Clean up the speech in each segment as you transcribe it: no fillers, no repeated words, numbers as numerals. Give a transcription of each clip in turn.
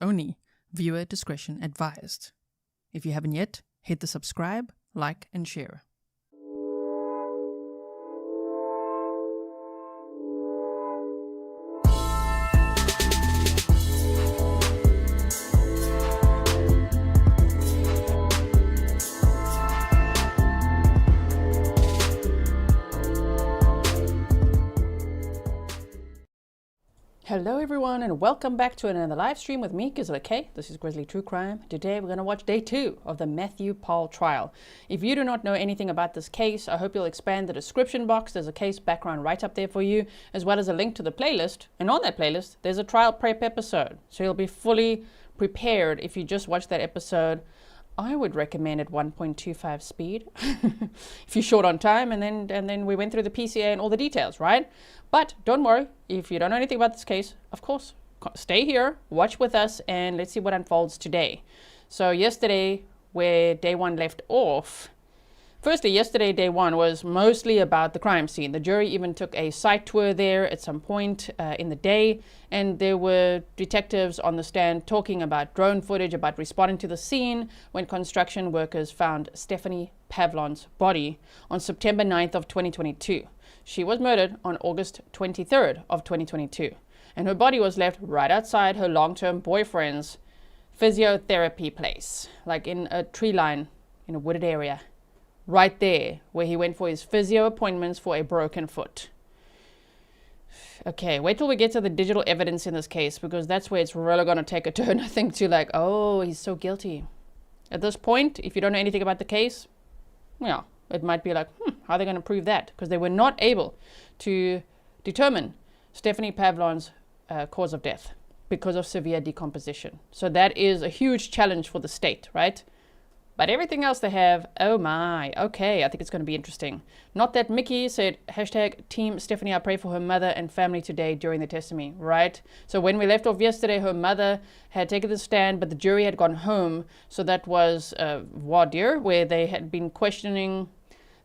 only. Viewer discretion advised. If you haven't yet, hit the subscribe, like, and share. Hello everyone and welcome back to another live stream with me, Grizzly. This is Grizzly True Crime. Today we're going to watch day 2 of the Matthew Pahl trial. If you do not know anything about this case, I hope you'll expand the description box. There's a case background right up there for you, as well as a link to the playlist. And on that playlist, there's a trial prep episode. So you'll be fully prepared if you just watch that episode. I would recommend at 1.25 speed if you're short on time, and then we went through the PCA and all the details, right? But don't worry, if you don't know anything about this case, of course, stay here, watch with us, and let's see what unfolds today. So yesterday, where day 1 left off, firstly, yesterday, day 1 was mostly about the crime scene. The jury even took a site tour there at some point in the day, and there were detectives on the stand talking about drone footage, about responding to the scene when construction workers found Stephanie Pavlons' body on September 9th of 2022. She was murdered on August 23rd of 2022, and her body was left right outside her long-term boyfriend's physiotherapy place, like in a tree line in a wooded area. Right there, where he went for his physio appointments for a broken foot. Okay, wait till we get to the digital evidence in this case, because that's where it's really going to take a turn, I think, to like, oh, he's so guilty. At this point, if you don't know anything about the case, yeah, it might be like, how are they going to prove that? Because they were not able to determine Stephanie Pavlons' cause of death because of severe decomposition. So that is a huge challenge for the state, right? But everything else they have, oh my, okay, I think it's going to be interesting. Not that Mickey said, hashtag Team Stephanie, I pray for her mother and family today during the testimony, right? So when we left off yesterday, her mother had taken the stand, but the jury had gone home. So that was voir dire, where they had been questioning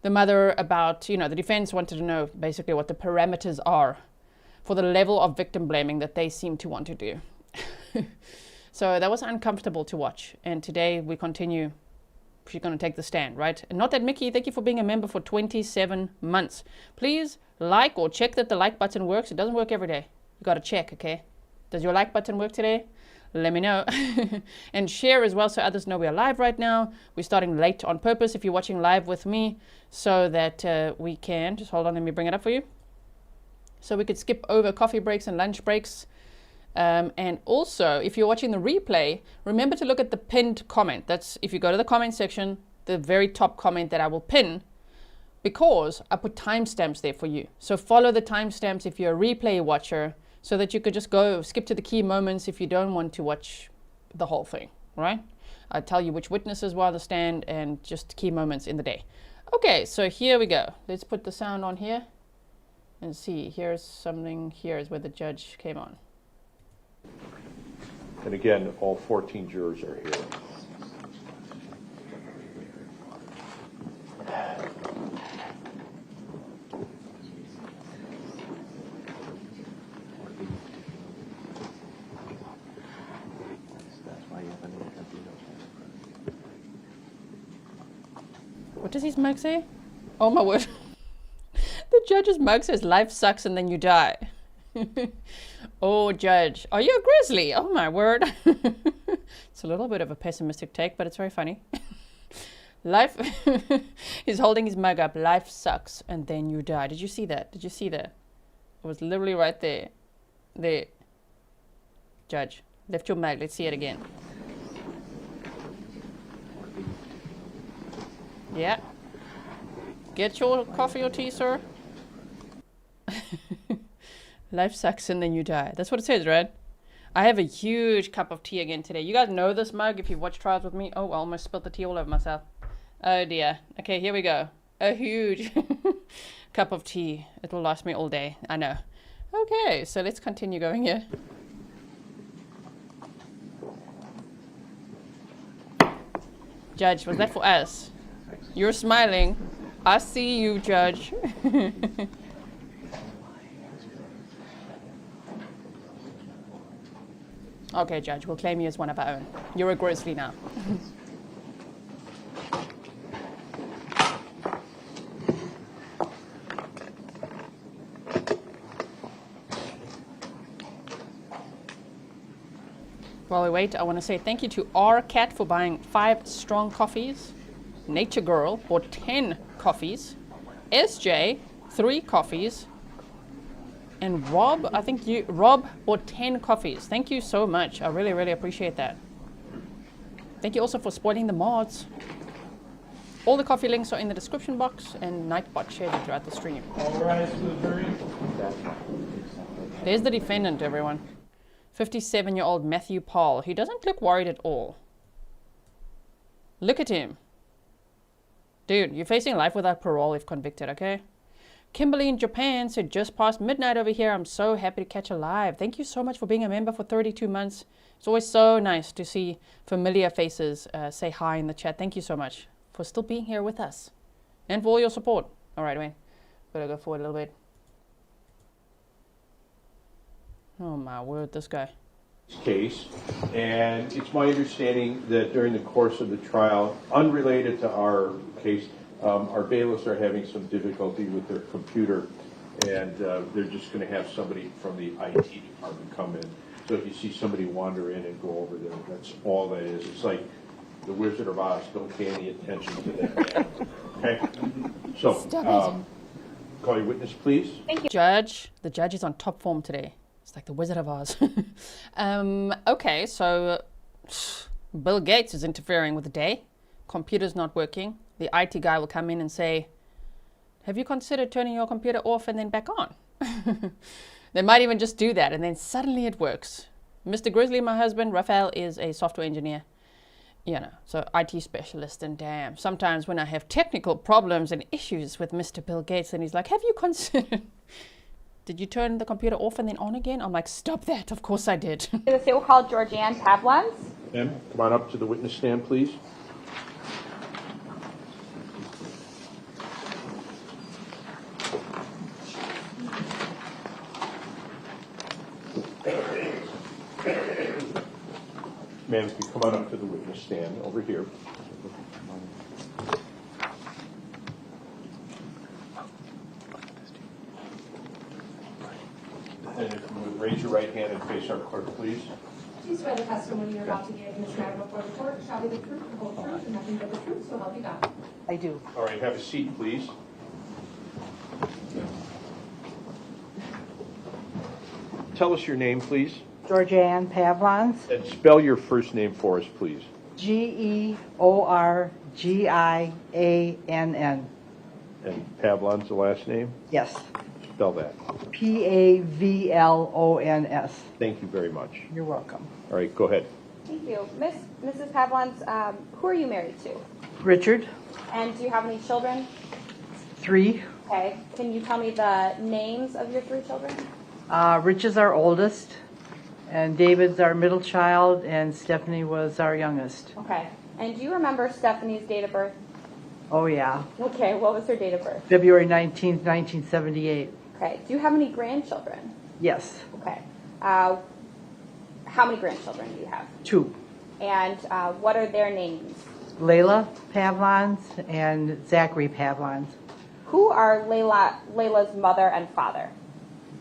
the mother about, you know, the defense wanted to know basically what the parameters are for the level of victim blaming that they seem to want to do. So that was uncomfortable to watch. And today we continue. She's going to take the stand, right? And not that Mickey, thank you for being a member for 27 months. Please like or check that the like button works. It doesn't work every day. You got to check, okay? Does your like button work today? Let me know. And share as well so others know we are live right now. We're starting late on purpose if you're watching live with me, so that we can, just hold on, let me bring it up for you. So we could skip over coffee breaks and lunch breaks. And also, if you're watching the replay, remember to look at the pinned comment. That's, if you go to the comment section, the very top comment that I will pin, because I put timestamps there for you. So follow the timestamps if you're a replay watcher, so that you could just go skip to the key moments if you don't want to watch the whole thing, right? I tell you which witnesses were on the stand and just key moments in the day. Okay, so here we go. Let's put the sound on here and see. Here's something. Here is where the judge came on. And again, all 14 jurors are here. What does his mug say? Oh my word. The judge's mug says life sucks and then you die. Oh, judge, are you a grizzly? Oh my word. It's a little bit of a pessimistic take, but it's very funny. Life, he's holding his mug up. Life sucks and then you die. Did you see that? Did you see that? It was literally right there. There. Judge, lift your mug. Let's see it again. Yeah. Get your coffee or tea, sir. Life sucks and then you die. That's what it says, right? I have a huge cup of tea again today. You guys know this mug if you've watched trials with me. Oh, I almost spilled the tea all over myself. Oh dear. Okay, here we go. A huge cup of tea. It'll last me all day. I know. Okay, so let's continue going here. Judge, was that for us? You're smiling. I see you, Judge. Okay, Judge, we'll claim you as one of our own. You're a Grizzly now. While we wait, I want to say thank you to R Cat for buying 5 strong coffees. Nature Girl bought 10 coffees. SJ, 3 coffees. And Rob, Rob bought 10 coffees. Thank you so much. I really, really appreciate that. Thank you also for spoiling the mods. All the coffee links are in the description box, and Nightbot shared it throughout the stream. All rise for the jury. There's the defendant, everyone. 57-year-old Matthew Pahl. He doesn't look worried at all. Look at him. Dude, you're facing life without parole if convicted, okay? Kimberly in Japan said, just past midnight over here. I'm so happy to catch a live. Thank you so much for being a member for 32 months. It's always so nice to see familiar faces say hi in the chat. Thank you so much for still being here with us and for all your support. All right, Wayne. Better go forward a little bit. Oh my word, this guy. Case, and it's my understanding that during the course of the trial, unrelated to our case, our bailiffs are having some difficulty with their computer, and they're just going to have somebody from the IT department come in. So if you see somebody wander in and go over there, that's all that is. It's like the Wizard of Oz. Don't pay any attention to that. Okay? So, call your witness, please. Thank you. Judge. The judge is on top form today. It's like the Wizard of Oz. Okay, so Bill Gates is interfering with the day. Computer's not working. The IT guy will come in and say, have you considered turning your computer off and then back on? They might even just do that, and then suddenly it works. Mr. Grizzly, my husband, Raphael, is a software engineer. You know, so IT specialist, and damn, sometimes when I have technical problems and issues with Mr. Bill Gates, and he's like, have you considered... Did you turn the computer off and then on again? I'm like, stop that. Of course I did. The state will call Georgiann Pavlons. Ma'am, come on up to the witness stand, please. Ma'am, if you come on up to the witness stand over here. And if you would raise your right hand and face our clerk, please. Do you swear the testimony you're about to give in this matter before the court shall be the truth, the whole truth, and nothing but the truth, so help you God? I do. All right, have a seat, please. Tell us your name, please. Georgiann Pavlons. And spell your first name for us, please. Georgiann. And Pavlon's the last name? Yes. Spell that. Pavlons. Thank you very much. You're welcome. All right, go ahead. Thank you. Mrs. Pavlons, who are you married to? Richard, And do you have any children? 3. Okay. Can you tell me the names of your 3 children? Rich is our oldest, and David's our middle child, and Stephanie was our youngest. Okay. And do you remember Stephanie's date of birth? Oh, yeah. Okay. What was her date of birth? February 19th, 1978. Okay. Do you have any grandchildren? Yes. Okay. How many grandchildren do you have? 2. And what are their names? Layla Pavlons and Zachary Pavlons. Who are Layla's mother and father?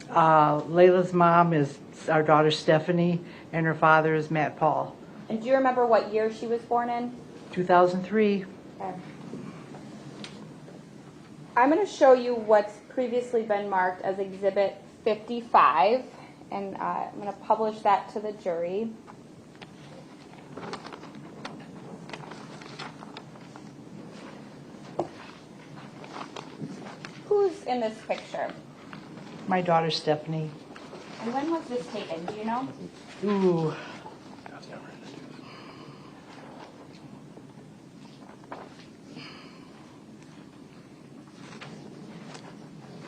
Layla's mom is our daughter Stephanie, and her father is Matt Pahl. And do you remember what year she was born in? 2003. Okay. I'm going to show you what's previously been marked as Exhibit 55, and I'm going to publish that to the jury. Who's in this picture? My daughter Stephanie. And when was this taken? Do you know? Ooh.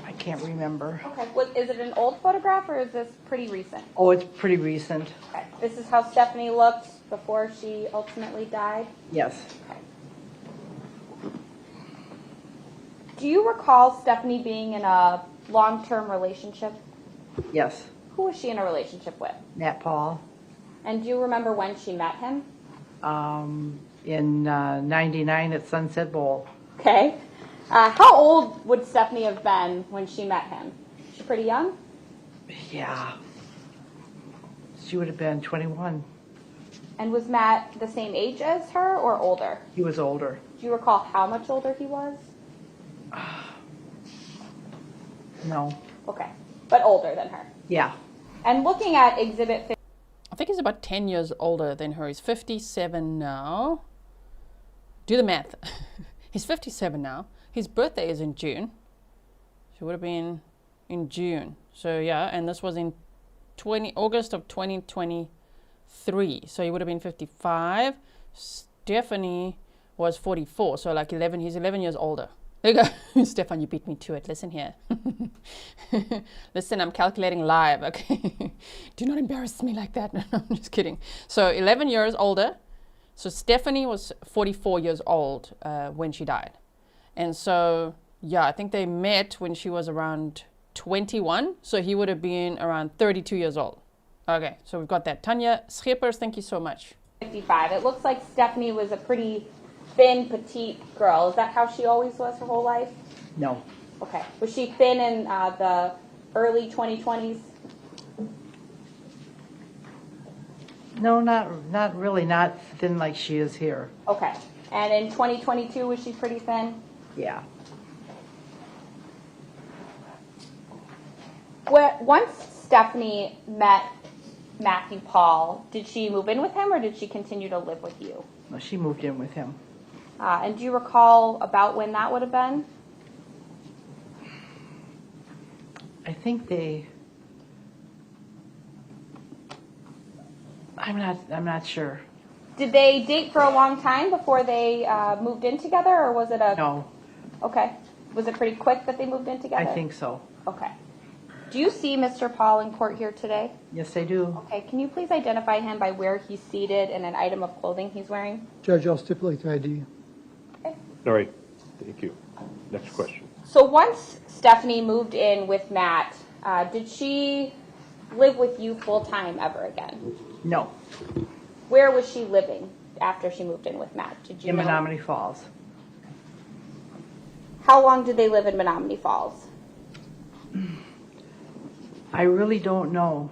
I can't remember. Okay. Is it an old photograph or is this pretty recent? Oh, it's pretty recent. Okay. This is how Stephanie looked before she ultimately died? Yes. Okay. Do you recall Stephanie being in a long-term relationship? Yes. Who was she in a relationship with? Matt Pahl. And do you remember when she met him? In 99 at Sunset Bowl. Okay. How old would Stephanie have been when she met him? She pretty young? Yeah. She would have been 21. And was Matt the same age as her or older? He was older. Do you recall how much older he was? No. Okay. But older than her. Yeah. And looking at Exhibit 50, I think he's about 10 years older than her. He's 57 now. Do the math. He's 57 now. His birthday is in June. She would have been in June. So yeah, and this was in August of 2023. So he would have been 55. Stephanie was 44. So like 11, he's 11 years older. There you go. Stefan, you beat me to it. Listen here. Listen, I'm calculating live, okay? Do not embarrass me like that. No, I'm just kidding. So 11 years older. So Stephanie was 44 years old when she died. And so, yeah, I think they met when she was around 21. So he would have been around 32 years old. Okay, so we've got that. Tanya Schippers, thank you so much. 55. It looks like Stephanie was a pretty thin, petite girl. Is that how she always was her whole life? No. Okay. Was she thin in the early 2020s? No, not really. Not thin like she is here. Okay. And in 2022, was she pretty thin? Yeah. Once Stephanie met Matthew Pahl, did she move in with him or did she continue to live with you? No, she moved in with him. And do you recall about when that would have been? I think I'm not sure. Did they date for a long time before they moved in together, or was it a... No, Okay. Was it pretty quick that they moved in together? I think so. Okay. Do you see Mr. Pahl in court here today? Yes, I do. Okay. Can you please identify him by where he's seated and an item of clothing he's wearing? Judge, I'll stipulate the ID. All right, thank you. Next question. So once Stephanie moved in with Matt, did she live with you full-time ever again? No, Where was she living after she moved in with Matt? Did you in know? Menominee Falls. How long did they live in Menominee Falls? I really don't know,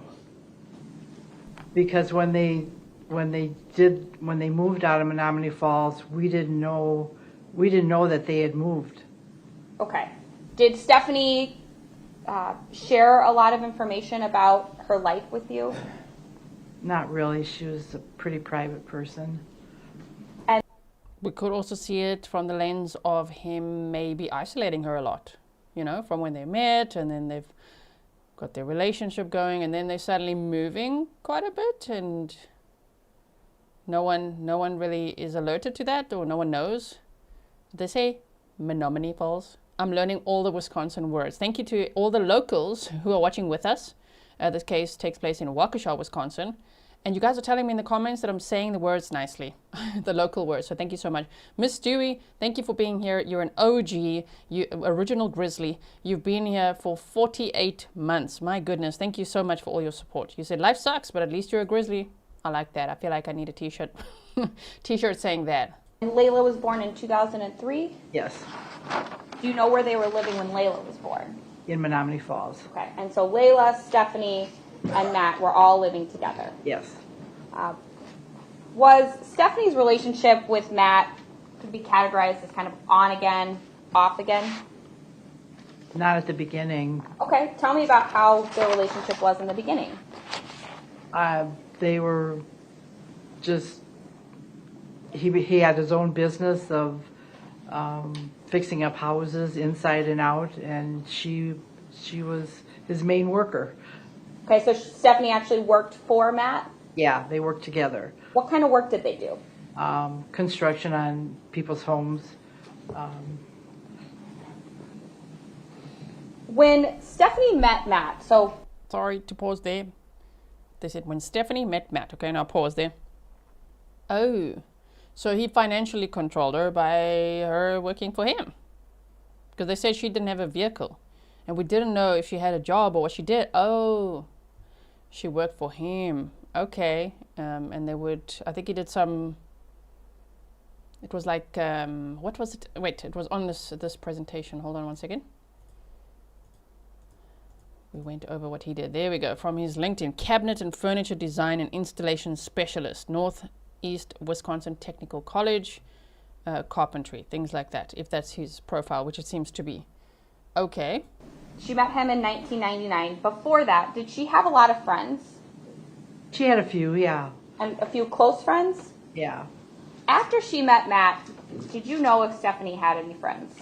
because when they moved out of Menominee Falls, we didn't know that they had moved. Okay. Did Stephanie share a lot of information about her life with you? Not really. She was a pretty private person. We could also see it from the lens of him maybe isolating her a lot, you know, from when they met and then they've got their relationship going and then they're suddenly moving quite a bit and no one really is alerted to that or no one knows. They say Menominee Falls. I'm learning all the Wisconsin words. Thank you to all the locals who are watching with us. This case takes place in Waukesha, Wisconsin. And you guys are telling me in the comments that I'm saying the words nicely, the local words. So thank you so much. Miss Dewey, thank you for being here. You're an OG, you original Grizzly. You've been here for 48 months. My goodness, thank you so much for all your support. You said life sucks, but at least you're a Grizzly. I like that. I feel like I need a t-shirt. T-shirt saying that. And Layla was born in 2003. Yes, Do you know where they were living when Layla was born? in Menominee Falls. Okay. And so Layla, Stephanie, and Matt were all living together. Yes. Was Stephanie's relationship with Matt could be categorized as kind of on again, off again? Not at the beginning. Okay. Tell me about how their relationship was in the beginning. They were just, he had his own business of fixing up houses inside and out, and she was his main worker. Okay, so Stephanie actually worked for Matt? Yeah, they worked together. What kind of work did they do? Construction on people's homes. When Stephanie met Matt, so... Sorry to pause there. They said when Stephanie met Matt. Okay, now pause there. Oh, so he financially controlled her by her working for him. Because they said she didn't have a vehicle. And we didn't know if she had a job or what she did. Oh, She worked for him. Okay. And they would, I think he did some, it was like, what was it? Wait, it was on this presentation. Hold on one second. We went over what he did. There we go. From his LinkedIn, cabinet and furniture design and installation specialist, Northeast Wisconsin Technical College, carpentry, things like that, if that's his profile, which it seems to be. Okay. She met him in 1999. Before that, did she have a lot of friends? She had a few, yeah. And a few close friends? Yeah. After she met Matt, did you know if Stephanie had any friends?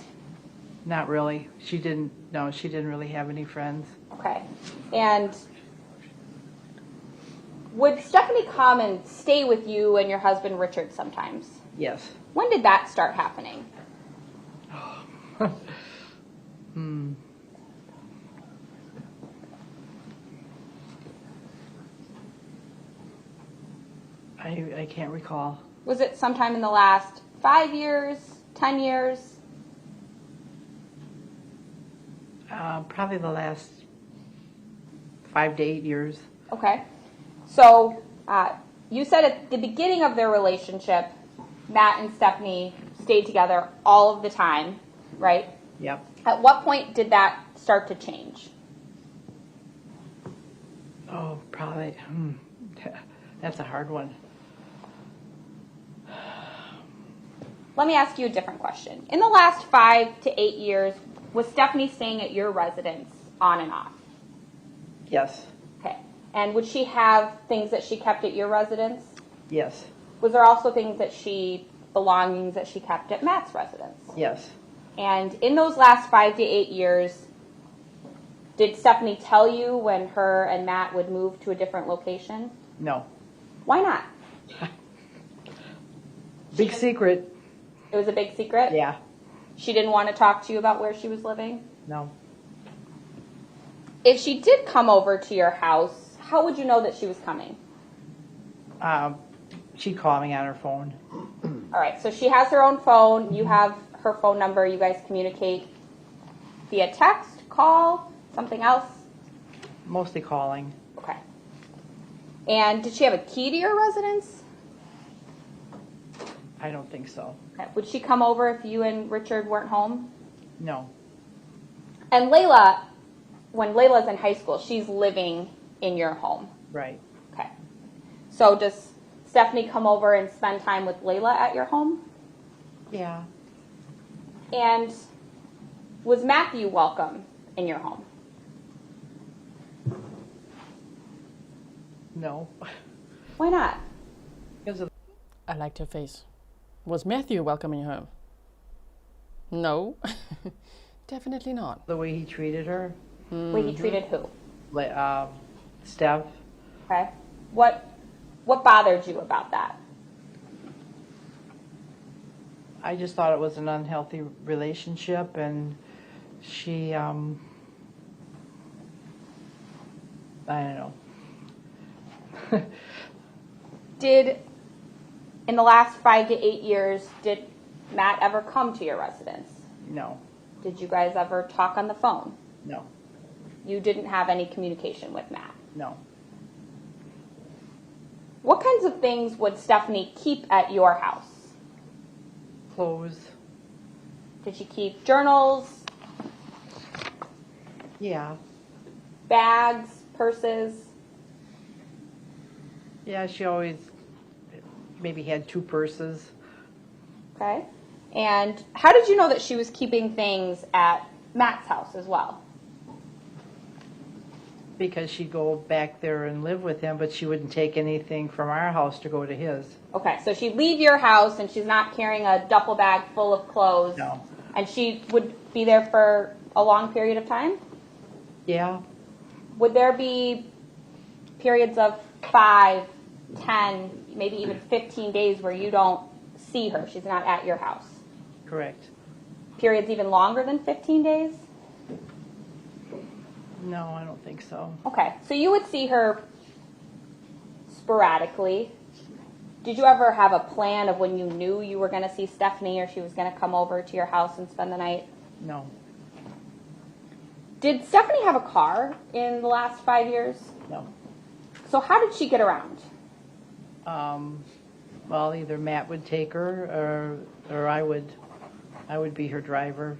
Not really. She didn't really have any friends. Okay. And would Stephanie come and stay with you and your husband Richard sometimes? Yes. When did that start happening? I can't recall. Was it sometime in the last 5 years, 10 years? Probably the last 5 to 8 years. Okay. So you said at the beginning of their relationship, Matt and Stephanie stayed together all of the time, right? Yep. At what point did that start to change? Oh, probably. That's a hard one. Let me ask you a different question. In the last 5 to 8 years, was Stephanie staying at your residence on and off? Yes. Okay. And would she have things that she kept at your residence? Yes. Was there also belongings that she kept at Matt's residence? Yes. And in those last 5 to 8 years, did Stephanie tell you when her and Matt would move to a different location? No. Why not? Big secret. It was a big secret? Yeah. She didn't want to talk to you about where she was living? No. If she did come over to your house, how would you know that she was coming? She'd call me on her phone. All right, so she has her own phone. You have her phone number. You guys communicate via text, call, something else? Mostly calling. Okay. And did she have a key to your residence? I don't think so. Okay. Would she come over if you and Richard weren't home? No. And Layla, when Layla's in high school, she's living in your home. Right. Okay. So does Stephanie come over and spend time with Layla at your home? Yeah. And was Matthew welcome in your home? No. Why not? Because of I liked her face. Was Matthew welcome in your home? No. Definitely not. the way he treated her. Wait, he treated who? Steph. Okay. What bothered you about that? I just thought it was an unhealthy relationship, and she, I don't know. In the last 5 to 8 years, did Matt ever come to your residence? No. Did you guys ever talk on the phone? No. You didn't have any communication with Matt? No. What kinds of things would Stephanie keep at your house? Clothes. Did she keep journals, Yeah. bags, purses? Yeah, she always maybe had 2 purses. Okay. And how did you know that she was keeping things at Matt's house as well? Because she'd go back there and live with him, but she wouldn't take anything from our house to go to his. Okay, so she'd leave your house and she's not carrying a duffel bag full of clothes. No. And she would be there for a long period of time? Yeah. Would there be periods of 5, 10, maybe even 15 days where you don't see her? She's not at your house. Correct. Periods even longer than 15 days? No, I don't think so. Okay, so you would see her sporadically. Did you ever have a plan of when you knew you were going to see Stephanie or she was going to come over to your house and spend the night? No. Did Stephanie have a car in the last 5 years? No. So how did she get around? Well, either Matt would take her or I would be her driver.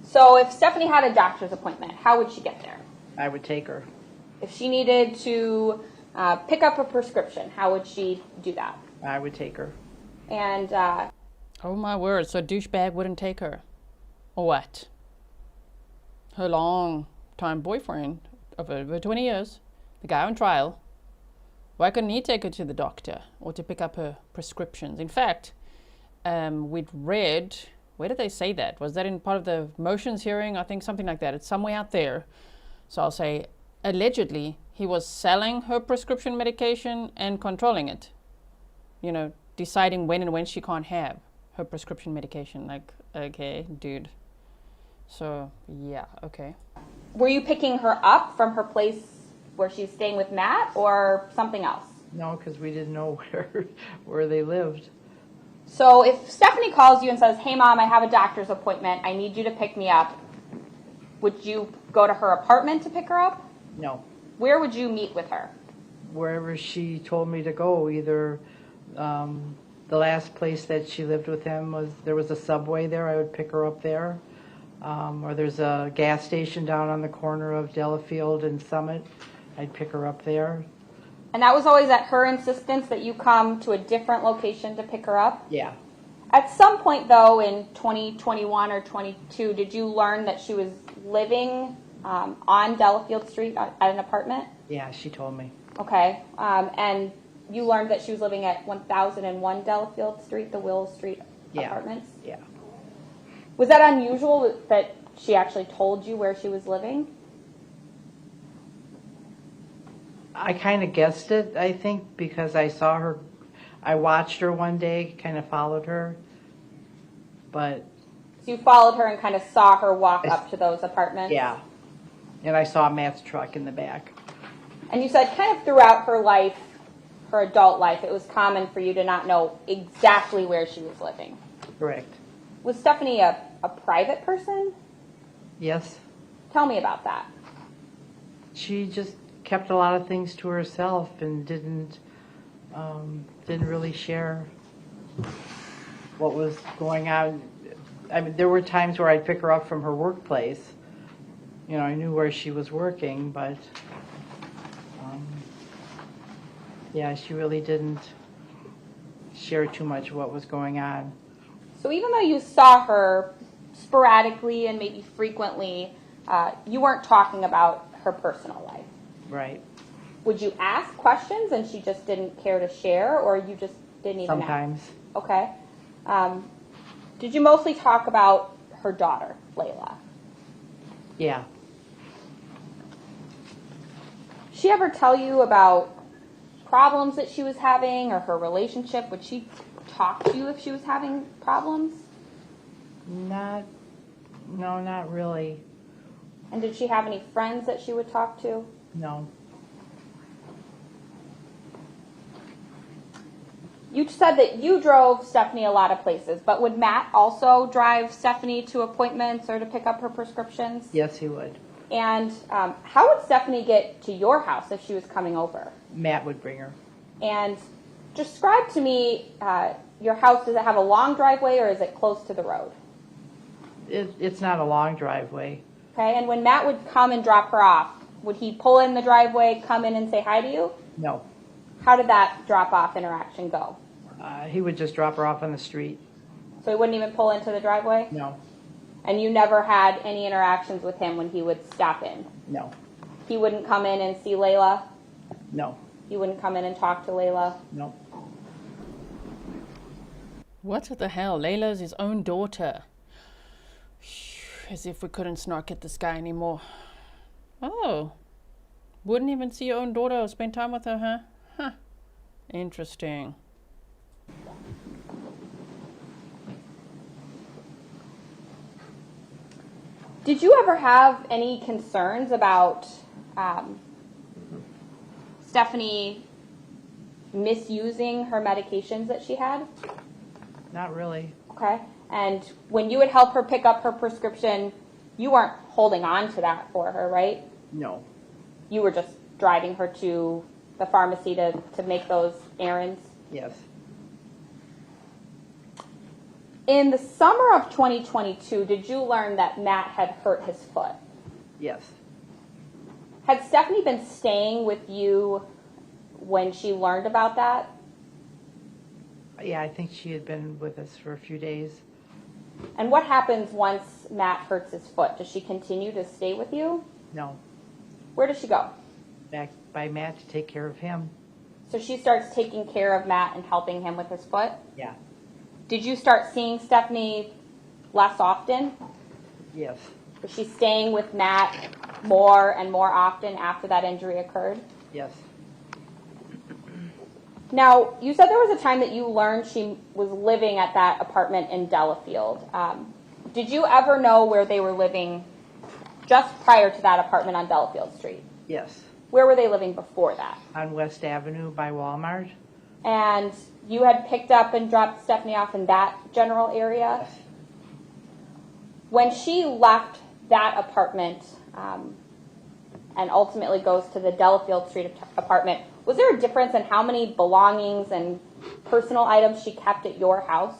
So if Stephanie had a doctor's appointment, how would she get there? I would take her. If she needed to pick up a prescription, how would she do that? I would take her. And Oh my word, so douchebag wouldn't take her. Or what? Her long-time boyfriend of over 20 years, the guy on trial, why couldn't he take her to the doctor or to pick up her prescriptions? In fact, we'd read, where did they say that? Was that in part of the motions hearing? I think something like that. It's somewhere out there. So I'll say, allegedly, he was selling her prescription medication and controlling it. You know, deciding when and when she can't have her prescription medication. Like, okay, dude. So, yeah, okay. were you picking her up from her place where she's staying with Matt or something else? No, because we didn't know where they lived. So if Stephanie calls you and says, hey, Mom, I have a doctor's appointment. I need you to pick me up. Would you go to her apartment to pick her up? No. Where would you meet with her? Wherever she told me to go, either the last place that she lived with him there was a Subway there. I would pick her up there. Or there's a gas station down on the corner of Delafield and Summit. I'd pick her up there. And that was always at her insistence that you come to a different location to pick her up? Yeah. At some point, though, in 2021 or 22, did you learn that she was living on Delafield Street at an apartment? Yeah, she told me. Okay. And you learned that she was living at 1001 Delafield Street, the Will Street apartments? Yeah. Was that unusual that she actually told you where she was living? I kind of guessed it, I think, because I saw her. I watched her one day, kind of followed her. But So you followed her and kind of saw her walk up to those apartments? yeah. And I saw Matt's truck in the back. And you said kind of throughout her life, her adult life, it was common for you to not know exactly where she was living. Correct. Was Stephanie a private person? Yes. Tell me about that. She just kept a lot of things to herself and didn't really share what was going on. I mean, there were times where I'd pick her up from her workplace. You know, I knew where she was working, but yeah, she really didn't share too much of what was going on. So even though you saw her sporadically and maybe frequently, you weren't talking about her personal life. Right. Would you ask questions and she just didn't care to share, or you just didn't even Sometimes. ask? Okay. Did you mostly talk about her daughter, Layla? Yeah. She ever tell you about problems that she was having or her relationship? Would she talk to you if she was having problems? No, not really. And did she have any friends that she would talk to? No. You said that you drove Stephanie a lot of places, but would Matt also drive Stephanie to appointments or to pick up her prescriptions? Yes, he would. And how would Stephanie get to your house if she was coming over? Matt would bring her. And describe to me your house. Does it have a long driveway or is it close to the road? It's not a long driveway. Okay, and when Matt would come and drop her off, would he pull in the driveway, come in and say hi to you? No. How did that drop-off interaction go? He would just drop her off on the street. So he wouldn't even pull into the driveway? No. And you never had any interactions with him when he would stop in? No. He wouldn't come in and see Layla? No. He wouldn't come in and talk to Layla? No. What the hell? Layla's his own daughter. As if we couldn't snark at this guy anymore. Oh. Wouldn't even see your own daughter or spend time with her, huh? Huh. Interesting. Did you ever have any concerns about Stephanie misusing her medications that she had? Not really. Okay. And when you would help her pick up her prescription, you weren't holding on to that for her, right? No. You were just driving her to the pharmacy to make those errands? Yes. In the summer of 2022, did you learn that Matt had hurt his foot? Yes. Had Stephanie been staying with you when she learned about that? Yeah, I think she had been with us for a few days. And what happens once Matt hurts his foot? Does she continue to stay with you? No, Where does she go? back by Matt to take care of him. So she starts taking care of Matt and helping him with his foot? Yeah. Did you start seeing Stephanie less often? Yes. Was she staying with Matt more and more often after that injury occurred? Yes. Now, you said there was a time that you learned she was living at that apartment in Delafield. Did you ever know where they were living just prior to that apartment on Delafield Street? Yes. Where were they living before that? On West Avenue by Walmart. And you had picked up and dropped Stephanie off in that general area? Yes. When she left that apartment and ultimately goes to the Delafield Street apartment, was there a difference in how many belongings and personal items she kept at your house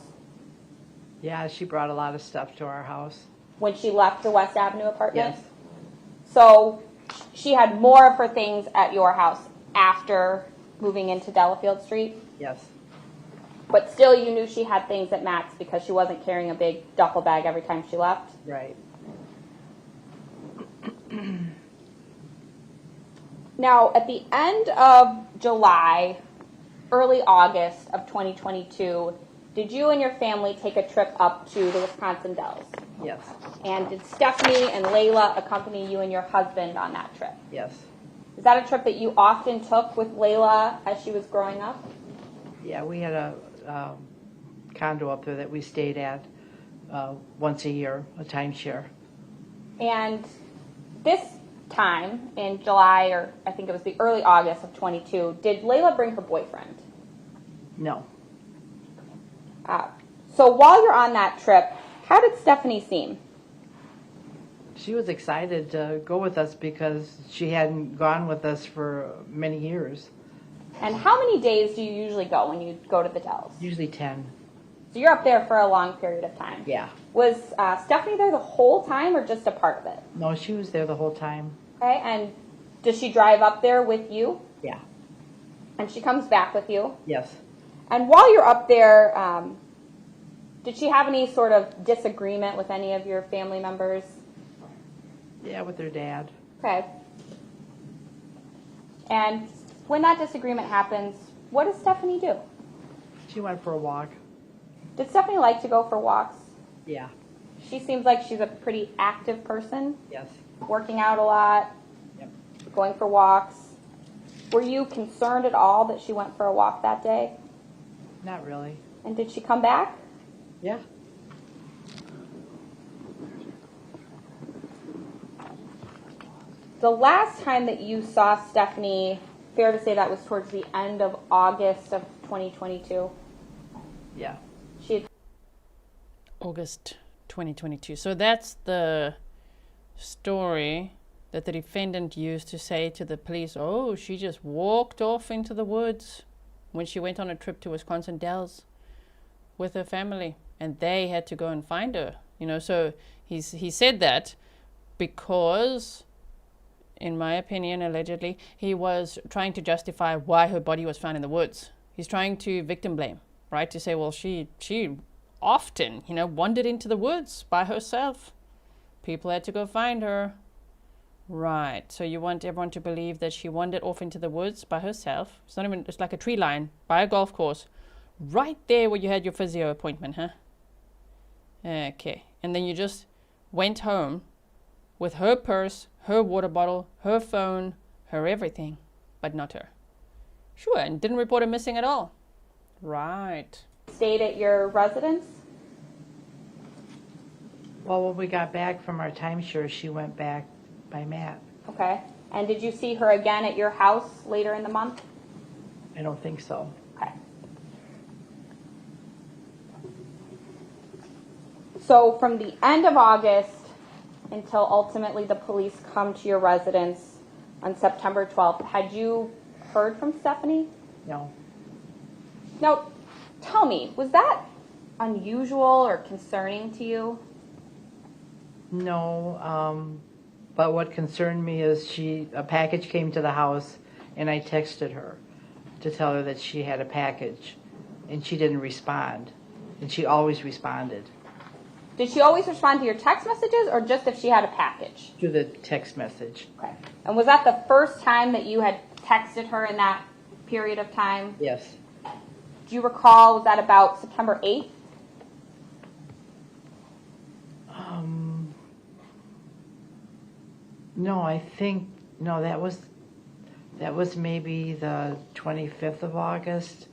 Yeah, she brought a lot of stuff to our house. when she left the West Avenue apartment? Yes. So she had more of her things at your house after moving into Delafield Street? Yes. But still you knew she had things at Matt's because she wasn't carrying a big duffel bag every time she left? Right. Now, at the end of July, early August of 2022, did you and your family take a trip up to the Wisconsin Dells? Yes. And did Stephanie and Layla accompany you and your husband on that trip? Yes. Is that a trip that you often took with Layla as she was growing up? Yeah, we had a condo up there that we stayed at once a year, a timeshare. And this time in July, or I think it was the early August of 22, did Layla bring her boyfriend? No. So while you're on that trip, how did Stephanie seem? She was excited to go with us because she hadn't gone with us for many years. And how many days do you usually go when you go to the Dells? Usually 10. So you're up there for a long period of time. Yeah. Was Stephanie there the whole time or just a part of it? No, she was there the whole time. Okay, and does she drive up there with you? Yeah. And she comes back with you? Yes. And while you're up there, did she have any sort of disagreement with any of your family members? Yeah, with her dad. Okay. And when that disagreement happens, what does Stephanie do? She went for a walk. Did Stephanie like to go for walks? Yeah. She seems like she's a pretty active person, Yes. working out a lot, Yep. going for walks. Were you concerned at all that she went for a walk that day? Not really. And did she come back? Yeah. The last time that you saw Stephanie, fair to say that was towards the end of August of 2022? Yeah. She had August 2022. So that's the story that the defendant used to say to the police, oh, she just walked off into the woods when she went on a trip to Wisconsin Dells with her family, and they had to go and find her. You know, so he said that because, in my opinion, allegedly, he was trying to justify why her body was found in the woods. He's trying to victim blame, right? To say, well, she often, wandered into the woods by herself. People had to go find her. Right. So you want everyone to believe that she wandered off into the woods by herself. It's like a tree line by a golf course. Right there where you had your physio appointment, huh? Okay. And then you just went home with her purse, her water bottle, her phone, her everything, but not her. Sure, and didn't report her missing at all. Right. stayed at your residence? Well, when we got back from our timeshare, she went back by Matt. Okay. And did you see her again at your house later in the month? I don't think so. Okay. So from the end of August until ultimately the police come to your residence on September 12th, had you heard from Stephanie? No. Now, tell me, was that unusual or concerning to you? No, but what concerned me is a package came to the house, and I texted her to tell her that she had a package, and she didn't respond, and she always responded Did she always respond to your text messages or just if she had a package? to the text message. Okay. And was that the first time that you had texted her in that period of time? Yes. Do you recall, was that about September 8th? No, I think, no, that was maybe the 25th of August.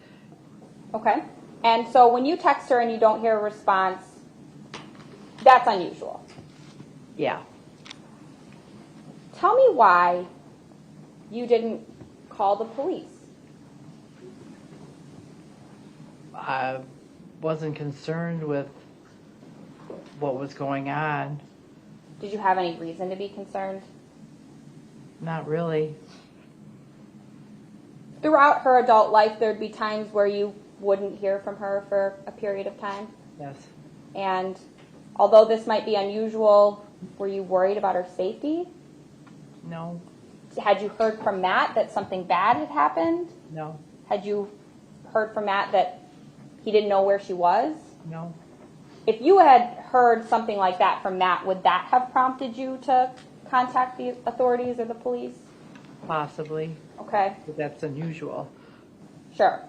Okay. And so when you text her and you don't hear a response, that's unusual. Yeah. Tell me why you didn't call the police. I wasn't concerned with what was going on. Did you have any reason to be concerned? Not really. Throughout her adult life, there'd be times where you wouldn't hear from her for a period of time. Yes. And although this might be unusual, were you worried about her safety? No. Had you heard from Matt that something bad had happened? No. Had you heard from Matt that he didn't know where she was? No. If you had heard something like that from Matt, would that have prompted you to contact the authorities or the police? Possibly. Okay, But that's unusual. sure.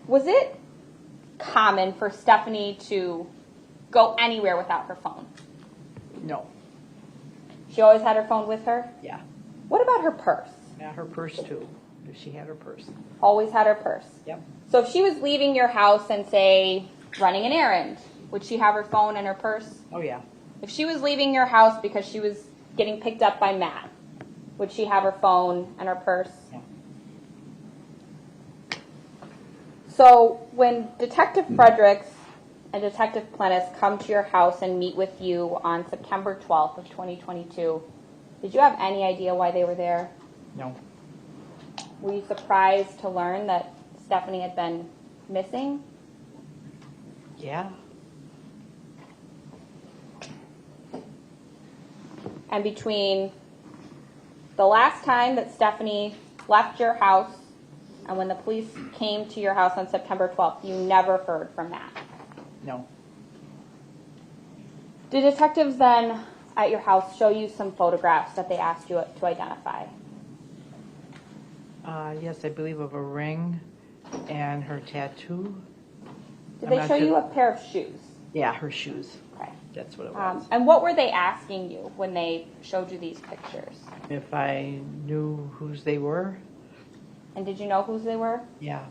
Was it common for Stephanie to go anywhere without her phone? No. She always had her phone with her? Yeah. What about her purse? Yeah, her purse too. If she had her purse. Always had her purse. Yep. So if she was leaving your house and, say, running an errand, would she have her phone and her purse? Oh yeah. If she was leaving your house because she was getting picked up by Matt, would she have her phone and her purse? Yeah. So when Detective Fredericks and Detective Plennis come to your house and meet with you on September 12th of 2022, did you have any idea why they were there? No. Were you surprised to learn that Stephanie had been missing? Yeah. And between the last time that Stephanie left your house and when the police came to your house on September 12th, you never heard from Matt. No. Did detectives then at your house show you some photographs that they asked you to identify? Yes, I believe of a ring and her tattoo. Did I'm they not show sure. you a pair of shoes? Yeah, her shoes. Okay. That's what it was. And what were they asking you when they showed you these pictures? If I knew whose they were. And did you know whose they were? Yeah.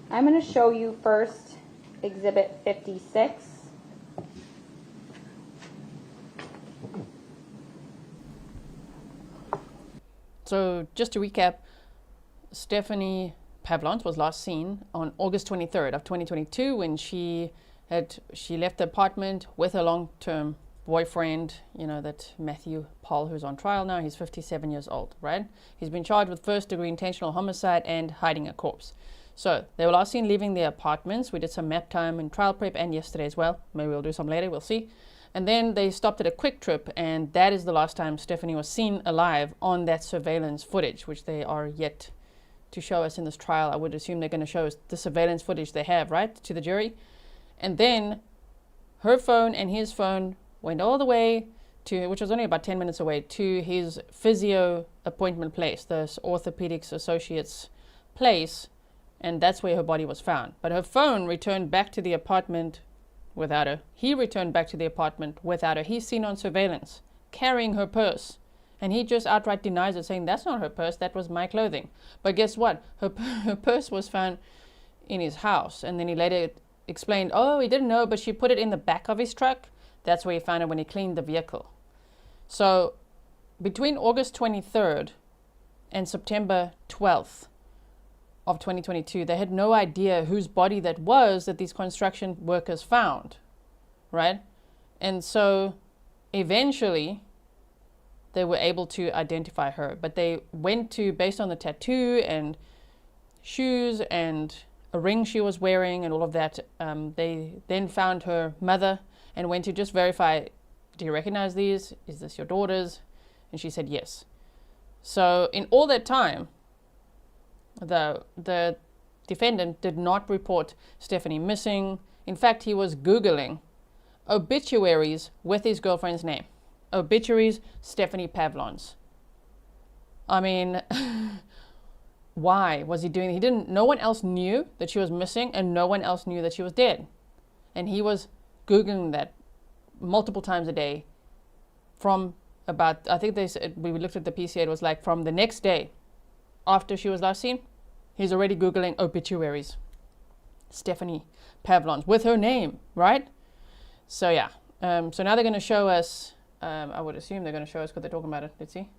I'm going to show you first Exhibit 56. So just to recap, Stephanie Pavlons was last seen on August 23rd of 2022 when she left the apartment with her long-term boyfriend, that Matthew Pahl, who's on trial now. He's 57 years old, right? He's been charged with first-degree intentional homicide and hiding a corpse. So they were last seen leaving their apartments. We did some map time and trial prep and yesterday as well. Maybe we'll do some later, we'll see. And then they stopped at a quick trip, and that is the last time Stephanie was seen alive on that surveillance footage, which they are yet to show us in this trial. I would assume they're going to show us the surveillance footage they have, right, to the jury. And then her phone and his phone went all the way to, which was only about 10 minutes away, to his physio appointment place, the Orthopedic Associates place, and that's where her body was found. But her phone returned back to the apartment without her. He returned back to the apartment without her. He's seen on surveillance carrying her purse, and he just outright denies it, saying that's not her purse, that was my clothing. But guess what? Her purse was found in his house, and then he later explained, oh, he didn't know, but she put it in the back of his truck. That's where he found it when he cleaned the vehicle. So between August 23rd and September 12th of 2022, they had no idea whose body that was that these construction workers found, right? And so eventually they were able to identify her. But they went to, based on the tattoo and shoes and a ring she was wearing and all of that, they then found her mother and went to just verify, do you recognize these? Is this your daughter's? And she said yes. So in all that time, the defendant did not report Stephanie missing. In fact, he was Googling obituaries with his girlfriend's name. Obituaries, Stephanie Pavlons. I mean, why was he doing? He didn't. No one else knew that she was missing, and no one else knew that she was dead. And he was Googling that multiple times a day from about, I think they said, we looked at the PCA, it was like from the next day after she was last seen, he's already Googling obituaries. Stephanie Pavlons with her name, right? So yeah. So now they're going to show us, I would assume they're going to show us, because they're talking about it. Let's see.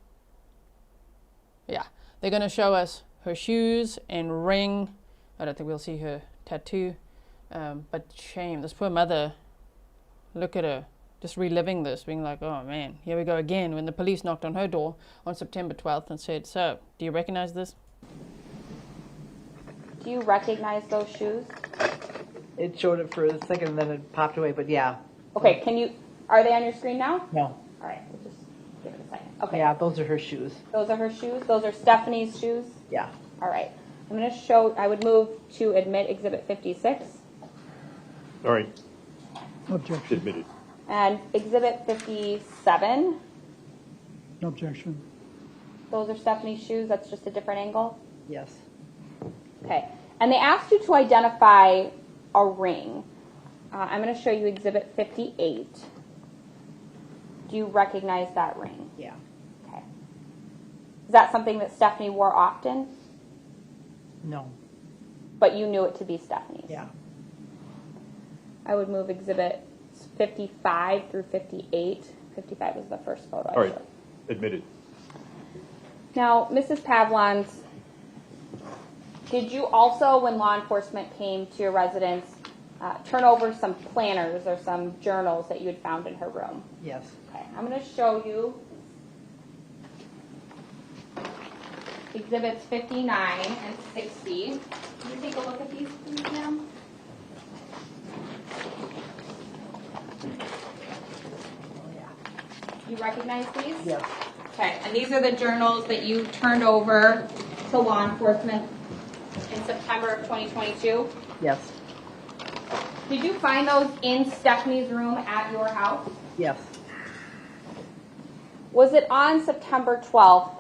Yeah. They're going to show us her shoes and ring. I don't think we'll see her tattoo. But shame. This poor mother, look at her, just reliving this, being like, oh man, here we go again, when the police knocked on her door on September 12th and said, so, do you recognize this? Do you recognize those shoes? It showed it for a second and then it popped away, but yeah. Okay, are they on your screen now? No. All right, we'll just give it a second. Okay. Yeah, those are her shoes. Those are her shoes? Those are Stephanie's shoes? Yeah. All right. I'm going to show, I would move to admit Exhibit 56. All right, Objection. admitted. And Exhibit 57. Objection. Those are Stephanie's shoes. That's just a different angle. Yes. Okay. And they asked you to identify a ring. I'm going to show you Exhibit 58. Do you recognize that ring? Yeah. Okay. Is that something that Stephanie wore often? No. But you knew it to be Stephanie's? Yeah. I would move Exhibit 55 through 58. 55 was the first photo All I right, showed. admitted. Now, Mrs. Pavlons, did you also, when law enforcement came to your residence, turn over some planners or some journals that you had found in her room? Yes. Okay, I'm going to show you Exhibits 59 and 60. Can you take a look at these, please, ma'am? You recognize these? Yes. Okay, and these are the journals that you turned over to law enforcement in September of 2022. Yes. Did you find those in Stephanie's room at your house? Yes. Was it on September 12th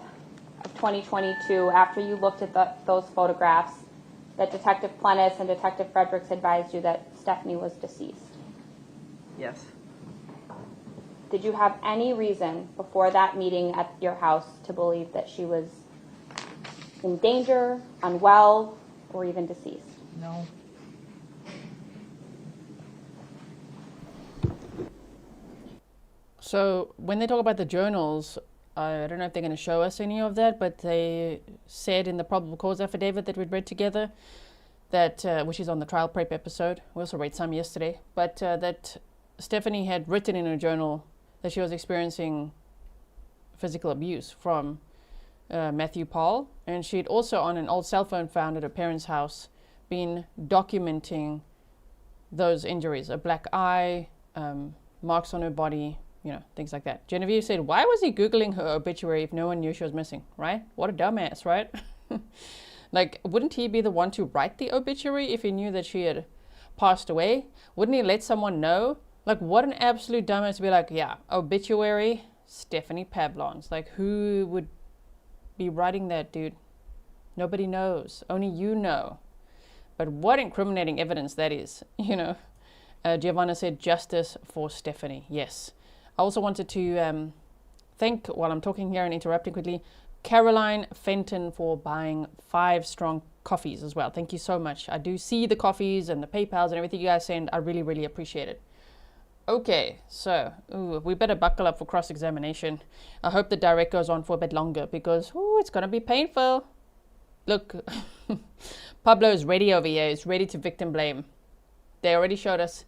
of 2022, after you looked at those photographs, that Detective Plennis and Detective Fredericks advised you that Stephanie was deceased? Yes. Did you have any reason before that meeting at your house to believe that she was in danger, unwell, or even deceased? No. So when they talk about the journals, I don't know if they're going to show us any of that, but they said in the probable cause affidavit that we'd read together, that which is on the trial prep episode, we also read some yesterday, but that Stephanie had written in her journal that she was experiencing physical abuse from Matthew Pahl, and she'd also, on an old cell phone found at her parents' house, been documenting those injuries, a black eye, marks on her body, you know, things like that. Genevieve said, why was he Googling her obituary if no one knew she was missing, right? What a dumbass, right? Like, wouldn't he be the one to write the obituary if he knew that she had passed away? Wouldn't he let someone know? Like, what an absolute dumbass to be like, yeah, obituary, Stephanie Pavlons. Like, who would be writing that, dude? Nobody knows. Only you know. But what incriminating evidence that is, you know. Giovanna said, justice for Stephanie. Yes. I also wanted to thank, while I'm talking here and interrupting quickly, Caroline Fenton for buying 5 strong coffees as well. Thank you so much. I do see the coffees and the PayPals and everything you guys send. I really, really appreciate it. Okay, so we better buckle up for cross-examination. I hope the direct goes on for a bit longer because it's going to be painful. Look, Pablo is ready over here. He's ready to victim blame. They already showed us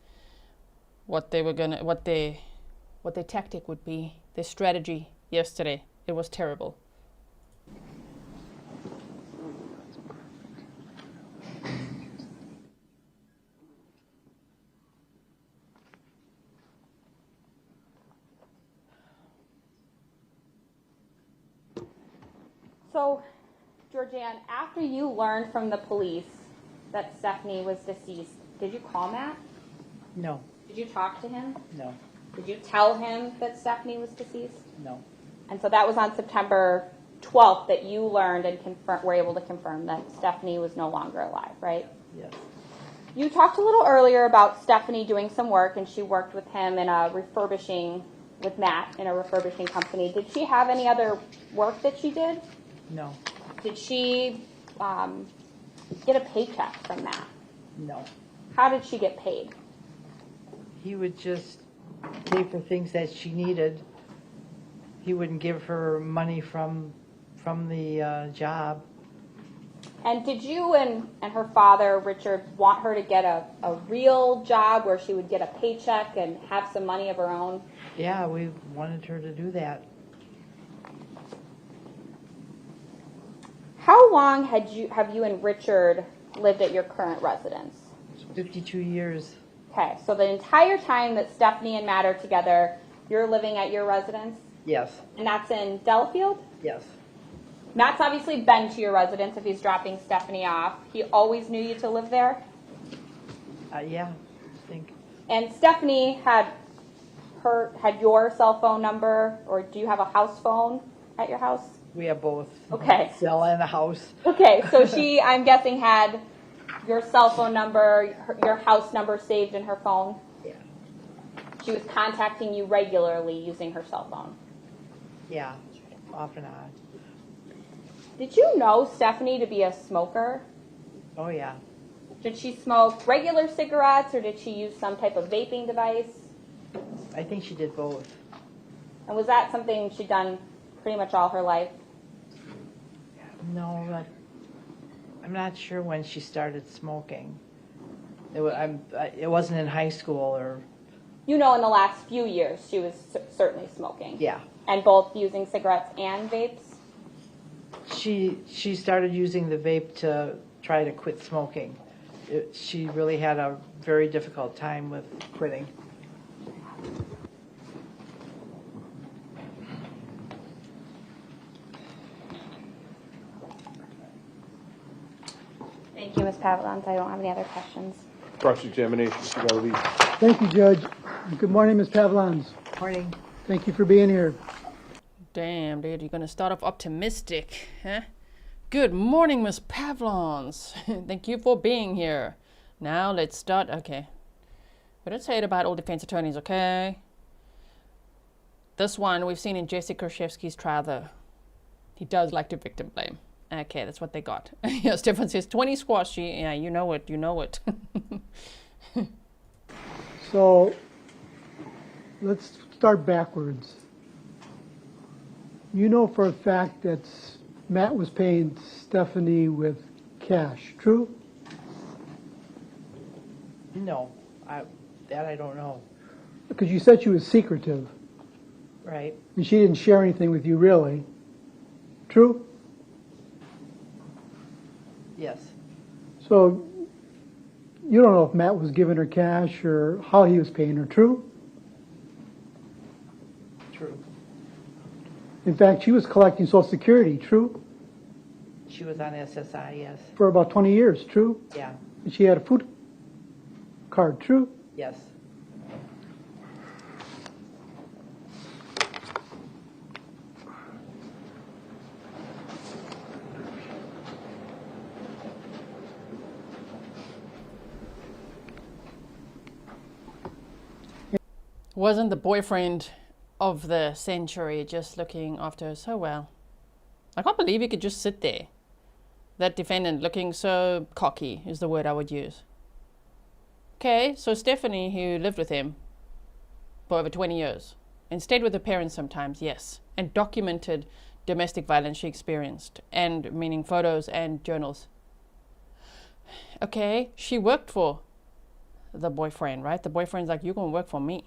what they were gonna, what their tactic would be, their strategy. yesterday. It was terrible. So, Georgiann, after you learned from the police that Stephanie was deceased, did you call Matt? No, Did you talk to him? no, Did you tell him that Stephanie was deceased? no. And so that was on September 12th that you learned and were able to confirm that Stephanie was no longer alive, right? Yes. You talked a little earlier about Stephanie doing some work, and she worked with him in a refurbishing, with Matt in a refurbishing company. Did she have any other work that she did? No, Did she get a paycheck from Matt? no. How did she get paid? He would just pay for things that she needed. He wouldn't give her money from the job. And did you and her father, Richard, want her to get a real job where she would get a paycheck and have some money of her own? Yeah, we wanted her to do that. How long have you and Richard lived at your current residence? 52 years. Okay, so the entire time that Stephanie and Matt are together, you're living at your residence? Yes, And that's in Delafield? yes, Matt's obviously been to your residence if he's dropping Stephanie off. He always knew you to live there? yeah, I think. And Stephanie had your cell phone number, or do you have a house phone at your house? We have both. Okay. Cell and a house. Okay, so she, I'm guessing, had your cell phone number, your house number saved in her phone? Yeah. She was contacting you regularly using her cell phone. Yeah, off and on. Did you know Stephanie to be a smoker? Oh, yeah. Did she smoke regular cigarettes, or did she use some type of vaping device? I think she did both. And was that something she'd done pretty much all her life? No, I'm not sure when she started smoking. It wasn't in high school or. You know, in the last few years, she was certainly smoking. Yeah. And both using cigarettes and vapes? She started using the vape to try to quit smoking. She really had a very difficult time with quitting. Thank you, Ms. Pavlons. I don't have any other questions. Cross-examination, Mr. Delafield. Thank you, Judge. Good morning, Ms. Pavlons. Morning. Thank you for being here. Damn, dude, you're gonna start off optimistic, huh? Good morning, Miss Pavlons. Thank you for being here. Now let's start. Okay. We don't say it about all defense attorneys, okay? This one we've seen in Jesse Krzyzewski's trial, though. He does like to victim blame. Okay, that's what they got. Yeah, Stefan says 20 squashy. Yeah, you know it. You know it. So let's start backwards. You know for a fact that Matt was paying Stephanie with cash, true? No, that I don't know. Because you said she was secretive, Right. and she didn't share anything with you really. True? Yes. So you don't know if Matt was giving her cash or how he was paying her, true? True. In fact, she was collecting Social Security, true? She was on SSI, yes. For about 20 years, true? Yeah. And she had a food card, true? Yes. Wasn't the boyfriend of the century just looking after her so well? I can't believe he could just sit there. That defendant looking so cocky is the word I would use. Okay, so Stephanie, who lived with him for over 20 years and stayed with her parents sometimes, yes, and documented domestic violence she experienced, and meaning photos and journals. Okay, she worked for the boyfriend, right? The boyfriend's like, you're going to work for me.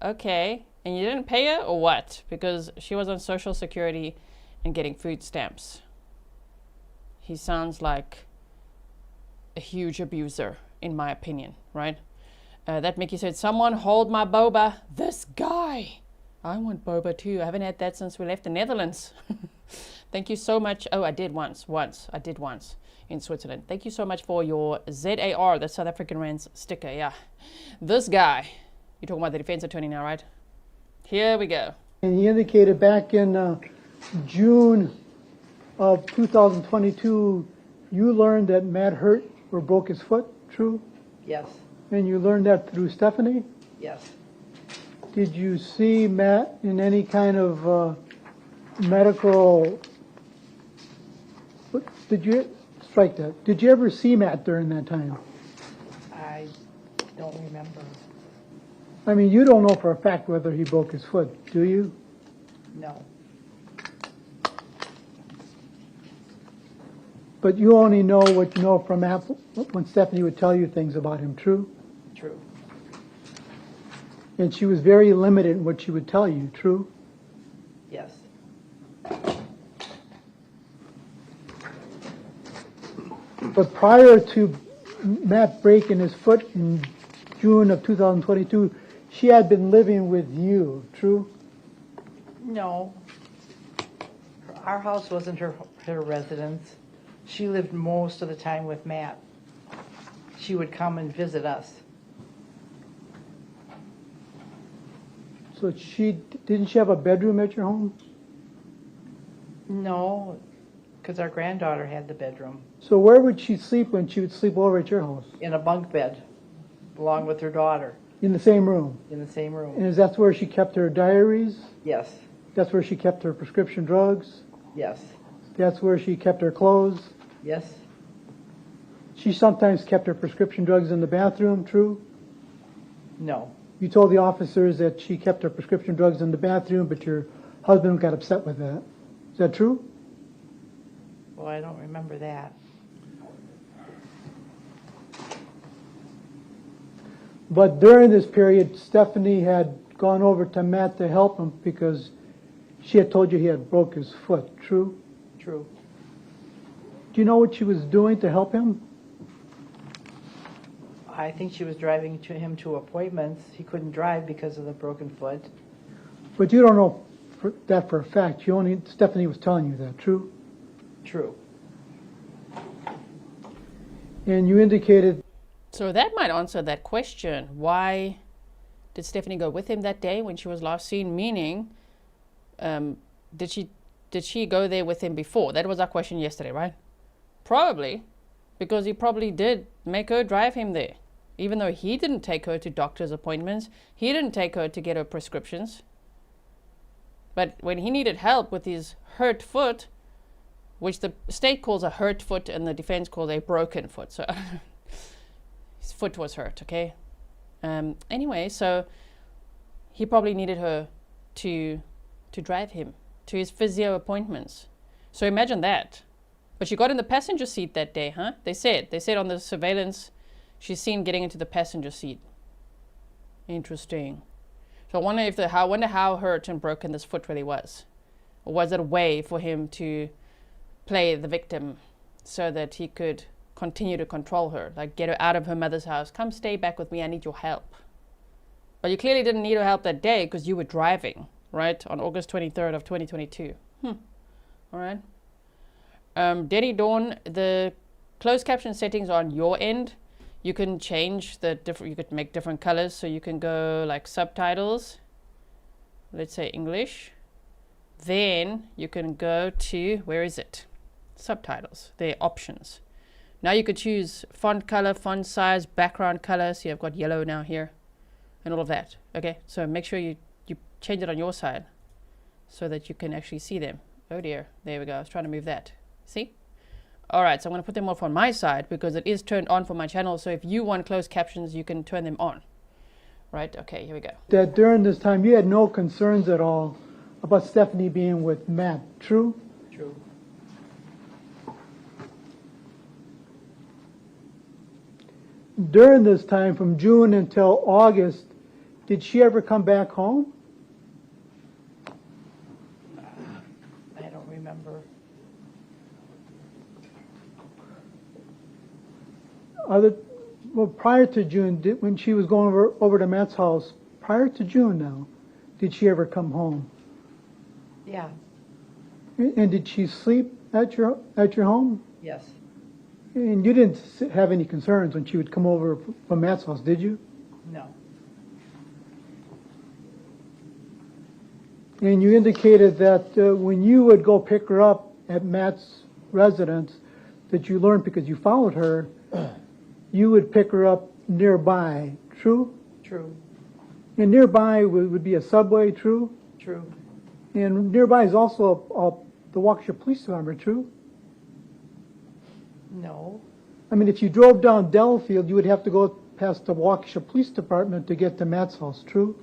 Okay, And you didn't pay her, or what? Because she was on Social Security and getting food stamps. He sounds like a huge abuser, in my opinion, right? That Mickey said, someone hold my boba. This guy. I want boba too. I haven't had that since we left the Netherlands. Thank you so much. Oh, I did once. I did once in Switzerland. Thank you so much for your ZAR, the South African Rands sticker. Yeah. This guy. You're talking about the defense attorney now, right? Here we go. And he indicated back in June of 2022, you learned that Matt hurt or broke his foot, true? Yes, And you learned that through Stephanie? yes. Did you see Matt in any kind of medical, did you, strike that, did you ever see Matt during that time? I don't remember. I mean, you don't know for a fact whether he broke his foot, do you? No. But you only know what you know from Matt when Stephanie would tell you things about him, true? True. And she was very limited in what she would tell you, true? Yes. But prior to Matt breaking his foot in June of 2022, she had been living with you, true? No. Our house wasn't her residence. She lived most of the time with Matt. She would come and visit us. So didn't she have a bedroom at your home? No, because our granddaughter had the bedroom So where would she sleep when she would sleep over at your house? in a bunk bed, along with her daughter, In the same room? in the same room. And is that where she kept her diaries? Yes, That's where she kept her prescription drugs? yes, That's where she kept her clothes? yes, She sometimes kept her prescription drugs in the bathroom, true? no, You told the officers that she kept her prescription drugs in the bathroom, but your husband got upset with that. Is that true? well, I don't remember that. But during this period, Stephanie had gone over to Matt to help him because she had told you he had broke his foot, true? True. Do you know what she was doing to help him? I think she was driving him to appointments. He couldn't drive because of the broken foot. But you don't know that for a fact. Stephanie was telling you that, true? True. And you indicated So that might answer that question. Why did Stephanie go with him that day when she was last seen? Meaning, did she go there with him before? That was our question yesterday, right? Probably, because he probably did make her drive him there. Even though he didn't take her to doctor's appointments, he didn't take her to get her prescriptions. But when he needed help with his hurt foot, which the state calls a hurt foot and the defense calls a broken foot. So his foot was hurt, okay? Anyway, so he probably needed her to drive him to his physio appointments. So imagine that. But she got in the passenger seat that day, huh? They said on the surveillance, she's seen getting into the passenger seat. Interesting. So I wonder how hurt and broken this foot really was. Or was it a way for him to play the victim so that he could continue to control her, like get her out of her mother's house? Come stay back with me, I need your help. But you clearly didn't need her help that day because you were driving, right? On August 23rd of 2022. All right. Denny Dawn, the closed caption settings are on your end. You can change you could make different colors. So you can go like subtitles, let's say English. Then you can go to, where is it? Subtitles, they're options. Now you could choose font color, font size, background color. So I've got yellow now here and all of that. Okay, so make sure you change it on your side so that you can actually see them. Oh dear, there we go. I was trying to move that. See? All right, so I'm going to put them off on my side because it is turned on for my channel. So if you want closed captions, you can turn them on. Right? Okay, here we go. that during this time you had no concerns at all about Stephanie being with Matt, true? True. During this time, from June until August, did she ever come back home? Well, prior to June, when she was going over to Matt's house, prior to June now, did she ever come home? Yeah, And did she sleep at your home? yes. And you didn't have any concerns when she would come over from Matt's house, did you? No. And you indicated that when you would go pick her up at Matt's residence, that you learned because you followed her, you would pick her up nearby, true? True, And nearby would be a Subway, true? true. And nearby is also the Waukesha Police Department, true? No, I mean, if you drove down Delafield, you would have to go past the Waukesha Police Department to get to Matt's house, true?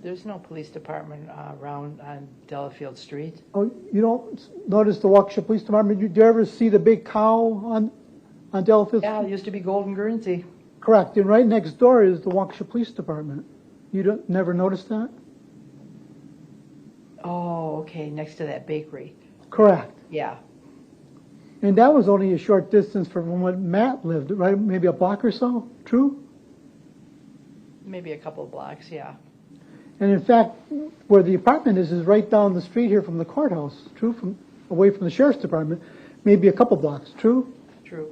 there's no police department around on Delafield Street. Oh, you don't notice the Waukesha Police Department? Do you ever see the big cow on Delafield? Yeah, it used to be Golden Guernsey. Correct. And right next door is the Waukesha Police Department. You never noticed that? Oh, okay, next to that bakery. Correct. Yeah, And that was only a short distance from what Matt lived, right? Maybe a block or so, true? maybe a couple of blocks, yeah. And in fact, where the apartment is right down the street here from the courthouse, true? Away from the sheriff's department, maybe a couple blocks, true? True.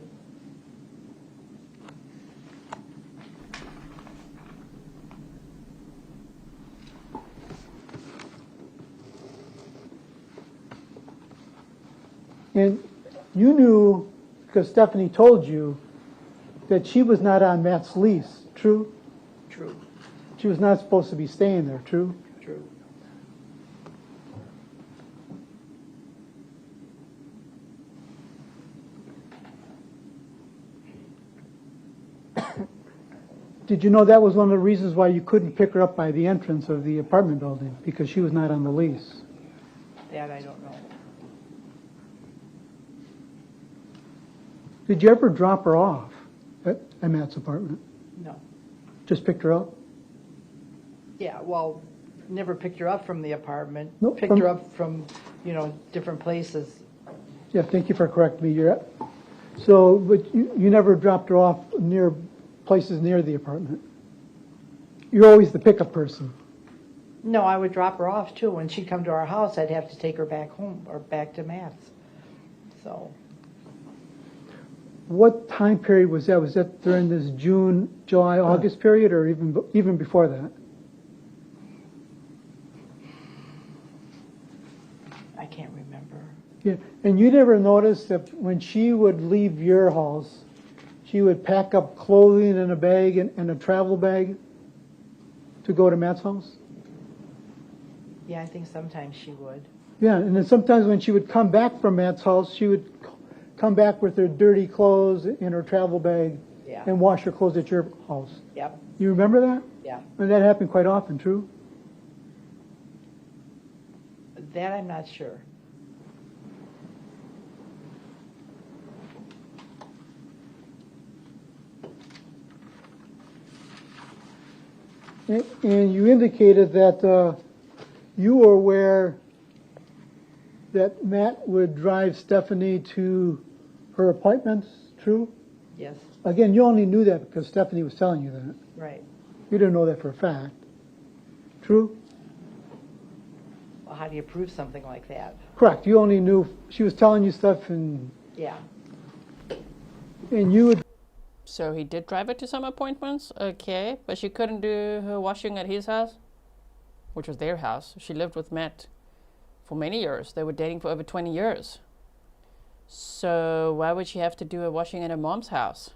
And you knew, because Stephanie told you, that she was not on Matt's lease, true? True, She was not supposed to be staying there, true? true. Did you know that was one of the reasons why you couldn't pick her up by the entrance of the apartment building? Because she was not on the lease. That I don't know. Did you ever drop her off at Matt's apartment? No. Just picked her up? Yeah, well, never picked her up from the apartment. Nope, Picked her up from, different places. Yeah, thank you for correcting me. So, but you never dropped her off near places near the apartment? You're always the pickup person. No, I would drop her off too. When she'd come to our house, I'd have to take her back home or back to Matt's. So, What time period was that? Was that during this June, July, August period, or even before that? I can't remember. Yeah, and you never noticed that when she would leave your house, she would pack up clothing in a bag and a travel bag to go to Matt's house? Yeah, I think sometimes she would. Yeah, and then sometimes when she would come back from Matt's house, she would come back with her dirty clothes in her travel bag Yeah. and wash her clothes at your house. Yep, You remember that? yeah. And that happened quite often, true? That I'm not sure. And you indicated that you were aware that Matt would drive Stephanie to her appointments, true? Yes, Again, you only knew that because Stephanie was telling you that. right. You didn't know that for a fact. True? Well, how do you prove something like that? Correct. You only knew she was telling you stuff and Yeah, you would. So he did drive her to some appointments, okay, but she couldn't do her washing at his house, which was their house. She lived with Matt for many years. They were dating for over 20 years. So why would she have to do her washing at her mom's house?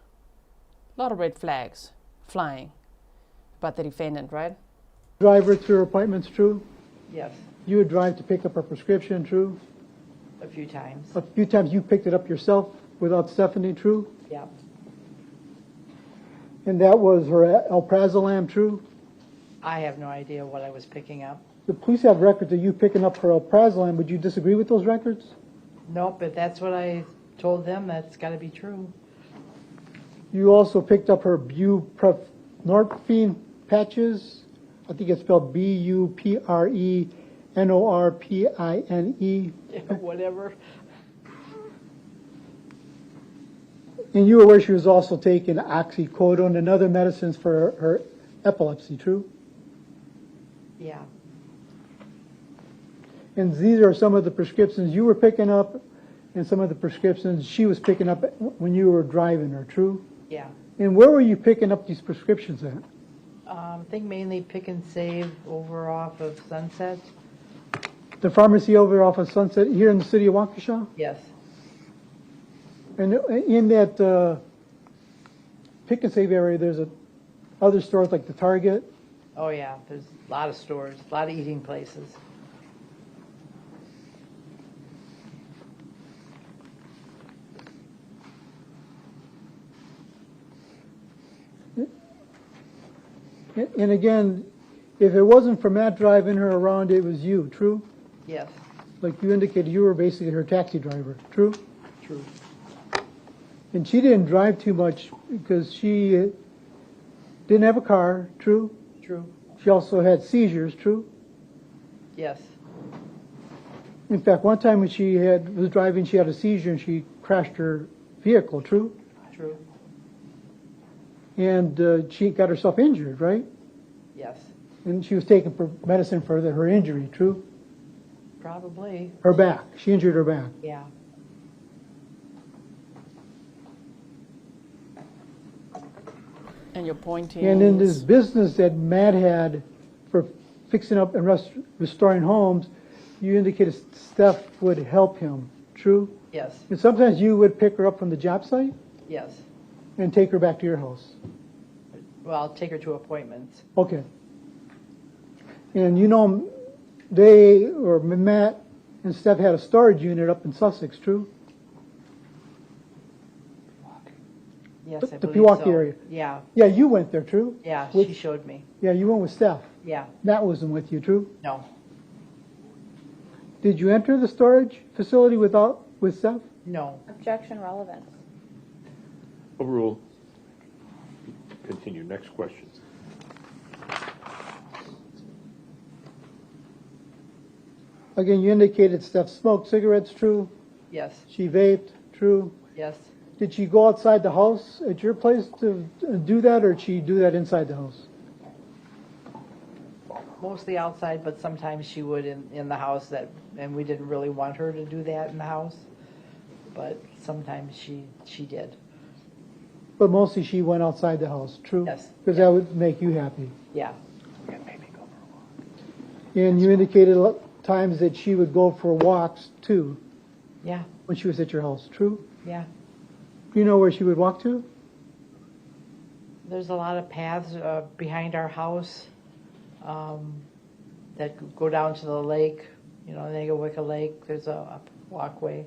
A lot of red flags flying about the defendant, right? Drive her to her appointments, true? yes, You would drive to pick up her prescription, true? a few times. A few times you picked it up yourself without Stephanie, true? Yeah, And that was her alprazolam, true? I have no idea what I was picking up. The police have records of you picking up her alprazolam. Would you disagree with those records? Nope, but that's what I told them. That's got to be true. You also picked up her buprenorphine patches. I think it's spelled buprenorphine. Whatever. And you were aware she was also taking oxycodone and other medicines for her epilepsy, true? Yeah. And these are some of the prescriptions you were picking up and some of the prescriptions she was picking up when you were driving her, true? Yeah. And where were you picking up these prescriptions at? I think mainly Pick and Save over off of Sunset. The pharmacy over off of Sunset here in the city of Waukesha? Yes. And in that Pick and Save area, there's other stores like the Target. Oh, yeah. There's a lot of stores, a lot of eating places. And again, if it wasn't for Matt driving her around, it was you, true? Yes. Like you indicated, you were basically her taxi driver, true? True. And she didn't drive too much because she didn't have a car, true? True. She also had seizures, true? Yes. In fact, one time when she was driving, she had a seizure and she crashed her vehicle, true? True. And she got herself injured, right? Yes. And she was taking medicine for her injury, true? Probably. Her back. She injured her back. Yeah. And your point is? And in this business that Matt had for fixing up and restoring homes, you indicated Steph would help him, true? Yes. And sometimes you would pick her up from the job site Yes. and take her back to your house. Well, I'll take her to appointments. Okay. And you know, Matt and Steph had a storage unit up in Sussex, true? Yes, I The believe Pewaukee so. area. Yeah. Yeah, you went there, true? Yeah, With- she showed me. Yeah, you went with Steph. Yeah. Matt wasn't with you, true? No. Did you enter the storage facility with Steph? No. Objection relevant. Overruled. Continue. Next question. Again, you indicated Steph smoked cigarettes, true? Yes. She vaped, true? Yes. Did she go outside the house at your place to do that, or did she do that inside the house? Mostly outside, but sometimes she would in the house and we didn't really want her to do that in the house. But sometimes she did. But mostly she went outside the house, true? Yes. Because that would make you happy. Yeah. And you indicated times that she would go for walks, too, Yeah. when she was at your house, true? Yeah. Do you know where she would walk to? There's a lot of paths behind our house that go down to the lake, Negawicka Lake. There's a walkway.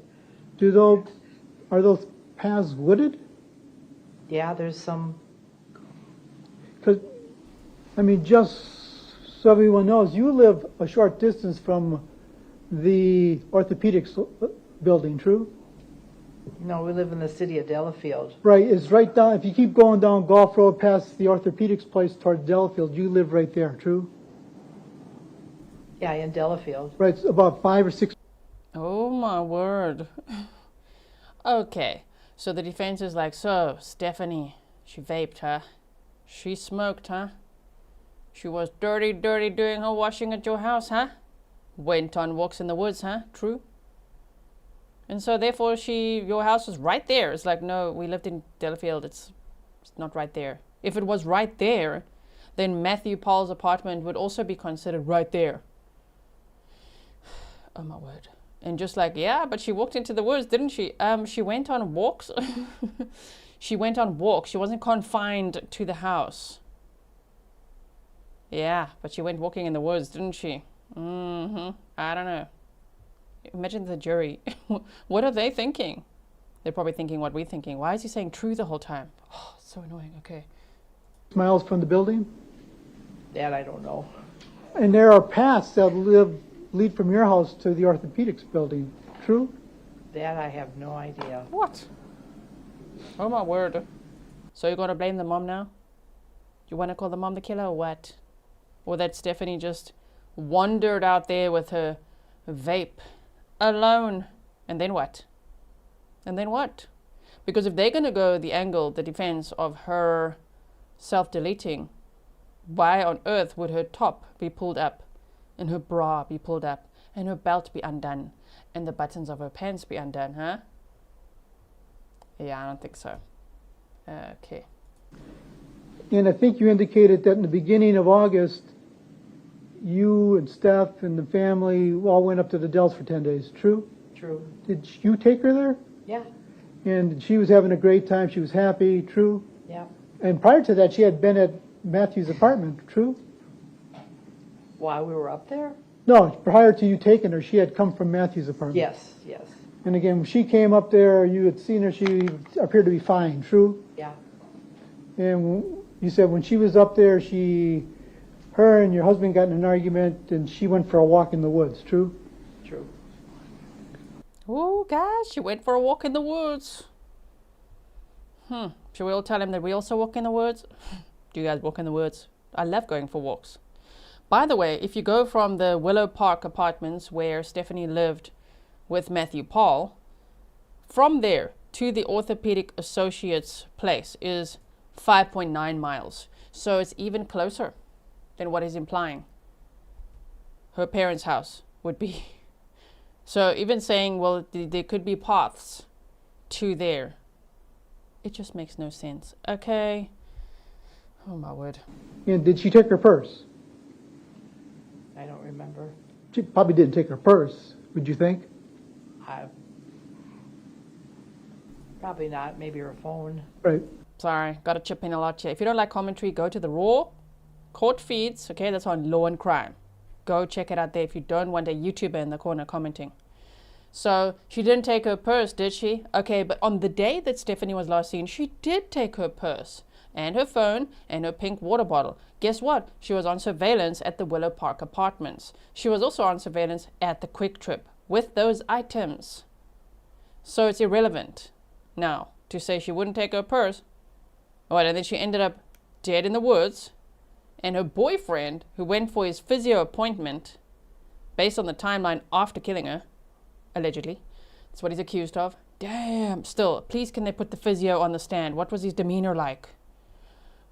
Are those paths wooded? Yeah, there's some. Because, just so everyone knows, you live a short distance from the orthopedics building, true? No, we live in the city of Delafield. Right, it's right down, if you keep going down Golf Road past the orthopedics place towards Delafield, you live right there, true? Yeah, in Delafield. Right, it's about 5 or 6. Oh my word. Okay, so the defense is like, so Stephanie, she vaped, huh? She smoked, huh? She was dirty doing her washing at your house, huh? Went on walks in the woods, huh? True? And so therefore your house was right there. It's like, no, we lived in Delafield. It's not right there. If it was right there, then Matthew Pahl's apartment would also be considered right there. Oh my word. And just like, yeah, but she walked into the woods, didn't she? She went on walks. She went on walks. She wasn't confined to the house. Yeah, but she went walking in the woods, didn't she? I don't know. Imagine the jury. What are they thinking? They're probably thinking what we're thinking. Why is he saying true the whole time? Oh, so annoying. Okay. Miles from the building? That I don't know. And there are paths that lead from your house to the orthopedics building, true? That I have no idea. What? Oh my word. So you're going to blame the mom now? You want to call the mom the killer or what? Or that Stephanie just wandered out there with her vape alone. And then what? And then what? Because if they're going to go the angle, the defense of her self-deleting, why on earth would her top be pulled up and her bra be pulled up and her belt be undone and the buttons of her pants be undone, huh? Yeah, I don't think so. Okay. And I think you indicated that in the beginning of August, you and Steph and the family all went up to the Dells for 10 days. True? True. Did you take her there? Yeah. And she was having a great time. She was happy. True? Yeah. And prior to that, she had been at Matthew's apartment. True? While we were up there? No, prior to you taking her, she had come from Matthew's apartment. Yes, yes. And again, when she came up there, you had seen her, she appeared to be fine. True? Yeah. And you said when she was up there, her and your husband got in an argument and she went for a walk in the woods. True? True. Oh, guys, she went for a walk in the woods. Should we all tell him that we also walk in the woods? Do you guys walk in the woods? I love going for walks. By the way, if you go from the Willow Park apartments where Stephanie lived with Matthew Pahl, from there to the Orthopedic Associates place is 5.9 miles. So it's even closer than what he's implying her parents' house would be. So even saying, well, there could be paths to there, it just makes no sense. Okay. Oh, my word. And did she take her purse? I don't remember. She probably didn't take her purse, would you think? Probably not. Maybe her phone. Right. Sorry, got to chip in a lot here. If you don't like commentary, go to the Raw Court feeds. Okay, that's on Law and Crime. Go check it out there if you don't want a YouTuber in the corner commenting. So she didn't take her purse, did she? Okay, but on the day that Stephanie was last seen, she did take her purse and her phone and her pink water bottle. Guess what? She was on surveillance at the Willow Park apartments. She was also on surveillance at the Quick Trip with those items. So it's irrelevant now to say she wouldn't take her purse. What, and then she ended up dead in the woods. And her boyfriend, who went for his physio appointment, based on the timeline after killing her, allegedly, that's what he's accused of. Damn, still, please can they put the physio on the stand? What was his demeanor like?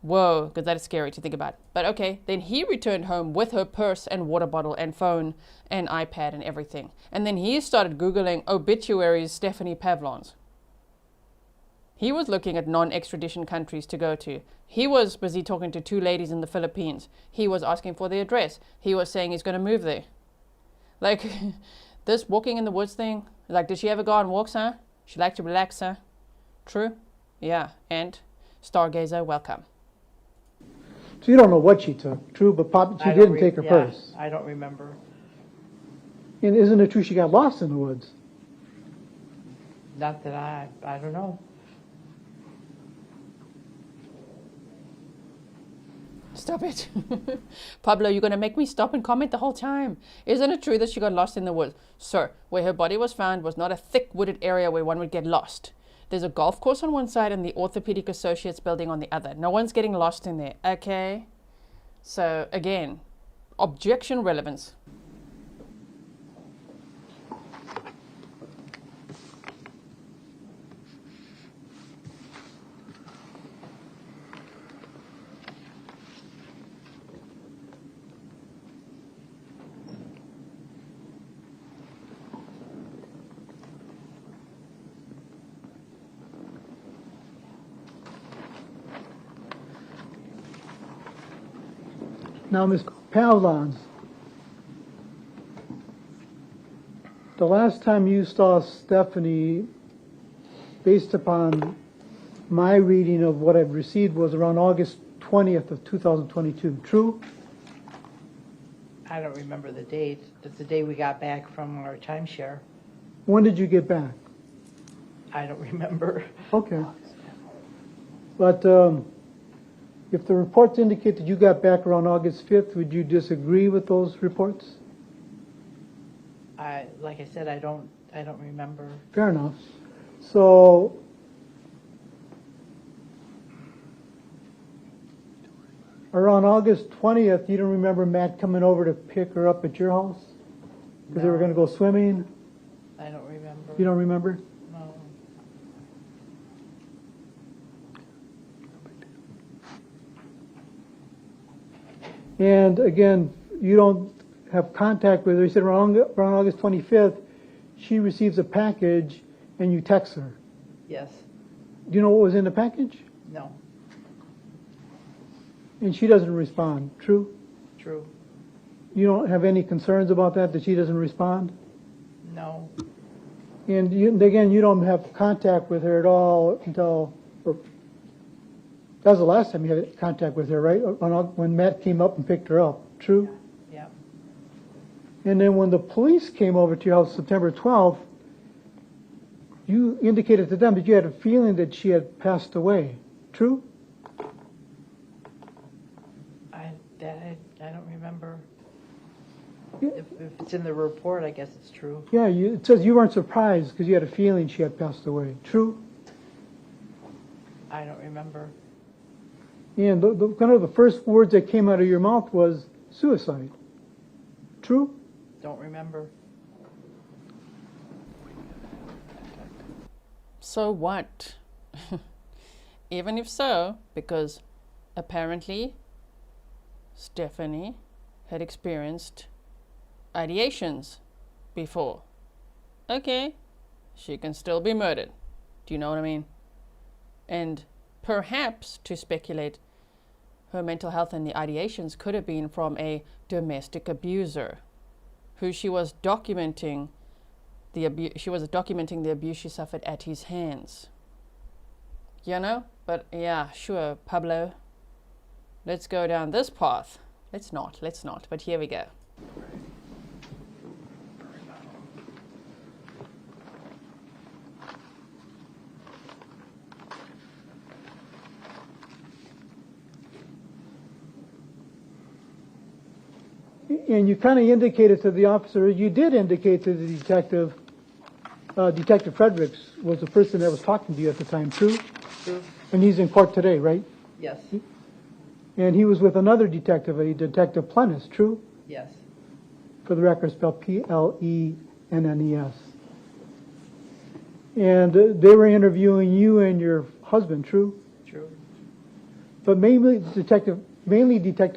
Whoa, because that is scary to think about. But okay, then he returned home with her purse and water bottle and phone and iPad and everything. And then he started Googling obituaries Stephanie Pavlons. He was looking at non-extradition countries to go to. He was busy talking to two ladies in the Philippines. He was asking for the address. He was saying he's going to move there. Like, this walking in the woods thing, like, did she ever go on walks, huh? She liked to relax, huh? True? Yeah, and stargazer, welcome. So you don't know what she took, true, but she didn't take her purse. I don't remember. And isn't it true she got lost in the woods? Not that I don't know. Stop it. Pablo, you're going to make me stop and comment the whole time. Isn't it true that she got lost in the woods? Sir, where her body was found was not a thick wooded area where one would get lost. There's a golf course on one side and the Orthopedic Associates building on the other. No one's getting lost in there, okay? So, again, objection relevance. Now, Ms. Pavlons, the last time you saw Stephanie, based upon my reading of what I've received, was around August 20th of 2022. True? I don't remember the date. It's the day we got back from our timeshare. When did you get back? I don't remember. Okay. But if the reports indicate that you got back around August 5th, would you disagree with those reports? Like I said, I don't remember. Fair enough. So around August 20th, you don't remember Matt coming over to pick her up at your house? Because they were going to go swimming? I don't remember. You don't remember? No. And again, you don't have contact with her. You said around August 25th, she receives a package and you text her. Yes. Do you know what was in the package? No. And she doesn't respond. True? True. You don't have any concerns about that she doesn't respond? No. And again, you don't have contact with her at all until, that was the last time you had contact with her, right? When Matt came up and picked her up. True? Yeah. And then when the police came over to your house September 12th, you indicated to them that you had a feeling that she had passed away. True? I don't remember. If it's in the report, I guess it's true. Yeah, it says you weren't surprised because you had a feeling she had passed away. True? I don't remember. And kind of the first words that came out of your mouth was suicide. True? Don't remember. So what? Even if so, because apparently Stephanie had experienced ideations before. Okay, she can still be murdered. Do you know what I mean? And perhaps, to speculate, her mental health and the ideations could have been from a domestic abuser who she was documenting the abuse she suffered at his hands. You know? But yeah, sure, Pablo. Let's go down this path. Let's not, but here we go. And you kind of indicated to the officer, you did indicate to the detective, Detective Fredericks was the person that was talking to you at the time, true? True. And he's in court today, right? Yes. And he was with another detective, a Detective Plennis, true? Yes. For the record, spelled Plennes. And they were interviewing you and your husband, true? True. But mainly Detective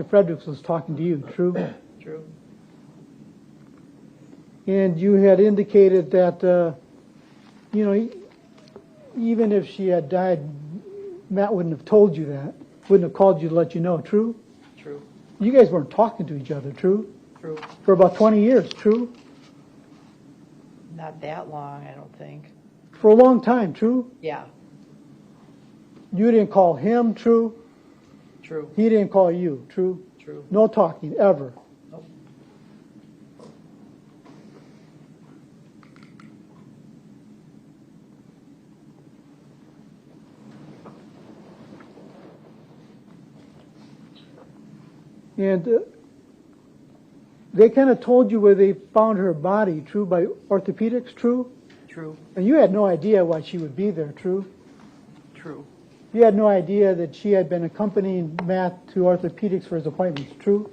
Fredericks was talking to you, true? True. And you had indicated that, even if she had died, Matt wouldn't have told you that, wouldn't have called you to let you know, true? True. You guys weren't talking to each other, true? True. For about 20 years, true? Not that long, I don't think. For a long time, true? Yeah. You didn't call him, true? True. He didn't call you, true? True. No talking, ever. Nope. And they kind of told you where they found her body, true, by orthopedics, true? True. And you had no idea why she would be there, true? True. You had no idea that she had been accompanying Matt to orthopedics for his appointments, true?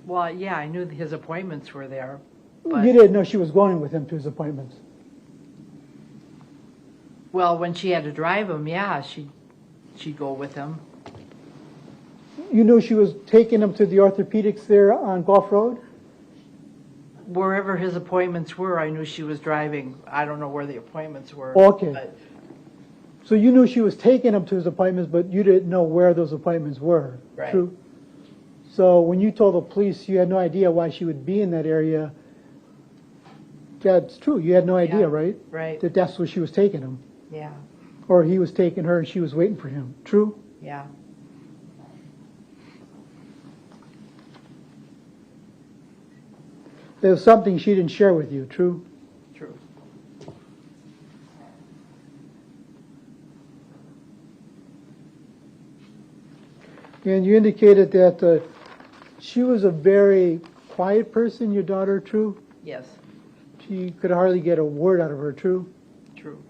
Well, yeah, I knew his appointments were there. You But, didn't know she was going with him to his appointments. well, when she had to drive him, yeah, she'd go with him. You knew she was taking him to the orthopedics there on Gulf Road? Wherever his appointments were, I knew she was driving. I don't know where the appointments were. Okay. But So you knew she was taking him to his appointments, but you didn't know where those appointments were, Right. true? So when you told the police you had no idea why she would be in that area, that's true. You had no idea, Yeah. right? Right. That that's where she was taking him. Yeah. Or he was taking her and she was waiting for him. True? Yeah. There was something she didn't share with you. True? True. And you indicated that she was a very quiet person, your daughter. True? Yes. She could hardly get a word out of her. True? True.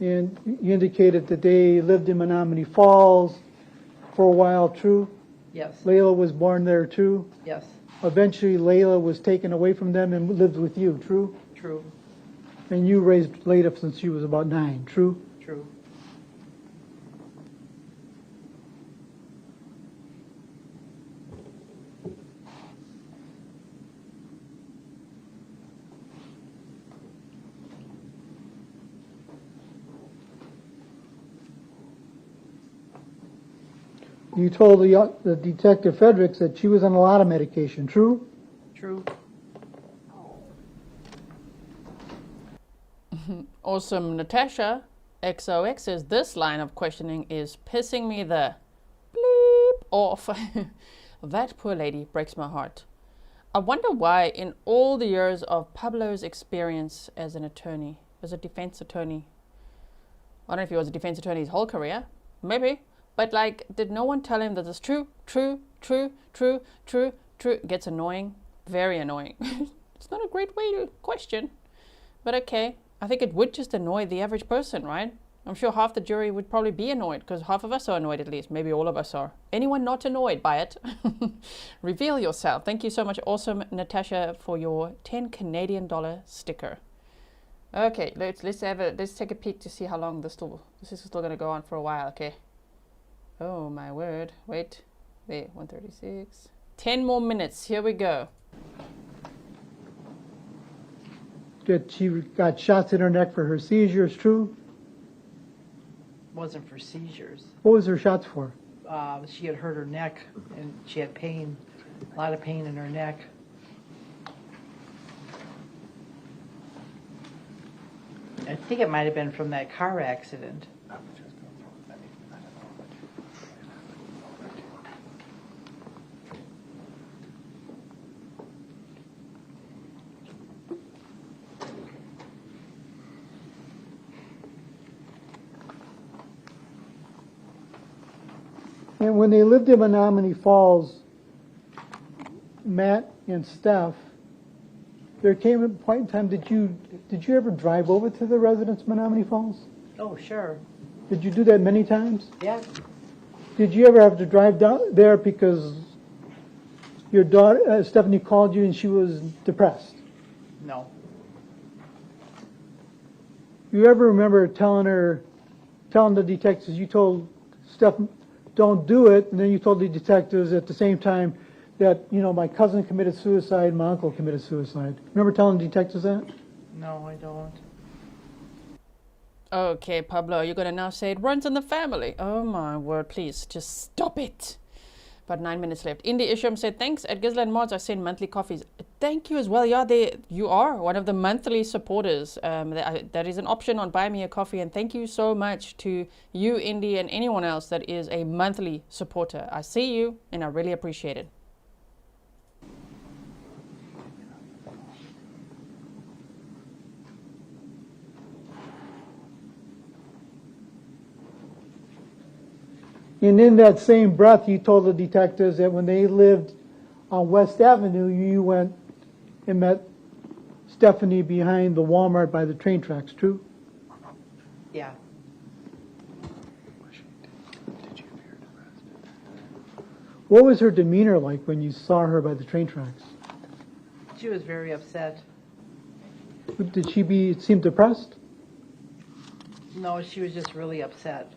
And you indicated that they lived in Menominee Falls for a while. True? Yes. Layla was born there. True? Yes. Eventually, Layla was taken away from them and lived with you. True? True. And you raised Layla since she was about 9. True? True. You told the Detective Fredericks that she was on a lot of medication, true? True. Awesome. Natasha XOX says this line of questioning is pissing me the bleep off. That poor lady breaks my heart. I wonder why, in all the years of Pablo's experience as an attorney, as a defense attorney, I don't know if he was a defense attorney his whole career, maybe, but like, did no one tell him that it's true? Gets annoying, very annoying. It's not a great way to question, but okay. I think it would just annoy the average person, right? I'm sure half the jury would probably be annoyed, because half of us are annoyed at least. Maybe all of us are. Anyone not annoyed by it? Reveal yourself. Thank you so much, awesome Natasha, for your 10 Canadian dollar sticker. Okay, let's take a peek to see how long this is still going to go on for a while. Okay. Oh my word. Wait. There, 136. 10 more minutes. Here we go. That she got shots in her neck for her seizures, true? Wasn't for seizures. What was her shots for? She had hurt her neck, and she had pain, a lot of pain in her neck. I think it might have been from that car accident. And when they lived in Menominee Falls, Matt and Steph, there came a point in time, did you ever drive over to the residence of Menominee Falls? Oh, sure. Did you do that many times? Yeah. Did you ever have to drive down there because your daughter, Stephanie, called you and she was depressed? No. You ever remember telling the detectives, you told Steph, don't do it, and then you told the detectives at the same time that, you know, my cousin committed suicide, my uncle committed suicide. Remember telling the detectives that? No, I don't. Okay, Pablo, you're going to now say it runs in the family. Oh my word, please, just stop it. About 9 minutes left. Indy Isham said, thanks. At Grizzly and Mods, I send monthly coffees. Thank you as well. Yeah, you are one of the monthly supporters. That is an option on Buy Me a Coffee. And thank you so much to you, Indy, and anyone else that is a monthly supporter. I see you, and I really appreciate it. And in that same breath, you told the detectives that when they lived on West Avenue, you went and met Stephanie behind the Walmart by the train tracks, true? Yeah. What was her demeanor like when you saw her by the train tracks? She was very upset. Did she seem depressed? No, she was just really upset.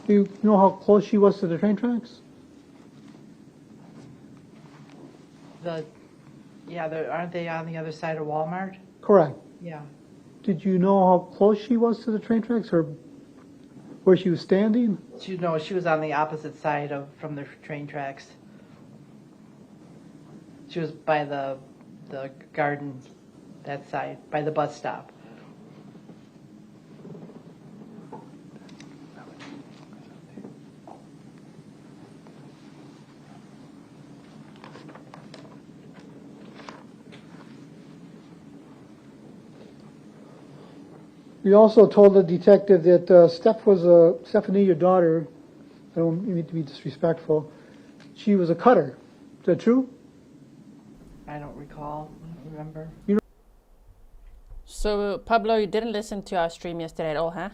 Do you know how close she was to the train tracks? Aren't they on the other side of Walmart? Correct. Yeah. Did you know how close she was to the train tracks, or where she was standing? She was on the opposite side from the train tracks. She was by the garden, that side, by the bus stop. You also told the detective that Stephanie, your daughter, I don't mean to be disrespectful, she was a cutter. Is that true? I don't recall. I don't remember. So, Pablo, you didn't listen to our stream yesterday at all, huh?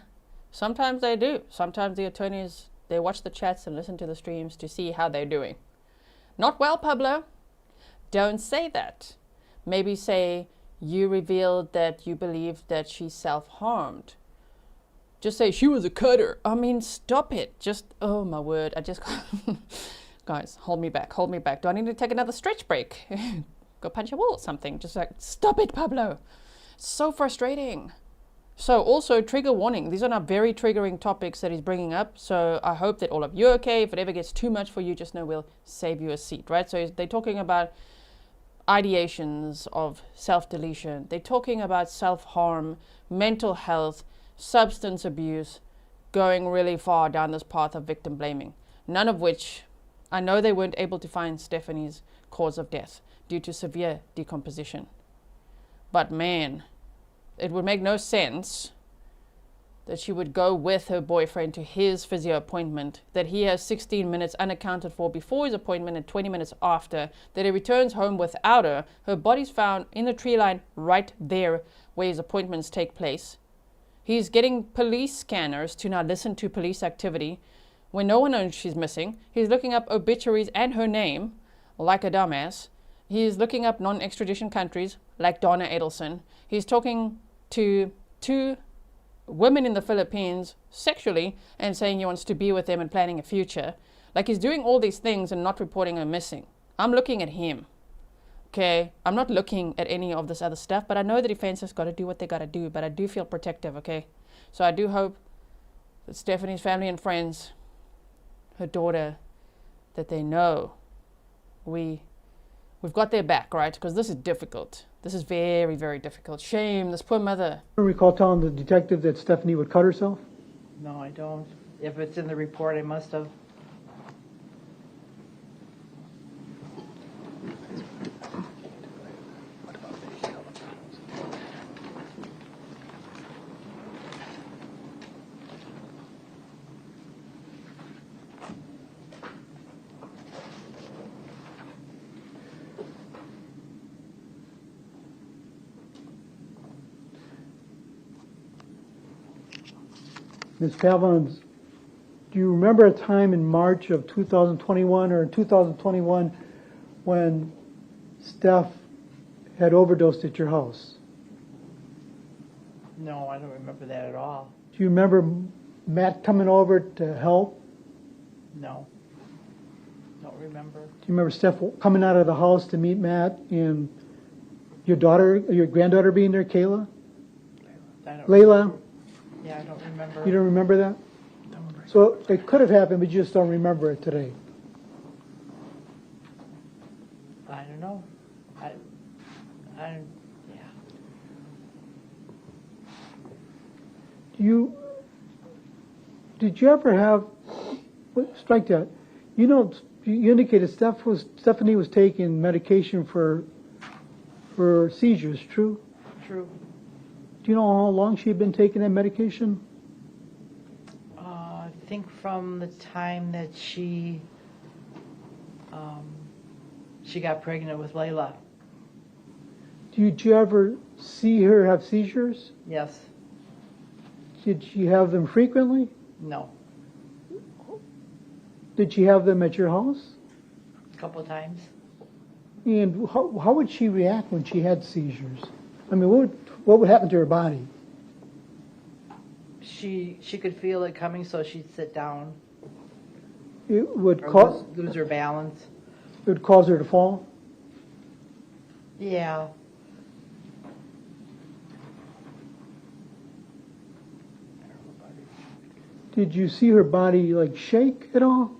Sometimes they do. Sometimes the attorneys, they watch the chats and listen to the streams to see how they're doing. Not well, Pablo. Don't say that. Maybe say, you revealed that you believe that she self-harmed. Just say, she was a cutter. I mean, stop it. Just, oh my word. Guys, hold me back. Do I need to take another stretch break? Go punch a wall or something. Just like, stop it, Pablo. So frustrating. So also trigger warning. These are now very triggering topics that he's bringing up. So I hope that all of you are okay. If it ever gets too much for you, just know we'll save you a seat, right? So they're talking about ideations of self-deletion. They're talking about self-harm, mental health, substance abuse, going really far down this path of victim blaming. None of which, I know they weren't able to find Stephanie's cause of death due to severe decomposition. But man, it would make no sense that she would go with her boyfriend to his physio appointment, that he has 16 minutes unaccounted for before his appointment and 20 minutes after, that he returns home without her. Her body's found in the tree line right there where his appointments take place. He's getting police scanners to now listen to police activity when no one knows she's missing. He's looking up obituaries and her name, like a dumbass. He's looking up non-extradition countries, like Donna Edelson. He's talking to 2 women in the Philippines sexually and saying he wants to be with them and planning a future. Like, he's doing all these things and not reporting her missing. I'm looking at him. Okay, I'm not looking at any of this other stuff, but I know the defense has got to do what they got to do, but I do feel protective, okay? So I do hope that Stephanie's family and friends, her daughter, that they know we've got their back, right? Because this is difficult. This is very, very difficult. Shame, this poor mother. I recall telling the detective that Stephanie would cut herself. No, I don't. If it's in the report, I must have. Ms. Pavlons, do you remember a time in March of 2021 or in 2021 when Steph had overdosed at your house? No, I don't remember that at all. Do you remember Matt coming over to help? No. Don't remember. Do you remember Steph coming out of the house to meet Matt and your granddaughter being there, Kayla? I don't Layla? Yeah, I don't remember. You don't remember that? So it could have happened, but you just don't remember it today. I don't know. Yeah. Did you ever have, strike that, you indicated Stephanie was taking medication for seizures, true? True. Do you know how long she had been taking that medication? I think from the time that she got pregnant with Layla. Did you ever see her have seizures? Yes. Did she have them frequently? No. Did she have them at your house? A couple of times. And how would she react when she had seizures? I mean, what would happen to her body? She could feel it coming, so she'd sit down. It would Or lose her balance. It would cause her to fall? Yeah. Did you see her body like shake at all?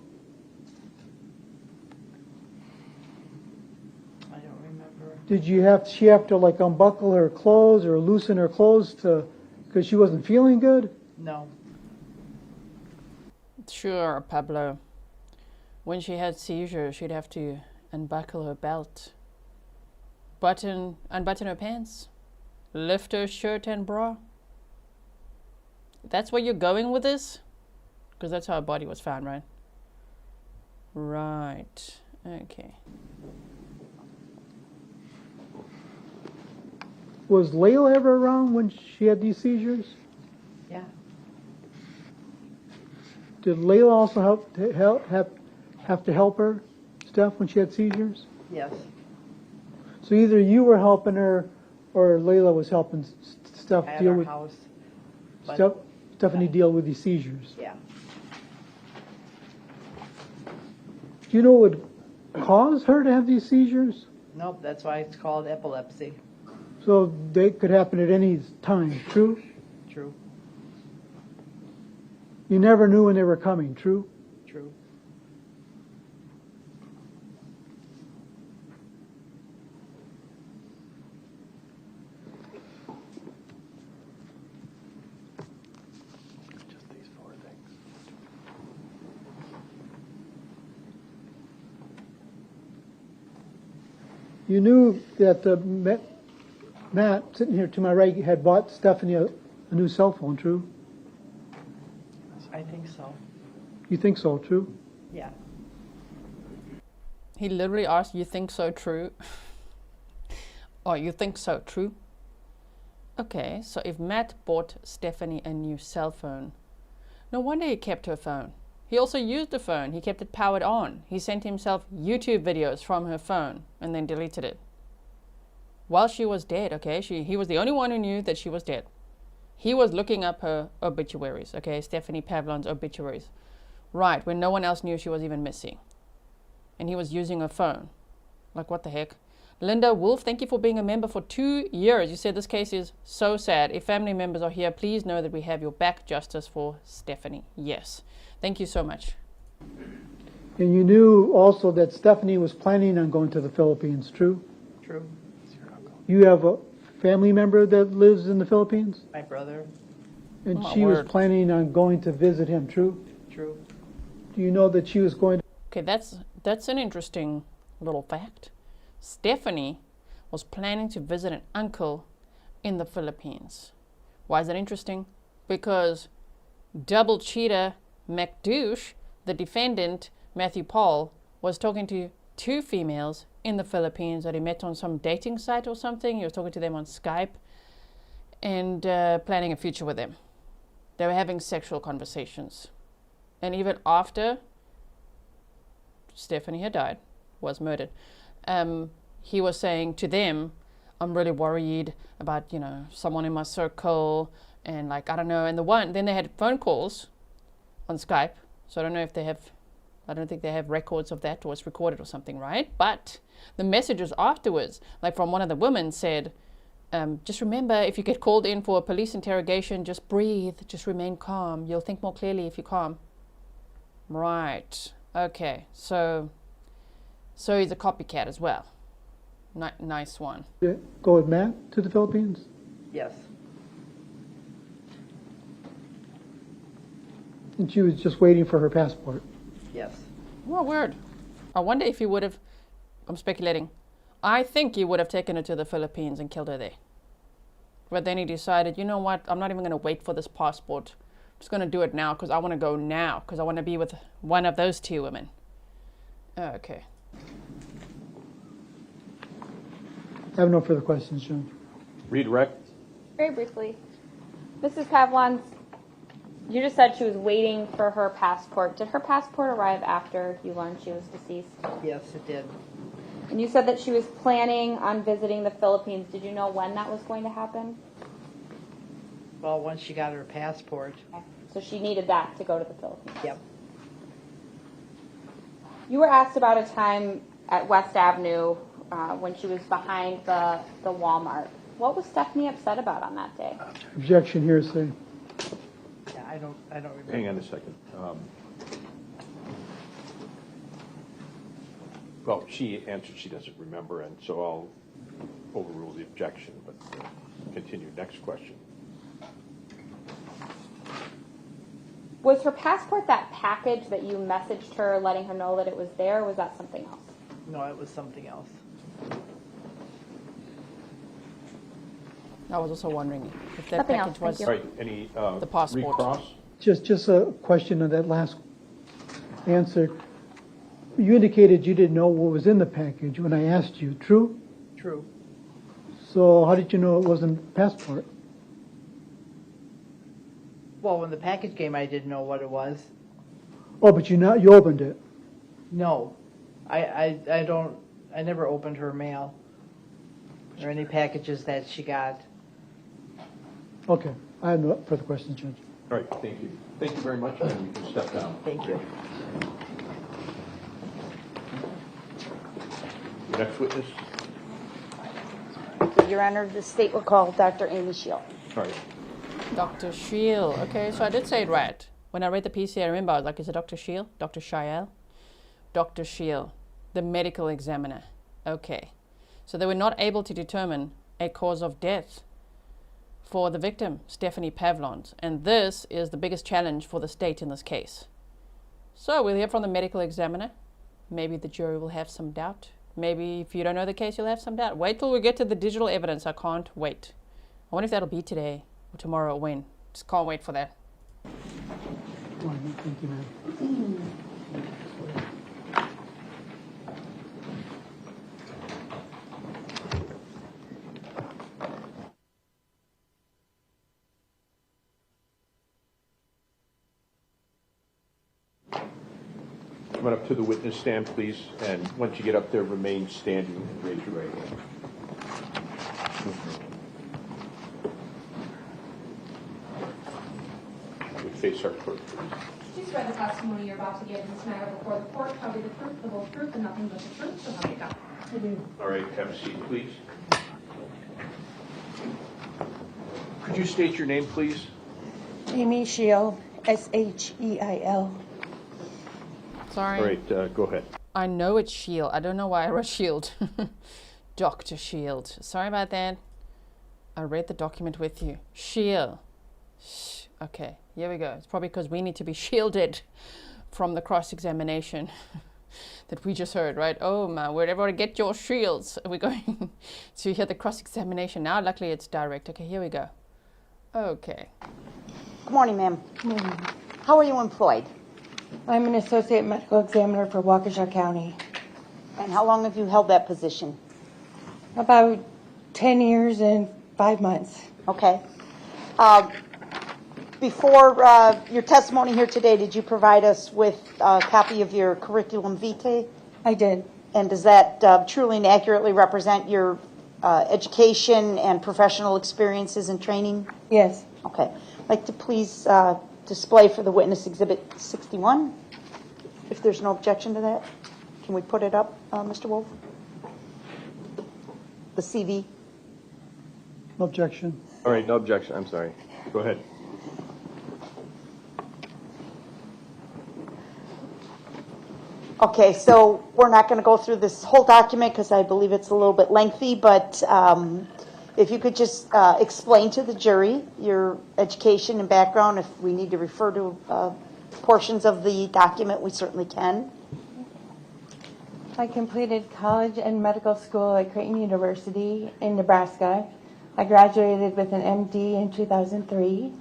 I don't remember. Did she have to like unbuckle her clothes or loosen her clothes because she wasn't feeling good? No. Sure, Pablo. When she had seizures, she'd have to unbuckle her belt, unbutton her pants, lift her shirt and bra. That's where you're going with this? Because that's how her body was found, right? Right. Okay. Was Layla ever around when she had these seizures? Yeah. Did Layla also have to help her, Steph, when she had seizures? Yes. So either you were helping her or Layla was helping Steph At deal our with house. Stephanie deal with these seizures. Yeah. Do you know what would cause her to have these seizures? Nope, that's why it's called epilepsy. So they could happen at any time, true? True. True. You never knew when they were coming, true? True. You knew that Matt, sitting here to my right, had bought Stephanie a new cell phone, true? I think so. You think so, true? Yeah. He literally asked, "You think so true?" Oh, you think so true? Okay, so if Matt bought Stephanie a new cell phone, no wonder he kept her phone. He also used the phone. He kept it powered on. He sent himself YouTube videos from her phone and then deleted it. While she was dead, okay? He was the only one who knew that she was dead. He was looking up her obituaries, okay? Stephanie Pavlons' obituaries. Right, when no one else knew she was even missing. And he was using her phone. Like, what the heck? Linda Wolf, thank you for being a member for 2 years. You said this case is so sad. If family members are here, please know that we have your back. Justice for Stephanie. Yes. Thank you so much. And you knew also that Stephanie was planning on going to the Philippines, true? True. You have a family member that lives in the Philippines? My brother. And My she was word. planning on going to visit him, true? True. Do you know that she was going to... Okay, that's an interesting little fact. Stephanie was planning to visit an uncle in the Philippines. Why is that interesting? Because double cheater McDouche, the defendant, Matthew Pahl, was talking to 2 females in the Philippines that he met on some dating site or something. He was talking to them on Skype and planning a future with them. They were having sexual conversations. And even after Stephanie had died, was murdered, he was saying to them, "I'm really worried about, someone in my circle, and like, I don't know." And then they had phone calls on Skype. So I don't know if I don't think they have records of that or it's recorded or something, right? But the messages afterwards, like from one of the women said, just remember, if you get called in for a police interrogation, just breathe, just remain calm. You'll think more clearly if you're calm. Right. Okay. So he's a copycat as well. Nice one. go with Matt to the Philippines? Yes. And she was just waiting for her passport. Yes. Well, weird. I wonder if he would have, I'm speculating, I think he would have taken her to the Philippines and killed her there. But then he decided, you know what, I'm not even going to wait for this passport. I'm just going to do it now because I want to go now because I want to be with one of those 2 women. Okay. I have no further questions, John. Redirect. Very briefly, Mrs. Pavlons, you just said she was waiting for her passport. Did her passport arrive after you learned she was deceased? Yes, it did. And you said that she was planning on visiting the Philippines. Did you know when that was going to happen? Well, once she got her passport. So she needed that to go to the Philippines. Yep. You were asked about a time at West Avenue when she was behind the Walmart. What was Stephanie upset about on that day? Objection, hearsay. Yeah, I don't remember. Hang on a second. Well, she answered she doesn't remember, and so I'll overrule the objection, but continue. Next question. Was her passport that package that you messaged her letting her know that it was there, or was that something else? No, it was something else. I was also wondering if that Nothing package else, was thank All right, any the passport. recross? Just a question on that last answer. You indicated you didn't know what was in the package when I asked you, true? True. So how did you know it wasn't passport? Well, when the package came, I didn't know what it was. Oh, but you opened it. No, I never opened her mail or any packages that she got. Okay, I have no further questions, Judge. All right, thank you. Thank you very much, and you can step down. Thank you. Next witness. Your Honor, the state will call Dr. Amy Sheil. All right. Dr. Sheil. Okay, so I did say it right. When I read the PC, I remember I was like, is it Dr. Sheil? Dr. Sheil? Dr. Sheil, the medical examiner. Okay. So they were not able to determine a cause of death for the victim, Stephanie Pavlons. And this is the biggest challenge for the state in this case. So we'll hear from the medical examiner. Maybe the jury will have some doubt. Maybe if you don't know the case, you'll have some doubt. Wait till we get to the digital evidence. I can't wait. I wonder if that'll be today or tomorrow or when. Just can't wait for that. Thank you, ma'am. Come on up to the witness stand, please, and once you get up there, remain standing and raise your right hand. We face our clerk, please. Please swear the testimony you're about to give in this matter before the court shall be the truth, the whole truth, and nothing but the truth, so help you God. I do. All right, have a seat, please. Could you state your name, please? Amy Sheil, Sheil. Sorry. All right, go ahead. I know it's Shield. I don't know why I wrote Shield. Dr. Shield. Sorry about that. I read the document with you. Sheil. Okay, here we go. It's probably because we need to be shielded from the cross-examination that we just heard, right? Oh man, wherever to get your shields. We're going to hear the cross-examination now. Luckily, it's direct. Okay, here we go. Okay. Good morning, ma'am. Good morning. How are you employed? I'm an associate medical examiner for Waukesha County. And how long have you held that position? About 10 years and 5 months. Okay. Before your testimony here today, did you provide us with a copy of your curriculum vitae? I did. And does that truly and accurately represent your education and professional experiences and training? Yes. Okay. I'd like to please display for the witness Exhibit 61. If there's no objection to that, can we put it up, Mr. Wolf? The CV. No objection. All right, no objection. I'm sorry. Go ahead. Okay, so we're not going to go through this whole document because I believe it's a little bit lengthy, but if you could just explain to the jury your education and background. If we need to refer to portions of the document, we certainly can. I completed college and medical school at Creighton University in Nebraska. I graduated with an MD in 2003.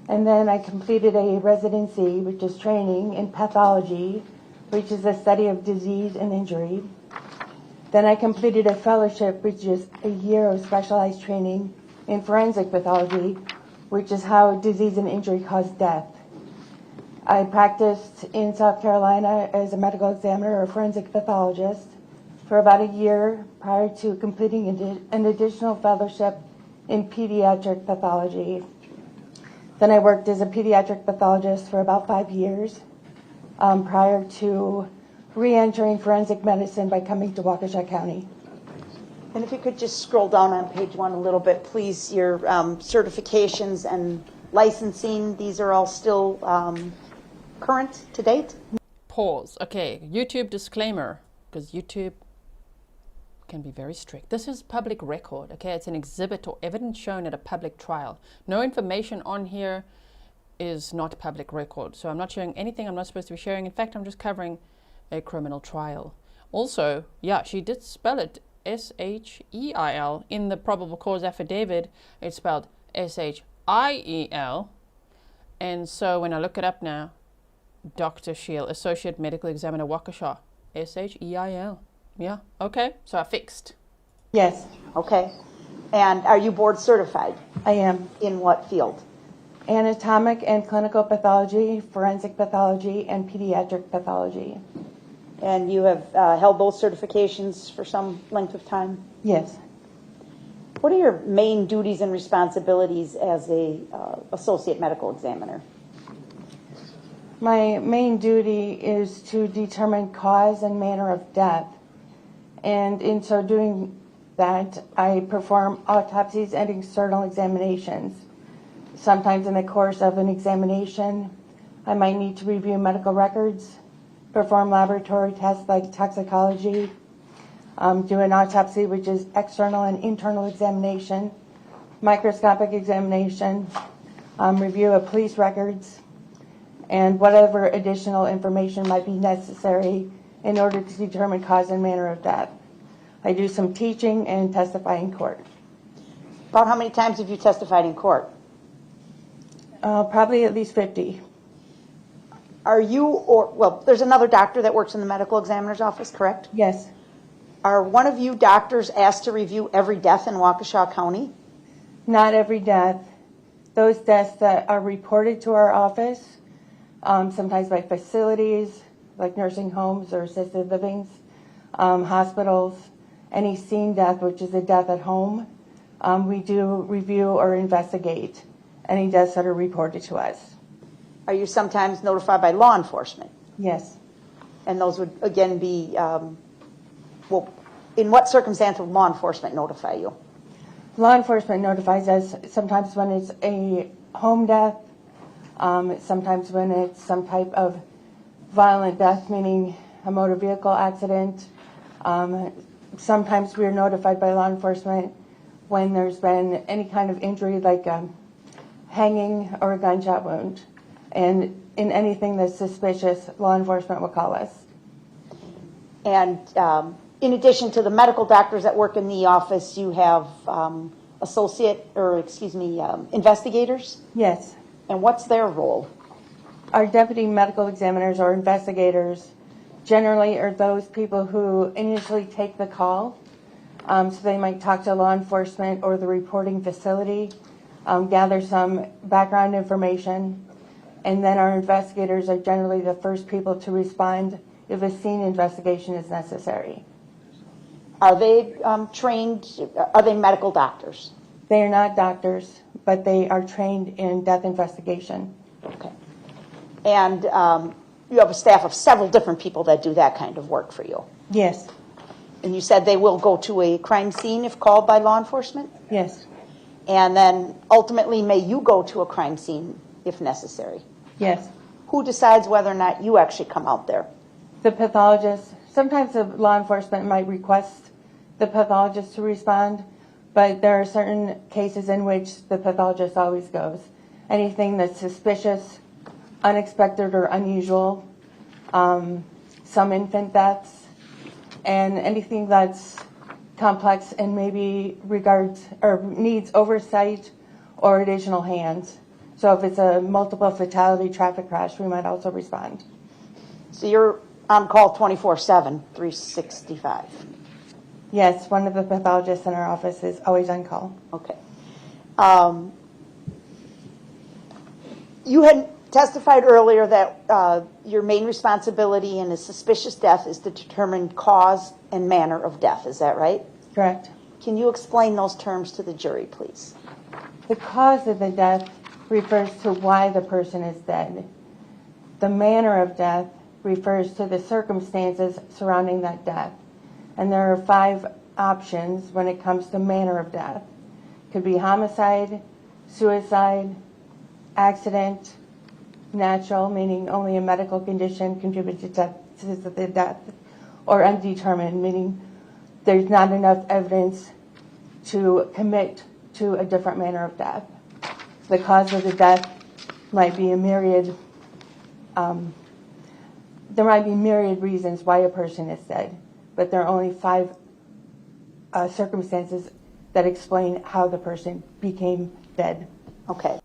And then I completed a residency, which is training in pathology, which is the study of disease and injury. Then I completed a fellowship, which is a year of specialized training in forensic pathology, which is how disease and injury cause death. I practiced in South Carolina as a medical examiner or forensic pathologist for about a year prior to completing an additional fellowship in pediatric pathology. Then I worked as a pediatric pathologist for about 5 years prior to re-entering forensic medicine by coming to Waukesha County. And if you could just scroll down on page 1 a little bit, please. Your certifications and licensing, these are all still current to date? Pause. Okay, YouTube disclaimer, because YouTube can be very strict. This is public record, okay? It's an exhibit or evidence shown at a public trial. No information on here is not public record. So I'm not sharing anything I'm not supposed to be sharing. In fact, I'm just covering a criminal trial. Also, yeah, she did spell it S-H-E-I-L. In the probable cause affidavit, it's spelled S-H-I-E-L. And so when I look it up now, Dr. Sheil, Associate Medical Examiner, Waukesha, S-H-E-I-L. Yeah, okay, so I fixed. Yes, Okay. And are you board certified? I am. In what field? Anatomic and clinical pathology, forensic pathology, and pediatric pathology. And you have held those certifications for some length of time? Yes. What are your main duties and responsibilities as a associate medical examiner? My main duty is to determine cause and manner of death. And in so doing that, I perform autopsies and external examinations. Sometimes in the course of an examination, I might need to review medical records, perform laboratory tests like toxicology, do an autopsy, which is external and internal examination, microscopic examination, review of police records, and whatever additional information might be necessary in order to determine cause and manner of death. I do some teaching and testify in court. About how many times have you testified in court? Probably at least 50. Are you, or, well, there's another doctor that works in the medical examiner's office, correct? Yes. Are one of you doctors asked to review every death in Waukesha County? Not every death. Those deaths that are reported to our office, sometimes by facilities like nursing homes or assisted livings, hospitals, any scene death, which is a death at home, we do review or investigate any deaths that are reported to us. Are you sometimes notified by law enforcement? Yes. And those would, again, be, well, in what circumstance would law enforcement notify you? Law enforcement notifies us sometimes when it's a home death, sometimes when it's some type of violent death, meaning a motor vehicle accident. Sometimes we're notified by law enforcement when there's been any kind of injury like hanging or a gunshot wound. And in anything that's suspicious, law enforcement will call us. And in addition to the medical doctors that work in the office, you have investigators? Yes. And what's their role? Our deputy medical examiners or investigators generally are those people who initially take the call. So they might talk to law enforcement or the reporting facility, gather some background information, and then our investigators are generally the first people to respond if a scene investigation is necessary. Are they trained, are they medical doctors? They are not doctors, but they are trained in death investigation. Okay. And you have a staff of several different people that do that kind of work for you? Yes. And you said they will go to a crime scene if called by law enforcement? Yes. And then ultimately, may you go to a crime scene if necessary? Yes. Who decides whether or not you actually come out there? The pathologist. Sometimes the law enforcement might request the pathologist to respond, but there are certain cases in which the pathologist always goes. Anything that's suspicious, unexpected, or unusual, some infant deaths, and anything that's complex and maybe regards or needs oversight or additional hands. So if it's a multiple fatality traffic crash, we might also respond. So you're on call 24/7, 365. Yes, one of the pathologists in our office is always on call. Okay. You had testified earlier that your main responsibility in a suspicious death is to determine cause and manner of death. Is that right? Correct. Can you explain those terms to the jury, please? The cause of the death refers to why the person is dead. The manner of death refers to the circumstances surrounding that death. And there are 5 options when it comes to manner of death. It could be homicide, suicide, accident, natural, meaning only a medical condition contributed to the death, or undetermined, meaning there's not enough evidence to commit to a different manner of death. The cause of the death might be a myriad, there might be myriad reasons why a person is dead, but there are only 5 circumstances that explain how the person became dead. Okay.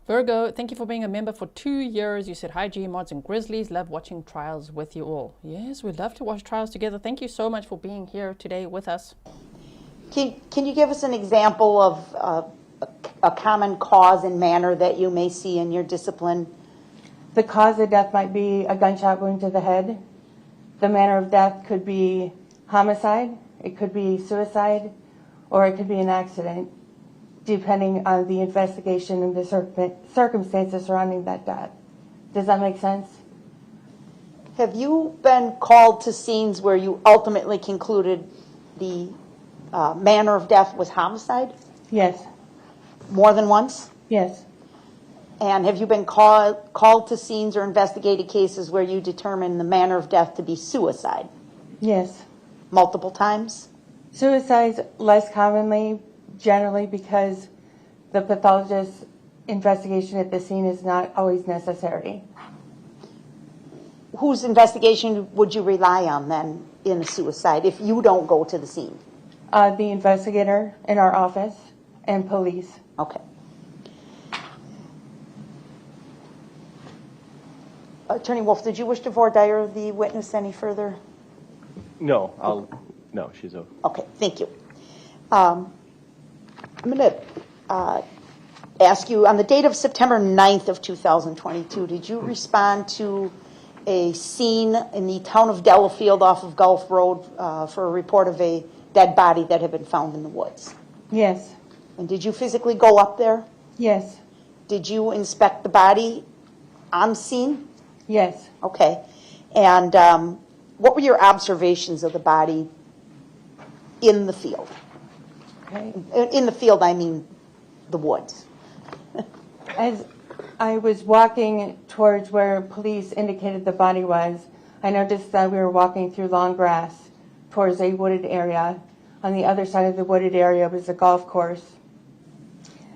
Virgo, thank you for being a member for 2 years. You said, hi, G-Mods and Grizzlies. Love watching trials with you all. Yes, we'd love to watch trials together. Thank you so much for being here today with us. Can you give us an example of a common cause and manner that you may see in your discipline? The cause of death might be a gunshot wound to the head. The manner of death could be homicide, it could be suicide, or it could be an accident, depending on the investigation and the circumstances surrounding that death. Does that make sense? Have you been called to scenes where you ultimately concluded the manner of death was homicide? Yes. More than once? Yes. And have you been called to scenes or investigated cases where you determine the manner of death to be suicide? Yes. Multiple times? Suicides less commonly, generally because the pathologist's investigation at the scene is not always necessary. Whose investigation would you rely on then in a suicide if you don't go to the scene? The investigator in our office and police. Okay. Attorney Wolf, did you wish to voir dire the witness any further? No, no, she's okay. Okay, thank you. I'm going to ask you, on the date of September 9th of 2022, did you respond to a scene in the town of Delafield off of Gulf Road for a report of a dead body that had been found in the woods? Yes. And did you physically go up there? Yes. Did you inspect the body on scene? Yes. Okay. And what were your observations of the body in the field? Okay. In the field, I mean the woods. As I was walking towards where police indicated the body was, I noticed that we were walking through long grass towards a wooded area. On the other side of the wooded area was a golf course.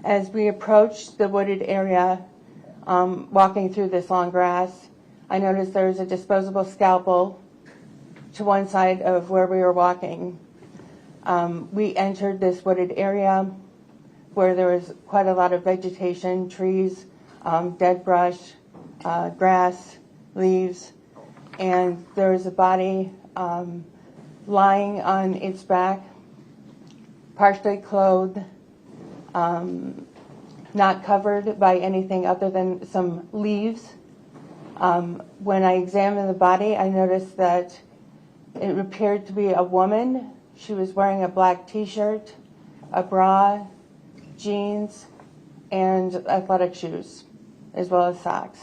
As we approached the wooded area, walking through this long grass, I noticed there was a disposable scalpel to one side of where we were walking. We entered this wooded area where there was quite a lot of vegetation, trees, dead brush, grass, leaves, and there was a body lying on its back, partially clothed, not covered by anything other than some leaves. When I examined the body, I noticed that it appeared to be a woman. She was wearing a black t-shirt, a bra, jeans, and athletic shoes, as well as socks.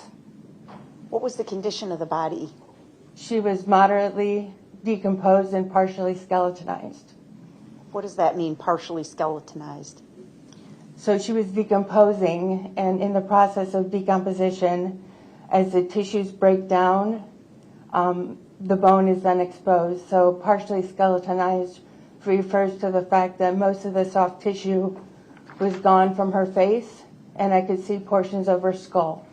What was the condition of the body? She was moderately decomposed and partially skeletonized. What does that mean, partially skeletonized? So she was decomposing, and in the process of decomposition, as the tissues break down, the bone is then exposed. So partially skeletonized refers to the fact that most of the soft tissue was gone from her face, and I could see portions of her skull.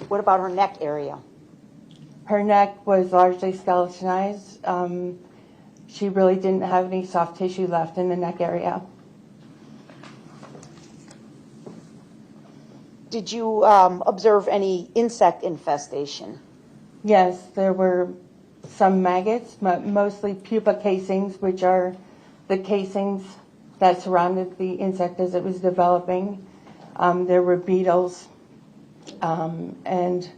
What about her neck area? Her neck was largely skeletonized. She really didn't have any soft tissue left in the neck area. Did you observe any insect infestation? Yes, there were some maggots, mostly pupa casings, which are the casings that surrounded the insect as it was developing. There were beetles, and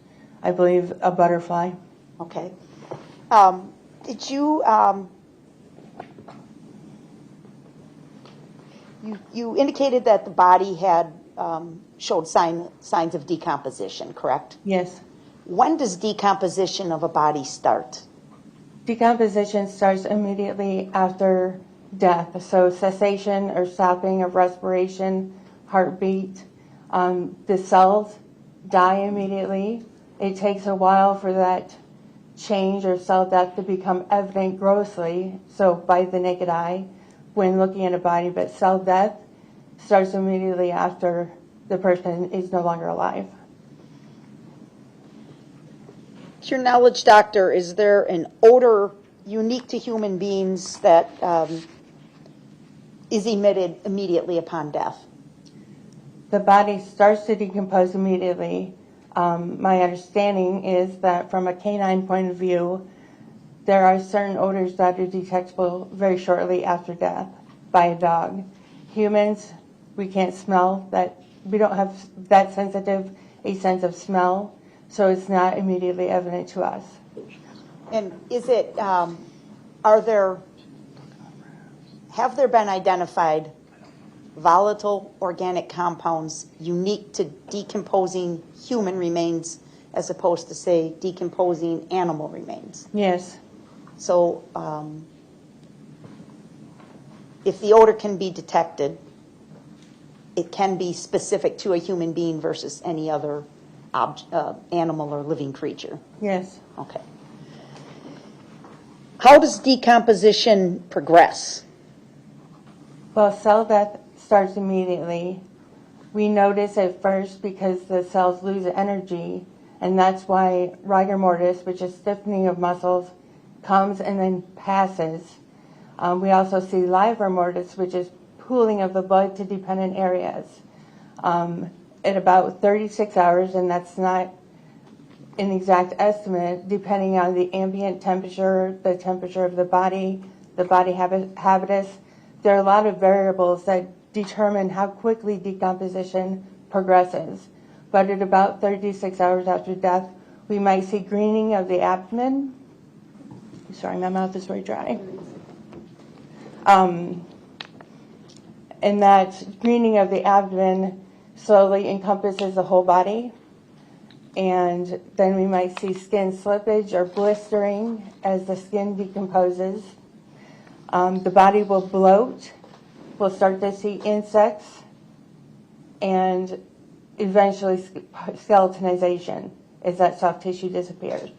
I believe a butterfly. Okay. Did you, you indicated that the body had showed signs of decomposition, correct? Yes. When does decomposition of a body start? Decomposition starts immediately after death, so cessation or stopping of respiration, heartbeat. The cells die immediately. It takes a while for that change or cell death to become evident grossly, so by the naked eye, when looking at a body, but cell death starts immediately after the person is no longer alive. To your knowledge, doctor, is there an odor unique to human beings that is emitted immediately upon death? The body starts to decompose immediately. My understanding is that from a canine point of view, there are certain odors that are detectable very shortly after death by a dog. Humans, we can't smell that. We don't have that sensitive a sense of smell, so it's not immediately evident to us. And is it, have there been identified volatile organic compounds unique to decomposing human remains as opposed to, say, decomposing animal remains? Yes. So if the odor can be detected, it can be specific to a human being versus any other animal or living creature. Yes. Okay. How does decomposition progress? Well, cell death starts immediately. We notice at first because the cells lose energy, and that's why rigor mortis, which is stiffening of muscles, comes and then passes. We also see livor mortis, which is pooling of the blood to dependent areas. At about 36 hours, and that's not an exact estimate, depending on the ambient temperature, the temperature of the body habitus. There are a lot of variables that determine how quickly decomposition progresses. But at about 36 hours after death, we might see greening of the abdomen. Sorry, my mouth is very dry. And that greening of the abdomen slowly encompasses the whole body. And then we might see skin slippage or blistering as the skin decomposes. The body will bloat. We'll start to see insects and eventually skeletonization as that soft tissue disappears.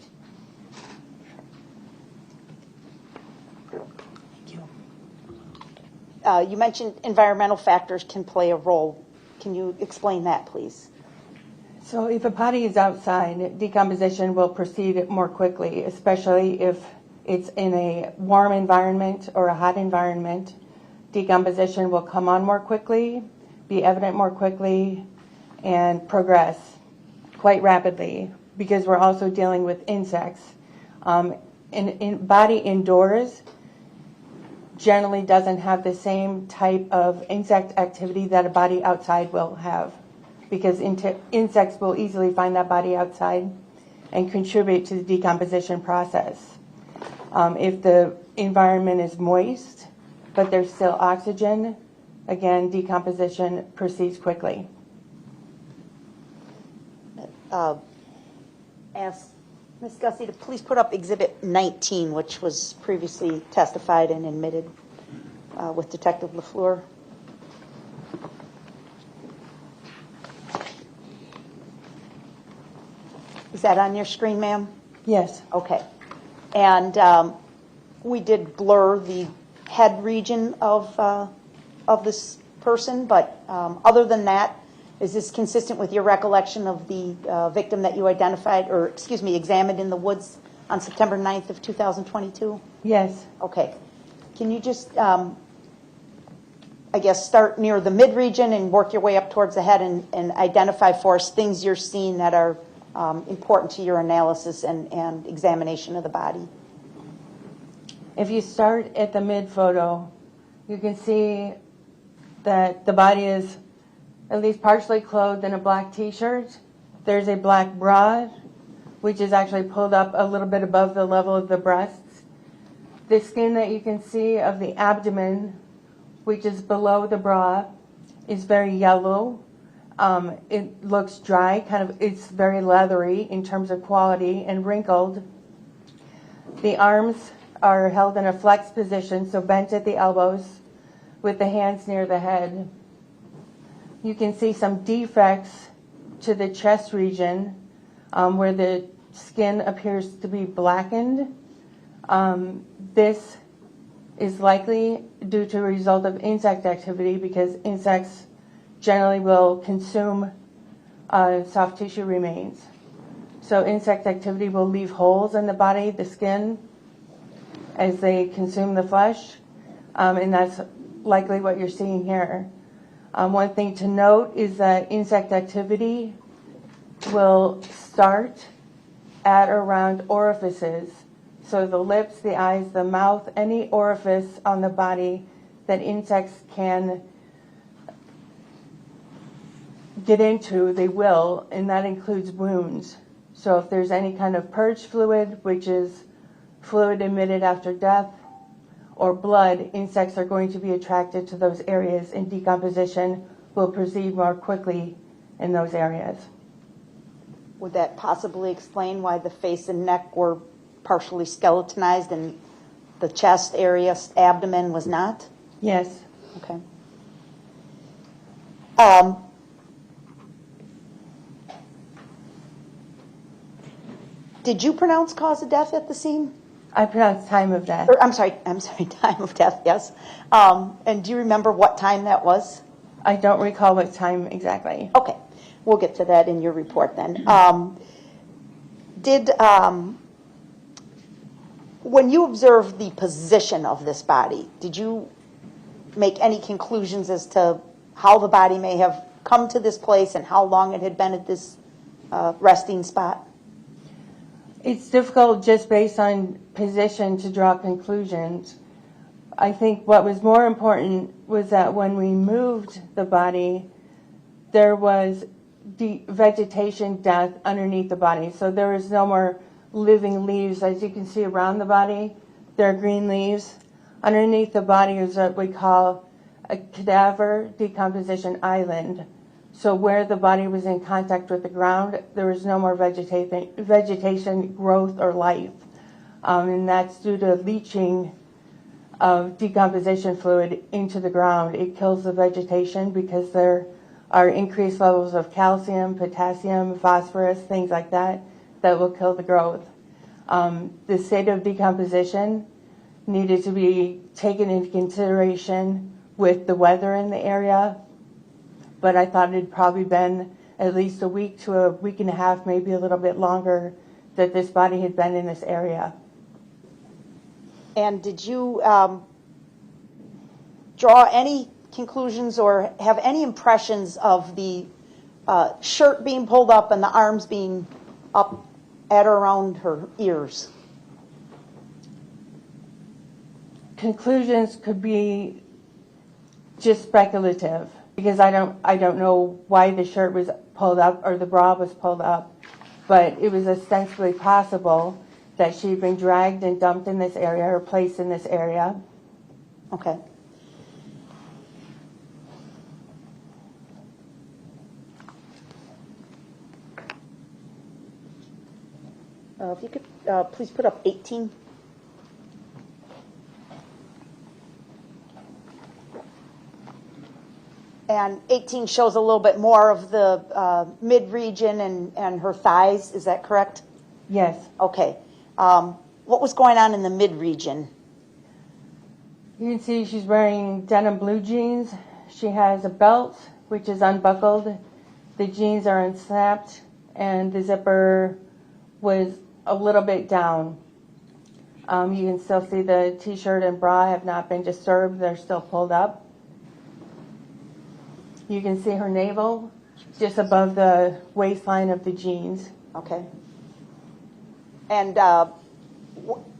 You mentioned environmental factors can play a role. Can you explain that, please? So if a body is outside, decomposition will proceed more quickly, especially if it's in a warm environment or a hot environment. Decomposition will come on more quickly, be evident more quickly, and progress quite rapidly because we're also dealing with insects. In body indoors generally doesn't have the same type of insect activity that a body outside will have because insects will easily find that body outside and contribute to the decomposition process. If the environment is moist, but there's still oxygen, again, decomposition proceeds quickly. Ask Ms. Gussie to please put up Exhibit 19, which was previously testified and admitted with Detective LaFleur. Is that on your screen, ma'am? Yes. Okay. And we did blur the head region of this person, but other than that, is this consistent with your recollection of the victim that you identified, or excuse me, examined in the woods on September 9th of 2022? Yes. Okay. Can you just, I guess, start near the mid-region and work your way up towards the head and identify for us things you're seeing that are important to your analysis and examination of the body? If you start at the mid photo, you can see that the body is at least partially clothed in a black t-shirt. There's a black bra, which is actually pulled up a little bit above the level of the breasts. The skin that you can see of the abdomen, which is below the bra, is very yellow. It looks dry, it's very leathery in terms of quality and wrinkled. The arms are held in a flexed position, so bent at the elbows with the hands near the head. You can see some defects to the chest region where the skin appears to be blackened. This is likely due to a result of insect activity because insects generally will consume soft tissue remains. So insect activity will leave holes in the body, the skin, as they consume the flesh, and that's likely what you're seeing here. One thing to note is that insect activity will start at or around orifices. So the lips, the eyes, the mouth, any orifice on the body that insects can get into, they will, and that includes wounds. So if there's any kind of purge fluid, which is fluid emitted after death, or blood, insects are going to be attracted to those areas, and decomposition will proceed more quickly in those areas. Would that possibly explain why the face and neck were partially skeletonized and the chest area, abdomen was not? Yes. Okay. Did you pronounce cause of death at the scene? I pronounced time of death. Or, I'm sorry, time of death, yes. And do you remember what time that was? I don't recall what time exactly. Okay, we'll get to that in your report then. When you observed the position of this body, did you make any conclusions as to how the body may have come to this place and how long it had been at this resting spot? It's difficult just based on position to draw conclusions. I think what was more important was that when we moved the body, there was vegetation death underneath the body. So there was no more living leaves. As you can see around the body, there are green leaves. Underneath the body is what we call a cadaver decomposition island. So where the body was in contact with the ground, there was no more vegetation growth or life. And that's due to leaching of decomposition fluid into the ground. It kills the vegetation because there are increased levels of calcium, potassium, phosphorus, things like that, that will kill the growth. The state of decomposition needed to be taken into consideration with the weather in the area, but I thought it had probably been at least a week to a week and a half, maybe a little bit longer, that this body had been in this area. And did you draw any conclusions or have any impressions of the shirt being pulled up and the arms being up at or around her ears? Conclusions could be just speculative because I don't know why the shirt was pulled up or the bra was pulled up, but it was ostensibly possible that she'd been dragged and dumped in this area or placed in this area. Okay. If you could please put up 18. And 18 shows a little bit more of the mid-region and her thighs. Is that correct? Yes. Okay. What was going on in the mid-region? You can see she's wearing denim blue jeans. She has a belt, which is unbuckled. The jeans are unsnapped, and the zipper was a little bit down. You can still see the t-shirt and bra have not been disturbed. They're still pulled up. You can see her navel just above the waistline of the jeans. Okay. And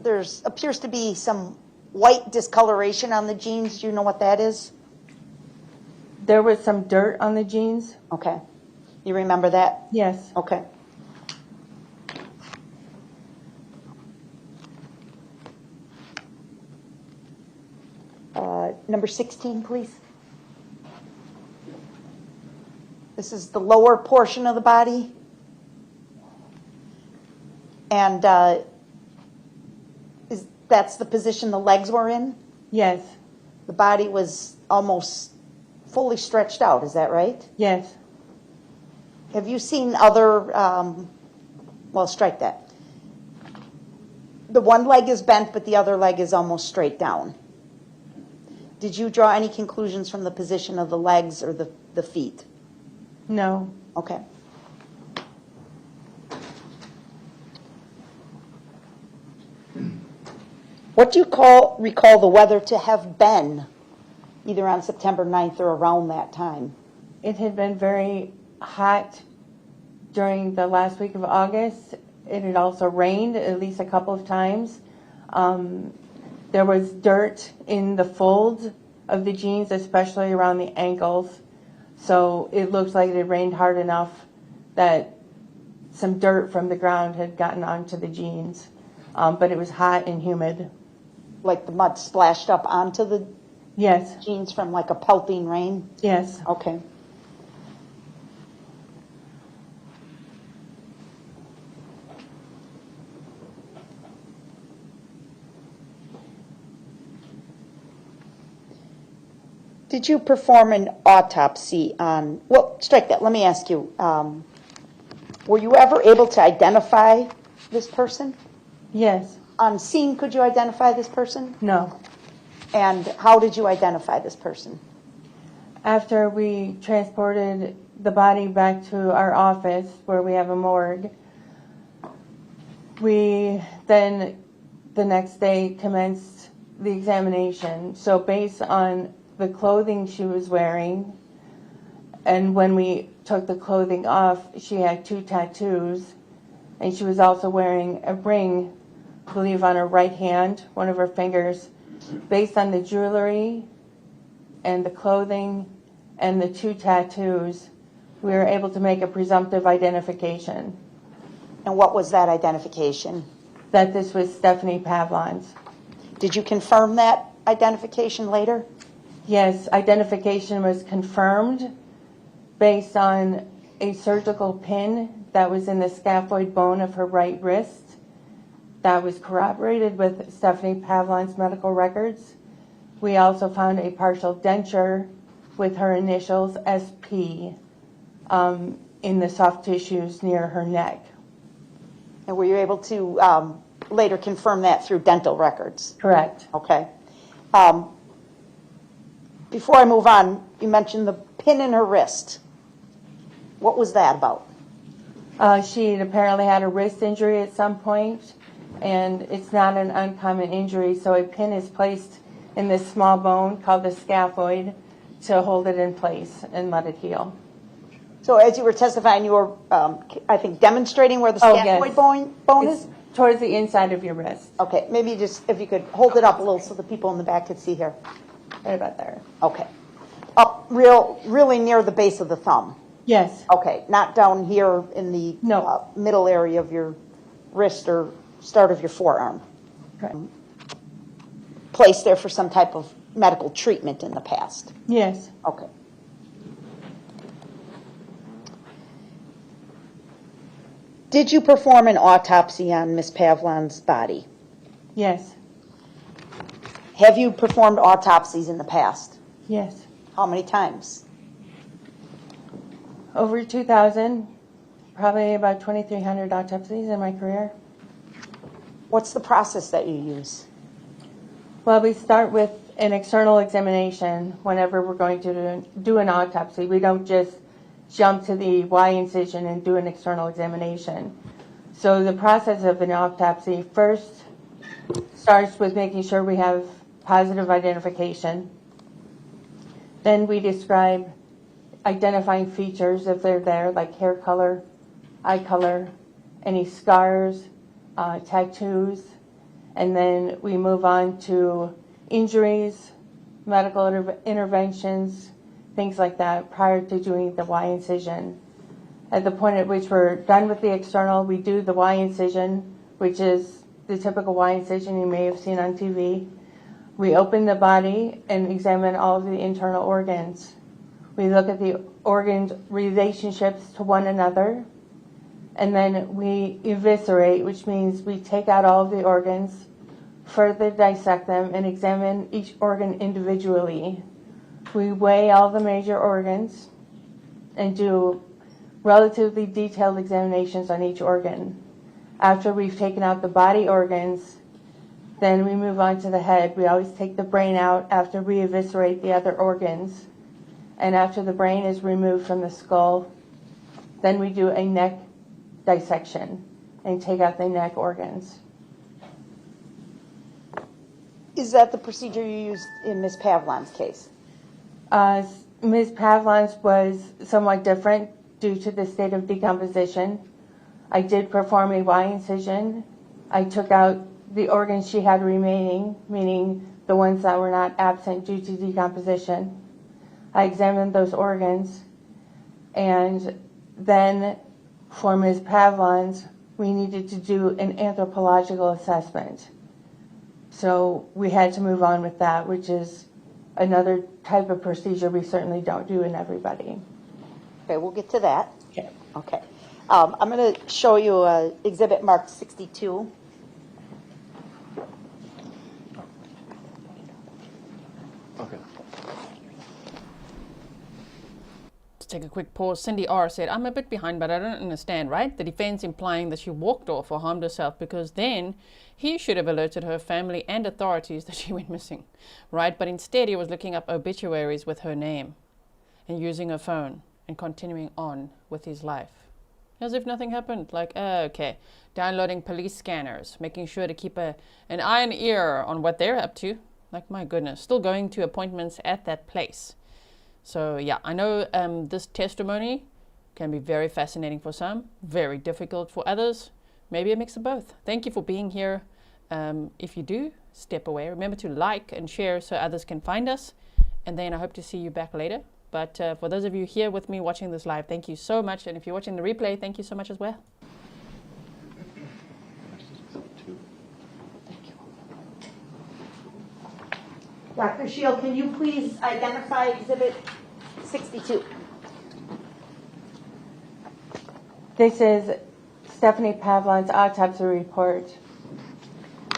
there's appears to be some white discoloration on the jeans. Do you know what that is? There was some dirt on the jeans. Okay. You remember that? Yes. Okay. Number 16, please. This is the lower portion of the body. And that's the position the legs were in? Yes. The body was almost fully stretched out, is that right? Yes. Have you seen other, well, strike that. The one leg is bent, but the other leg is almost straight down. Did you draw any conclusions from the position of the legs or the feet? No. Okay. What do you recall the weather to have been either on September 9th or around that time? It had been very hot during the last week of August. It had also rained at least a couple of times. There was dirt in the folds of the jeans, especially around the ankles. So it looks like it had rained hard enough that some dirt from the ground had gotten onto the jeans. But it was hot and humid. Like the mud splashed up onto the Yes. jeans from like a pelting rain? Yes. Okay. Did you perform an autopsy on, well, strike that, let me ask you, were you ever able to identify this person? Yes. On scene, could you identify this person? No. And how did you identify this person? After we transported the body back to our office where we have a morgue, we then the next day commenced the examination. So based on the clothing she was wearing, and when we took the clothing off, she had 2 tattoos, and she was also wearing a ring, I believe on her right hand, one of her fingers. Based on the jewelry and the clothing and the 2 tattoos, we were able to make a presumptive identification And what was that identification? that this was Stephanie Pavlons. Did you confirm that identification later? Yes, identification was confirmed based on a surgical pin that was in the scaphoid bone of her right wrist. That was corroborated with Stephanie Pavlons' medical records. We also found a partial denture with her initials SP in the soft tissues near her neck. And were you able to later confirm that through dental records? Correct. Okay. Before I move on, you mentioned the pin in her wrist. What was that about? She apparently had a wrist injury at some point, and it's not an uncommon injury, so a pin is placed in this small bone called the scaphoid to hold it in place and let it heal. So as you were testifying, you were, I think, demonstrating where the scaphoid bone is? Towards the inside of your wrist. Okay, maybe just if you could hold it up a little so the people in the back could see here. Right about there. Okay. Up really near the base of the thumb. Yes. Okay, not down here in the No. middle area of your wrist or start of your forearm. Correct. Placed there for some type of medical treatment in the past. Yes. Okay. Did you perform an autopsy on Miss Pavlons' body? Yes. Have you performed autopsies in the past? Yes. How many times? Over 2,000, probably about 2,300 autopsies in my career. What's the process that you use? Well, we start with an external examination whenever we're going to do an autopsy. We don't just jump to the Y incision and do an external examination. So the process of an autopsy first starts with making sure we have positive identification. Then we describe identifying features if they're there, like hair color, eye color, any scars, tattoos, and then we move on to injuries, medical interventions, things like that prior to doing the Y incision. At the point at which we're done with the external, we do the Y incision, which is the typical Y incision you may have seen on TV. We open the body and examine all of the internal organs. We look at the organs' relationships to one another, and then we eviscerate, which means we take out all of the organs, further dissect them, and examine each organ individually. We weigh all the major organs and do relatively detailed examinations on each organ. After we've taken out the body organs, then we move on to the head. We always take the brain out after we eviscerate the other organs. And after the brain is removed from the skull, then we do a neck dissection and take out the neck organs. Is that the procedure you used in Miss Pavlons' case? Ms. Pavlons was somewhat different due to the state of decomposition. I did perform a Y incision. I took out the organs she had remaining, meaning the ones that were not absent due to decomposition. I examined those organs, and then for Ms. Pavlons, we needed to do an anthropological assessment. So we had to move on with that, which is another type of procedure we certainly don't do in everybody. Okay, we'll get to that. Okay. Okay. I'm going to show you exhibit marked 62. Okay. Take a quick pause. Cindy R. said, I'm a bit behind, but I don't understand, right? The defense implying that she walked off or harmed herself because then he should have alerted her family and authorities that she went missing, right? But instead he was looking up obituaries with her name and using her phone and continuing on with his life. As if nothing happened. Like, okay. Downloading police scanners, making sure to keep an eye and ear on what they're up to. Like, my goodness. Still going to appointments at that place. So yeah, I know this testimony can be very fascinating for some, very difficult for others, maybe a mix of both. Thank you for being here. If you do step away, remember to like and share so others can find us. And then I hope to see you back later. But for those of you here with me watching this live, thank you so much. And if you're watching the replay, thank you so much as well. Dr. Sheil, can you please identify Exhibit 62? This is Stephanie Pavlons' autopsy report.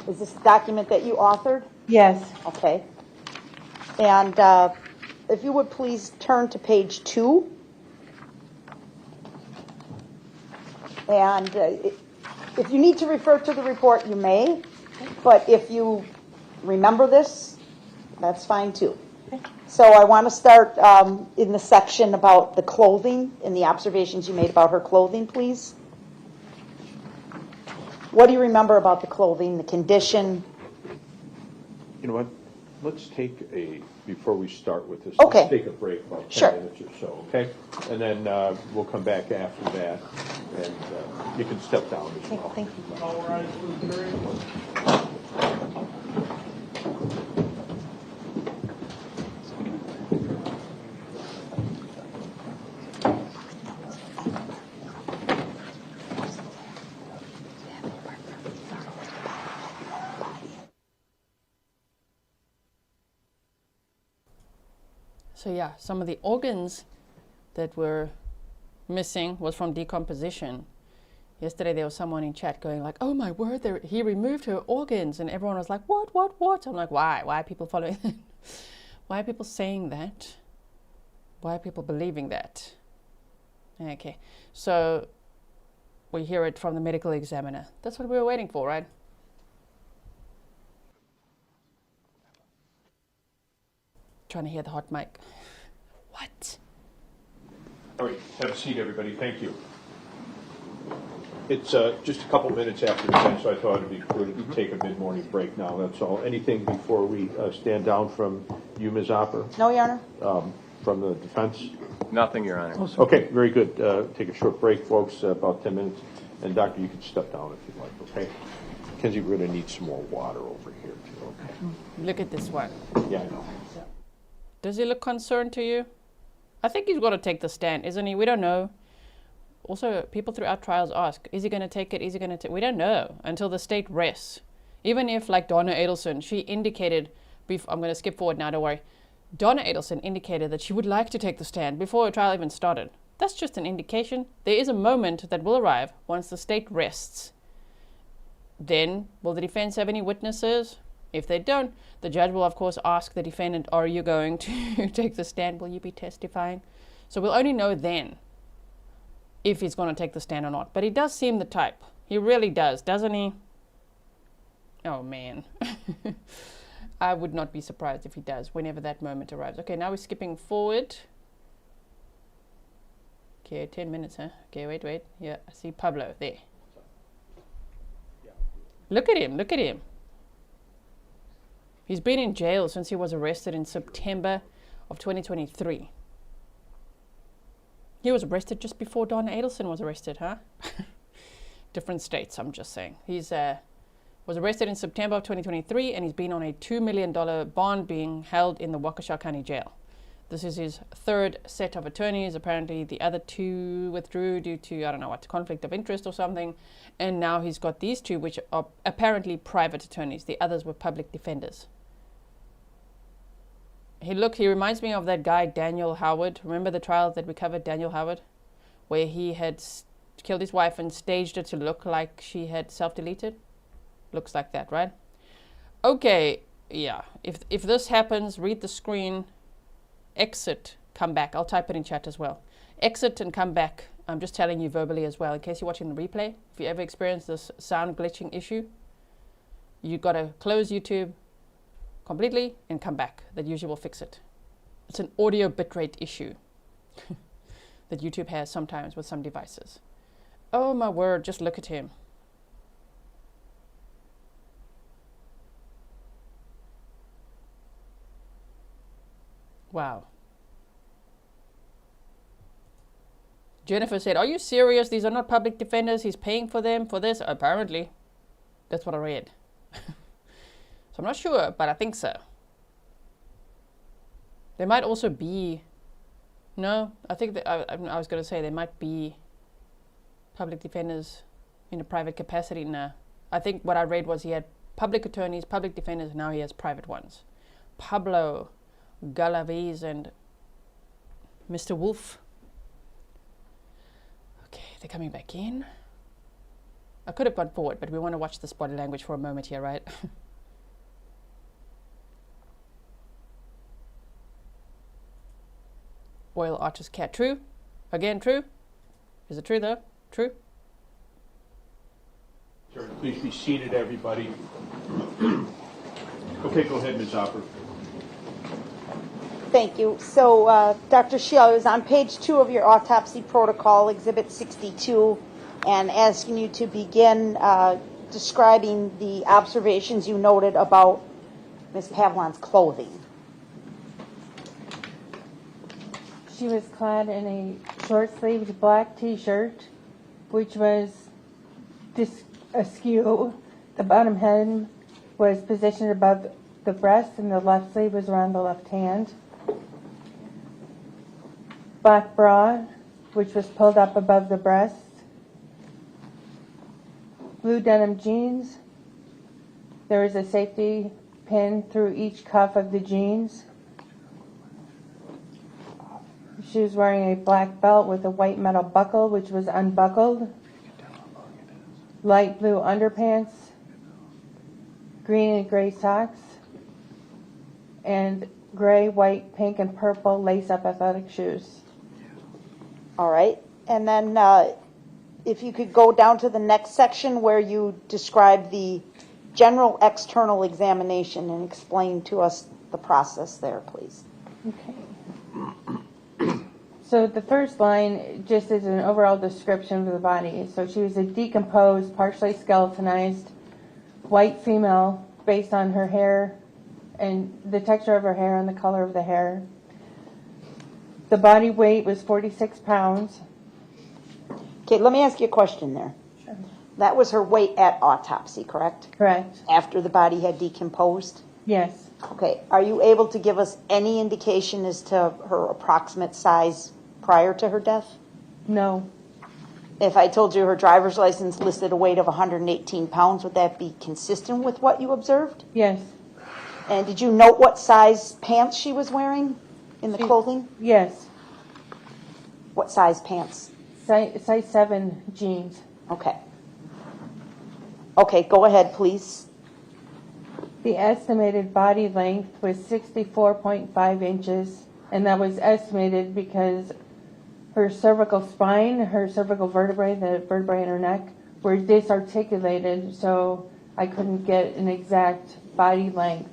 Is this a document that you authored? Yes. Okay. And if you would please turn to page 2. And if you need to refer to the report, you may. But if you remember this, that's fine too. So I want to start in the section about the clothing and the observations you made about her clothing, please. What do you remember about the clothing, the condition? You know what? Let's take before we start with this, Okay. let's take a break, about 10 Sure. minutes or so, okay? And then we'll come back after that, and you can step down as well. Thank you. All right, So yeah, some of the organs that were missing was from decomposition. Yesterday there was someone in chat going like, oh my word, he removed her organs, and everyone was like, what? I'm like, why? Why are people following that? Why are people saying that? Why are people believing that? Okay, so we hear it from the medical examiner. That's what we were waiting for, right? Trying to hear the hot mic. What? All right, have a seat, everybody. Thank you. It's just a couple minutes after the 10, so I thought it'd be prudent to take a mid-morning break now. That's all. Anything before we stand down from you, Ms. Opper? No, Your Honor. From the defense? Nothing, Your Honor. Okay, very good. Take a short break, folks, about 10 minutes. And Doctor, you can step down if you'd like, okay? Kenzie, we're going to need some more water over here, too, okay? Look at this one. Yeah, I know. Does he look concerned to you? I think he's got to take the stand, isn't he? We don't know. Also, people throughout trials ask, is he going to take it? Is he going to take it? We don't know until the state rests. Even if, like Donna Adelson, she indicated, I'm going to skip forward now, don't worry. Donna Adelson indicated that she would like to take the stand before a trial even started. That's just an indication. There is a moment that will arrive once the state rests. Then, will the defense have any witnesses? If they don't, the judge will, of course, ask the defendant, are you going to take the stand? Will you be testifying? So we'll only know then if he's going to take the stand or not. But he does seem the type. He really does, doesn't he? Oh, man. I would not be surprised if he does whenever that moment arrives. Okay, now we're skipping forward. Okay, 10 minutes, huh? Okay, wait. Yeah, I see Pablo there. Look at him, look at him. He's been in jail since he was arrested in September of 2023. He was arrested just before Donna Adelson was arrested, huh? Different states, I'm just saying. He's was arrested in September of 2023, and he's been on a $2 million bond being held in the Waukesha County Jail. This is his third set of attorneys. Apparently the other two withdrew due to, I don't know what, conflict of interest or something. And now he's got these two, which are apparently private attorneys. The others were public defenders. He reminds me of that guy, Daniel Howard. Remember the trial that we covered, Daniel Howard? Where he had killed his wife and staged it to look like she had self-deleted? Looks like that, right? Okay, yeah. If this happens, read the screen, exit, come back. I'll type it in chat as well. Exit and come back. I'm just telling you verbally as well, in case you're watching the replay. If you ever experience this sound glitching issue, you got to close YouTube completely and come back. That usually will fix it. It's an audio bitrate issue that YouTube has sometimes with some devices. Oh my word, just look at him. Wow. Jennifer said, are you serious? These are not public defenders. He's paying for them for this. Apparently. That's what I read. So I'm not sure, but I think so. There might also be... No, I think that I was going to say there might be public defenders in a private capacity. No. I think what I read was he had public attorneys, public defenders, and now he has private ones. Pablo Galaviz and Mr. Wolf. Okay, they're coming back in. I could have gone forward, but we want to watch this body language for a moment here, right? Royal Archer's cat. True? Again, true? Is it true, though? True? Sure. Please be seated, everybody. Okay, go ahead, Ms. Opper. Thank you. So, Dr. Sheil, I was on page 2 of your autopsy protocol, Exhibit 62, and asking you to begin describing the observations you noted about Ms. Pavlons' clothing. She was clad in a short-sleeved black T-shirt, which was askew. The bottom hem was positioned above the breast, and the left sleeve was around the left hand. Black bra, which was pulled up above the breast. Blue denim jeans. There was a safety pin through each cuff of the jeans. She was wearing a black belt with a white metal buckle, which was unbuckled. Light blue underpants, green and gray socks, and gray, white, pink, and purple lace-up athletic shoes. All right. And then if you could go down to the next section where you describe the general external examination and explain to us the process there, please. Okay. So the first line just is an overall description of the body. So she was a decomposed, partially skeletonized, white female based on her hair and the texture of her hair and the color of the hair. The body weight was 46 pounds. Okay, let me ask you a question there. Sure. That was her weight at autopsy, correct? Correct. After the body had decomposed? Yes. Okay, are you able to give us any indication as to her approximate size prior to her death? No. If I told you her driver's license listed a weight of 118 pounds, would that be consistent with what you observed? Yes. And did you note what size pants she was wearing in the clothing? Yes. What size pants? Size 7 jeans. Okay. Okay, go ahead, please. The estimated body length was 64.5 inches, and that was estimated because her cervical spine, her cervical vertebrae, the vertebrae in her neck, were disarticulated, so I couldn't get an exact body length.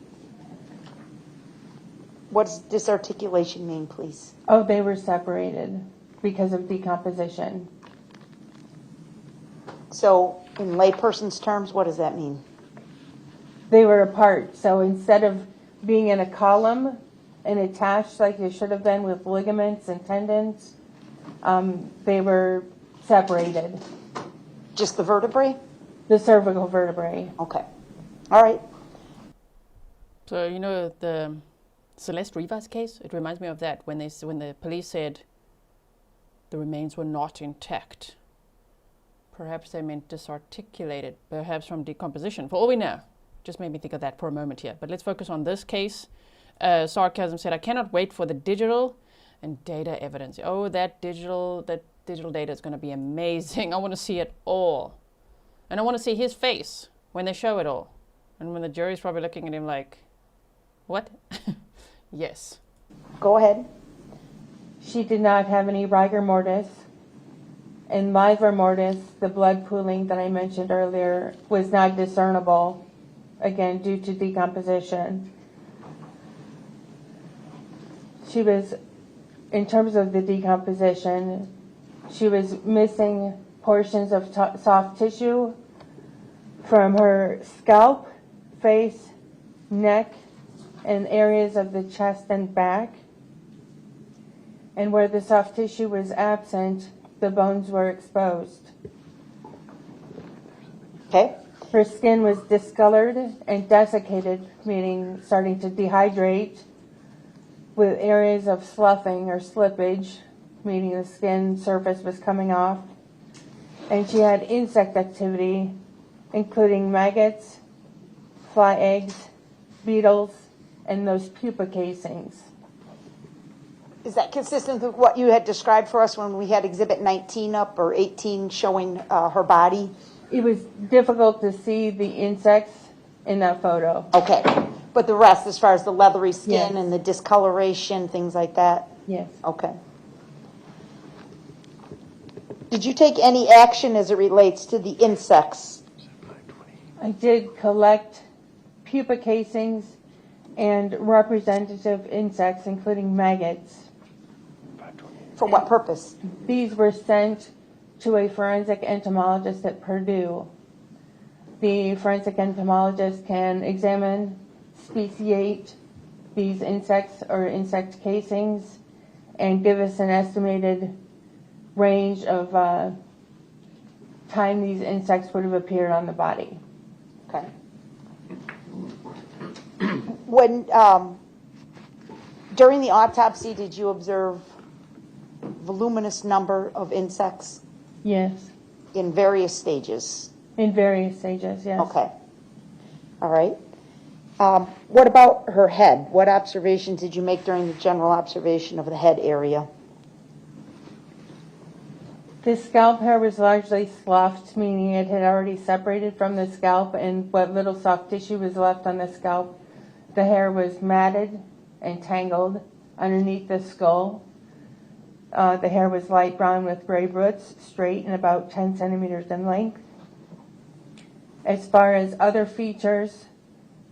What does disarticulation mean, please? Oh, they were separated because of decomposition. So, in layperson's terms, what does that mean? They were apart, so instead of being in a column and attached like they should have been with ligaments and tendons, they were separated. Just the vertebrae? The cervical vertebrae. Okay. All right. So, you know, the Celeste Rivas case, it reminds me of that when the police said the remains were not intact. Perhaps they meant disarticulated, perhaps from decomposition, for all we know. Just made me think of that for a moment here. But let's focus on this case. Sarcasm said, I cannot wait for the digital and data evidence. Oh, that digital data is going to be amazing. I want to see it all. And I want to see his face when they show it all. And when the jury's probably looking at him like, what? Yes. Go ahead. She did not have any rigor mortis. And livor mortis, the blood pooling that I mentioned earlier, was not discernible, again, due to decomposition. She was, in terms of the decomposition, she was missing portions of soft tissue from her scalp, face, neck, and areas of the chest and back. And where the soft tissue was absent, the bones were exposed. Okay. Her skin was discolored and desiccated, meaning starting to dehydrate, with areas of sloughing or slippage, meaning the skin surface was coming off. And she had insect activity, including maggots, fly eggs, beetles, and those pupa casings. Is that consistent with what you had described for us when we had Exhibit 19 up, or 18, showing her body? It was difficult to see the insects in that photo. Okay. But the rest, as far as the leathery skin Yes. and the discoloration, things like that? Yes. Okay. Did you take any action as it relates to the insects? I did collect pupa casings and representative insects, including maggots. For what purpose? These were sent to a forensic entomologist at Purdue. The forensic entomologist can examine, speciate these insects or insect casings and give us an estimated range of time these insects would have appeared on the body. Okay. When, during the autopsy, did you observe voluminous number of insects Yes, in various stages? in various stages, yes. Okay. All right. What about her head? What observations did you make during the general observation of the head area? The scalp hair was largely sloughed, meaning it had already separated from the scalp, and what little soft tissue was left on the scalp, the hair was matted and tangled underneath the skull. The hair was light brown with gray roots, straight and about 10 centimeters in length. As far as other features,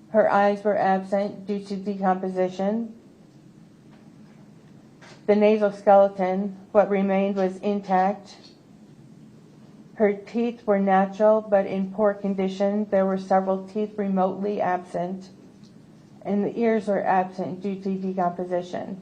her eyes were absent due to decomposition. The nasal skeleton, what remained, was intact. Her teeth were natural, but in poor condition. There were several teeth remotely absent, and the ears were absent due to decomposition.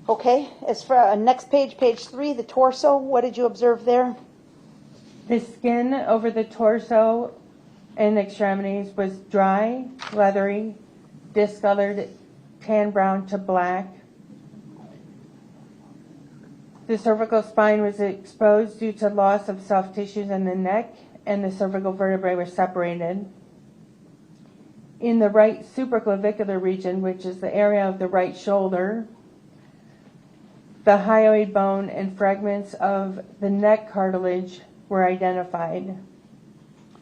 Okay. As for next page, page 3, the torso, what did you observe there? The skin over the torso and extremities was dry, leathery, discolored, tan brown to black. The cervical spine was exposed due to loss of soft tissues in the neck, and the cervical vertebrae were separated. In the right supraclavicular region, which is the area of the right shoulder, the hyoid bone and fragments of the neck cartilage were identified.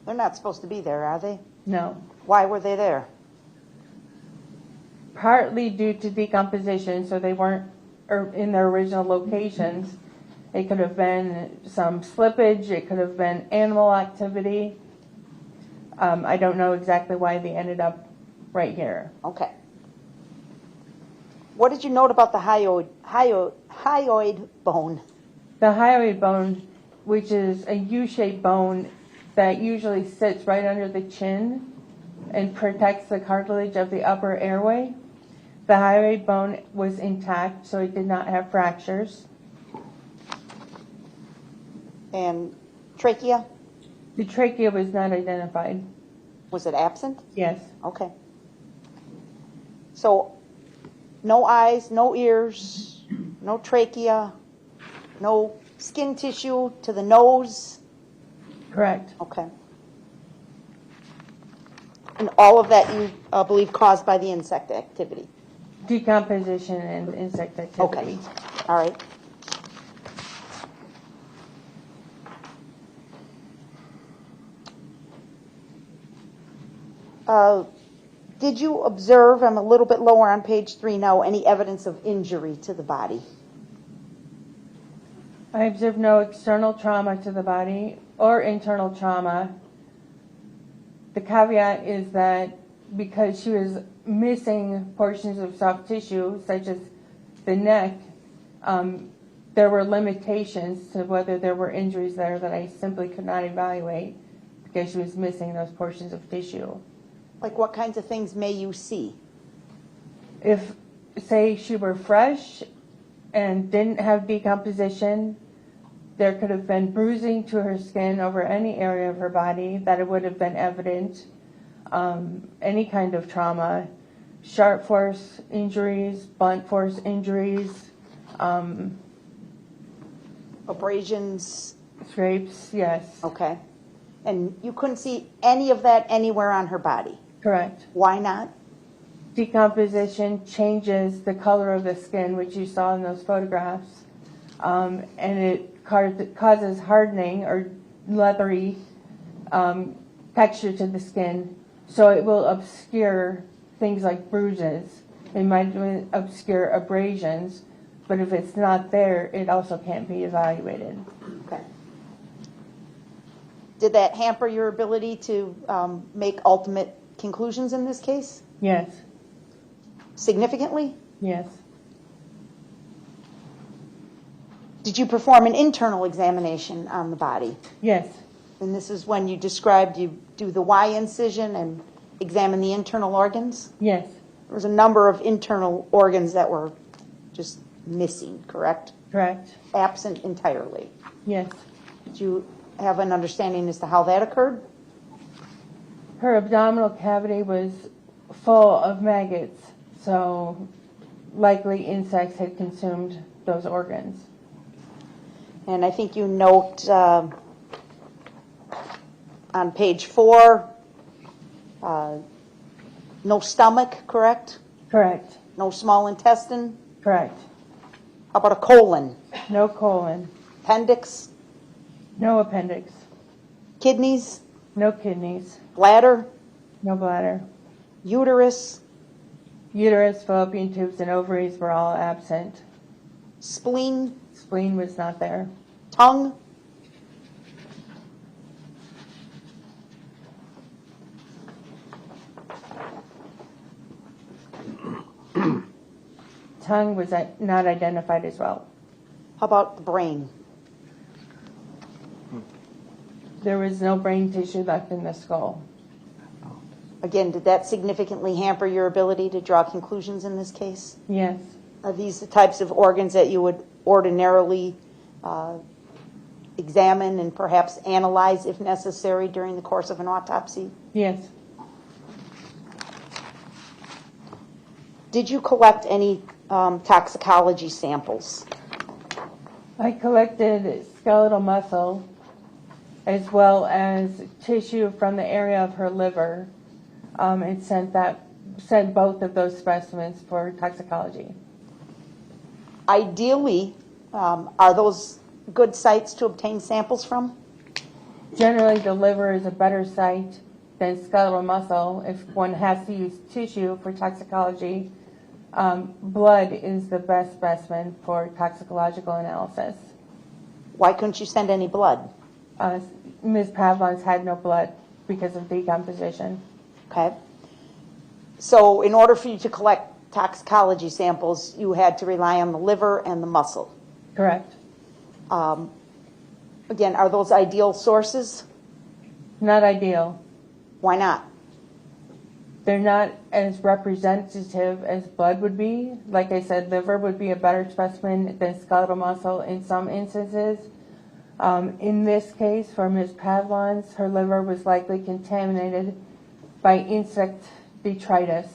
They're not supposed to be there, are they? No. Why were they there? Partly due to decomposition, so they weren't in their original locations. It could have been some slippage, it could have been animal activity. I don't know exactly why they ended up right here. Okay. What did you note about the hyoid bone? The hyoid bone, which is a U-shaped bone that usually sits right under the chin and protects the cartilage of the upper airway. The hyoid bone was intact, so it did not have fractures. And trachea? The trachea was not identified. Was it absent? Yes. Okay. So, no eyes, no ears, no trachea, no skin tissue to the nose? Correct. Okay. And all of that you believe caused by the insect activity? Decomposition and insect activity. Okay. All right. Did you observe, I'm a little bit lower on page 3 now, any evidence of injury to the body? I observed no external trauma to the body or internal trauma. The caveat is that because she was missing portions of soft tissue, such as the neck, there were limitations to whether there were injuries there that I simply could not evaluate because she was missing those portions of tissue. Like what kinds of things may you see? If, say, she were fresh and didn't have decomposition, there could have been bruising to her skin over any area of her body that it would have been evident. Any kind of trauma, sharp force injuries, blunt force injuries, Abrasions? scrapes, yes. Okay. And you couldn't see any of that anywhere on her body? Correct. Why not? Decomposition changes the color of the skin, which you saw in those photographs, and it causes hardening or leathery texture to the skin, so it will obscure things like bruises. It might obscure abrasions, but if it's not there, it also can't be evaluated. Okay. Did that hamper your ability to make ultimate conclusions in this case? Yes. Significantly? Yes. Did you perform an internal examination on the body? Yes. And this is when you described you do the Y incision and examine the internal organs? Yes. There was a number of internal organs that were just missing, correct? Correct. Absent entirely. Yes. Did you have an understanding as to how that occurred? Her abdominal cavity was full of maggots, so likely insects had consumed those organs. And I think you note on page 4, no stomach, correct? Correct. No small intestine? Correct. How about a colon? No colon. Appendix? No appendix. Kidneys? No kidneys. Bladder? No bladder. Uterus? Uterus, fallopian tubes, and ovaries were all absent. Spleen? Spleen was not there. Tongue? Tongue was not identified as well. How about the brain? There was no brain tissue left in the skull. Again, did that significantly hamper your ability to draw conclusions in this case? Yes. Are these the types of organs that you would ordinarily examine and perhaps analyze if necessary during the course of an autopsy? Yes. Did you collect any toxicology samples? I collected skeletal muscle as well as tissue from the area of her liver and sent both of those specimens for toxicology. Ideally, are those good sites to obtain samples from? Generally, the liver is a better site than skeletal muscle if one has to use tissue for toxicology. Blood is the best specimen for toxicological analysis. Why couldn't you send any blood? Ms. Pavlons had no blood because of decomposition. Okay. So in order for you to collect toxicology samples, you had to rely on the liver and the muscle. Correct. Again, are those ideal sources? Not ideal. Why not? They're not as representative as blood would be. Like I said, liver would be a better specimen than skeletal muscle in some instances. In this case, for Ms. Pavlons, her liver was likely contaminated by insect detritus.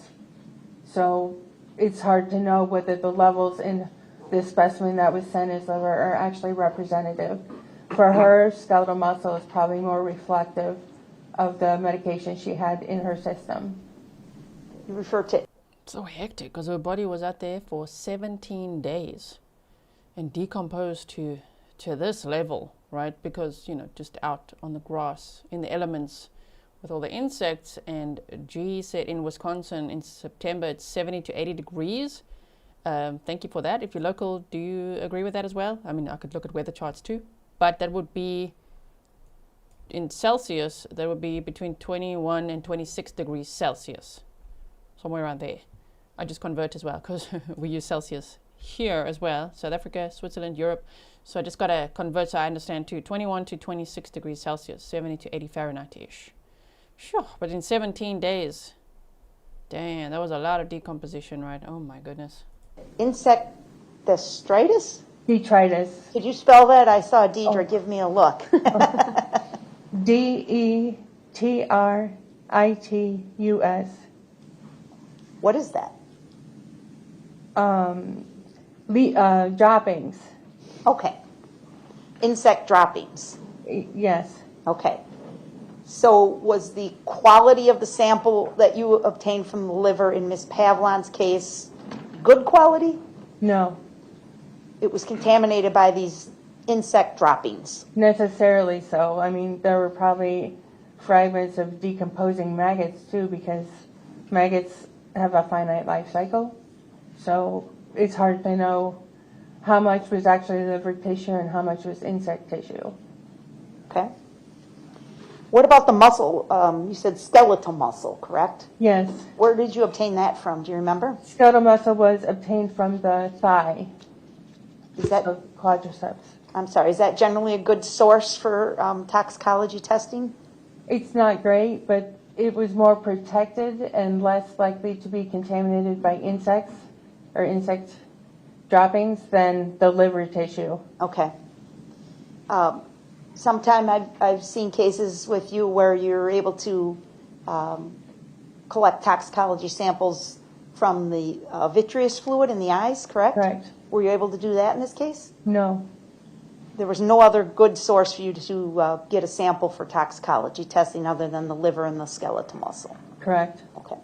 So it's hard to know whether the levels in this specimen that was sent as liver are actually representative. For her, skeletal muscle is probably more reflective of the medication she had in her system. You refer to So hectic, because her body was out there for 17 days and decomposed to this level, right? Because, just out on the grass, in the elements, with all the insects. And G said in Wisconsin in September it's 70 to 80 degrees. Thank you for that. If you're local, do you agree with that as well? I mean, I could look at weather charts too, but that would be in Celsius, that would be between 21 and 26 degrees Celsius, somewhere around there. I just convert as well because we use Celsius here as well, South Africa, Switzerland, Europe. So I just got to convert so I understand too. 21 to 26 degrees Celsius, 70 to 80 Fahrenheit-ish. Sure, but in 17 days, damn, that was a lot of decomposition, right? Oh my goodness. Insectistritis? Detritus. Could you spell that? I saw Deidre give me a look. Detritus. What is that? Droppings. Okay. Insect droppings. Yes. Okay. So was the quality of the sample that you obtained from the liver in Ms. Pavlons' case good quality? No. It was contaminated by these insect droppings. Necessarily so. I mean, there were probably fragments of decomposing maggots too, because maggots have a finite life cycle. So it's hard to know how much was actually liver tissue and how much was insect tissue. Okay. What about the muscle? You said skeletal muscle, correct? Yes. Where did you obtain that from? Do you remember? Skeletal muscle was obtained from the thigh Is that, of quadriceps. I'm sorry, is that generally a good source for toxicology testing? It's not great, but it was more protected and less likely to be contaminated by insects or insect droppings than the liver tissue. Okay. Sometime I've seen cases with you where you're able to collect toxicology samples from the vitreous fluid in the eyes, correct? Correct. Were you able to do that in this case? No. There was no other good source for you to get a sample for toxicology testing other than the liver and the skeletal muscle? Correct. Okay.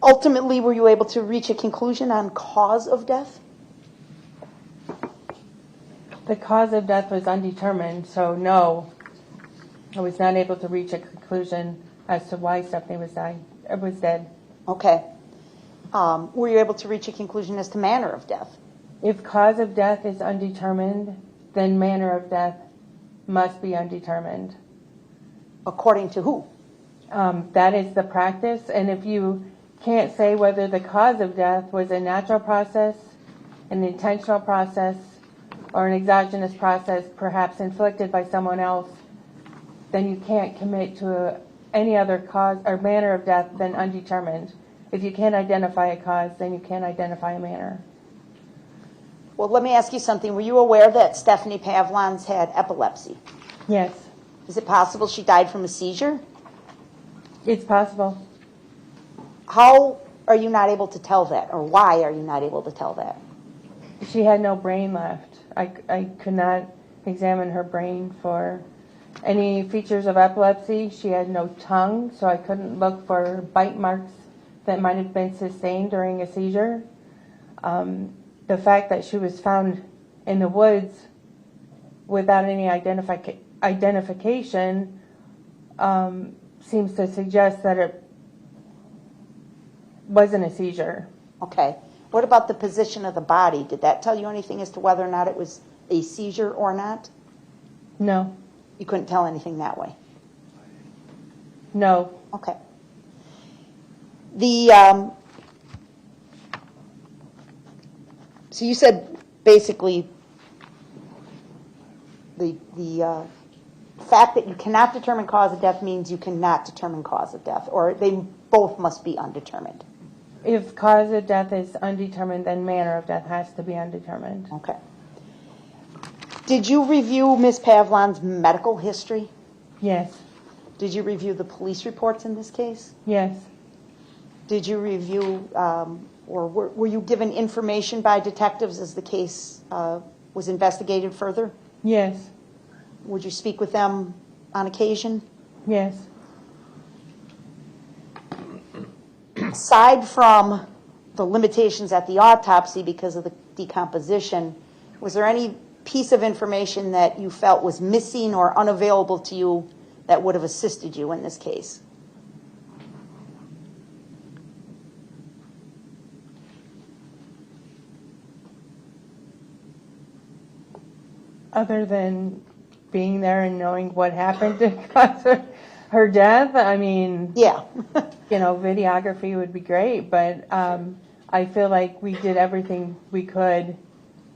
Ultimately, were you able to reach a conclusion on cause of death? The cause of death was undetermined, so no, I was not able to reach a conclusion as to why Stephanie was dead. Okay. Were you able to reach a conclusion as to manner of death? If cause of death is undetermined, then manner of death must be undetermined. According to who? That is the practice, and if you can't say whether the cause of death was a natural process, an intentional process, or an exogenous process perhaps inflicted by someone else, then you can't commit to any other cause or manner of death than undetermined. If you can't identify a cause, then you can't identify a manner. Well, let me ask you something. Were you aware that Stephanie Pavlons had epilepsy? Yes, Is it possible she died from a seizure? it's possible. How are you not able to tell that, or why are you not able to tell that? She had no brain left. I could not examine her brain for any features of epilepsy. She had no tongue, so I couldn't look for bite marks that might have been sustained during a seizure. The fact that she was found in the woods without any identification seems to suggest that it wasn't a seizure. Okay. What about the position of the body? Did that tell you anything as to whether or not it was a seizure or not? No. You couldn't tell anything that way? No. Okay. So you said basically the fact that you cannot determine cause of death means you cannot determine cause of death, or they both must be undetermined. If cause of death is undetermined, then manner of death has to be undetermined. Okay. Did you review Ms. Pavlons' medical history? Yes. Did you review the police reports in this case? Yes. Did you review, or were you given information by detectives as the case was investigated further? Yes. Would you speak with them on occasion? Yes. aside from the limitations at the autopsy because of the decomposition, was there any piece of information that you felt was missing or unavailable to you that would have assisted you in this case? Other than being there and knowing what happened to cause her death, I mean, Yeah. videography would be great, but I feel like we did everything we could,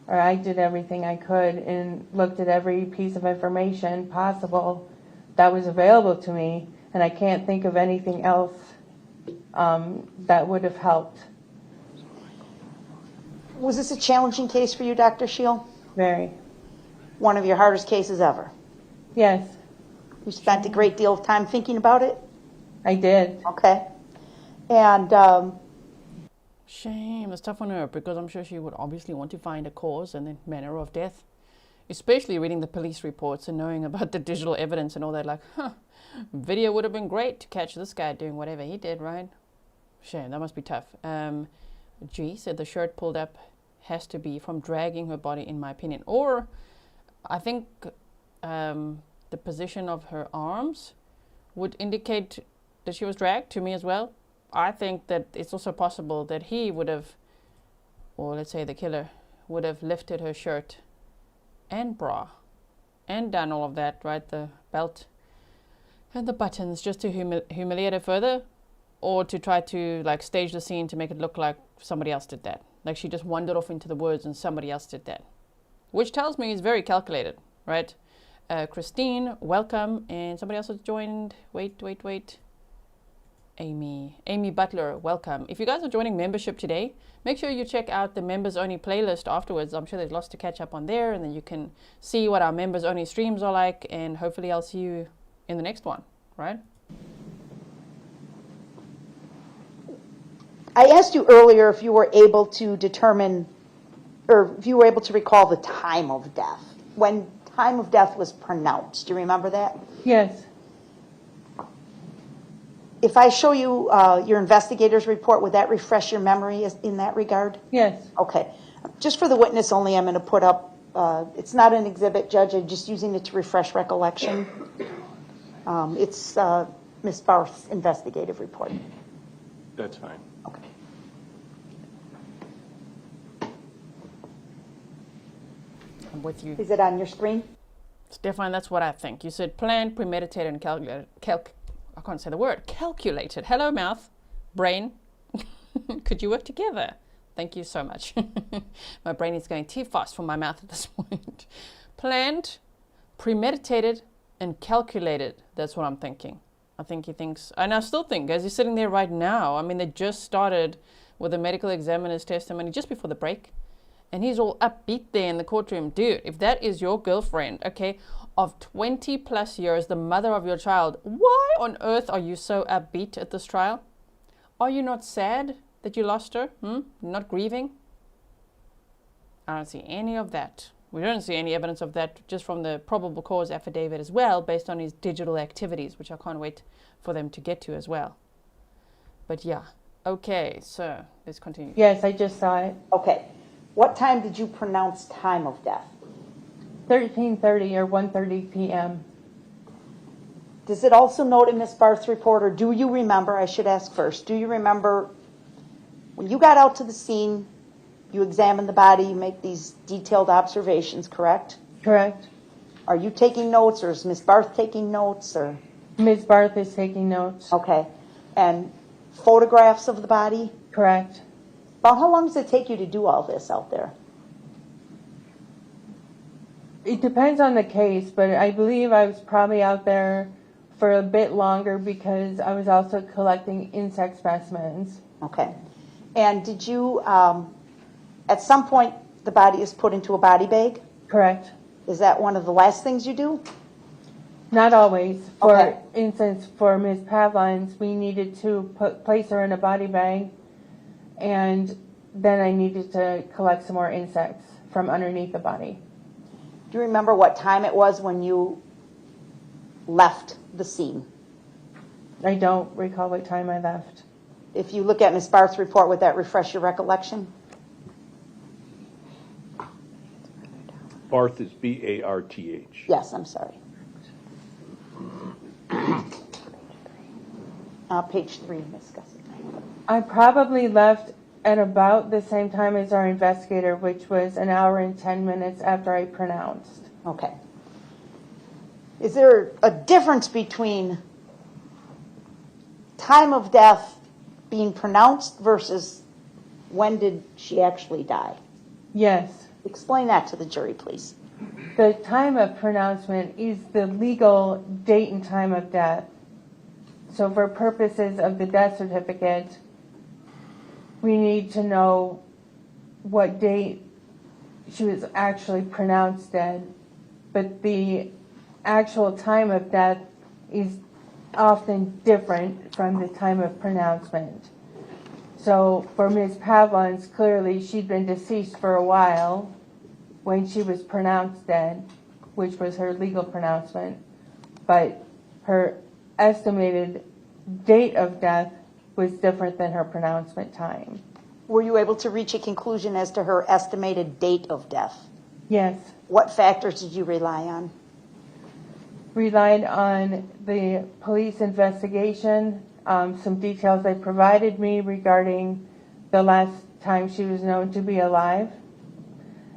or I did everything I could and looked at every piece of information possible that was available to me, and I can't think of anything else that would have helped. Was this a challenging case for you, Dr. Sheil? Very. One of your hardest cases ever? Yes, You spent a great deal of time thinking about it? I did. Okay. And Shame. It's tough on her because I'm sure she would obviously want to find a cause and the manner of death. Especially reading the police reports and knowing about the digital evidence and all that. Like, video would have been great to catch this guy doing whatever he did, right? Shame. That must be tough. G said the shirt pulled up has to be from dragging her body, in my opinion. Or I think the position of her arms would indicate that she was dragged to me as well. I think that it's also possible that he would have, or let's say the killer, would have lifted her shirt and bra and done all of that, right? The belt and the buttons just to humiliate her further, or to try to like stage the scene to make it look like somebody else did that. Like she just wandered off into the woods and somebody else did that. Which tells me it's very calculated, right? Christine, welcome. And somebody else has joined. Wait. Amy Butler, welcome. If you guys are joining membership today, make sure you check out the members only playlist afterwards. I'm sure there's lots to catch up on there, and then you can see what our members only streams are like, and hopefully I'll see you in the next one, right? I asked you earlier if you were able to determine, or if you were able to recall the time of death. When time of death was pronounced, do you remember that? Yes. If I show you your investigator's report, would that refresh your memory in that regard? Yes. Okay. Just for the witness only, I'm going to put up, it's not an exhibit, Judge, I'm just using it to refresh recollection. It's Ms. Barth's investigative report. That's fine. Okay. I'm with you. Is it on your screen? Stefan, that's what I think. You said planned, premeditated, and calculated. I can't say the word. Calculated. Hello, mouth. Brain. Could you work together? Thank you so much. My brain is going too fast for my mouth at this point. Planned, premeditated, and calculated. That's what I'm thinking. I think he thinks, and I still think, as he's sitting there right now, I mean, they just started with the medical examiner's testimony just before the break. And he's all upbeat there in the courtroom. Dude, if that is your girlfriend, okay, of 20 plus years, the mother of your child, why on earth are you so upbeat at this trial? Are you not sad that you lost her? Not grieving? I don't see any of that. We don't see any evidence of that just from the probable cause affidavit as well, based on his digital activities, which I can't wait for them to get to as well. But yeah, okay, so let's continue. Yes, I just saw it. Okay. What time did you pronounce time of death? 13:30 or 1:30 p.m. Does it also note in Ms. Barth's report, or do you remember, I should ask first, do you remember when you got out to the scene, you examine the body, you make these detailed observations, correct? Correct. Are you taking notes, or is Ms. Barth taking notes, or? Ms. Barth is taking notes. Okay. And photographs of the body? Correct. About how long does it take you to do all this out there? It depends on the case, but I believe I was probably out there for a bit longer because I was also collecting insect specimens. Okay. And did you, at some point, the body is put into a body bag? Correct. Is that one of the last things you do? Not always. For Okay. instance, for Ms. Pavlons, we needed to place her in a body bag, and then I needed to collect some more insects from underneath the body. Do you remember what time it was when you left the scene? I don't recall what time I left. If you look at Ms. Barth's report, would that refresh your recollection? Barth is B-A-R-T-H. Yes, I'm sorry. Page 3, Ms. Gussie. I probably left at about the same time as our investigator, which was an hour and 10 minutes after I pronounced. Okay. Is there a difference between time of death being pronounced versus when did she actually die? Yes. Explain that to the jury, please. The time of pronouncement is the legal date and time of death. So for purposes of the death certificate, we need to know what date she was actually pronounced dead. But the actual time of death is often different from the time of pronouncement. So for Ms. Pavlons, clearly she'd been deceased for a while when she was pronounced dead, which was her legal pronouncement, but her estimated date of death was different than her pronouncement time. Were you able to reach a conclusion as to her estimated date of death? Yes. What factors did you rely on? Relied on the police investigation, some details they provided me regarding the last time she was known to be alive,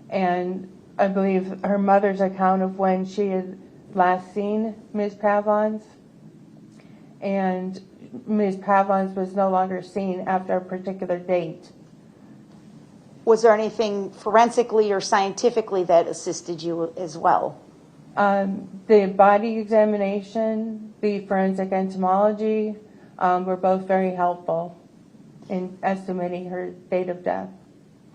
and I believe her mother's account of when she had last seen Ms. Pavlons, and Ms. Pavlons was no longer seen after a particular date. Was there anything forensically or scientifically that assisted you as well? The body examination, the forensic entomology were both very helpful in estimating her date of death.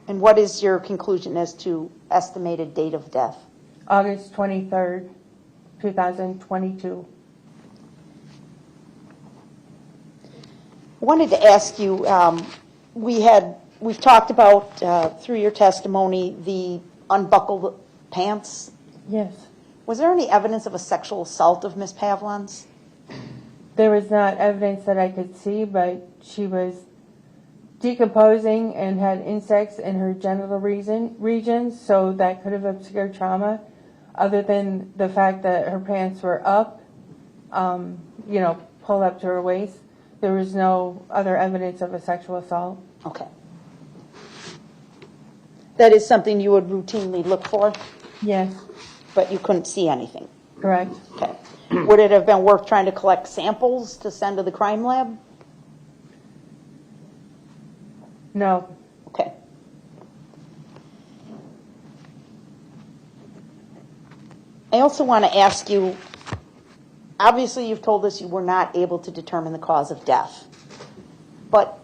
And what is your conclusion as to estimated date of death? August 23rd, 2022. I wanted to ask you, we've talked about, through your testimony, the unbuckled pants. Yes. Was there any evidence of a sexual assault of Ms. Pavlons? There was not evidence that I could see, but she was decomposing and had insects in her genital regions, so that could have obscured trauma. Other than the fact that her pants were up, pulled up to her waist, there was no other evidence of a sexual assault. Okay. That is something you would routinely look for, Yes, but you couldn't see anything. correct. Okay. Would it have been worth trying to collect samples to send to the crime lab? No. Okay. I also want to ask you, obviously you've told us you were not able to determine the cause of death, but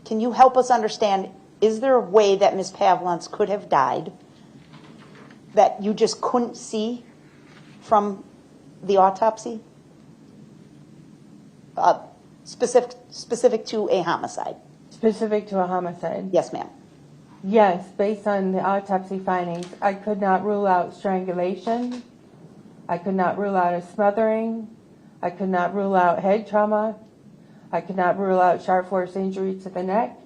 can you help us understand, is there a way that Ms. Pavlons could have died that you just couldn't see from the autopsy? Specific to a homicide. Specific to a homicide? Yes, ma'am. Yes, based on the autopsy findings, I could not rule out strangulation. I could not rule out a smothering. I could not rule out head trauma. I could not rule out sharp force injury to the neck.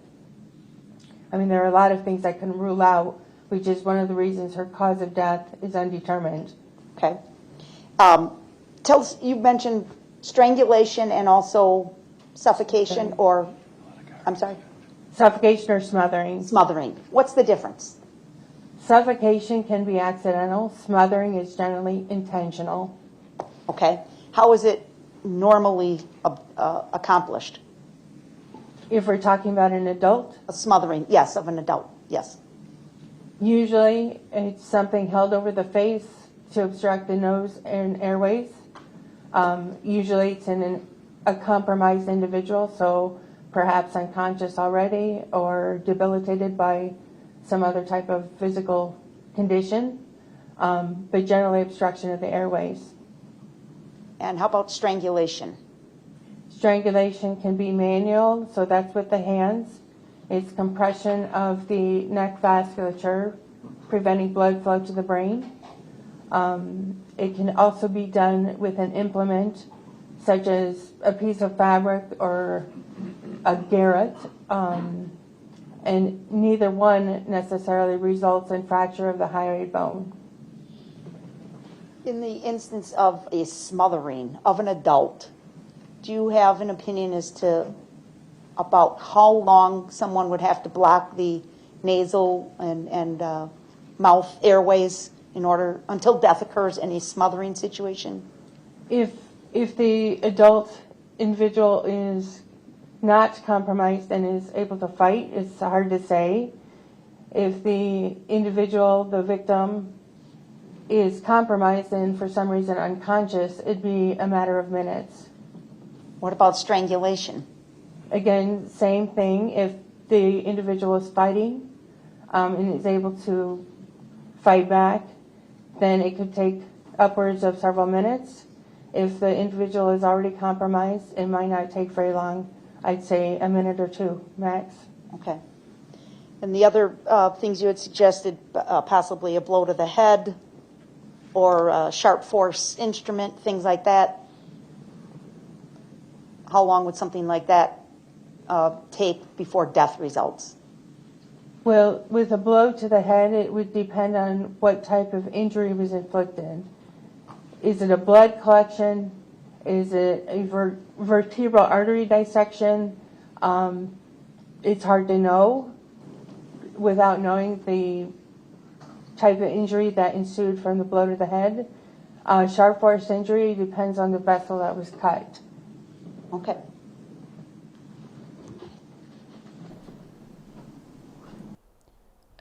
I mean, there are a lot of things I couldn't rule out, which is one of the reasons her cause of death is undetermined. Okay. Tell us, you mentioned strangulation and also suffocation or, I'm sorry? Suffocation or smothering. Smothering. What's the difference? Suffocation can be accidental. Smothering is generally intentional. Okay. How is it normally accomplished? If we're talking about an adult? A smothering, yes, of an adult, yes. Usually it's something held over the face to obstruct the nose and airways. Usually it's in a compromised individual, so perhaps unconscious already or debilitated by some other type of physical condition, but generally obstruction of the airways. And how about strangulation? Strangulation can be manual, so that's with the hands. It's compression of the neck vasculature, preventing blood flow to the brain. It can also be done with an implement, such as a piece of fabric or a garrote, and neither one necessarily results in fracture of the hyoid bone. In the instance of a smothering of an adult, do you have an opinion as to about how long someone would have to block the nasal and mouth airways in order until death occurs in a smothering situation? If the adult individual is not compromised and is able to fight, it's hard to say. If the individual, the victim, is compromised and for some reason unconscious, it'd be a matter of minutes. What about strangulation? Again, same thing. If the individual is fighting and is able to fight back, then it could take upwards of several minutes. If the individual is already compromised, it might not take very long. I'd say a minute or two max. Okay. And the other things you had suggested, possibly a blow to the head or a sharp force instrument, things like that. How long would something like that take before death results? Well, with a blow to the head, it would depend on what type of injury was inflicted. Is it a blood collection? Is it a vertebral artery dissection? It's hard to know without knowing the type of injury that ensued from the blow to the head. Sharp force injury depends on the vessel that was cut. Okay.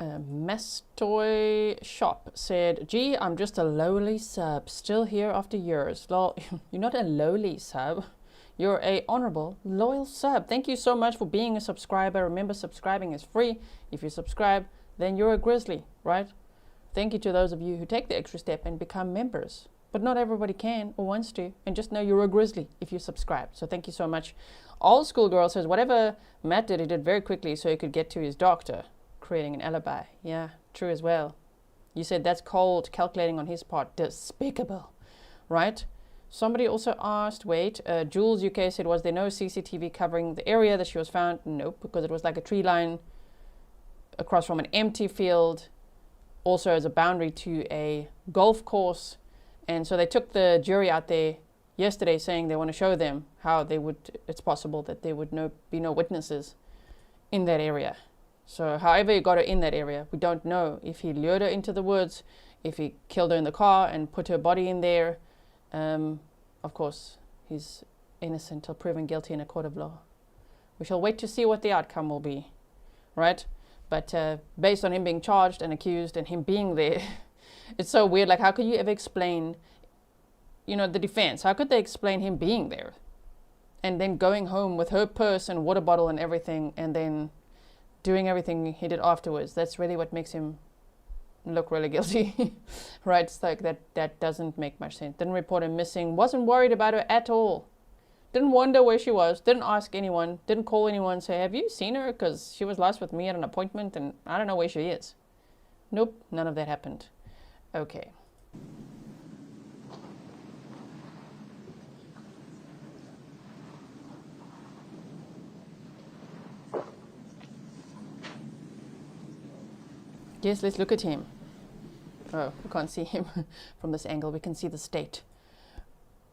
Mestoy Shop said, gee, I'm just a lowly sub, still here after years. Lol, you're not a lowly sub. You're a honorable, loyal sub. Thank you so much for being a subscriber. Remember, subscribing is free. If you subscribe, then you're a Grizzly, right? Thank you to those of you who take the extra step and become members. But not everybody can or wants to. And just know you're a Grizzly if you subscribe. So thank you so much. Old School Girl says, whatever Matt did, he did very quickly so he could get to his doctor. Creating an alibi. Yeah, true as well. You said that's cold, calculating on his part. Despicable, right? Somebody also asked, wait, Jules UK said, was there no CCTV covering the area that she was found? Nope, because it was like a tree line across from an empty field, also as a boundary to a golf course. And so they took the jury out there yesterday saying they want to show them how they would, it's possible that there would be no witnesses in that area. So however he got her in that area, we don't know if he lured her into the woods, if he killed her in the car and put her body in there. Of course, he's innocent till proven guilty in a court of law. We shall wait to see what the outcome will be, right? But based on him being charged and accused and him being there, it's so weird. Like, how could you ever explain, the defense? How could they explain him being there and then going home with her purse and water bottle and everything and then doing everything he did afterwards? That's really what makes him look really guilty, right? It's like that doesn't make much sense. Didn't report her missing, wasn't worried about her at all. Didn't wonder where she was, didn't ask anyone, didn't call anyone, say, have you seen her? Because she was last with me at an appointment and I don't know where she is. Nope, none of that happened. Okay. Yes, let's look at him. Oh, we can't see him from this angle. We can see the state.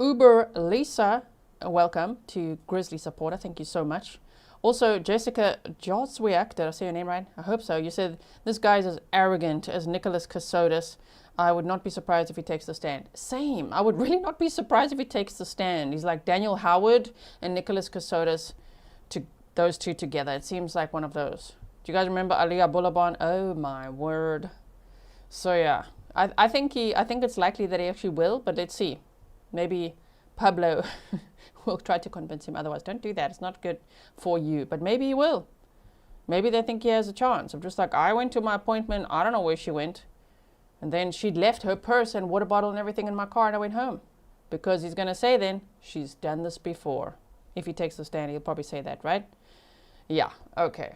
Uber Lisa, welcome to Grizzly supporter. Thank you so much. Also, Jessica Jotswiak, did I say your name right? I hope so. You said, this guy is as arrogant as Nicholas Casotis. I would not be surprised if he takes the stand. Same. I would really not be surprised if he takes the stand. He's like Daniel Howard and Nicholas Casotis, those two together. It seems like one of those. Do you guys remember Aliyah Bulaban? Oh my word. So yeah, I think it's likely that he actually will, but let's see. Maybe Pablo will try to convince him otherwise. Don't do that. It's not good for you. But maybe he will. Maybe they think he has a chance. I'm just like, I went to my appointment. I don't know where she went. And then she'd left her purse and water bottle and everything in my car and I went home. Because he's going to say then, she's done this before. If he takes the stand, he'll probably say that, right? Yeah, okay.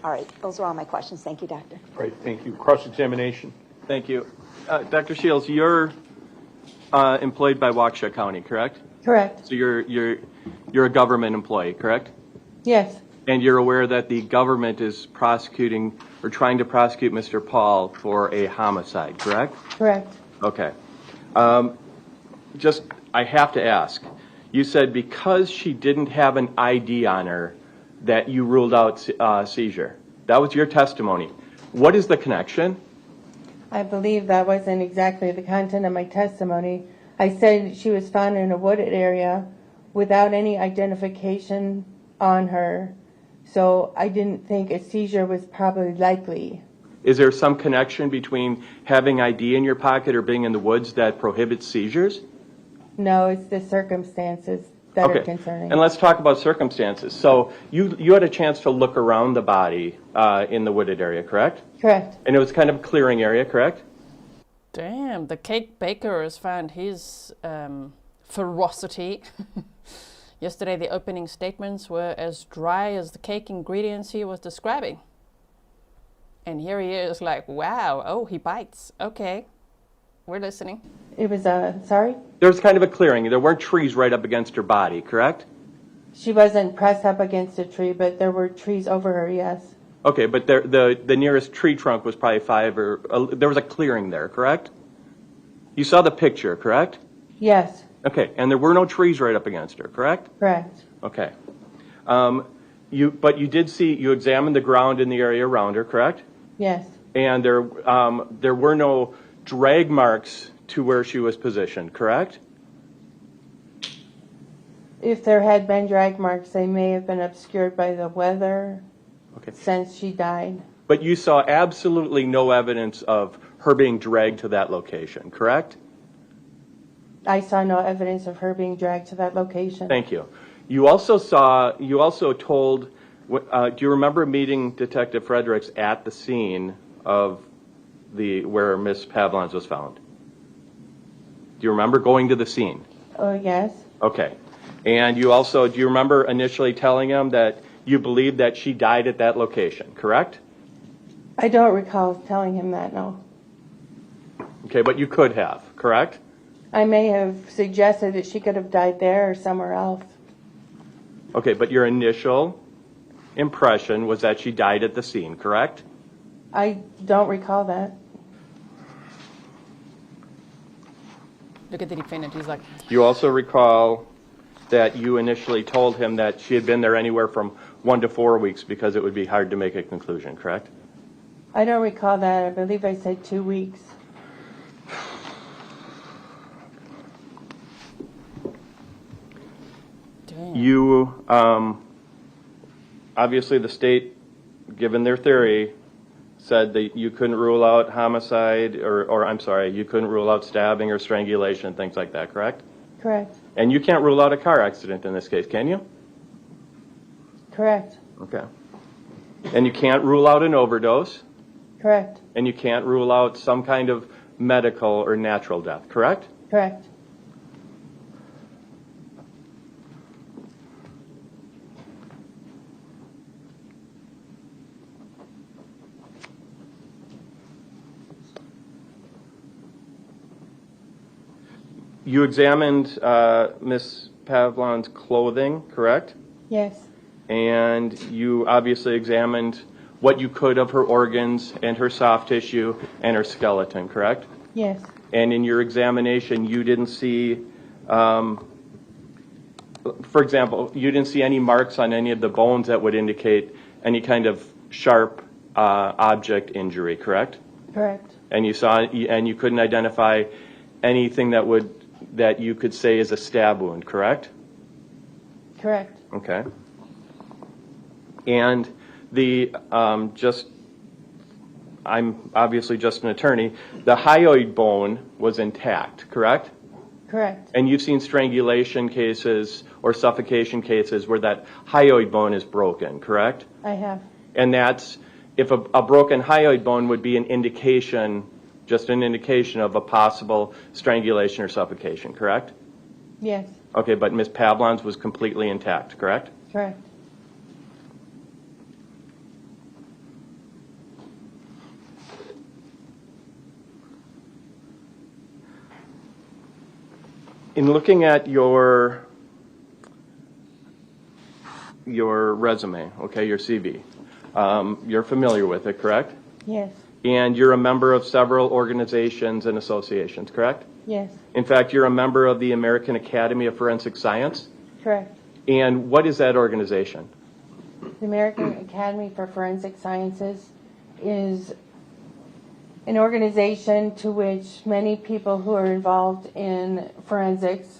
All right, those are all my questions. Thank you, Doctor. Great, thank you. Cross-examination. Thank you. Dr. Shields, your employed by Waukesha County, correct? Correct. So you're a government employee, correct? Yes. And you're aware that the government is prosecuting or trying to prosecute Mr. Pahl for a homicide, correct? Correct. Okay. I have to ask. You said because she didn't have an ID on her that you ruled out seizure. That was your testimony. What is the connection? I believe that wasn't exactly the content of my testimony. I said she was found in a wooded area without any identification on her, so I didn't think a seizure was probably likely. Is there some connection between having ID in your pocket or being in the woods that prohibits seizures? No, it's the circumstances that are concerning. And let's talk about circumstances. So you had a chance to look around the body in the wooded area, correct? Correct. And it was kind of a clearing area, correct? Damn, the cake baker has found his ferocity. Yesterday, the opening statements were as dry as the cake ingredients he was describing. And here he is like, wow, oh, he bites. Okay, we're listening. It was, sorry? There was kind of a clearing. There weren't trees right up against her body, correct? She wasn't pressed up against a tree, but there were trees over her, yes. Okay, but the nearest tree trunk was probably there was a clearing there, correct? You saw the picture, correct? Yes. Okay, and there were no trees right up against her, correct? Correct. Okay. But you did see, you examined the ground in the area around her, correct? Yes. And there were no drag marks to where she was positioned, correct? If there had been drag marks, they may have been obscured by the weather Okay. since she died. But you saw absolutely no evidence of her being dragged to that location, correct? I saw no evidence of her being dragged to that location. Thank you. You also told, do you remember meeting Detective Fredericks at the scene of where Miss Pavlons was found? Do you remember going to the scene? Oh, yes. Okay. And you also, do you remember initially telling him that you believed that she died at that location, correct? I don't recall telling him that, no. Okay, but you could have, correct? I may have suggested that she could have died there or somewhere else. Okay, but your initial impression was that she died at the scene, correct? I don't recall that. Look at the defendant, he's like, You also recall that you initially told him that she had been there anywhere from 1 to 4 weeks because it would be hard to make a conclusion, correct? I don't recall that. I believe I said 2 weeks. damn. You, obviously the state, given their theory, said that you couldn't rule out homicide, you couldn't rule out stabbing or strangulation, things like that, correct? Correct. And you can't rule out a car accident in this case, can you? Correct. Okay. And you can't rule out an overdose, Correct. and you can't rule out some kind of medical or natural death, correct? Correct. You examined Miss Pavlon's clothing, correct? Yes. And you obviously examined what you could of her organs and her soft tissue and her skeleton, correct? Yes. And in your examination, you didn't see, for example, you didn't see any marks on any of the bones that would indicate any kind of sharp object injury, correct? Correct. And you couldn't identify anything that you could say is a stab wound, correct? Correct. Okay. And I'm obviously just an attorney, the hyoid bone was intact, correct? Correct. And you've seen strangulation cases or suffocation cases where that hyoid bone is broken, correct? I have. And that's, if a broken hyoid bone would be an indication, just an indication of a possible strangulation or suffocation, correct? Yes. Okay, but Ms. Pavlons was completely intact, correct? Correct. In looking at your resume, okay, your CV, you're familiar with it, correct? Yes, And you're a member of several organizations and associations, correct? yes, In fact, you're a member of the American Academy of Forensic Science. correct. And what is that organization? The American Academy for Forensic Sciences is an organization to which many people who are involved in forensics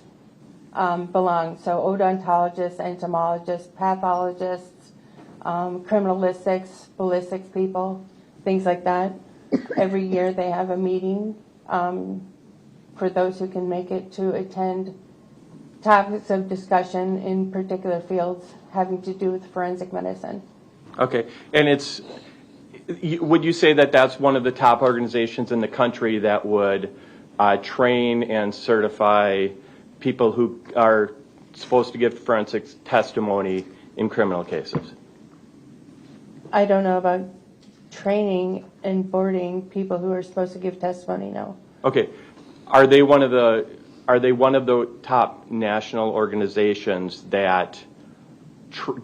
belong. So odontologists, entomologists, pathologists, criminalistics, ballistics people, things like that. Every year they have a meeting for those who can make it to attend topics of discussion in particular fields having to do with forensic medicine. Okay, and would you say that that's one of the top organizations in the country that would train and certify people who are supposed to give forensic testimony in criminal cases? I don't know about training and boarding people who are supposed to give testimony, no. Okay, are they one of the top national organizations that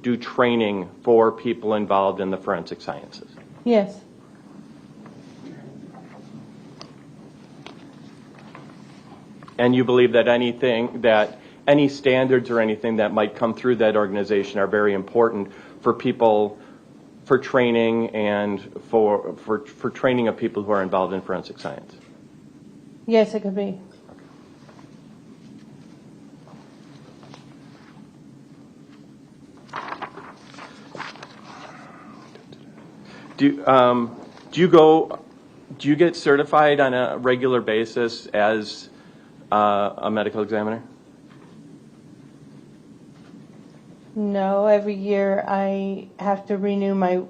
do training for people involved in the forensic sciences? Yes, And you believe that any standards or anything that might come through that organization are very important for people, for training and for training of people who are involved in forensic science? yes, it could be. Do you get certified on a regular basis as a medical examiner? No, every year I have to renew my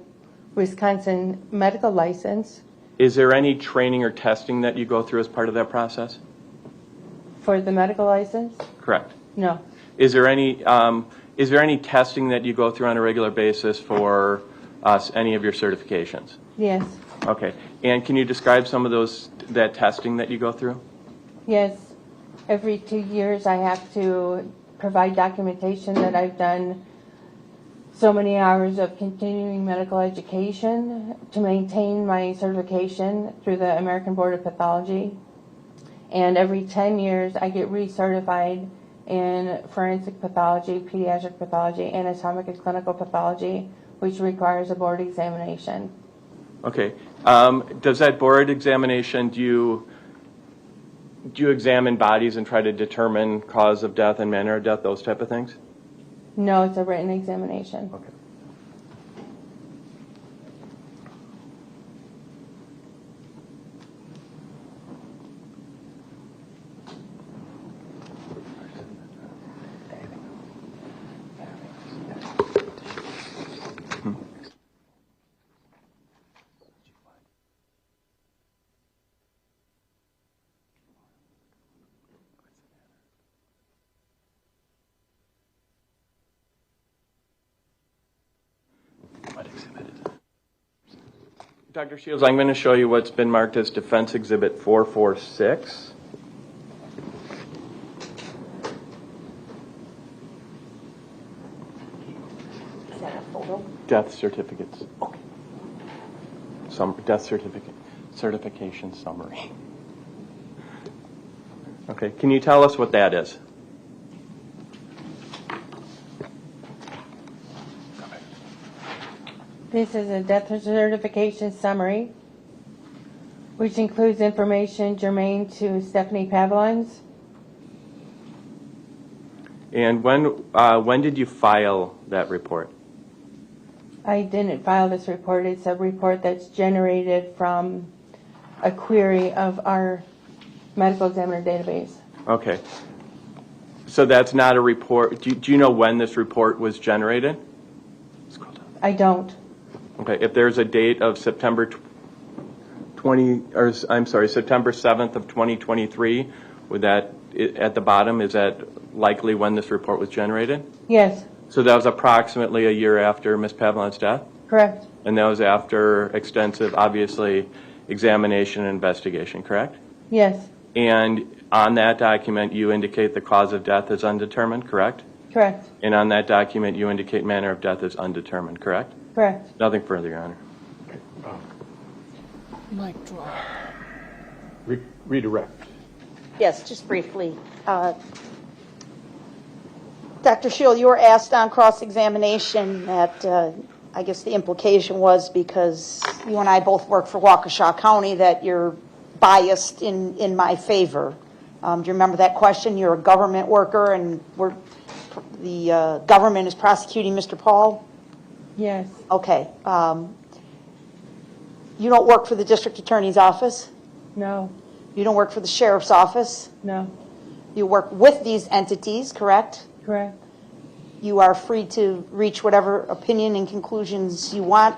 Wisconsin medical license Is there any training or testing that you go through as part of that process? for the medical license. Correct. No, Is there any testing that you go through on a regular basis for any of your certifications? yes, Okay. And can you describe some of that testing that you go through? yes. Every 2 years I have to provide documentation that I've done so many hours of continuing medical education to maintain my certification through the American Board of Pathology. And every 10 years I get recertified in forensic pathology, pediatric pathology, anatomic and clinical pathology, which requires a board examination. Okay. Does that board examination, do you examine bodies and try to determine cause of death and manner of death, those type of things? No, it's a written examination. Okay. Dr. Shields, I'm going to show you what's been marked as Defense Exhibit 446. Is that a photo? Death certificates. Okay. Death certification summary. Okay, can you tell us what that is? This is a death certification summary, which includes information germane to Stephanie Pavlons. And when did you file that report? I didn't file this report. It's a report that's generated from a query of our medical examiner database. Okay. So that's not a report. Do you know when this report was generated? I don't. Okay. If there's a date of September 7th of 2023, would that at the bottom, is that likely when this report was generated? Yes, So that was approximately a year after Ms. Pavlon's death? correct. And that was after extensive, obviously, examination and investigation, correct? Yes, And on that document, you indicate the cause of death is undetermined, correct? Correct. And on that document, you indicate manner of death is undetermined, correct? Correct. Nothing further, Your Honor. Mic drop. Redirect. Yes, just briefly. Dr. Sheil, you were asked on cross-examination that I guess the implication was because you and I both work for Waukesha County that you're biased in my favor. Do you remember that question? You're a government worker and the government is prosecuting Mr. Pahl? Yes. Okay. You don't work for the district attorney's office? No. You don't work for the sheriff's office? No. You work with these entities, correct? Correct. You are free to reach whatever opinion and conclusions you want,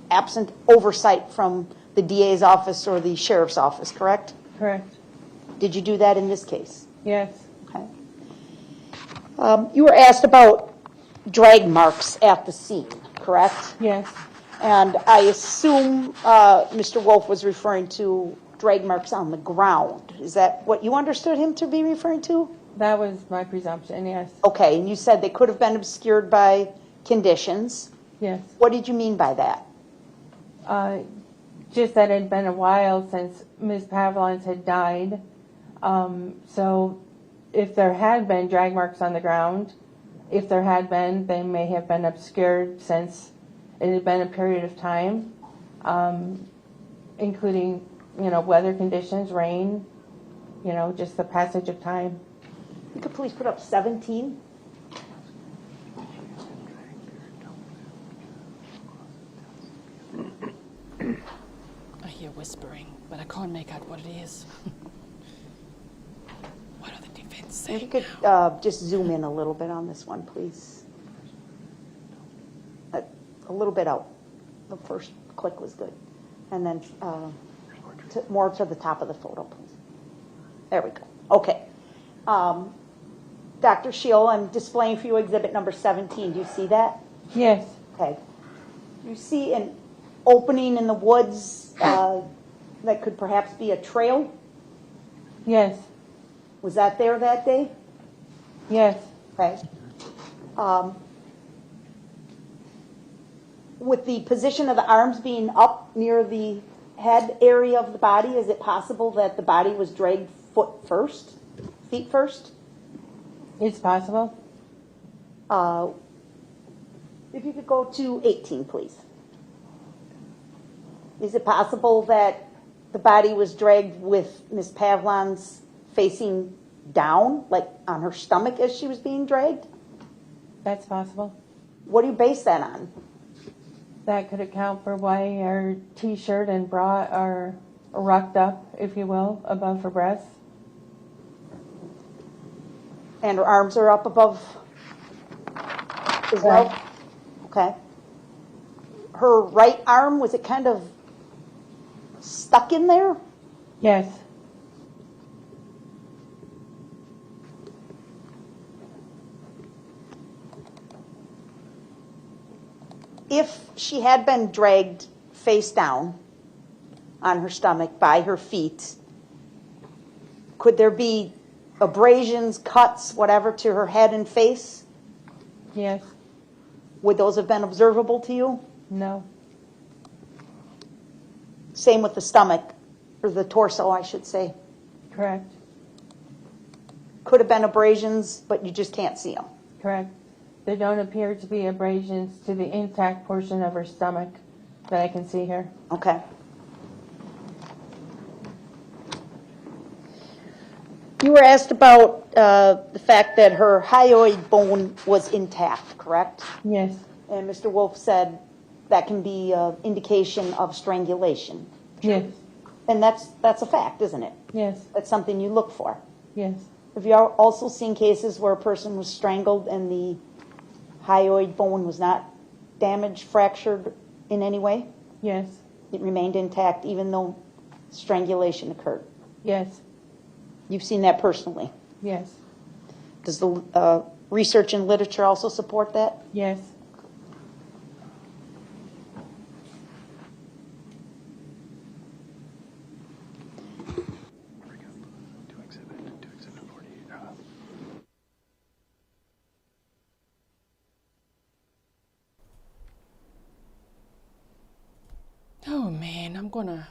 absent oversight from the DA's office or the sheriff's office, correct? Correct. Did you do that in this case? Yes. Okay. You were asked about drag marks at the scene, correct? Yes. And I assume Mr. Wolf was referring to drag marks on the ground. Is that what you understood him to be referring to? That was my presumption, yes. Okay, and you said they could have been obscured by conditions. Yes. What did you mean by that? Just that it had been a while since Ms. Pavlons had died. So if there had been drag marks on the ground, if there had been, they may have been obscured since it had been a period of time, including, weather conditions, rain, just the passage of time. You could please put up 17. I hear whispering, but I can't make out what it is. What are the defense saying? If you could just zoom in a little bit on this one, please. A little bit out. The first click was good. And then more to the top of the photo, please. There we go. Okay. Dr. Sheil, I'm displaying for you exhibit number 17. Do you see that? Yes. Okay. You see an opening in the woods that could perhaps be a trail? Yes. Was that there that day? Yes. Okay. With the position of the arms being up near the head area of the body, is it possible that the body was dragged feet first? It's possible. If you could go to 18, please. Is it possible that the body was dragged with Ms. Pavlons facing down, like on her stomach as she was being dragged? That's possible. What do you base that on? That could account for why her T-shirt and bra are rucked up, if you will, above her breasts. And her arms are up above as well? Okay. Her right arm, was it kind of stuck in there? Yes. If she had been dragged face down on her stomach by her feet, could there be abrasions, cuts, whatever, to her head and face? Yes. Would those have been observable to you? No. Same with the stomach, or the torso, I should say. Correct. Could have been abrasions, but you just can't see them. Correct. There don't appear to be abrasions to the intact portion of her stomach that I can see here. Okay. You were asked about the fact that her hyoid bone was intact, correct? Yes. And Mr. Wolf said that can be an indication of strangulation. Yes. And that's a fact, isn't it? Yes. That's something you look for. Yes. Have you also seen cases where a person was strangled and the hyoid bone was not damaged, fractured in any way? Yes. It remained intact even though strangulation occurred. Yes. You've seen that personally. Yes. Does the research and literature also support that? Yes. again,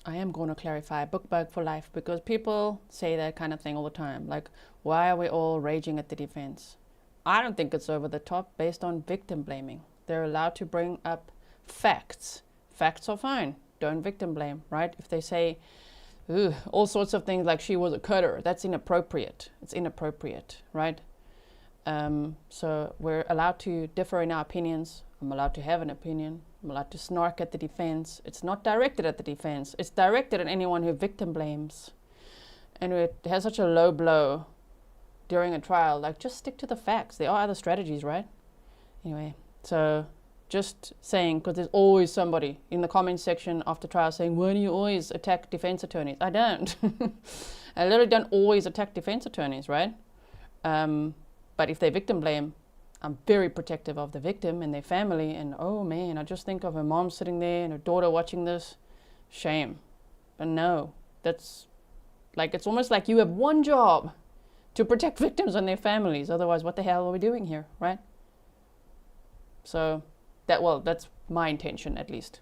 I am gonna clarify, book bug for life, because people say that kind of thing all the time. Like, why are we all raging at the defense? I don't think it's over the top based on victim blaming. They're allowed to bring up facts. Facts are fine. Don't victim blame, right? If they say all sorts of things like she was a cutter, that's inappropriate. It's inappropriate, right? So we're allowed to differ in our opinions. I'm allowed to have an opinion. I'm allowed to snark at the defense. It's not directed at the defense. It's directed at anyone who victim blames. And it has such a low blow during a trial. Like, just stick to the facts. There are other strategies, right? Anyway, so just saying, because there's always somebody in the comment section after trial saying, why do you always attack defense attorneys? I don't. I literally don't always attack defense attorneys, right? But if they victim blame, I'm very protective of the victim and their family. And oh man, I just think of her mom sitting there and her daughter watching this. Shame. But no, that's like, it's almost like you have one job to protect victims and their families. Otherwise, what the hell are we doing here, right? So that's my intention, at least.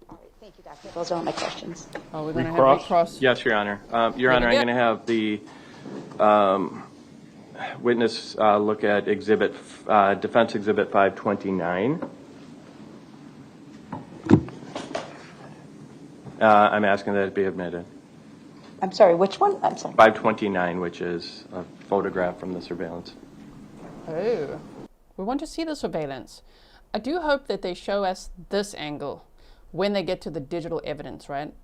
All right, thank you, Doctor. Those are all my questions. Oh, we're going to have recross. Yes, Your Honor. Your Honor, I'm going to have the witness look at Defense Exhibit 529. I'm asking that it be admitted. I'm sorry, which one? I'm sorry. 529, which is a photograph from the surveillance. Oh, we want to see the surveillance. I do hope that they show us this angle when they get to the digital evidence, right?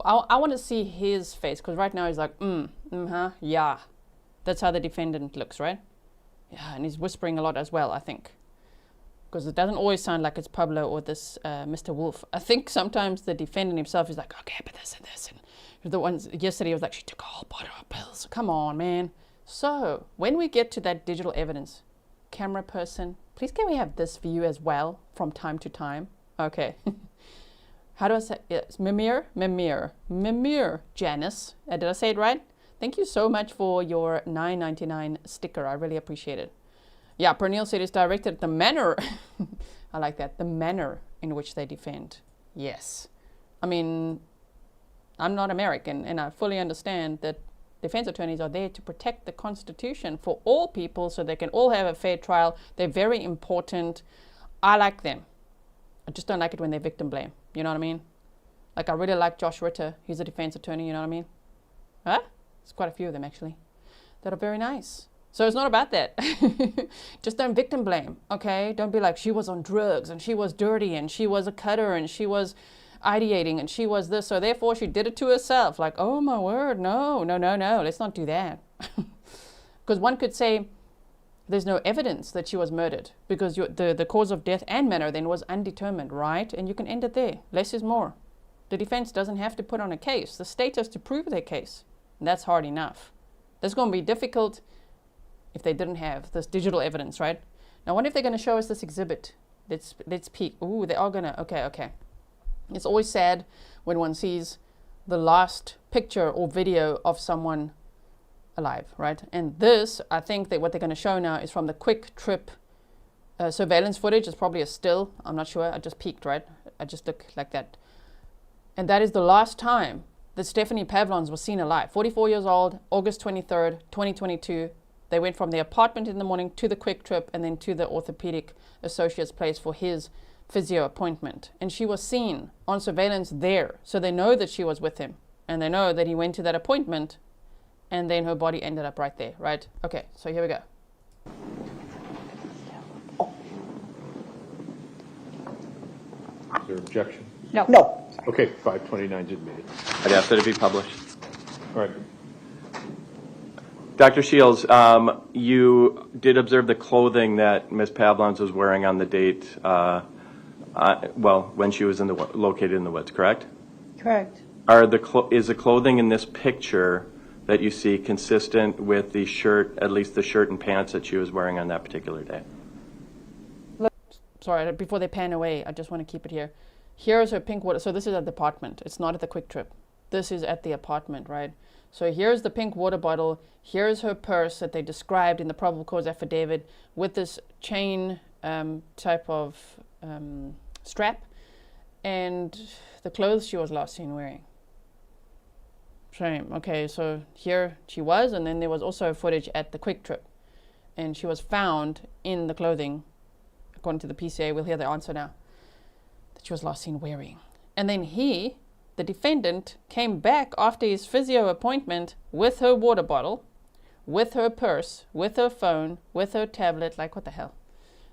I want to see his face, because right now he's like, yeah. That's how the defendant looks, right? Yeah, and he's whispering a lot as well, I think. Because it doesn't always sound like it's Pablo or this Mr. Wolf. I think sometimes the defendant himself is like, okay, but this and this. And the ones yesterday was like, she took a whole bottle of pills. Come on, man. So when we get to that digital evidence, camera person, please can we have this view as well from time to time? Okay. How do I say it? Mimir, Janice. Did I say it right? Thank you so much for your $9.99 sticker. I really appreciate it. Yeah, Pernille said it's directed at the manner. I like that. The manner in which they defend. Yes. I mean, I'm not American, and I fully understand that defense attorneys are there to protect the Constitution for all people so they can all have a fair trial. They're very important. I like them. I just don't like it when they victim blame. You know what I mean? Like, I really like Josh Ritter. He's a defense attorney, you know what I mean? Huh? There's quite a few of them, actually, that are very nice. So it's not about that. Just don't victim blame, okay? Don't be like, she was on drugs, and she was dirty, and she was a cutter, and she was ideating, and she was this, so therefore she did it to herself. Like, oh my word, no, let's not do that. Because one could say there's no evidence that she was murdered because the cause of death and manner then was undetermined, right? And you can end it there. Less is more. The defense doesn't have to put on a case. The state has to prove their case. And that's hard enough. That's going to be difficult if they didn't have this digital evidence, right? Now, what if they're going to show us this exhibit? Let's peek. Ooh, they are going to, okay. It's always sad when one sees the last picture or video of someone alive, right? And this, I think that what they're going to show now is from the quick trip surveillance footage. It's probably a still. I'm not sure. I just peeked, right? I just look like that. And that is the last time that Stephanie Pavlons was seen alive. 44 years old, August 23rd, 2022. They went from the apartment in the morning to the quick trip and then to the Orthopedic Associates place for his physio appointment. And she was seen on surveillance there. So they know that she was with him. And they know that he went to that appointment and then her body ended up right there, right? Okay, so here we go. Is there objection? No. Okay, 529 is admitted. I'd ask that it be published. All right. Dr. Shields, you did observe the clothing that Ms. Pavlons was wearing on the date, when she was located in the woods, correct? Correct. Is the clothing in this picture that you see consistent with the shirt, at least the shirt and pants that she was wearing on that particular day? Sorry, before they pan away, I just want to keep it here. Here's her pink water. So this is at the apartment. It's not at the quick trip. This is at the apartment, right? So here's the pink water bottle. Here's her purse that they described in the probable cause affidavit with this chain type of strap. and the clothes she was last seen wearing. Shame. Okay, so here she was, and then there was also footage at the Quick Trip, and she was found in the clothing, according to the PCA. We'll hear the answer now, that she was last seen wearing. And then he, the defendant, came back after his physio appointment with her water bottle, with her purse, with her phone, with her tablet. Like, what the hell?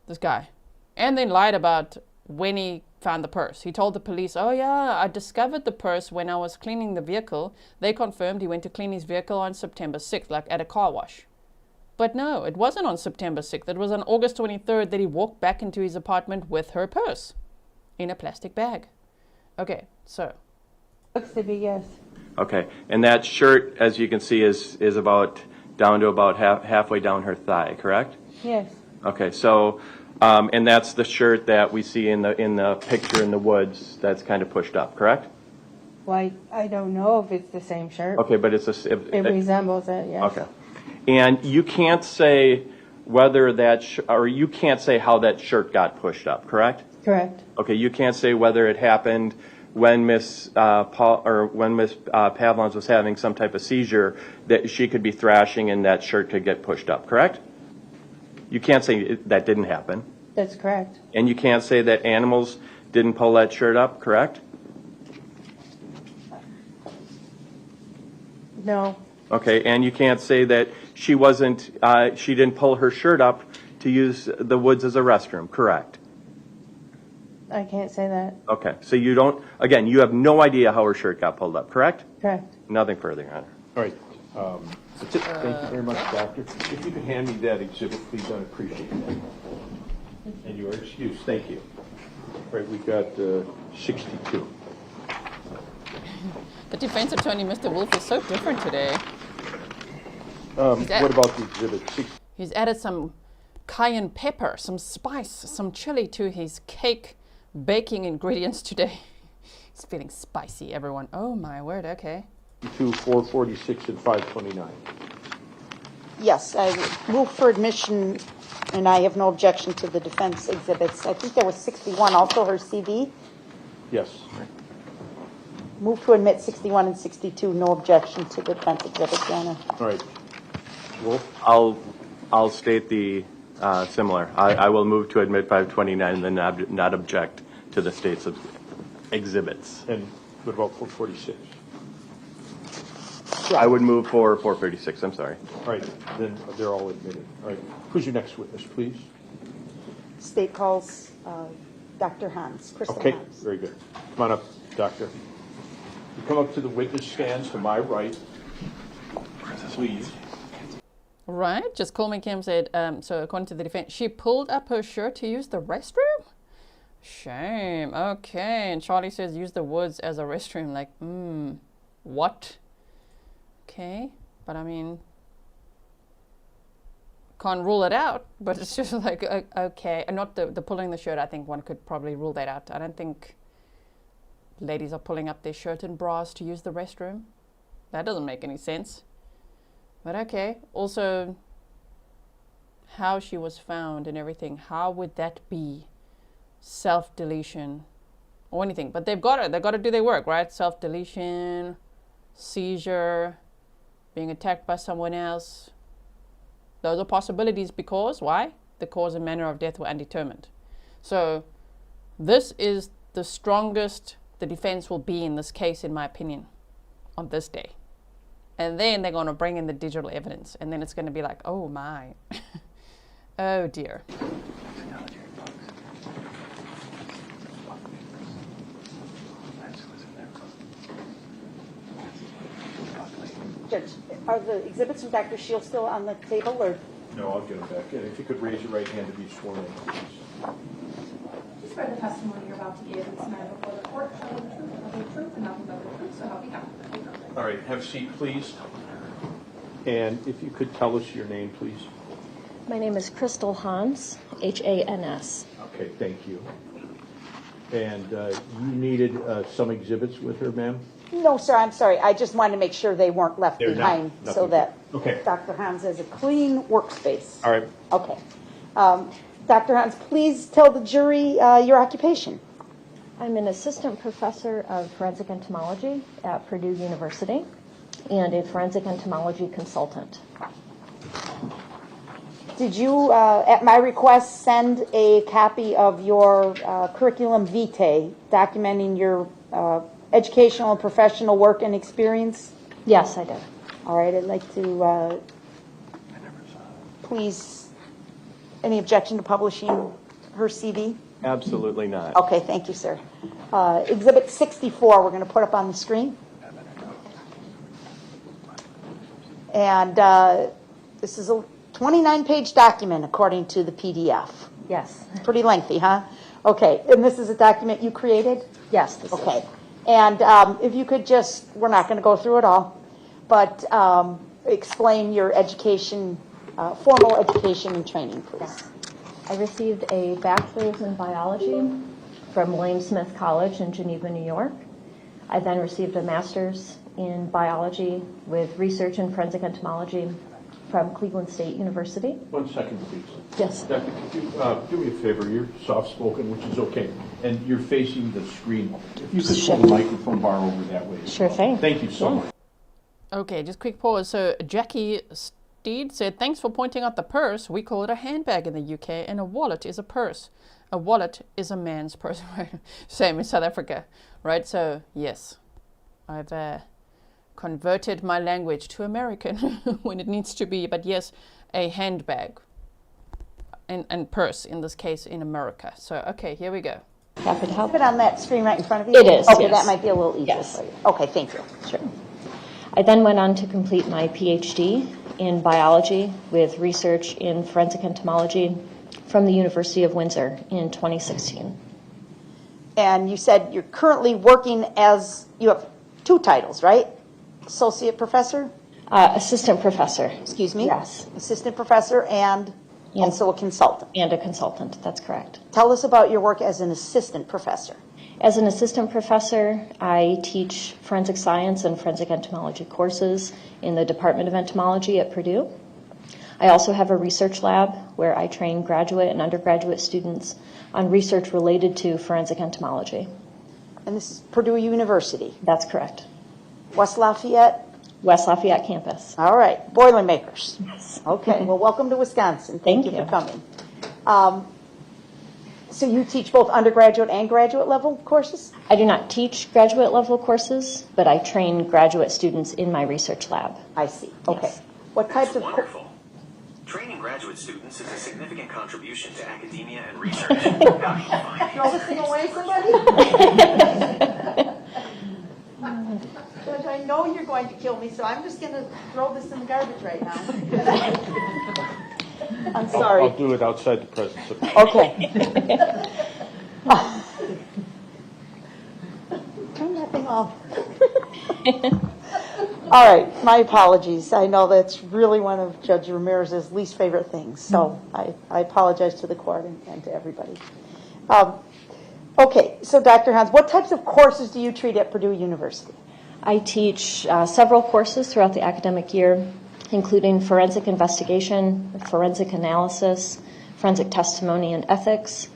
This guy. And then lied about when he found the purse. He told the police, oh yeah, I discovered the purse when I was cleaning the vehicle. They confirmed he went to clean his vehicle on September 6th, like at a car wash. But no, it wasn't on September 6th. It was on August 23rd that he walked back into his apartment with her purse in a plastic bag. Okay, so. Looks to be, yes. Okay, and that shirt, as you can see, is about down to about halfway down her thigh, correct? Yes. Okay, so, and that's the shirt that we see in the picture in the woods that's kind of pushed up, correct? Well, I don't know if it's the same shirt. Okay, but it's It resembles it, yes. Okay, and you can't say whether that, or you can't say how that shirt got pushed up, correct? Correct. Okay, you can't say whether it happened when Miss Pavlons was having some type of seizure that she could be thrashing and that shirt could get pushed up, correct? You can't say that didn't happen. That's correct. And you can't say that animals didn't pull that shirt up, correct? No. Okay, and you can't say that she didn't pull her shirt up to use the woods as a restroom, correct? I can't say that. Okay, so you don't, again, you have no idea how her shirt got pulled up, correct? Correct. Nothing further, Your Honor. All right. That's it. Thank you very much, Doctor. If you could hand me that exhibit, please, I'd appreciate that. And you are excused. Thank you. All right, we got 62. The defense attorney, Mr. Wolf, is so different today. What about the exhibit? He's added some cayenne pepper, some spice, some chili to his cake baking ingredients today. He's feeling spicy, everyone. Oh my word, okay. 2, 446, and 529. Yes, I move for admission, and I have no objection to the defense exhibits. I think there was 61, also her CV. Yes. Move to admit 61 and 62, no objection to the defense exhibits, Your Honor. All right. Wolf? I'll state the similar. I will move to admit 529 and then not object to the state's exhibits. And what about 446? I would move for 436, I'm sorry. All right, then they're all admitted. All right, who's your next witness, please? State calls Dr. Hans, Krystal Okay, Hans. very good. Come on up, doctor. You come up to the witness stands to my right. Please. Right, just Coleman Kim said, so according to the defense, she pulled up her shirt to use the restroom? Shame, okay. And Charlie says, use the woods as a restroom. Like, what? Okay, but I mean, can't rule it out, but it's just like, okay. And not the pulling the shirt, I think one could probably rule that out. I don't think ladies are pulling up their shirt and bras to use the restroom. That doesn't make any sense. But okay, also how she was found and everything, how would that be self-deletion or anything? But they've got to do their work, right? Self-deletion, seizure, being attacked by someone else. Those are possibilities because, why? The cause and manner of death were undetermined. So this is the strongest the defense will be in this case, in my opinion, on this day. And then they're going to bring in the digital evidence. And then it's going to be like, oh my. Oh dear. Judge, are the exhibits from Dr. Sheil still on the table, or? No, I'll get them back. And if you could raise your right hand to be sworn in, please. Just swear the testimony you're about to give this matter before the court shall be the truth, the whole truth, and nothing but the truth, so help you God. All right, have a seat, please. And if you could tell us your name, please. My name is Krystal Hans, H-A-N-S. Okay, thank you. And you needed some exhibits with her, ma'am? No, sir, I'm sorry. I just wanted to make sure they weren't left They're behind not. so that Okay. Dr. Hans has a clean workspace. All right. Okay. Dr. Hans, please tell the jury your occupation. I'm an assistant professor of forensic entomology at Purdue University and a forensic entomology consultant. Did you, at my request, send a copy of your curriculum vitae documenting your educational and professional work and experience? Yes, I did. All right, I'd like to, please, any objection to publishing her CV? Absolutely not. Okay, thank you, sir. Exhibit 64, we're going to put up on the screen. And this is a 29-page document, according to the PDF. Yes. Pretty lengthy, huh? Okay, and this is a document you created? Yes. This is. Okay. And if you could just, we're not going to go through it all, but explain your education, formal education and training, please. Yes. I received a bachelor's in biology from William Smith College in Geneva, New York. I then received a master's in biology with research in forensic entomology from Cleveland State University. 1 second, please. Yes. Doctor, could you do me a favor? You're soft-spoken, which is okay, and you're facing the screen. If you could pull the microphone bar over that way. Sure thing. Thank you so much. Okay, just quick pause. So Jackie Steed said, thanks for pointing out the purse. We call it a handbag in the UK, and a wallet is a purse. A wallet is a man's purse. Same in South Africa, right? So yes, I've converted my language to American when it needs to be. But yes, a handbag and purse in this case in America. So okay, here we go. Happy to help. Is it on that screen right in front of you? It is, Okay, yes. that might be a little easier Yes. for you. Okay, thank you. Sure. I then went on to complete my PhD in biology with research in forensic entomology from the University of Windsor in 2016. And you said you're currently working as, you have 2 titles, right? Associate professor? Assistant professor. Excuse me? Yes. Assistant professor and also a consultant. And a consultant, that's correct. Tell us about your work as an assistant professor. As an assistant professor, I teach forensic science and forensic entomology courses in the Department of Entomology at Purdue. I also have a research lab where I train graduate and undergraduate students on research related to forensic entomology. And this is Purdue University. That's correct. West Lafayette? West Lafayette campus. All right. Boilermakers. Yes. Okay. Well, welcome to Wisconsin. Thank you you. for coming. So you teach both undergraduate and graduate level courses? I do not teach graduate level courses, but I train graduate students in my research lab. I see. Okay. Yes. What types That's of wonderful. Training graduate students is a significant contribution to academia and research. How do you find Throw this thing away, somebody? Judge, I know you're going to kill me, so I'm just going to throw this in the garbage right now. I'm sorry. I'll do it outside the presence of. Okay. Turn that thing off. All right, my apologies. I know that's really one of Judge Ramirez's least favorite things, so I apologize to the court and to everybody. Okay, so Dr. Hans, what types of courses do you treat at Purdue University? I teach several courses throughout the academic year, including forensic investigation, forensic analysis, forensic testimony and ethics,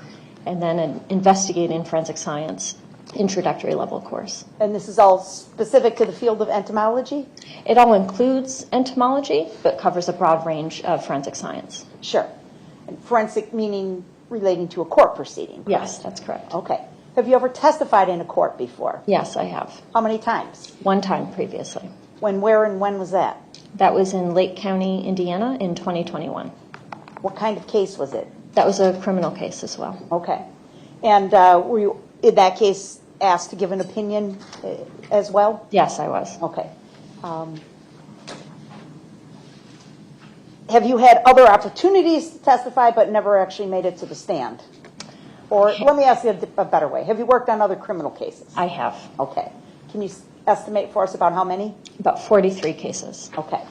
and then an investigating forensic science introductory level course. And this is all specific to the field of entomology? It all includes entomology, but covers a broad range of forensic science. Sure. And forensic meaning relating to a court proceeding? Yes, that's correct. Okay. Have you ever testified in a court before? Yes, I have. How many times? One time previously. When, where, and when was that? That was in Lake County, Indiana in 2021. What kind of case was it? That was a criminal case as well. Okay. And were you, in that case, asked to give an opinion as well? Yes, I was. Okay. Have you had other opportunities to testify but never actually made it to the stand? Or let me ask you a better way. Have you worked on other criminal cases? I have. Okay. Can you estimate for us about how many? About 43 cases. Okay.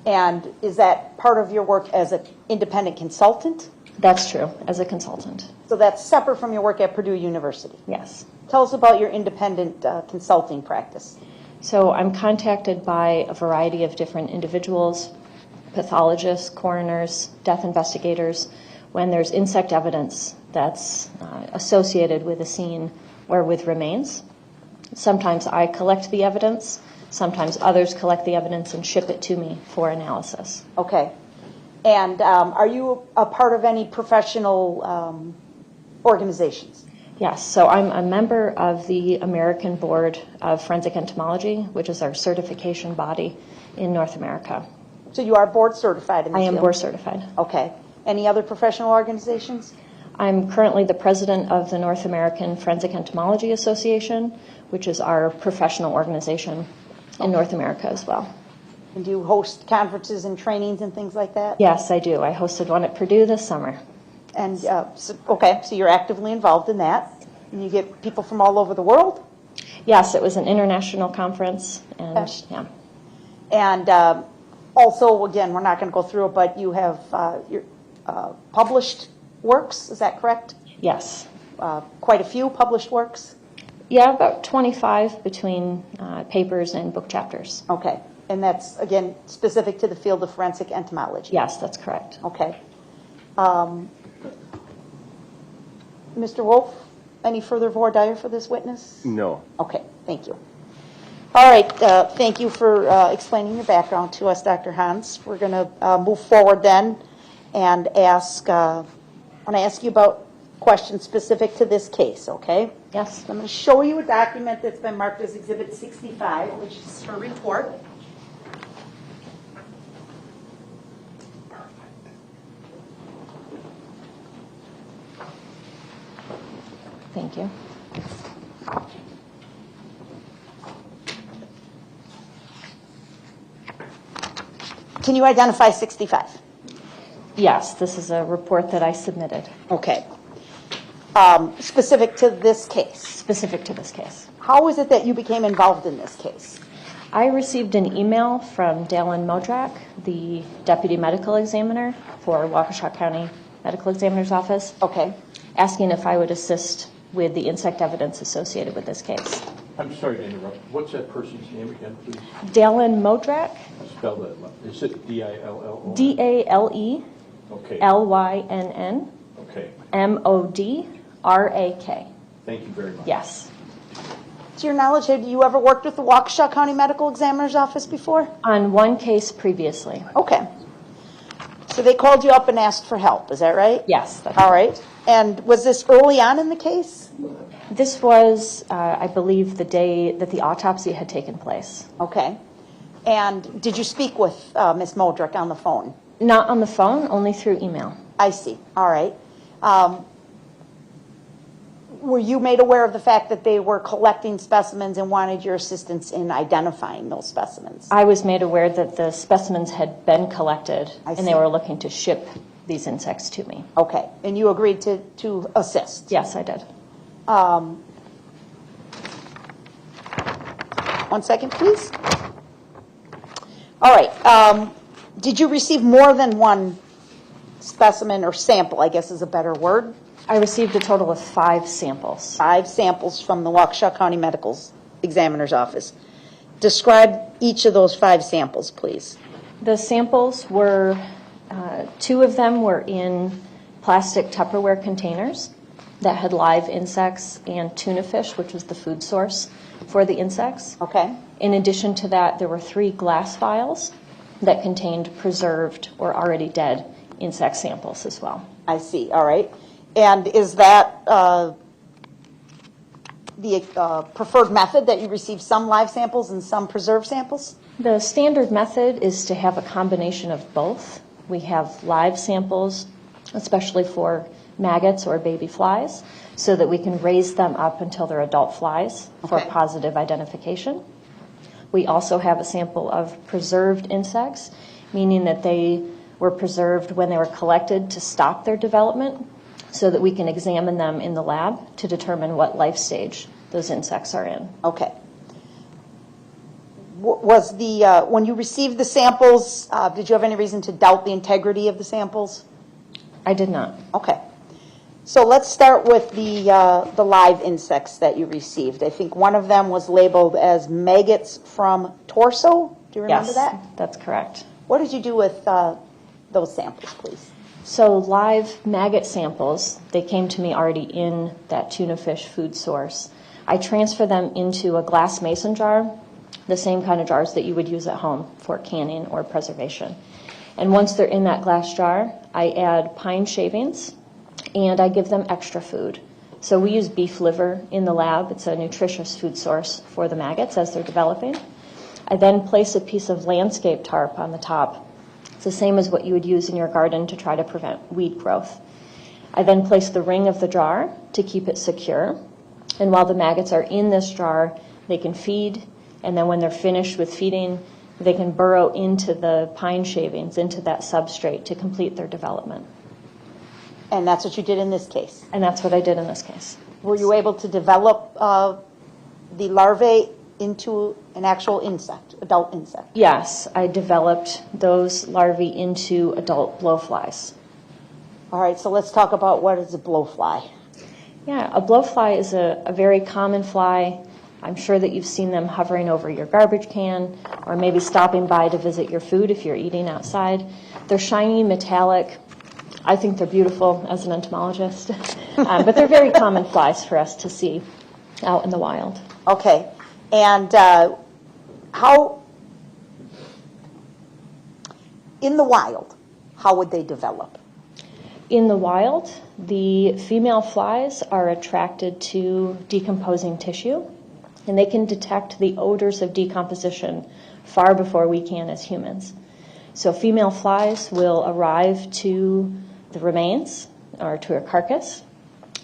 And is that part of your work as an independent consultant? That's true, as a consultant. So that's separate from your work at Purdue University? Yes. Tell us about your independent consulting practice. So I'm contacted by a variety of different individuals, pathologists, coroners, death investigators, when there's insect evidence that's associated with a scene or with remains. Sometimes I collect the evidence. Sometimes others collect the evidence and ship it to me for analysis. Okay. And are you a part of any professional organizations? Yes, so I'm a member of the American Board of Forensic Entomology, which is our certification body in North America. So you are board certified in this I am field? board certified. Okay. Any other professional organizations? I'm currently the president of the North American Forensic Entomology Association, which is our professional organization in North America as well. And do you host conferences and trainings and things like that? Yes, I do. I hosted one at Purdue this summer. And, so you're actively involved in that. And you get people from all over the world? Yes, it was an international conference, and Okay. yeah. And also, again, we're not going to go through it, but you have your published works, is that correct? Yes. Quite a few published works? Yeah, about 25 between papers and book chapters. Okay. And that's, again, specific to the field of forensic entomology? Yes, that's correct. Okay. Mr. Wolf, any further voir dire for this witness? No. Okay, thank you. All right, thank you for explaining your background to us, Dr. Hans. We're going to move forward then and ask, I want to ask you about questions specific to this case, okay? Yes. I'm going to show you a document that's been marked as Exhibit 65, which is her report. Thank you. Can you identify 65? Yes, this is a report that I submitted. Okay. Specific to this case? Specific to this case. How is it that you became involved in this case? I received an email from Dalen Modrak, the deputy medical examiner for Waukesha County Medical Examiner's Office. Okay. Asking if I would assist with the insect evidence associated with this case. I'm sorry to interrupt. What's that person's name again, please? Dalen Modrak, Spell that. Is it D-I-L-L-O? Dallynn, Okay. Okay. Modrak. Thank you very much. Yes. To your knowledge, have you ever worked with the Waukesha County Medical Examiner's Office before? On one case previously. Okay. So they called you up and asked for help, is that right? Yes. That's All right. And was this early on in the case? This was, I believe, the day that the autopsy had taken place. Okay. And did you speak with Ms. Modrick on the phone? Not on the phone, only through email. I see. All right. Were you made aware of the fact that they were collecting specimens and wanted your assistance in identifying those specimens? I was made aware that the specimens had been collected and see. they were looking to ship these insects to me. Okay. And you agreed to assist? Yes, I did. 1 second, please. All right. Did you receive more than one specimen or sample, I guess is a better word? I received a total of 5 samples. 5 samples from the Waukesha County Medical Examiner's Office. Describe each of those 5 samples, please. The samples were, 2 of them were in plastic Tupperware containers that had live insects and tuna fish, which was the food source for the insects. Okay. In addition to that, there were 3 glass vials that contained preserved or already dead insect samples as well. I see. All right. And is that the preferred method, that you receive some live samples and some preserved samples? The standard method is to have a combination of both. We have live samples, especially for maggots or baby flies, so that we can raise them up until they're adult flies for Okay. positive identification. We also have a sample of preserved insects, meaning that they were preserved when they were collected to stop their development, so that we can examine them in the lab to determine what life stage those insects are in. Okay. Was the when you received the samples, did you have any reason to doubt the integrity of the samples? I did not. Okay. So let's start with the live insects that you received. I think one of them was labeled as maggots from torso. Do you remember Yes, that? that's correct. What did you do with those samples, please? So live maggot samples, they came to me already in that tuna fish food source. I transfer them into a glass mason jar, the same kind of jars that you would use at home for canning or preservation. And once they're in that glass jar, I add pine shavings and I give them extra food. So we use beef liver in the lab. It's a nutritious food source for the maggots as they're developing. I then place a piece of landscape tarp on the top. It's the same as what you would use in your garden to try to prevent weed growth. I then place the ring of the jar to keep it secure. And while the maggots are in this jar, they can feed. And then when they're finished with feeding, they can burrow into the pine shavings, into that substrate to complete their development. And that's what you did in this case? And that's what I did in this case. Were you able to develop the larvae into an actual insect, adult insect? Yes, I developed those larvae into adult blowflies. All right, so let's talk about what is a blowfly. Yeah, a blowfly is a very common fly. I'm sure that you've seen them hovering over your garbage can or maybe stopping by to visit your food if you're eating outside. They're shiny, metallic. I think they're beautiful as an entomologist, but they're very common flies for us to see out in the wild. Okay, and how, in the wild, how would they develop? In the wild, the female flies are attracted to decomposing tissue, and they can detect the odors of decomposition far before we can as humans. So female flies will arrive to the remains or to a carcass,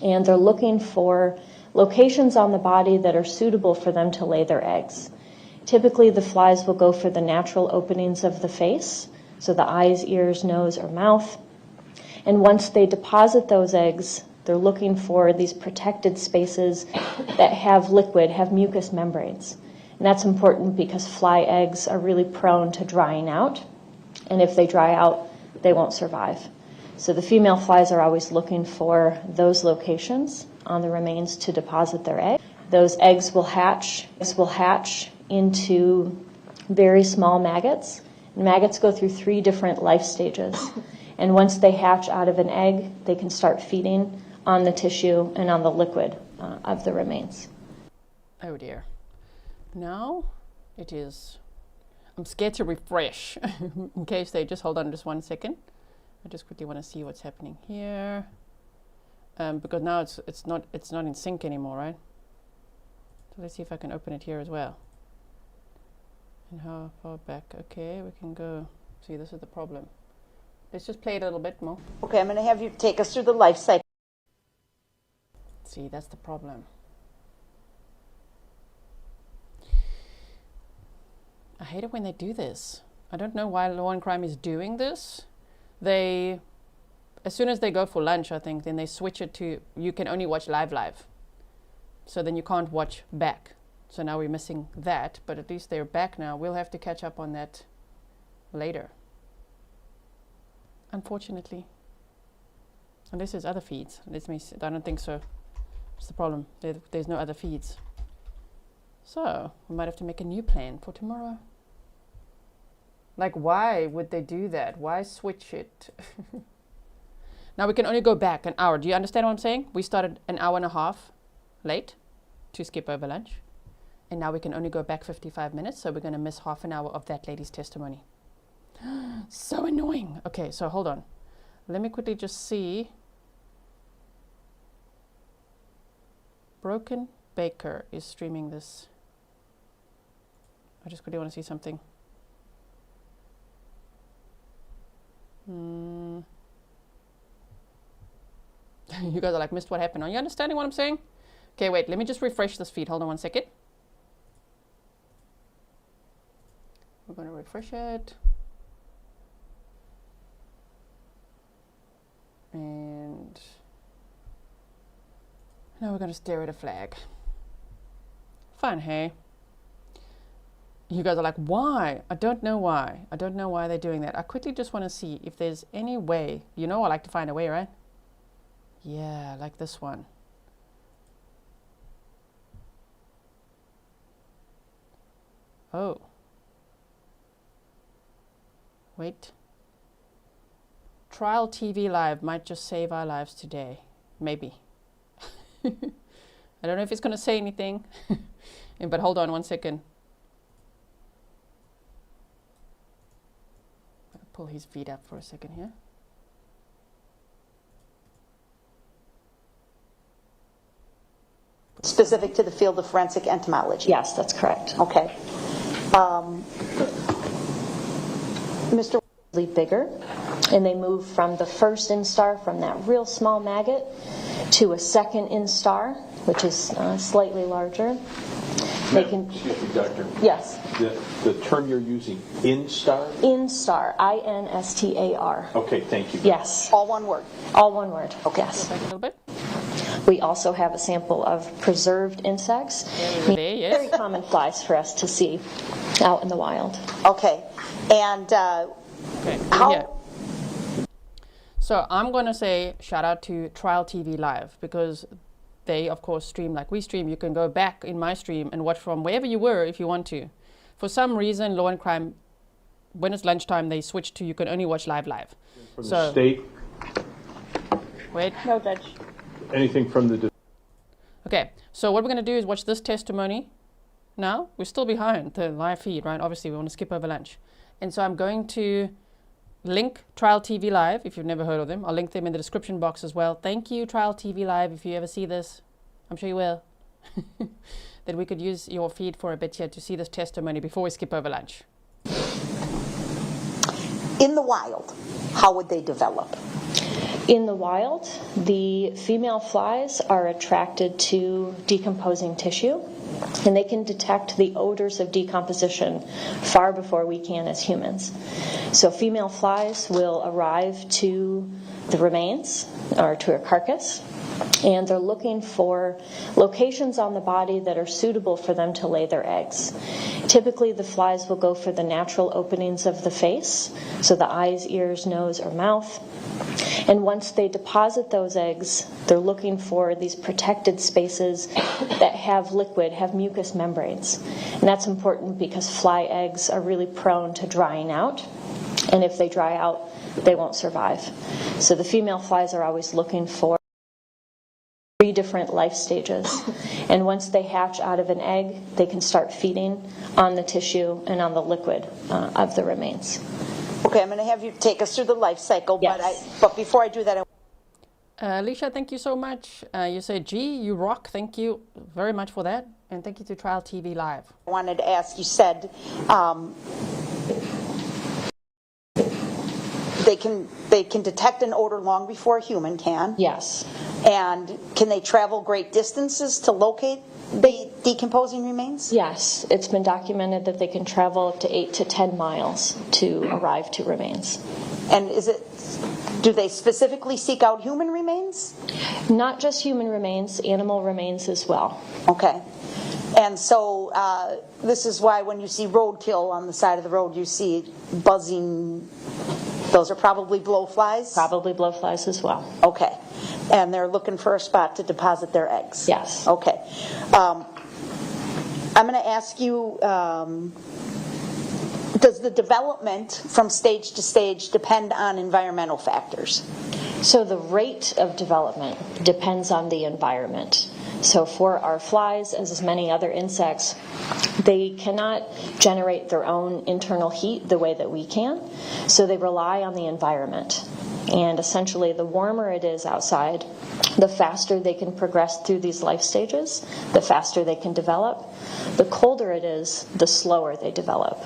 and they're looking for locations on the body that are suitable for them to lay their eggs. Typically, the flies will go for the natural openings of the face, so the eyes, ears, nose, or mouth. And once they deposit those eggs, they're looking for these protected spaces that have liquid, have mucous membranes. And that's important because fly eggs are really prone to drying out. And if they dry out, they won't survive. So the female flies are always looking for those locations on the remains to deposit their egg. Those eggs will hatch into very small maggots. And maggots go through 3 different life stages. And once they hatch out of an egg, they can start feeding on the tissue and on the liquid of the remains. Oh dear. Now it is, I'm scared to refresh in case they just hold on just 1 second. I just quickly want to see what's happening here. Because now it's not in sync anymore, right? So let's see if I can open it here as well. And how far back? Okay, we can go. See, this is the problem. Let's just play it a little bit more. Okay, I'm going to have you take us through the life cycle. See, that's the problem. I hate it when they do this. I don't know why Law and Crime is doing this. They, as soon as they go for lunch, I think, then they switch it to, you can only watch live. So then you can't watch back. So now we're missing that, but at least they're back now. We'll have to catch up on that later. Unfortunately. Unless there's other feeds. Let me see. I don't think so. That's the problem. There's no other feeds. So we might have to make a new plan for tomorrow. Like, why would they do that? Why switch it? Now we can only go back an hour. Do you understand what I'm saying? We started an hour and a half late to skip over lunch. And now we can only go back 55 minutes. So we're going to miss half an hour of that lady's testimony. So annoying. Okay, so hold on. Let me quickly just see. Broken Baker is streaming this. I just quickly want to see something. You guys are like, missed what happened. Are you understanding what I'm saying? Okay, wait, let me just refresh this feed. Hold on 1 second. We're going to refresh it. And now we're going to stare at a flag. Fun, hey? You guys are like, why? I don't know why. I don't know why they're doing that. I quickly just want to see if there's any way. You know I like to find a way, right? Yeah, like this one. Oh. Wait. Trial TV Live might just save our lives today. Maybe. I don't know if he's going to say anything, but hold on one second. I'll pull his feet up for a second here. Specific to the field of forensic entomology? Yes, that's correct. Okay. Mr. Bigger, and they move from the first instar, from that real small maggot, to a second instar, which is slightly larger. They can. Excuse me, doctor. Yes. The term you're using, instar? Instar, I-N-S-T-A-R. Okay, thank you. Yes. All one word? All one word. Okay. Yes. Back a little bit. We also have a sample of preserved insects. There, yes. Very common flies for us to see out in the wild. Okay. And Okay. how? Yeah. So I'm going to say shout out to Trial TV Live, because they, of course, stream like we stream. You can go back in my stream and watch from wherever you were if you want to. For some reason, Law and Crime, when it's lunchtime, they switch to you can only watch live. From the state? Wait. No, Judge. Anything from the... Okay, so what we're going to do is watch this testimony. Now, we're still behind the live feed, right? Obviously, we want to skip over lunch. And so I'm going to link Trial TV Live, if you've never heard of them. I'll link them in the description box as well. Thank you, Trial TV Live, if you ever see this. I'm sure you will. That we could use your feed for a bit here to see this testimony before we skip over lunch. In the wild, how would they develop? In the wild, the female flies are attracted to decomposing tissue, and they can detect the odors of decomposition far before we can as humans. So female flies will arrive to the remains or to a carcass, and they're looking for locations on the body that are suitable for them to lay their eggs. Typically, the flies will go for the natural openings of the face, so the eyes, ears, nose, or mouth. And once they deposit those eggs, they're looking for these protected spaces that have liquid, have mucous membranes. And that's important because fly eggs are really prone to drying out. And if they dry out, they won't survive. So the female flies are always looking for 3 different life stages. And once they hatch out of an egg, they can start feeding on the tissue and on the liquid of the remains. Okay, I'm going to have you take us through the life cycle, Yes. but before I do that, Alicia, thank you so much. You said, gee, you rock. Thank you very much for that. And thank you to Trial TV Live. I wanted to ask, you said they can detect an odor long before a human can. Yes. And can they travel great distances to locate the decomposing remains? Yes, it's been documented that they can travel up to 8 to 10 miles to arrive to remains. And do they specifically seek out human remains? Not just human remains, animal remains as well. Okay. And so this is why when you see roadkill on the side of the road, you see buzzing. Those are probably blowflies? Probably blowflies as well. Okay. And they're looking for a spot to deposit their eggs? Yes. Okay. I'm going to ask you, does the development from stage to stage depend on environmental factors? So the rate of development depends on the environment. So for our flies, as many other insects, they cannot generate their own internal heat the way that we can. So they rely on the environment. And essentially, the warmer it is outside, the faster they can progress through these life stages, the faster they can develop. The colder it is, the slower they develop.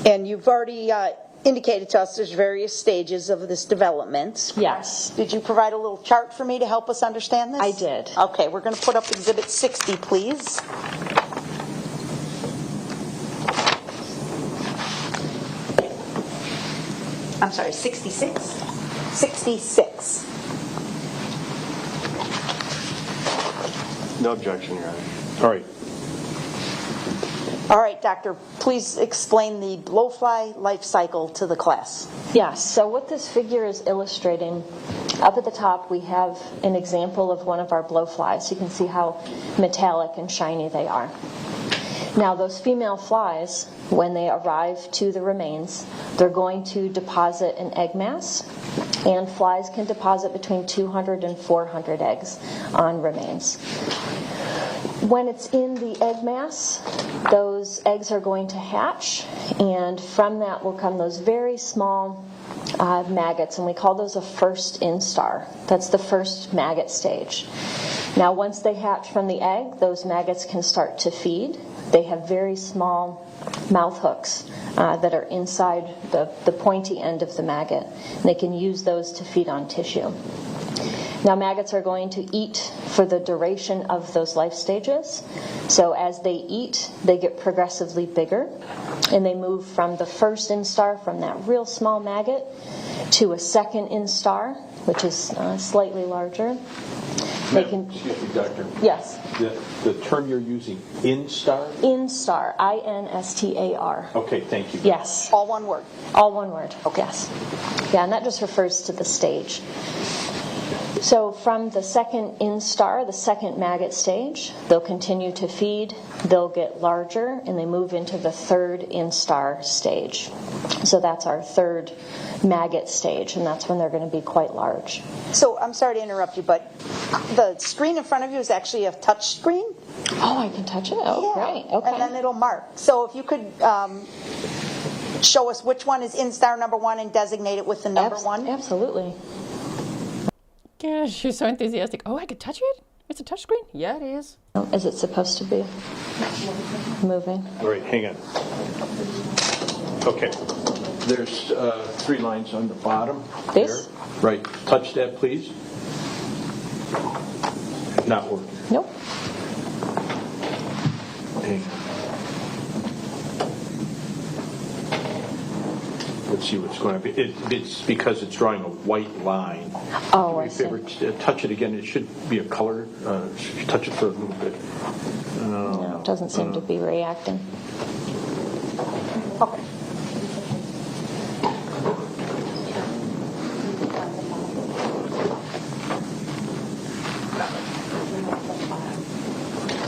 And you've already indicated to us there's various stages of this development. Yes. Did you provide a little chart for me to help us understand this? I did. Okay, we're going to put up Exhibit 60, please. I'm sorry, 66? 66. No objection, Your Honor. All right. All right, Doctor, please explain the blowfly life cycle to the class. Yes, so what this figure is illustrating, up at the top we have an example of one of our blowflies. You can see how metallic and shiny they are. Now those female flies, when they arrive to the remains, they're going to deposit an egg mass, and flies can deposit between 200 and 400 eggs on remains. When it's in the egg mass, those eggs are going to hatch, and from that will come those very small maggots, and we call those a first instar. That's the first maggot stage. Now, once they hatch from the egg, those maggots can start to feed. They have very small mouth hooks that are inside the pointy end of the maggot, and they can use those to feed on tissue. Now, maggots are going to eat for the duration of those life stages. So as they eat, they get progressively bigger, and they move from the first instar, from that real small maggot, to a second instar, which is slightly larger. They can. Excuse me, doctor. Yes. The term you're using, instar? Instar, I-N-S-T-A-R. Okay, thank you. Yes. All one word. All one word. Okay. Yes. Yeah, and that just refers to the stage. So from the second instar, the second maggot stage, they'll continue to feed, they'll get larger, and they move into the third instar stage. So that's our third maggot stage, and that's when they're going to be quite large. So I'm sorry to interrupt you, but the screen in front of you is actually a touch screen? Oh, I can touch it? Oh, Yeah. great. Okay. And then it'll mark. So if you could show us which one is instar number 1 and designate it with the number 1. Absolutely. Yeah, she's so enthusiastic. Oh, I can touch it? It's a touch screen? Yeah, it is. Is it supposed to be moving? All right, hang on. Okay. There's 3 lines on the bottom. This? There. Right. Touch that, please. Not working. Nope. Hang on. Let's see what's going to be. It's because it's drawing a white line. Oh, I If see. you ever touch it again, it should be a color. Touch it for a little bit. No, it doesn't seem to be reacting. Okay.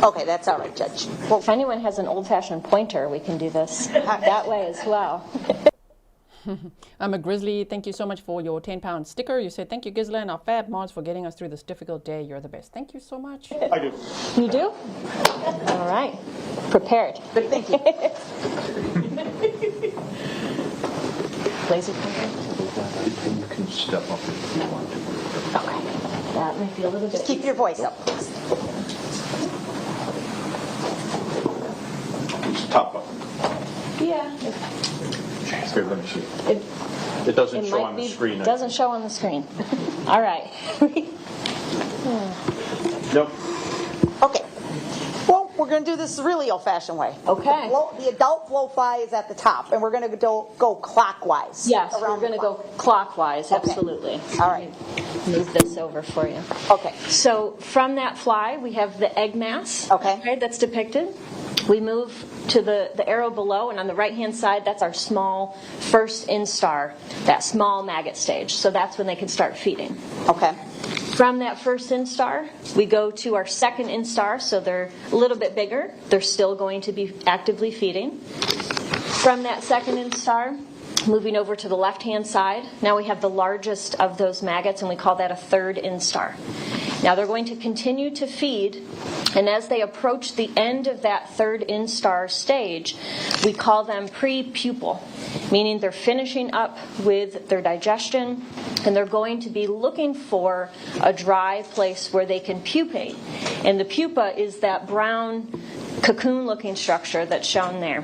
Okay, that's all right, Judge. Well, if anyone has an old-fashioned pointer, we can do this that way as well. I'm a Grizzly. Thank you so much for your 10-pound sticker. You said thank you, Grizzly, and our fab mods for getting us through this difficult day. You're the best. Thank you so much. I do. You do? All right. Prepared. Good thinking. Laser pointer? You can step up if you want to. Okay. That may be a little bit. Just keep your voice up, please. It's the top button. Yeah. Here, let me see. It doesn't show on the screen. It doesn't show on the screen. All right. Nope. Okay. Well, we're going to do this really old-fashioned way. Okay. The adult blowfly is at the top, and we're going to go clockwise. Yes, we're around going to the go clock. clockwise. Absolutely. All right. Move this over for you. Okay. So from that fly, we have the egg mass. Okay. That's depicted. We move to the arrow below, and on the right-hand side, that's our small first instar, that small maggot stage. So that's when they can start feeding. Okay. From that first instar, we go to our second instar, so they're a little bit bigger. They're still going to be actively feeding. From that second instar, moving over to the left-hand side, now we have the largest of those maggots, and we call that a third instar. Now they're going to continue to feed, and as they approach the end of that third instar stage, we call them pre-pupal, meaning they're finishing up with their digestion, and they're going to be looking for a dry place where they can pupate. And the pupa is that brown cocoon-looking structure that's shown there.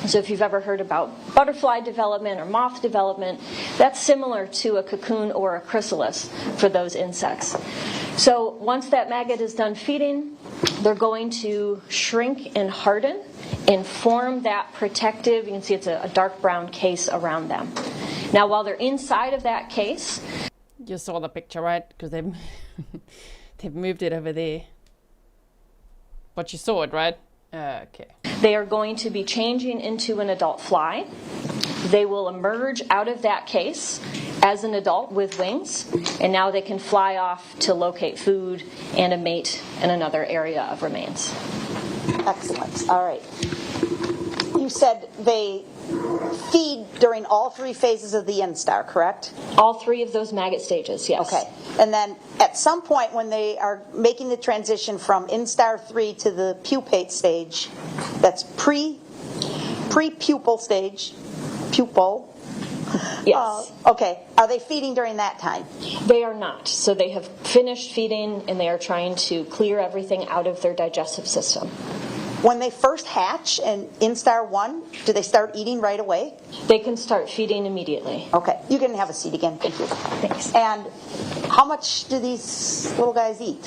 So if you've ever heard about butterfly development or moth development, that's similar to a cocoon or a chrysalis for those insects. So once that maggot is done feeding, they're going to shrink and harden and form that protective, you can see it's a dark brown case around them. Now while they're inside of that case... You saw the picture, right? Because they've moved it over there. But you saw it, right? Okay. They are going to be changing into an adult fly. They will emerge out of that case as an adult with wings, and now they can fly off to locate food and a mate in another area of remains. Excellent. All right. You said they feed during all 3 phases of the instar, correct? All 3 of those maggot stages, yes. Okay. And then at some point when they are making the transition from instar 3 to the pupate stage, that's pre-pupal stage, pupal. Yes. Okay. Are they feeding during that time? They are not. So they have finished feeding and they are trying to clear everything out of their digestive system. When they first hatch in instar 1, do they start eating right away? They can start feeding immediately. Okay. You can have a seat again. Thank you. Thanks. And how much do these little guys eat?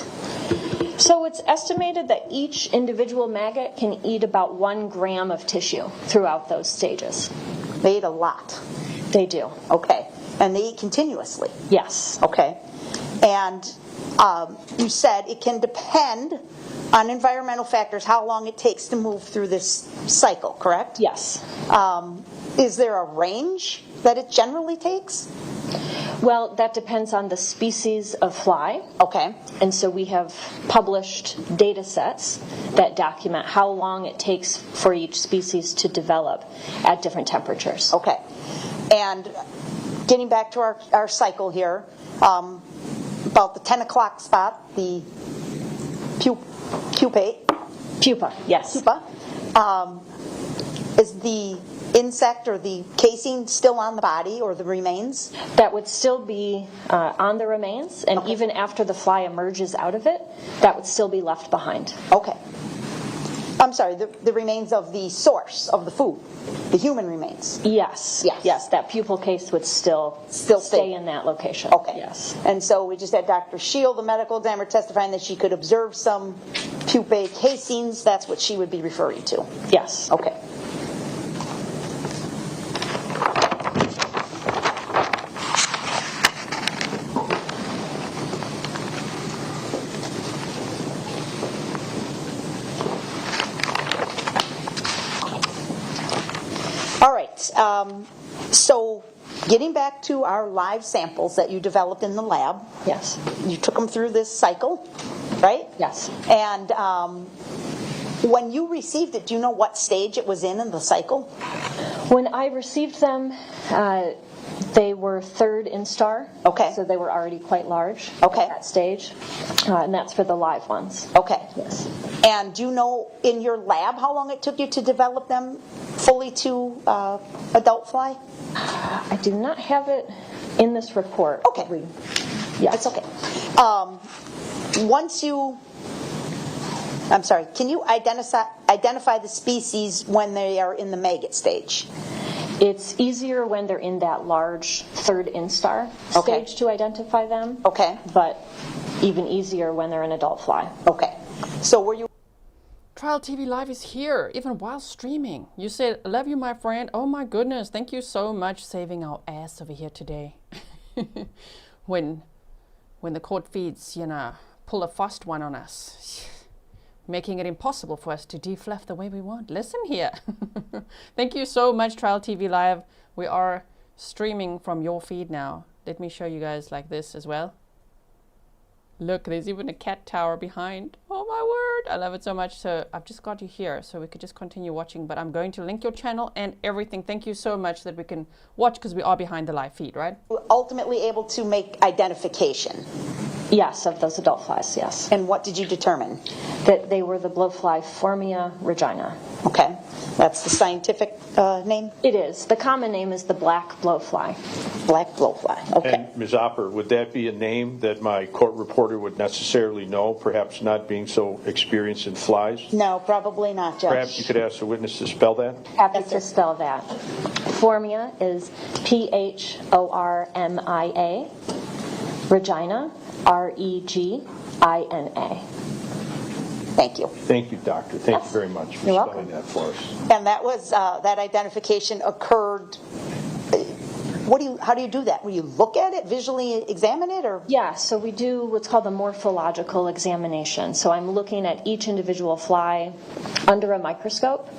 So it's estimated that each individual maggot can eat about 1 gram of tissue throughout those stages. They eat a lot. They do. Okay. And they eat continuously? Yes. Okay. And you said it can depend on environmental factors how long it takes to move through this cycle, correct? Yes. Is there a range that it generally takes? Well, that depends on the species of fly. Okay. And so we have published data sets that document how long it takes for each species to develop at different temperatures. Okay. And getting back to our cycle here, about the 10 o'clock spot, the pupa, yes. Pupa. Is the insect or the casing still on the body or the remains? That would still be on the remains, and Okay. even after the fly emerges out of it, that would still be left behind. Okay. I'm sorry, the remains of the source of the food, the human remains. Yes. Yes. Yes, that pupal case would still stay in that location. Okay. Yes. And so we just had Dr. Sheil, the medical examiner, testifying that she could observe some pupae casings. That's what she would be referring to. Yes. Okay. All right. So getting back to our live samples that you developed in the lab. Yes. You took them through this cycle, right? Yes. And when you received it, do you know what stage it was in the cycle? When I received them, they were 3rd instar. Okay. So they were already quite large Okay. at that stage. And that's for the live ones. Okay. Yes. And do you know in your lab how long it took you to develop them fully to adult fly? I do not have it in this report. Okay. Yes. It's okay. Can you identify the species when they are in the maggot stage? It's easier when they're in that large 3rd instar Okay. stage to identify them. Okay. But even easier when they're an adult fly. Okay. So were you... Trial TV Live is here, even while streaming. You said, love you, my friend. Oh my goodness, thank you so much saving our ass over here today. when the court feeds, pull a fast one on us, making it impossible for us to defluff the way we want. Listen here. Thank you so much, Trial TV Live. We are streaming from your feed now. Let me show you guys like this as well. Look, there's even a cat tower behind. Oh my word, I love it so much. So I've just got you here so we could just continue watching, but I'm going to link your channel and everything. Thank you so much that we can watch because we are behind the live feed, right? ultimately able to make identification? Yes, of those adult flies, yes. And what did you determine? That they were the blowfly Formia regina. Okay. That's the scientific name? It is. The common name is the black blowfly. Black blowfly. Okay. And Ms. Opper, would that be a name that my court reporter would necessarily know, perhaps not being so experienced in flies? No, probably not, Judge. Perhaps you could ask the witness to spell that? Happy to spell that. Formia is Phormia. Regina, Regina. Thank you. Thank you, doctor. Thank you very much for You're spelling that for us. And that was that identification occurred. How do you do that? Will you look at it, visually examine it, or? Yeah, so we do what's called a morphological examination. So I'm looking at each individual fly under a microscope,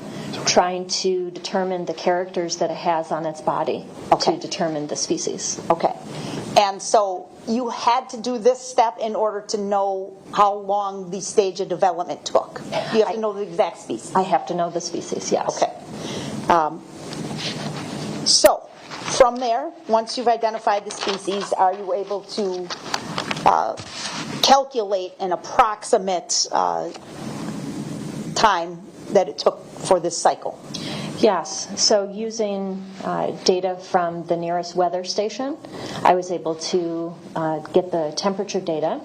trying to determine the characters that it has on its body to determine the species. Okay. And so you had to do this step in order to know how long the stage of development took. You have to know the exact species. I have to know the species, yes. Okay. So, from there, once you've identified the species, are you able to calculate an approximate time that it took for this cycle? Yes, so using data from the nearest weather station, I was able to get the temperature data.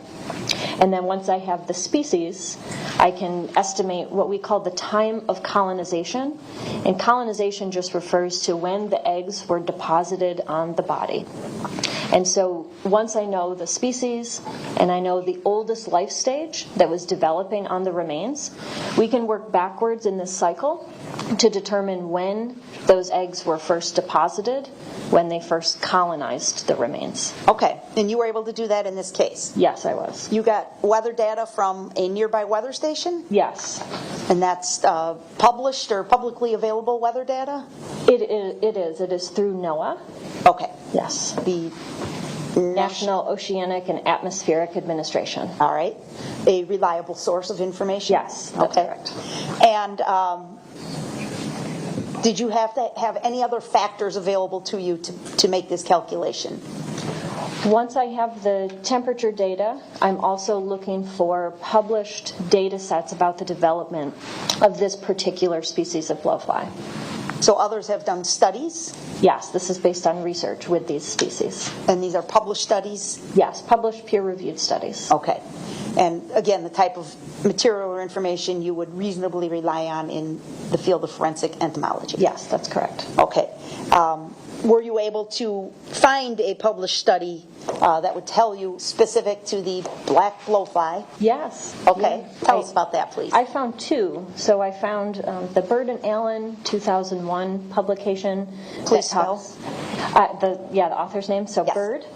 And then once I have the species, I can estimate what we call the time of colonization. And colonization just refers to when the eggs were deposited on the body. And so once I know the species and I know the oldest life stage that was developing on the remains, we can work backwards in this cycle to determine when those eggs were first deposited, when they first colonized the remains. Okay, and you were able to do that in this case? Yes, I was. You got weather data from a nearby weather station? Yes. And that's published or publicly available weather data? It is. It is through NOAA. Okay. Yes. The National Oceanic and Atmospheric Administration. All right. A reliable source of information? Yes, that's correct. And did you have to have any other factors available to you to make this calculation? Once I have the temperature data, I'm also looking for published data sets about the development of this particular species of blowfly. So others have done studies? Yes, this is based on research with these species. And these are published studies? Yes, published peer-reviewed studies. Okay. And again, the type of material or information you would reasonably rely on in the field of forensic entomology? Yes, that's correct. Okay. Were you able to find a published study that would tell you specific to the black blowfly? Yes. Okay. Yeah. Tell us about that, please. I found two. So I found the Bird and Allen 2001 publication. Please spell. The author's name. So yes. Bird,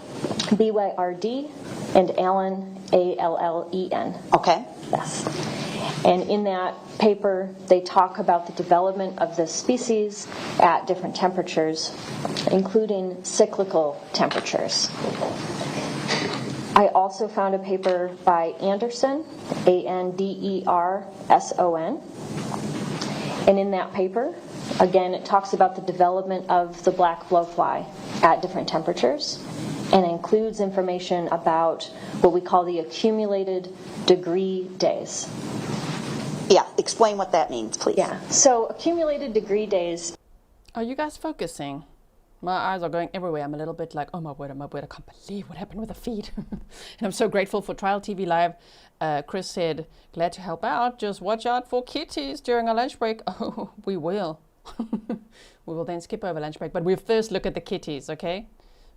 B-Y-R-D, and Allen, A-L-L-E-N. Okay. Yes. And in that paper, they talk about the development of this species at different temperatures, including cyclical temperatures. I also found a paper by Anderson, A-N-D-E-R-S-O-N. And in that paper, again, it talks about the development of the black blowfly at different temperatures, and includes information about what we call the accumulated degree days. Yeah, explain what that means, please. Yeah, so accumulated degree days. Are you guys focusing? My eyes are going everywhere. I'm a little bit like, oh my word, I can't believe what happened with the feed. And I'm so grateful for Trial TV Live. Chris said, glad to help out. Just watch out for kitties during our lunch break. Oh, we will. We will then skip over lunch break. But we'll first look at the kitties, okay?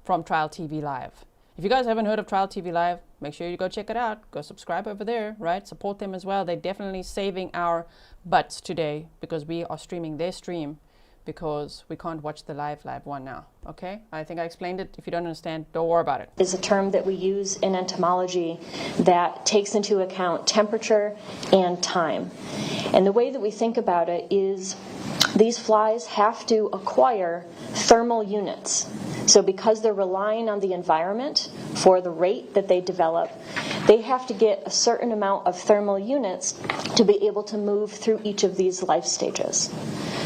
From Trial TV Live. If you guys haven't heard of Trial TV Live, make sure you go check it out. Go subscribe over there, right? Support them as well. They're definitely saving our butts today because we are streaming their stream because we can't watch the live one now, okay? I think I explained it. If you don't understand, don't worry about it. Is a term that we use in entomology that takes into account temperature and time. And the way that we think about it is these flies have to acquire thermal units. So because they're relying on the environment for the rate that they develop, they have to get a certain amount of thermal units to be able to move through each of these life stages.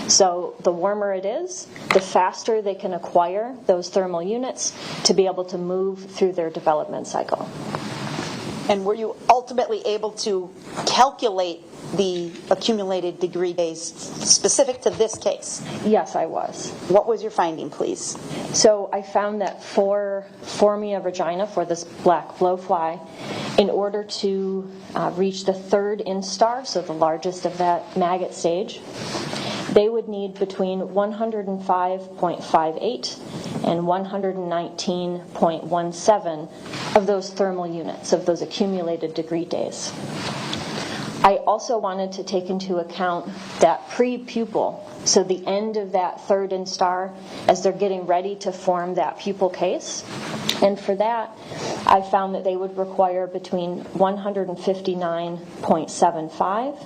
So the warmer it is, the faster they can acquire those thermal units to be able to move through their development cycle. And were you ultimately able to calculate the accumulated degree days specific to this case? Yes, I was. What was your finding, please? So I found that for Formia vagina, for this black blowfly, in order to reach the third instar, so the largest of that maggot stage, they would need between 105.58 and 119.17 of those thermal units, of those accumulated degree days. I also wanted to take into account that pre-pupal, so the end of that third instar as they're getting ready to form that pupal case. And for that, I found that they would require between 159.75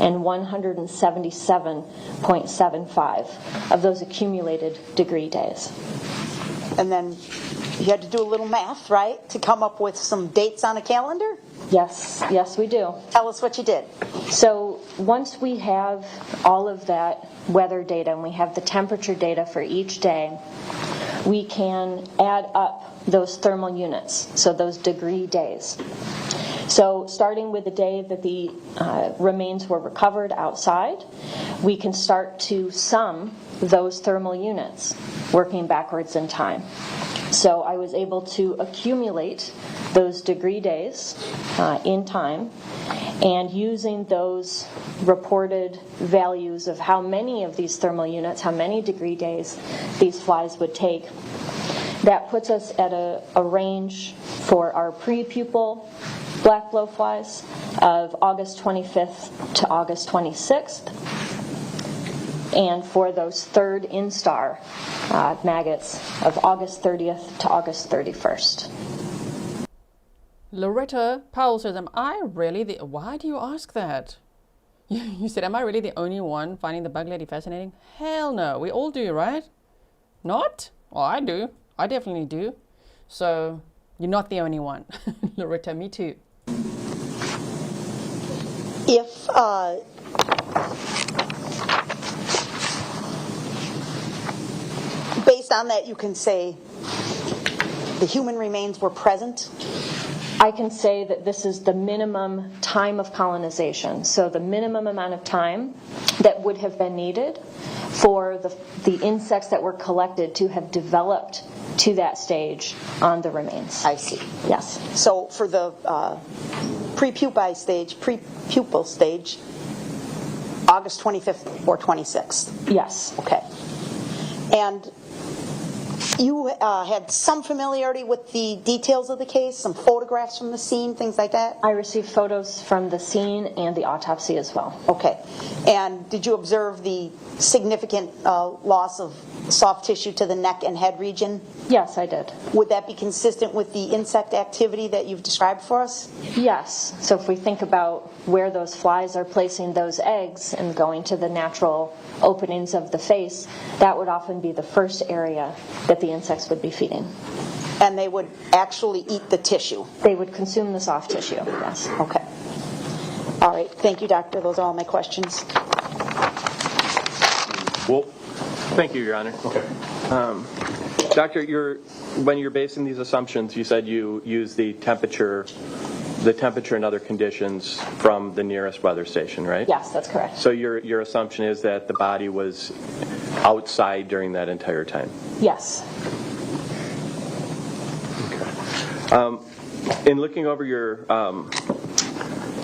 and 177.75 of those accumulated degree days. And then You had to do a little math, right, to come up with some dates on a calendar? Yes, we do. Tell us what you did. So once we have all of that weather data and we have the temperature data for each day, we can add up those thermal units, so those degree days. So starting with the day that the remains were recovered outside, we can start to sum those thermal units, working backwards in time. So I was able to accumulate those degree days in time, and using those reported values of how many of these thermal units, how many degree days these flies would take, that puts us at a range for our pre-pupal black blowflies of August 25th to August 26th, and for those third instar maggots of August 30th to August 31st. Loretta Pahl says, am I really the... Why do you ask that? You said, am I really the only one finding the bug lady fascinating? Hell no. We all do, right? Not? Well, I do. I definitely do. So, you're not the only one. Loretta, me too. If based on that, you can say the human remains were present? I can say that this is the minimum time of colonization, so the minimum amount of time that would have been needed for the insects that were collected to have developed to that stage on the remains. I see. Yes. So for the pre-pupal stage, August 25th or 26th? Yes. Okay. And you had some familiarity with the details of the case, some photographs from the scene, things like that? I received photos from the scene and the autopsy as well. Okay. And did you observe the significant loss of soft tissue to the neck and head region? Yes, I did. Would that be consistent with the insect activity that you've described for us? Yes. So if we think about where those flies are placing those eggs and going to the natural openings of the face, that would often be the first area that the insects would be feeding. And they would actually eat the tissue? They would consume the soft tissue, yes. Okay. All right. Thank you, doctor. Those are all my questions. Well, thank you, Your Honor. Okay. Doctor, when you're basing these assumptions, you said you use the temperature and other conditions from the nearest weather station, right? Yes, that's correct. So your assumption is that the body was outside during that entire time? Yes. Okay. In looking over your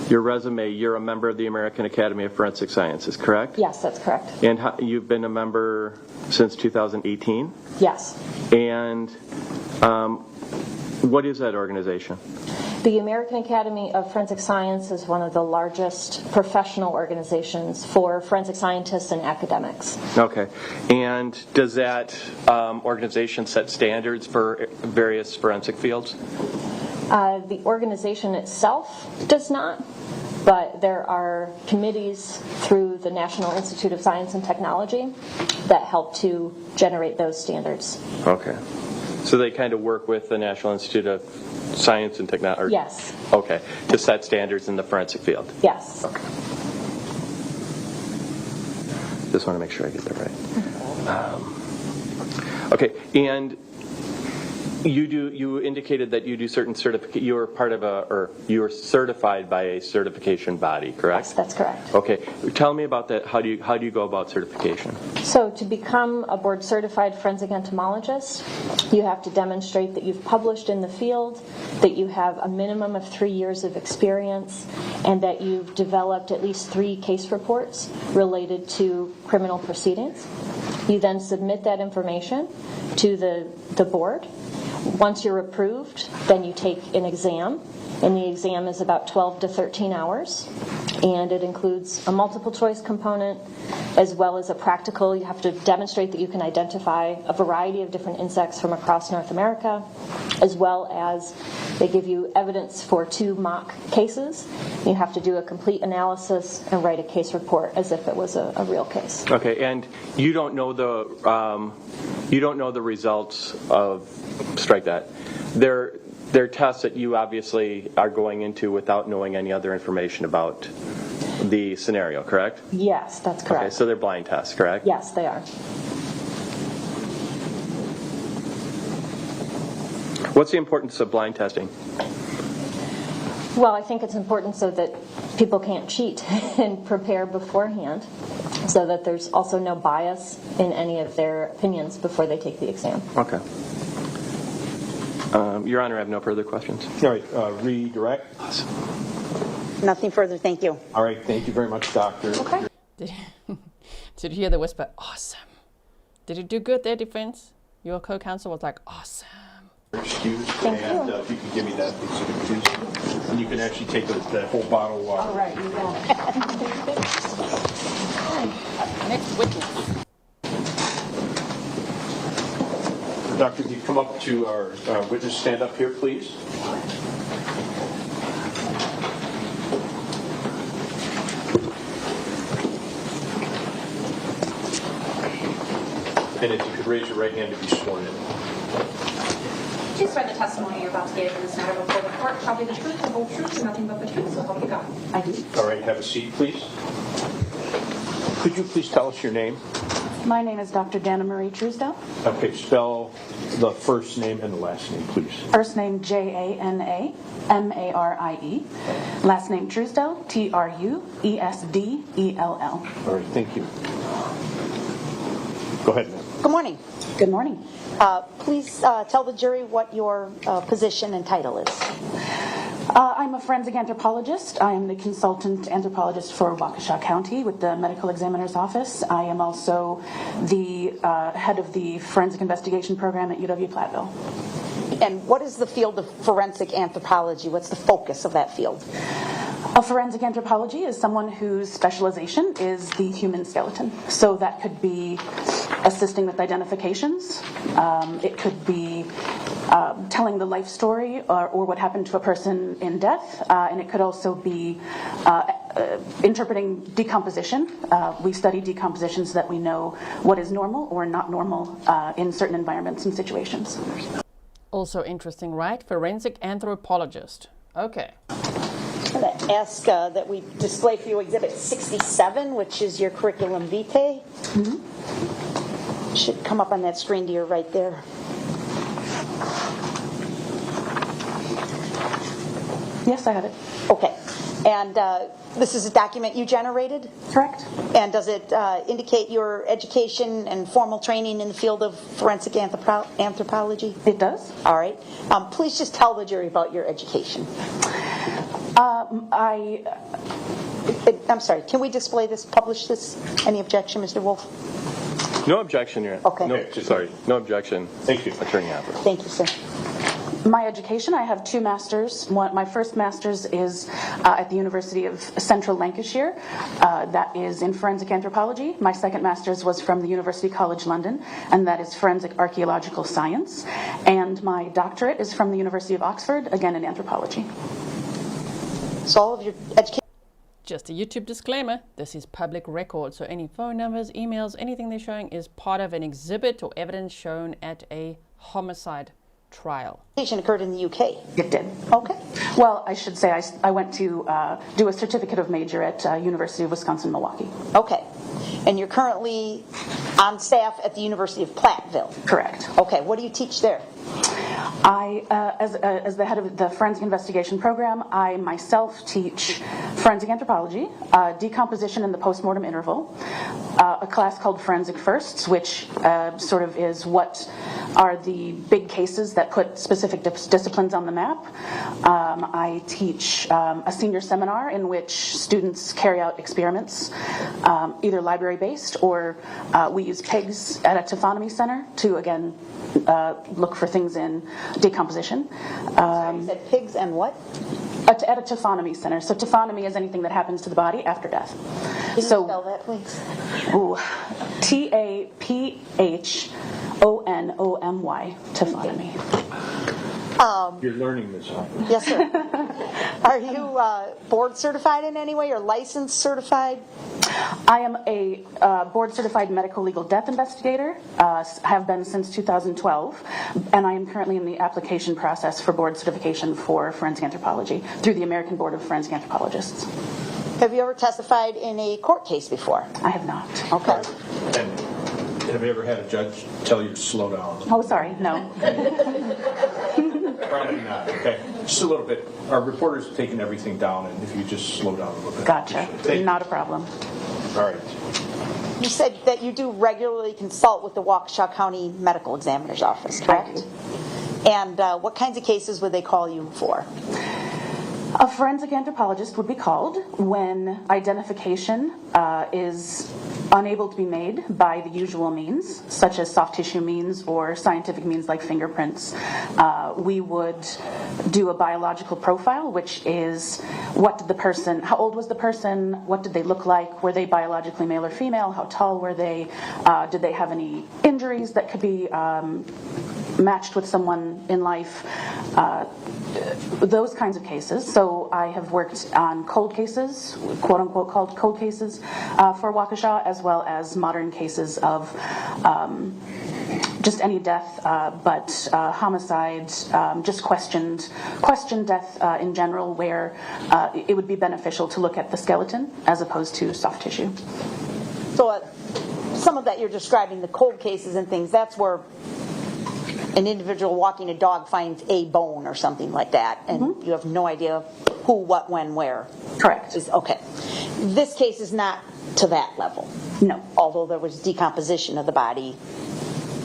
resume, you're a member of the American Academy of Forensic Sciences, correct? Yes, that's correct. And you've been a member since 2018? Yes. And what is that organization? The American Academy of Forensic Science is one of the largest professional organizations for forensic scientists and academics. Okay. And does that organization set standards for various forensic fields? The organization itself does not, but there are committees through the National Institute of Science and Technology that help to generate those standards. Okay. So they kind of work with the National Institute of Science and Technology? Yes. Okay. To set standards in the forensic field? Yes. Okay. Just want to make sure I get that right. Okay. And you indicated that you do certain you are part of you are certified by a certification body, correct? Yes, that's correct. Okay. Tell me about that. How do you go about certification? So to become a board certified forensic entomologist, you have to demonstrate that you've published in the field, that you have a minimum of 3 years of experience, and that you've developed at least 3 case reports related to criminal proceedings. You then submit that information to the board. Once you're approved, then you take an exam, and the exam is about 12 to 13 hours. and it includes a multiple choice component as well as a practical. You have to demonstrate that you can identify a variety of different insects from across North America, as well as they give you evidence for 2 mock cases. You have to do a complete analysis and write a case report as if it was a real case. Okay, and you don't know the results of, strike that. They're tests that you obviously are going into without knowing any other information about the scenario, correct? Yes, that's correct. Okay, so they're blind tests, correct? Yes, they are. What's the importance of blind testing? Well, I think it's important so that people can't cheat and prepare beforehand, so that there's also no bias in any of their opinions before they take the exam. Okay. Your Honor, I have no further questions. All right, redirect. Nothing further, thank you. All right, thank you very much, Doctor. Okay. Did you hear the whisper? Awesome. Did you do good there, defense? Your co-counsel was like, awesome. Excused, Thank and you. if you could give me that exhibit, please. And you can actually take that whole bottle of water. All right, you got it. Next witness. Doctor, can you come up to our witness stand up here, please? And if you could raise your right hand to be sworn in. Do you swear the testimony you're about to give in this matter before the court shall be the truth, the whole truth, and nothing but the truth, so help you God? I do. All right, have a seat, please. Could you please tell us your name? My name is Dr. Dana Marie Truesdell. Okay, spell the first name and the last name, please. First name Jana Marie. Last name Truesdell, Truesdell. All right, thank you. Go ahead, ma'am. Good morning. Good morning. Please tell the jury what your position and title is. I'm a forensic anthropologist. I am the consultant anthropologist for Waukesha County with the Medical Examiner's Office. I am also the head of the Forensic Investigation Program at UW-Platteville. And what is the field of forensic anthropology? What's the focus of that field? A forensic anthropology is someone whose specialization is the human skeleton. So that could be assisting with identifications. It could be telling the life story or what happened to a person in death. And it could also be interpreting decomposition. We study decomposition so that we know what is normal or not normal in certain environments and situations. Also interesting, right? Forensic anthropologist. Okay. I'm going to ask that we display for you Exhibit 67, which is your curriculum vitae. Mm-hmm. Should come up on that screen to your right there. Yes, I have it. Okay. And this is a document you generated? Correct. And does it indicate your education and formal training in the field of forensic anthropology? It does. All right. Please just tell the jury about your education. I'm sorry, can we display this, publish this? Any objection, Mr. Wolf? No objection, Your Okay. No objection. Thank you. Attorney Adler. Thank you, sir. My education, I have 2 masters. My first master's is at the University of Central Lancashire. That is in forensic anthropology. My second master's was from the University College London, and that is forensic archaeological science. And my doctorate is from the University of Oxford, again in anthropology. So all of your education... Just a YouTube disclaimer, this is public record, so any phone numbers, emails, anything they're showing is part of an exhibit or evidence shown at a homicide trial. occurred in the UK. It did. Okay. Well, I should say I went to do a certificate of major at University of Wisconsin-Milwaukee. Okay. And you're currently on staff at the University of Platteville. Correct. Okay. What do you teach there? I, as the head of the Forensic Investigation Program, I myself teach forensic anthropology, decomposition in the postmortem interval, a class called Forensic Firsts, which sort of is what are the big cases that put specific disciplines on the map. I teach a senior seminar in which students carry out experiments, either library-based or we use pigs at a taphonomy center to, again, look for things in decomposition. Sorry, you said pigs and what? At a taphonomy center. So taphonomy is anything that happens to the body after death. Can you spell that, please? Ooh, TAPHONOMY, taphonomy. You're learning this, huh? Yes, sir. Are you board certified in any way or licensed certified? I am a board certified medical legal death investigator, have been since 2012, and I am currently in the application process for board certification for forensic anthropology through the American Board of Forensic Anthropologists. Have you ever testified in a court case before? I have not. Okay. And have you ever had a judge tell you to slow down? Oh, sorry, no. Probably not. Okay. Just a little bit. Our reporter's taking everything down, and if you just slow down a little bit. Gotcha. Not a problem. All right. You said that you do regularly consult with the Waukesha County Medical Examiner's Office, correct? And what kinds of cases would they call you for? A forensic anthropologist would be called when identification is unable to be made by the usual means, such as soft tissue means or scientific means like fingerprints. We would do a biological profile, which is how old was the person, what did they look like, were they biologically male or female, how tall were they, did they have any injuries that could be matched with someone in life, those kinds of cases. So I have worked on cold cases, quote unquote called cold cases for Waukesha, as well as modern cases of just any death, but homicide, just questioned death in general, where it would be beneficial to look at the skeleton as opposed to soft tissue. So some of that you're describing, the cold cases and things, that's where an individual walking a dog finds a bone or something like that, and you have no idea who, what, when, where. Correct. Okay. This case is not to that level. No. Although there was decomposition of the body.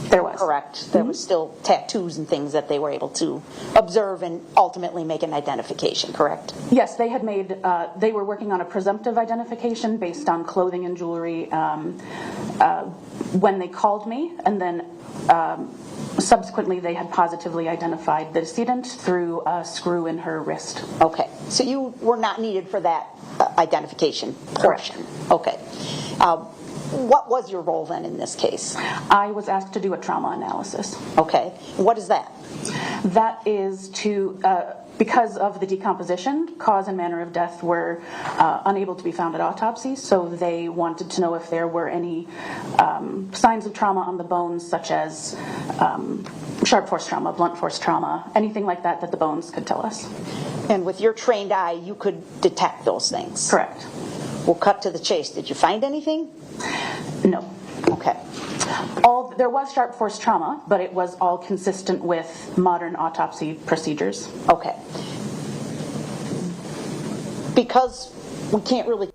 There was. Correct. There was still tattoos and things that they were able to observe and ultimately make an identification, correct? Yes, they had made, they were working on a presumptive identification based on clothing and jewelry when they called me, and then subsequently they had positively identified the decedent through a screw in her wrist. Okay. So you were not needed for that identification portion? Correct. Okay. What was your role then in this case? I was asked to do a trauma analysis. Okay. What is that? That is to, because of the decomposition, cause and manner of death were unable to be found at autopsy, so they wanted to know if there were any signs of trauma on the bones, such as sharp force trauma, blunt force trauma, anything like that the bones could tell us. And with your trained eye, you could detect those things? Correct. We'll cut to the chase. Did you find anything? No. Okay. There was sharp force trauma, but it was all consistent with modern autopsy procedures. Okay. Because we can't really...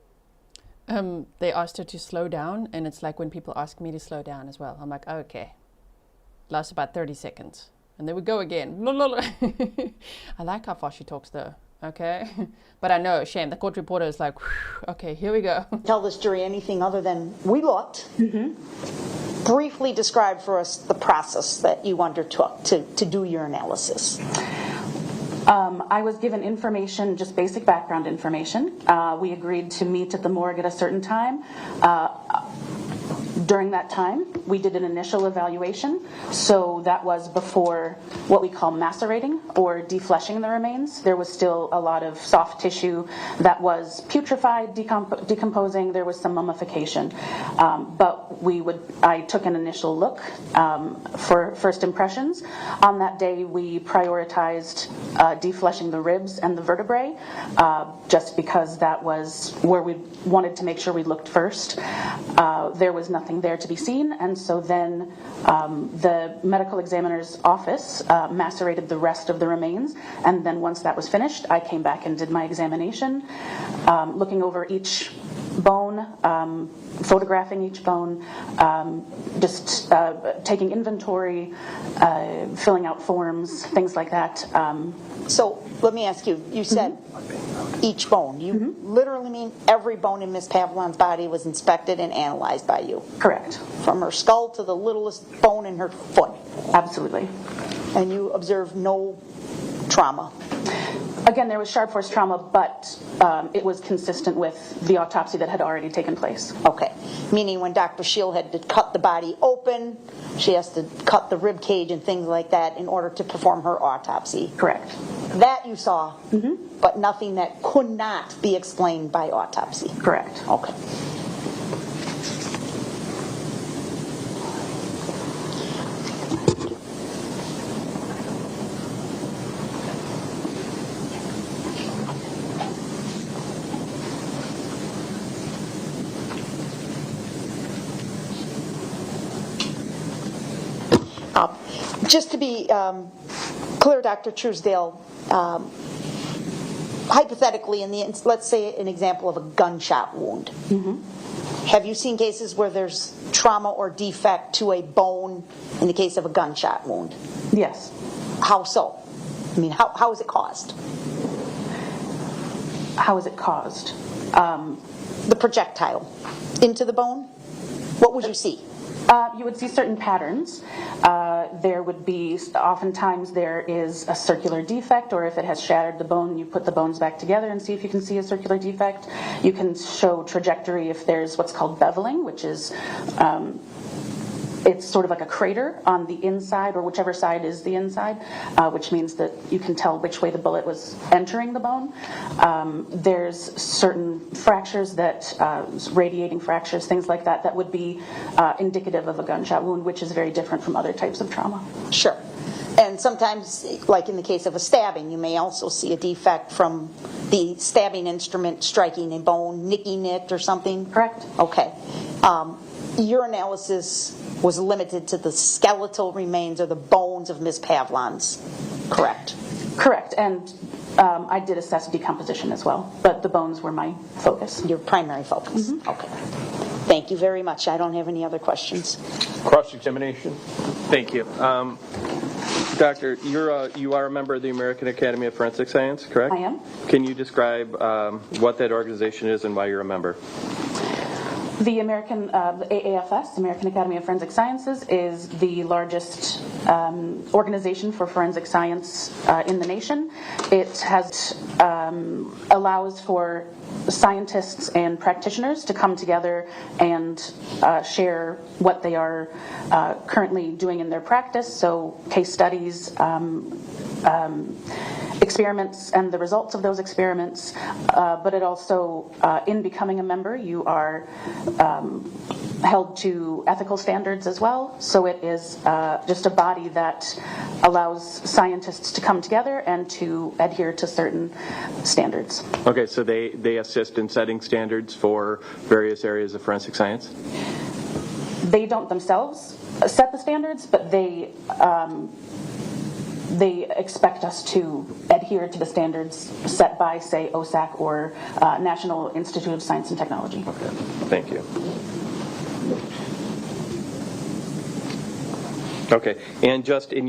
They asked her to slow down, and it's like when people ask me to slow down as well. I'm like, oh, okay. Lasts about 30 seconds. And then we go again. I like how fast she talks though. Okay. But I know, shame. The court reporter is like, okay, here we go. Tell this jury anything other than we looked. Briefly describe for us the process that you undertook to do your analysis. I was given information, just basic background information. We agreed to meet at the morgue at a certain time. During that time, we did an initial evaluation, so that was before what we call macerating or defleshing the remains. There was still a lot of soft tissue that was putrefied, decomposing. There was some mummification, but I took an initial look for first impressions. On that day, we prioritized defleshing the ribs and the vertebrae, just because that was where we wanted to make sure we looked first. There was nothing there to be seen, and so then the medical examiner's office macerated the rest of the remains, and then once that was finished, I came back and did my examination, looking over each bone, photographing each bone, just taking inventory, filling out forms, things like that. So let me ask you, you said each bone. You literally mean every bone in Ms. Pavlons' body was inspected and analyzed by you? Correct. From her skull to the littlest bone in her foot? Absolutely. And you observed no trauma? Again, there was sharp force trauma, but it was consistent with the autopsy that had already taken place. Okay. Meaning when Dr. Sheil had to cut the body open, she has to cut the rib cage and things like that in order to perform her autopsy. Correct. That you saw, but nothing that could not be explained by autopsy. Correct. Okay. Just to be clear, Dr. Truesdell, hypothetically, let's say an example of a gunshot wound. Have you seen cases where there's trauma or defect to a bone in the case of a gunshot wound? Yes. How so? I mean, how is it caused? How is it caused? The projectile into the bone? What would you see? You would see certain patterns. There would be, oftentimes there is a circular defect, or if it has shattered the bone, you put the bones back together and see if you can see a circular defect. You can show trajectory if there's what's called beveling, which is, it's sort of like a crater on the inside, or whichever side is the inside, which means that you can tell which way the bullet was entering the bone. There's certain fractures that, radiating fractures, things like that, that would be indicative of a gunshot wound, which is very different from other types of trauma. Sure. And sometimes, like in the case of a stabbing, you may also see a defect from the stabbing instrument striking a bone, nicking it or something? Correct. Okay. Your analysis was limited to the skeletal remains or the bones of Ms. Pavlons, correct? Correct. And I did assess decomposition as well, but the bones were my focus. Your primary focus? Okay. Thank you very much. I don't have any other questions. Cross-examination. Thank you. Doctor, you are a member of the American Academy of Forensic Science, correct? I am. Can you describe what that organization is and why you're a member? The AAFS, American Academy of Forensic Sciences, is the largest organization for forensic science in the nation. It has allows for scientists and practitioners to come together and share what they are currently doing in their practice, so case studies, experiments and the results of those experiments, but it also, in becoming a member, you are held to ethical standards as well, so it is just a body that allows scientists to come together and to adhere to certain standards. Okay, so they assist in setting standards for various areas of forensic science? They don't themselves set the standards, but they expect us to adhere to the standards set by, say, OSAC or National Institute of Science and Technology. Okay, thank you. Okay, and just in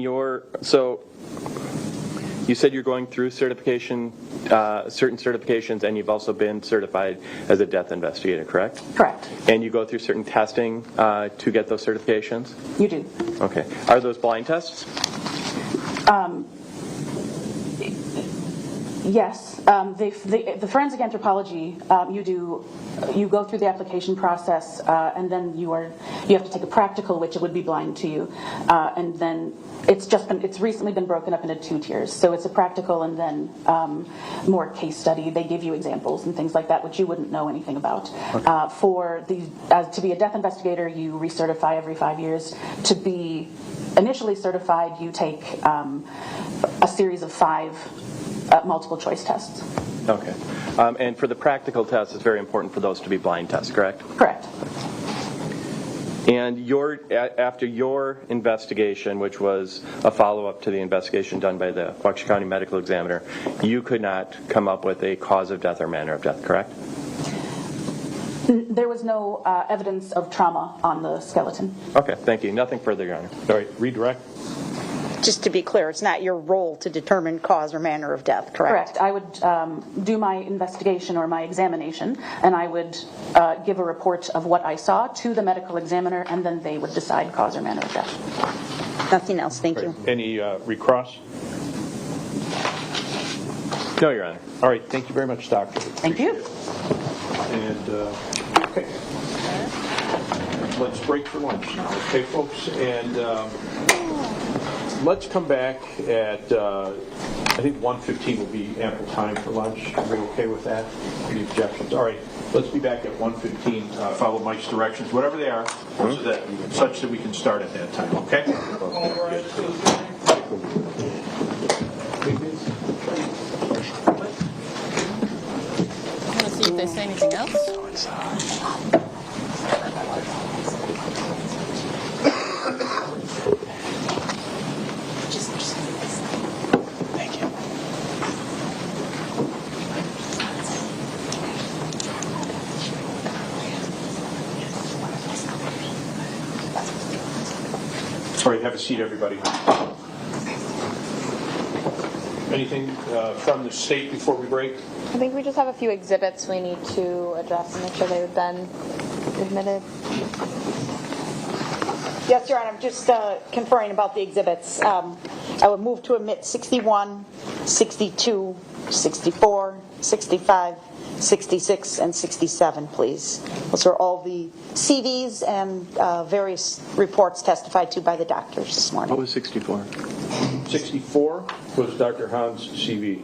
so you said you're going through certification, certain certifications, and you've also been certified as a death investigator, correct? Correct. And you go through certain testing to get those certifications? You do. Okay. Are those blind tests? Yes. The forensic anthropology, you go through the application process, and then you have to take a practical, which it would be blind to you, and then it's recently been broken up into 2 tiers. So it's a practical and then more case study. They give you examples and things like that, which you wouldn't know anything about. Okay. To be a death investigator, you recertify every 5 years. To be initially certified, you take a series of 5 multiple choice tests. Okay. And for the practical tests, it's very important for those to be blind tests, correct? Correct. And after your investigation, which was a follow-up to the investigation done by the Waukesha County Medical Examiner, you could not come up with a cause of death or manner of death, correct? There was no evidence of trauma on the skeleton. Okay, thank you. Nothing further, Your Honor. All right, redirect. Just to be clear, it's not your role to determine cause or manner of death, correct? Correct. I would do my investigation or my examination, and I would give a report of what I saw to the medical examiner, and then they would decide cause or manner of death. Nothing else, thank you. Any recross? No, Your Honor. All right, thank you very much, Doctor. Thank you. And, okay. Let's break for lunch. Okay, folks, and let's come back at, I think 1:15 will be ample time for lunch. Are we okay with that? Any objections? All right, let's be back at 1:15. Follow Mike's directions, whatever they are, such that we can start at that time, okay? I want to see if they say anything else. Thank you. All right, have a seat, everybody. Anything from the state before we break? I think we just have a few exhibits we need to address and make sure they've been admitted. Yes, Your Honor, I'm just conferring about the exhibits. I would move to admit 61, 62, 64, 65, 66, and 67, please. Those are all the CVs and various reports testified to by the doctors this morning. What was 64? 64 was Dr. Hahn's CV.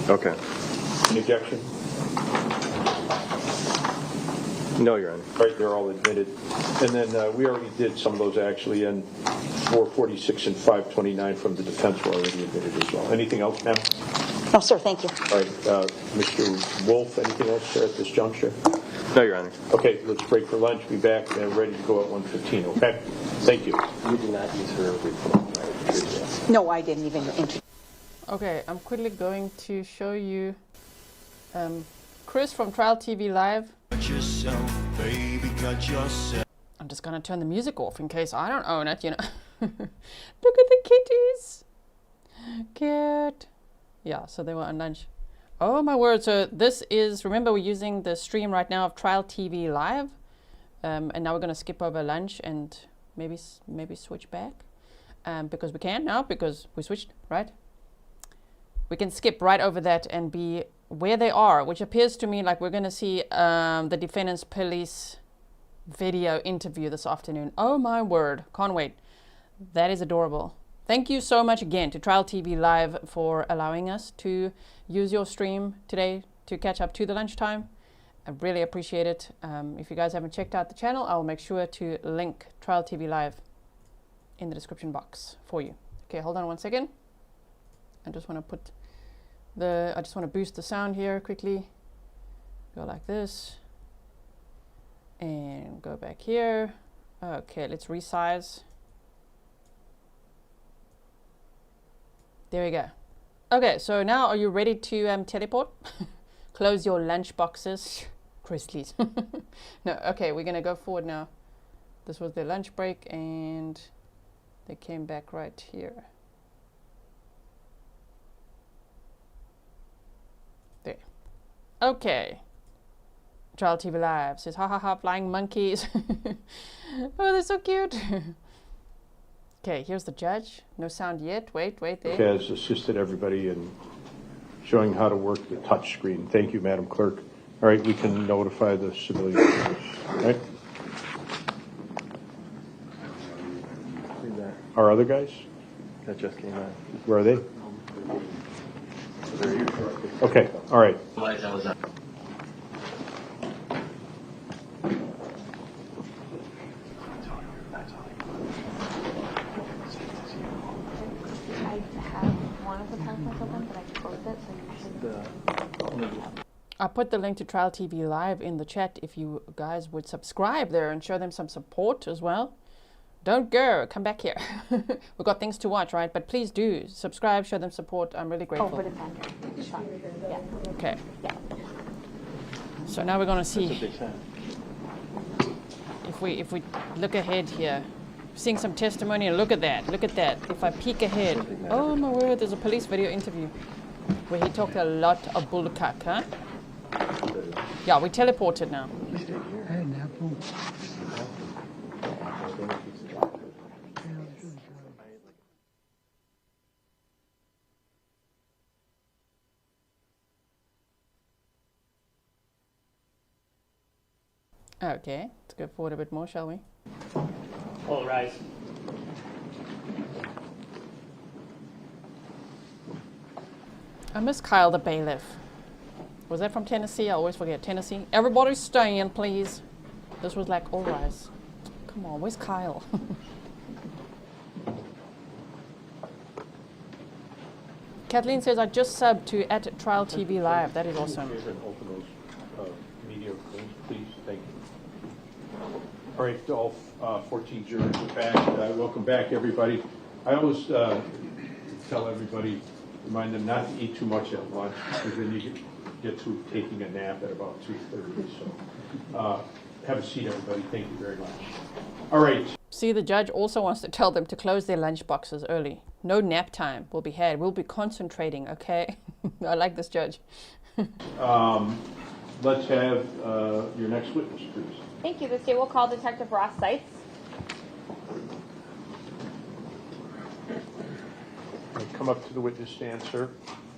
Okay. Any objection? No, Your Honor. All right, they're all admitted. And then we already did some of those actually, and 446 and 529 from the defense were already admitted as well. Anything else, ma'am? No, sir, thank you. All right, Mr. Wolf, anything else, sir, at this juncture? No, Your Honor. Okay, let's break for lunch. Be back and ready to go at 1:15, okay? Thank you. You did not use her report, right? No, I didn't even introduce. Okay, I'm quickly going to show you Chris from Trial TV Live. I'm just gonna turn the music off in case I don't own it, you know. Look at the kitties. Cute. Yeah, so they were on lunch. Oh my word, so this is, remember we're using the stream right now of Trial TV Live. And now we're gonna skip over lunch and maybe switch back. Because we can now, because we switched, right? We can skip right over that and be where they are, which appears to me like we're going to see the defendant's police video interview this afternoon. Oh my word, can't wait. That is adorable. Thank you so much again to Trial TV Live for allowing us to use your stream today to catch up to the lunchtime. I really appreciate it. If you guys haven't checked out the channel, I'll make sure to link Trial TV Live in the description box for you. Okay, hold on one second. I just want to boost the sound here quickly. Go like this. And go back here. Okay, let's resize. There we go. Okay, so now are you ready to teleport? Close your lunch boxes. Grizzlies. No, okay, we're going to go forward now. This was their lunch break and they came back right here. There. Okay. Trial TV Live says, ha ha ha, flying monkeys. Oh, they're so cute. Okay, here's the judge. No sound yet. Wait, there. Has assisted everybody in showing how to work the touch screen. Thank you, Madam Clerk. All right, we can notify the civilians. All right. Our other guys? That just came out. Where are they? Okay, all right. I put the link to Trial TV Live in the chat if you guys would subscribe there and show them some support as well. Don't go, come back here. We've got things to watch, right? But please do subscribe, show them support. I'm really grateful. Oh, for defender. Yeah. Okay. Yeah. So now we're going to see if we look ahead here. Seeing some testimony, and look at that. If I peek ahead, oh my word, there's a police video interview where he talked a lot of bullcuck, huh? Yeah, we teleported now. Okay, let's go forward a bit more, shall we? All rise. I miss Kyle the bailiff. Was that from Tennessee? I always forget. Tennessee? Everybody stand, please. This was like, all rise. Come on, where's Kyle? Kathleen says, I just subbed to at Trial TV Live. That is awesome. Open those media things, please. Thank you. All right, all 14 jurors are back. Welcome back, everybody. I always tell everybody, remind them not to eat too much at lunch, because then you get to taking a nap at about 2:30. So have a seat, everybody. Thank you very much. All right. See, the judge also wants to tell them to close their lunch boxes early. No nap time will be had. We'll be concentrating, okay? I like this judge. Let's have your next witness, please. Thank you. The state will call Detective Ross Seitz. Come up to the witness stand, sir.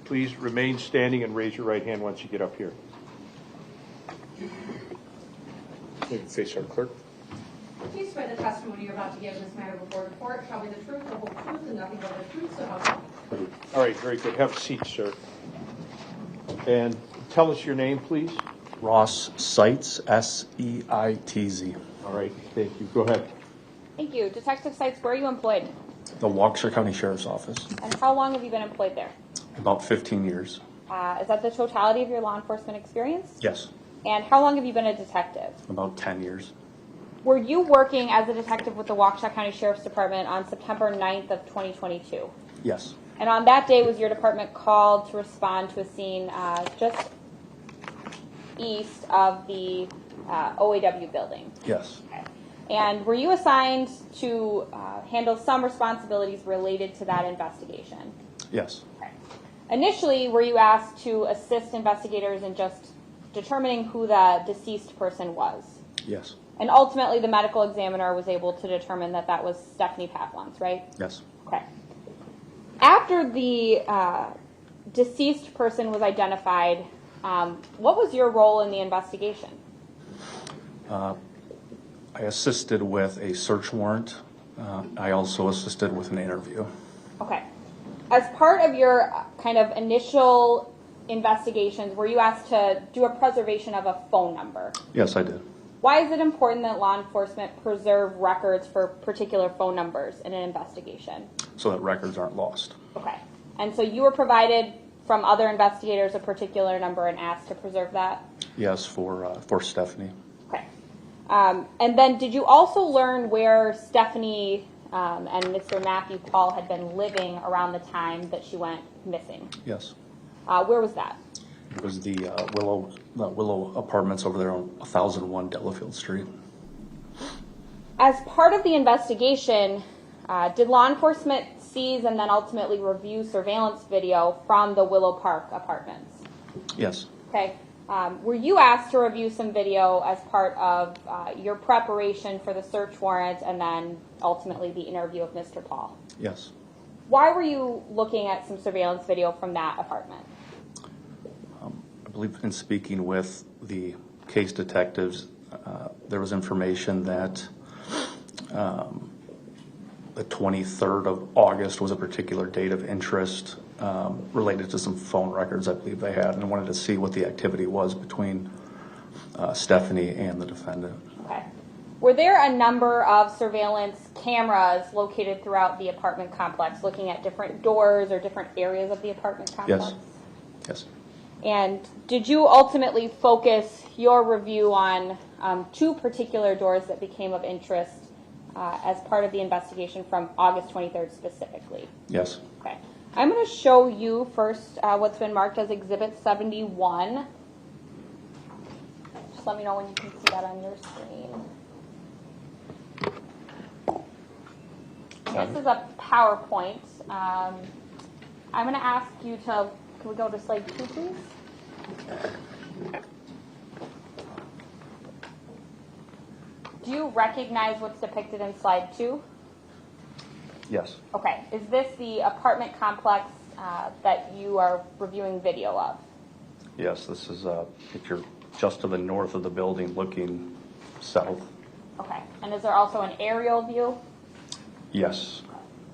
Please remain standing and raise your right hand once you get up here. You can face our clerk. Please swear the testimony you're about to give in this matter before the court shall be the truth, the whole truth, and nothing but the truth, so help you. All right, very good. Have a seat, sir. And tell us your name, please. Ross Seitz, S-E-I-T-Z. All right, thank you. Go ahead. Thank you. Detective Seitz, where are you employed? The Waukesha County Sheriff's Office. And how long have you been employed there? About 15 years. Is that the totality of your law enforcement experience? Yes. And how long have you been a detective? About 10 years. Were you working as a detective with the Waukesha County Sheriff's Department on September 9th of 2022? Yes. And on that day, was your department called to respond to a scene just east of the OAW building? Yes. Okay. And were you assigned to handle some responsibilities related to that investigation? Yes. Okay. Initially, were you asked to assist investigators in just determining who the deceased person was? Yes. And ultimately, the medical examiner was able to determine that that was Stephanie Pavlons, right? Yes. Okay. After the deceased person was identified, what was your role in the investigation? I assisted with a search warrant. I also assisted with an interview. Okay. As part of your kind of initial investigations, were you asked to do a preservation of a phone number? Yes, I did. Why is it important that law enforcement preserve records for particular phone numbers in an investigation? So that records aren't lost. Okay. And so you were provided from other investigators a particular number and asked to preserve that? Yes, for Stephanie. Okay. And then did you also learn where Stephanie and Mr. Matthew Pahl had been living around the time that she went missing? Yes. Where was that? It was the Willow Apartments over there on 1001 Delafield Street. As part of the investigation, did law enforcement seize and then ultimately review surveillance video from the Willow Park apartments? Yes. Okay. Were you asked to review some video as part of your preparation for the search warrant and then ultimately the interview of Mr. Pahl? Yes. Why were you looking at some surveillance video from that apartment? I believe in speaking with the case detectives, there was information that the 23rd of August was a particular date of interest related to some phone records I believe they had, and wanted to see what the activity was between Stephanie and the defendant. Okay. Were there a number of surveillance cameras located throughout the apartment complex looking at different doors or different areas of the apartment complex? Yes. Yes. And did you ultimately focus your review on two particular doors that became of interest as part of the investigation from August 23rd specifically? Yes. Okay. I'm going to show you first what's been marked as Exhibit 71. Just let me know when you can see that on your screen. This is a PowerPoint. I'm going to ask you to, can we go to slide 2, please? Do you recognize what's depicted in slide 2? Yes. Okay. Is this the apartment complex that you are reviewing video of? Yes, this is if you're just to the north of the building looking south. Okay. And is there also an aerial view? Yes.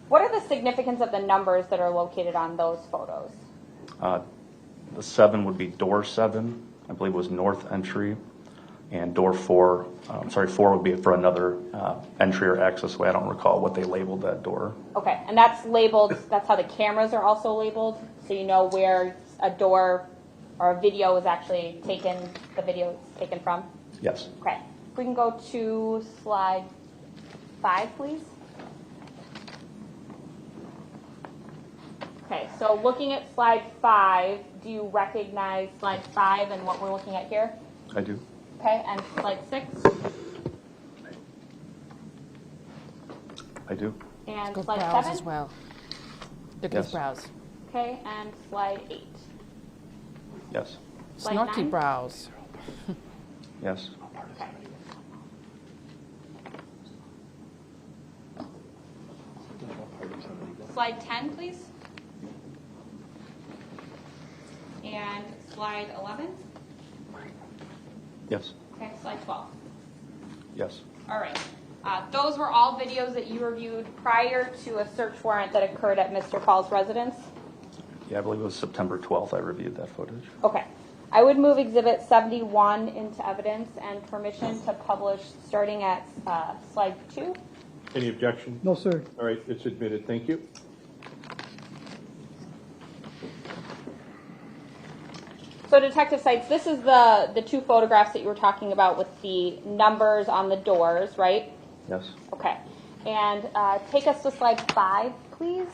What are the significance of the numbers that are located on those photos? The 7 would be door 7, I believe it was north entry, and door 4, 4 would be for another entry or access way. I don't recall what they labeled that door. Okay, and that's labeled, that's how the cameras are also labeled, so you know where a door or a video is actually taken, the video is taken from? Yes. Okay, if we can go to slide 5, please. Okay, so looking at slide 5, do you recognize slide 5 and what we're looking at here? I do. Okay, and slide 6? I do. And Good slide brows 7? as well. Look at Yes. his brows. Okay, and slide 8? Yes. Slide Snarky 9? brows. Yes. Okay. Slide 10, please. And slide 11? Yes. Okay, slide 12. Yes. All right. Those were all videos that you reviewed prior to a search warrant that occurred at Mr. Pahl's residence? Yeah, I believe it was September 12th I reviewed that footage. Okay. I would move Exhibit 71 into evidence and permission to publish starting at slide 2. Any objection? No, sir. All right, it's admitted. Thank you. So Detective Seitz, this is the 2 photographs that you were talking about with the numbers on the doors, right? Yes. Okay. And take us to slide 5, please.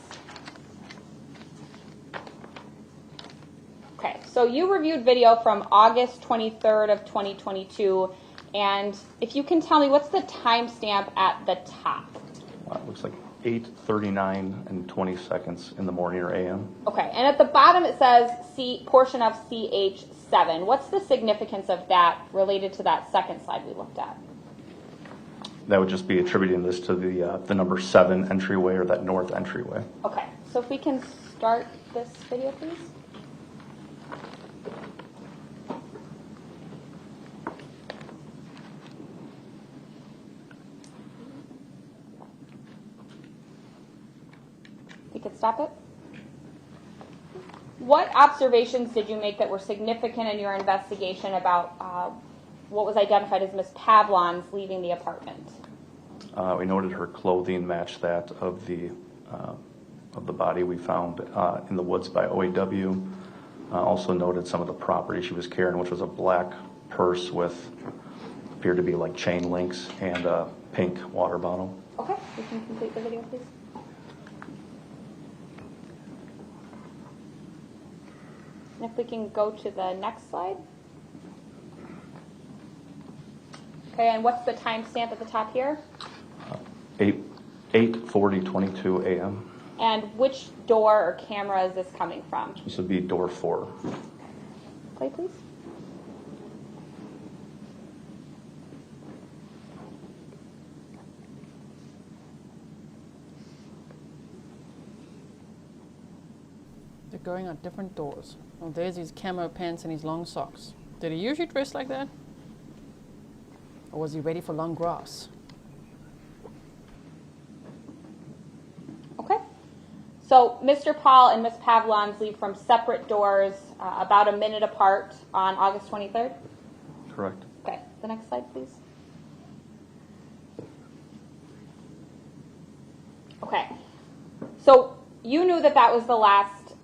Okay, so you reviewed video from August 23rd of 2022, and if you can tell me, what's the timestamp at the top? It looks like 8:39 and 20 seconds in the morning or AM. Okay, and at the bottom it says portion of CH7. What's the significance of that related to that second slide we looked at? That would just be attributing this to the number 7 entryway or that north entryway. Okay, so if we can start this video, please. You could stop it. What observations did you make that were significant in your investigation about what was identified as Ms. Pavlons leaving the apartment? We noted her clothing matched that of the body we found in the woods by OAW. Also noted some of the property she was carrying, which was a black purse with appeared to be like chain links and a pink water bottle. Okay, we can complete the video, please. And if we can go to the next slide. Okay, and what's the timestamp at the top here? 8:40:22 a.m. And which door or camera is this coming from? This would be door 4. Play, please. They're going on different doors. Oh, there's his camo pants and his long socks. Did he usually dress like that? Or was he ready for long grass? Okay. So Mr. Pahl and Ms. Pavlons leave from separate doors about a minute apart on August 23rd? Correct. Okay. The next slide, please. Okay. So you knew that that was the last,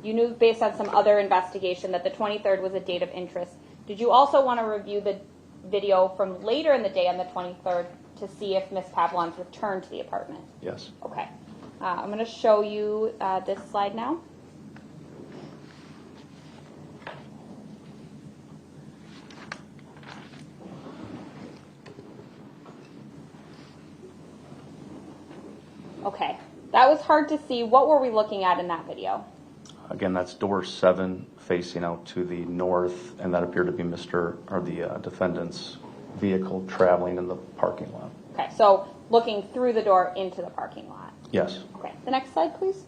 you knew based on some other investigation that the 23rd was a date of interest. Did you also want to review the video from later in the day on the 23rd to see if Ms. Pavlons returned to the apartment? Yes. Okay. I'm going to show you this slide now. Okay. That was hard to see. What were we looking at in that video? Again, that's door 7 facing out to the north, and that appeared to be the defendant's vehicle traveling in the parking lot. Okay, so looking through the door into the parking lot. Yes. Okay, the next slide, please.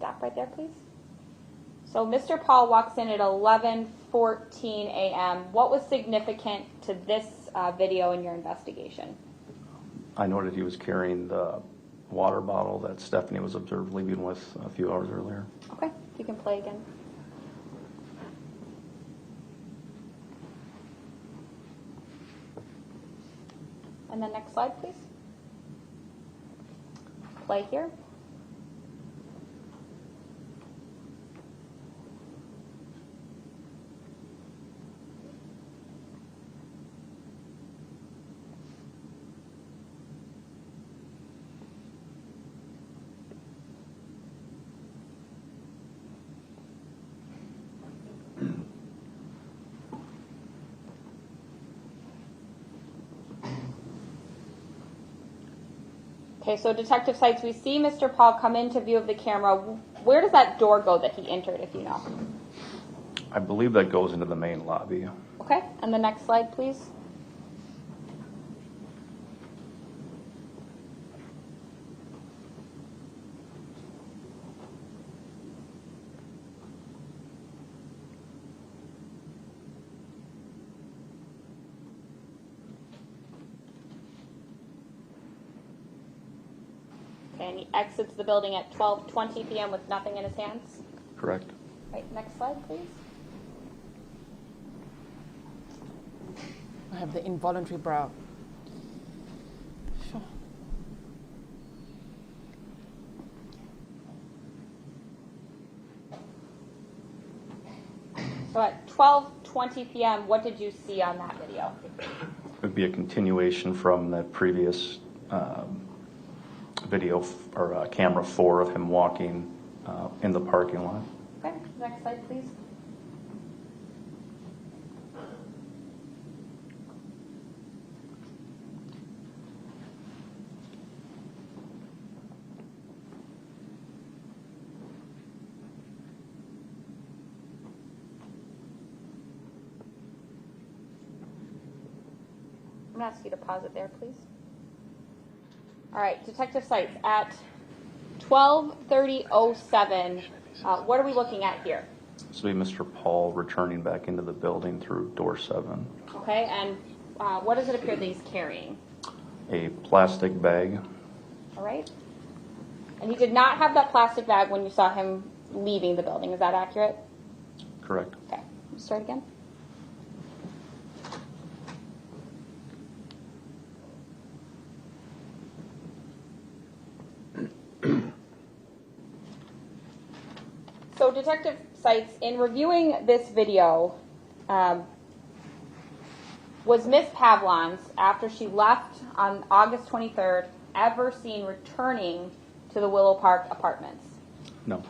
stop right there, please. So Mr. Pahl walks in at 11:14 a.m. What was significant to this video in your investigation? I noted he was carrying the water bottle that Stephanie was observed leaving with a few hours earlier. Okay, you can play again. And then next slide, please. Play here. Okay, so Detective Seitz, we see Mr. Pahl come into view of the camera. Where does that door go that he entered, if you know? I believe that goes into the main lobby. Okay, and the next slide, please. Okay, and he exits the building at 12:20 p.m. with nothing in his hands? Correct. Right, next slide, please. I have the involuntary brow. Sure. So at 12:20 p.m., what did you see on that video? It would be a continuation from the previous video or camera 4 of him walking in the parking lot. Okay, next slide, please. I'm going to ask you to pause it there, please. All right, Detective Seitz, at 12:30:07, what are we looking at here? This will be Mr. Pahl returning back into the building through door 7. Okay, and what does it appear that he's carrying? A plastic bag. All right. And he did not have that plastic bag when you saw him leaving the building. Is that accurate? Correct. Okay, start again. So Detective Seitz, in reviewing this video, was Miss Pavlons, after she left on August 23rd, ever seen returning to the Willow Park apartments? No.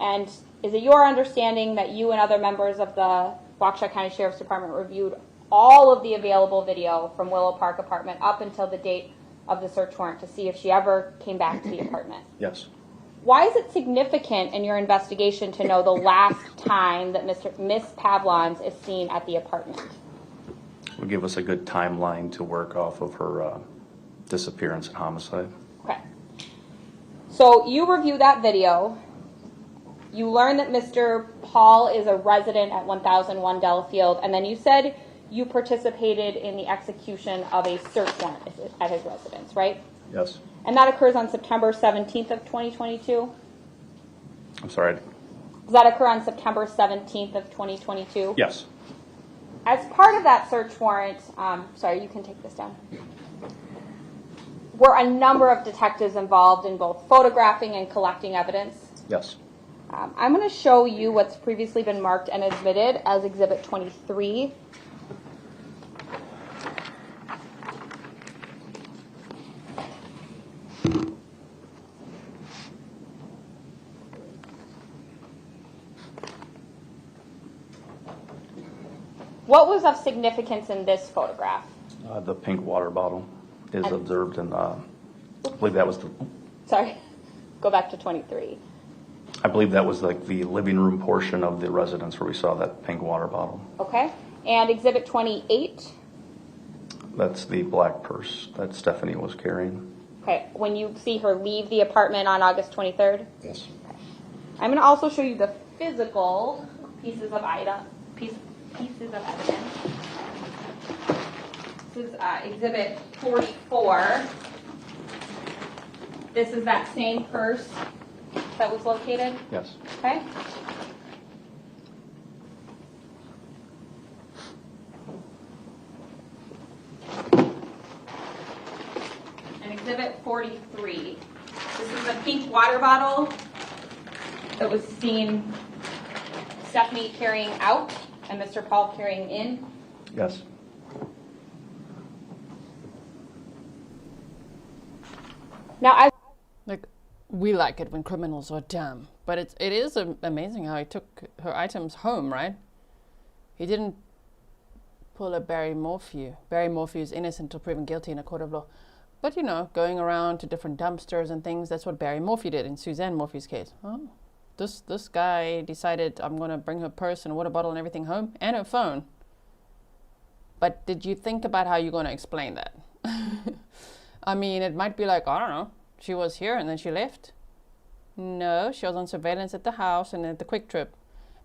And is it your understanding that you and other members of the Waukesha County Sheriff's Department reviewed all of the available video from Willow Park apartment up until the date of the search warrant to see if she ever came back to the apartment? Yes. Why is it significant in your investigation to know the last time that Miss Pavlons is seen at the apartment? It would give us a good timeline to work off of her disappearance and homicide. Okay. So you review that video. You learn that Mr. Pahl is a resident at 1001 Delafield, and then you said you participated in the execution of a search warrant at his residence, right? Yes. And that occurs on September 17th of 2022? I'm sorry. Does that occur on September 17th of 2022? Yes. As part of that search warrant, sorry, you can take this down, were a number of detectives involved in both photographing and collecting evidence? Yes. I'm going to show you what's previously been marked and admitted as Exhibit 23. What was of significance in this photograph? The pink water bottle is observed in, I believe that was the... Sorry, go back to 23. I believe that was like the living room portion of the residence where we saw that pink water bottle. Okay, and Exhibit 28? That's the black purse that Stephanie was carrying. Okay, when you see her leave the apartment on August 23rd? Yes. Okay. I'm going to also show you the physical pieces of evidence. This is Exhibit 44. This is that same purse that was located? Yes. Okay. And Exhibit 43. This is a pink water bottle that was seen Stephanie carrying out and Mr. Pahl carrying in. Yes. Now, Like, we like it when criminals are dumb, but it is amazing how he took her items home, right? He didn't pull a Barry Morphew. Barry Morphew is innocent until proven guilty in a court of law. But, you know, going around to different dumpsters and things, that's what Barry Morphew did in Suzanne Morphew's case. Oh, this guy decided, I'm going to bring her purse and water bottle and everything home, and her phone. But did you think about how you're going to explain that? I mean, it might be like, I don't know, she was here and then she left. No, she was on surveillance at the house and at the Quick Trip,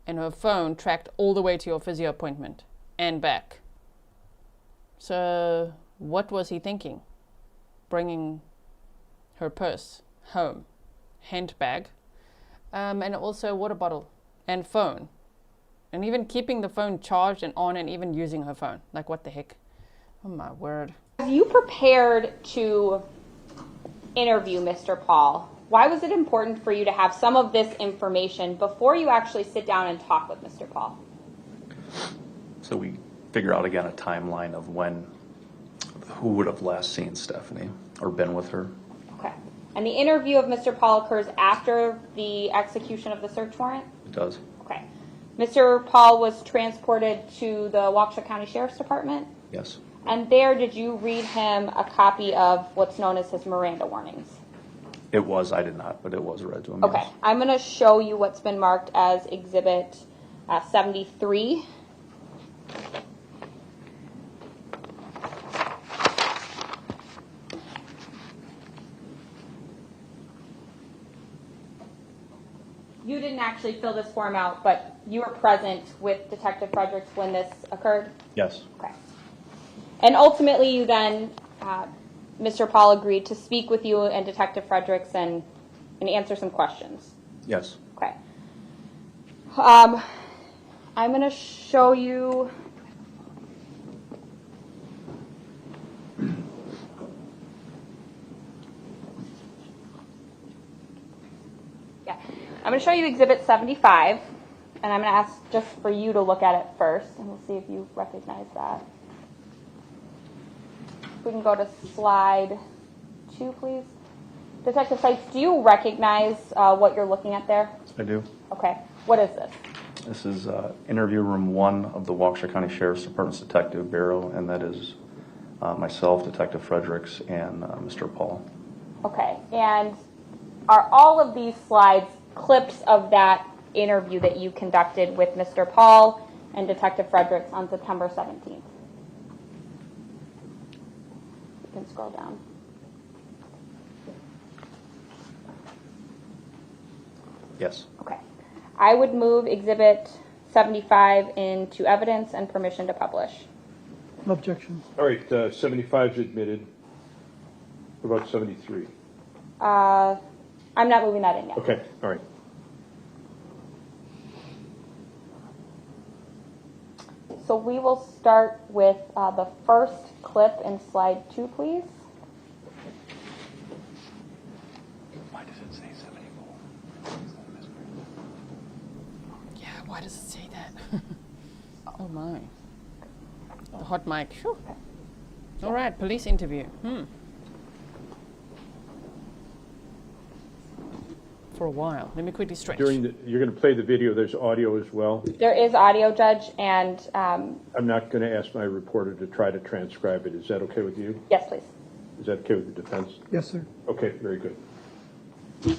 and her phone tracked all the way to your physio appointment and back. So what was he thinking? Bringing her purse home, handbag, and also water bottle and phone, and even keeping the phone charged and on and even using her phone. Like, what the heck? Oh my word. as you prepared to interview Mr. Pahl, why was it important for you to have some of this information before you actually sit down and talk with Mr. Pahl? So we figure out again a timeline of who would have last seen Stephanie or been with her. Okay. And the interview of Mr. Pahl occurs after the execution of the search warrant? It does. Okay. Mr. Pahl was transported to the Waukesha County Sheriff's Department? Yes. And there, did you read him a copy of what's known as his Miranda warnings? It was. I did not, but it was read to him. Okay. Yes. I'm going to show you what's been marked as Exhibit 73. You didn't actually fill this form out, but you were present with Detective Fredericks when this occurred? Yes. Okay. And ultimately, you then, Mr. Pahl agreed to speak with you and Detective Fredericks and answer some questions? Yes. Okay. I'm going to show you... Yeah. I'm going to show you Exhibit 75, and I'm going to ask just for you to look at it first, and we'll see if you recognize that. We can go to slide 2, please. Detective Seitz, do you recognize what you're looking at there? I do. Okay. What is this? This is interview room 1 of the Waukesha County Sheriff's Department's Detective Bureau, and that is myself, Detective Fredericks, and Mr. Pahl. Okay. And are all of these slides clips of that interview that you conducted with Mr. Pahl and Detective Fredericks on September 17th? You can scroll down. Yes. Okay. I would move Exhibit 75 into evidence and permission to publish. Objection. All right, 75 is admitted. What about 73? I'm not moving that in yet. Okay, all right. So we will start with the first clip in slide 2, please. Why does it say 74? Yeah, why does it say that? Oh my. The hot mic. Whew. All right, police interview. For a while. Let me quickly stretch. You're going to play the video. There's audio as well. There is audio, Judge, and... I'm not going to ask my reporter to try to transcribe it. Is that okay with you? Yes, please. Is that okay with the defense? Yes, sir. Okay, very good. Do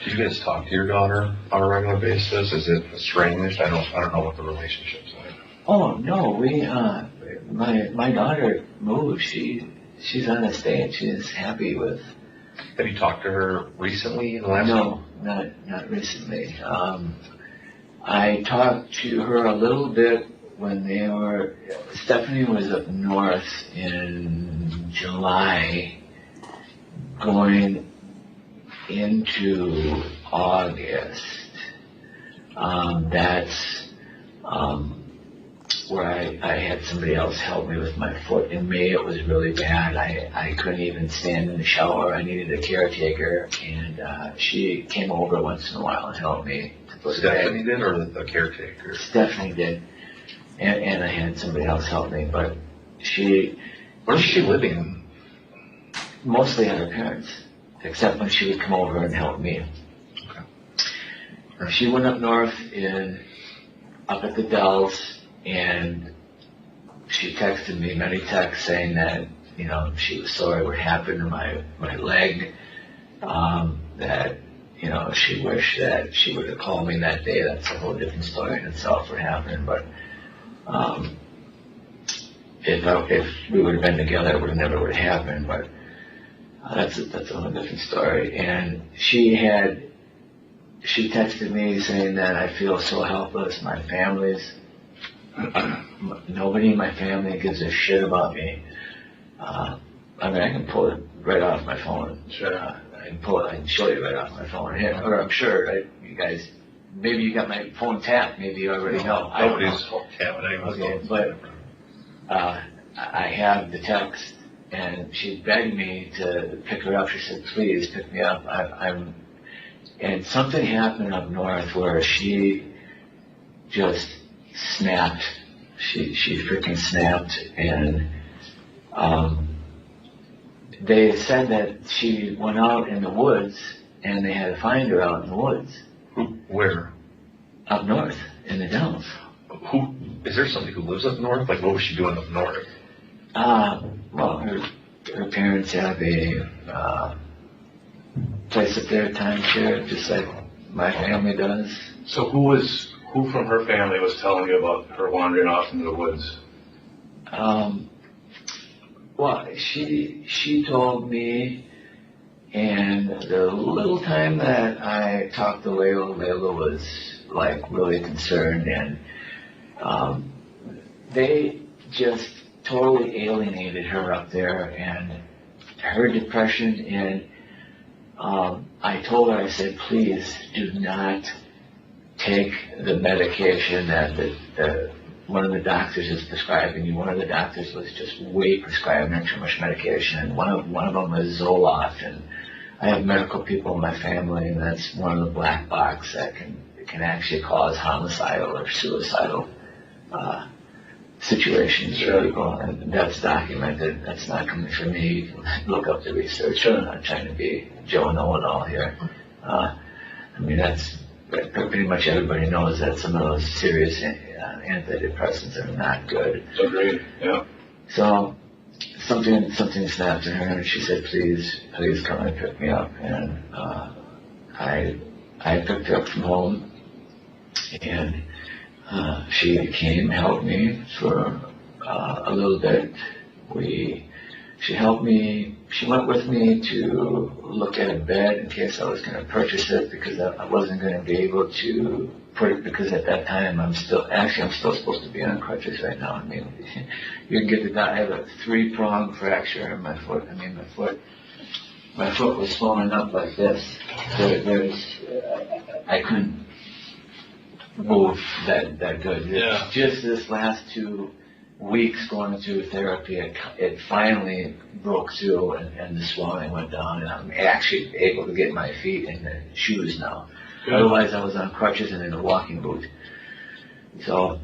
you guys talk to your daughter on a regular basis? Is it estranged? I don't know what the relationship's like. Oh no, we my daughter moved. She's on a stay and she's happy with Have you talked to her recently in the last No, not recently. I talked to her a little bit when Stephanie was up north in July, going into August. That's where I had somebody else help me with my foot. In May, it was really bad. I couldn't even stand in the shower. I needed a caretaker, and she came over once in a while and helped me. Stephanie did, or the caretaker? Stephanie did, and I had somebody else help me. But where's she living? Mostly at her parents, except when she would come over and help me. Okay. She went up north up at the Dells. And she texted me many texts saying that, she was sorry what happened to my leg, that, she wished that she would have called me that day. That's a whole different story in itself what happened. But if we would have been together, it never would have happened. But that's a whole different story. And she texted me saying that I feel so helpless. My nobody in my family gives a shit about me. I can pull it right off my phone. Sure. I can show you right off my phone. Or I'm sure you guys, maybe you got my phone tapped. Maybe you already know. Nobody's tapping anyone's phone. Okay, but I have the text, and she begged me to pick her up. She said, "Please pick me up." And something happened up north where she just snapped. She freaking snapped, and they said that she went out in the woods, and they had to find her out in the woods. Where? Up north, in the Dells. Is there somebody who lives up north? Like, what was she doing up north? Well, her parents have a place up there, timeshare, just like my family does. So who from her family was telling you about her wandering off into the woods? Well, she told me, and the little time that I talked to Layla was like really concerned, and they just totally alienated her up there, and her depression. And I told her, I said, please do not take the medication that one of the doctors is prescribing you. One of the doctors was just way prescribing her too much medication, and one of them was Zoloft. And I have medical people in my family, and that's one of the black box that can actually cause homicidal or suicidal situations for people, and that's documented. That's not coming from me. You can look up the research. I'm not trying to be Joe Know-It-All here. That's pretty much everybody knows that some of those serious antidepressants are not good. Agreed. Yeah. So something snapped in her, and she said, "Please come and pick me up." And I picked her up from home, and she came, helped me for a little bit. She helped me. She went with me to look at a bed in case I was going to purchase it, because I wasn't going to be able to put it, because at that time I'm still supposed to be on crutches right now. You can get I have a 3-prong fracture in my foot. My foot was swollen up like this. I couldn't move that good. Yeah. Just this last 2 weeks going through therapy, it finally broke through, and the swelling went down, and I'm actually able to get my feet in the shoes now. Good. Otherwise, I was on crutches and in a walking boot. So,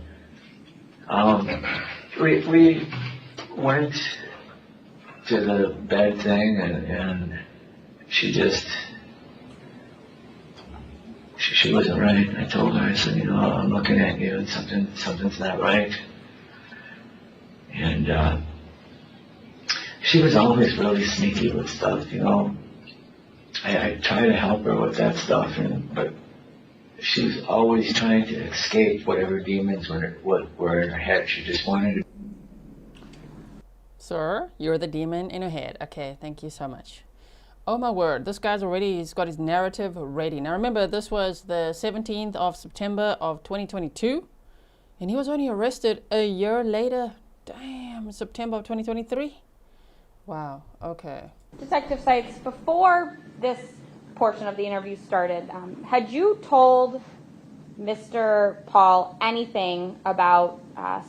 we went to the bed thing, and she wasn't right. I told her, I said, I'm looking at you, and something's not right. And she was always really sneaky with stuff, I try to help her with that stuff, but she was always trying to escape whatever demons were in her head. She just wanted to. Sir, you're the demon in your head. Okay, thank you so much. Oh my word, this guy's already, he's got his narrative ready. Now remember, this was the 17th of September of 2022, and he was only arrested a year later. Damn, September of 2023. Wow, okay. Detective Seitz, before this portion of the interview started, had you told Mr. Pahl anything about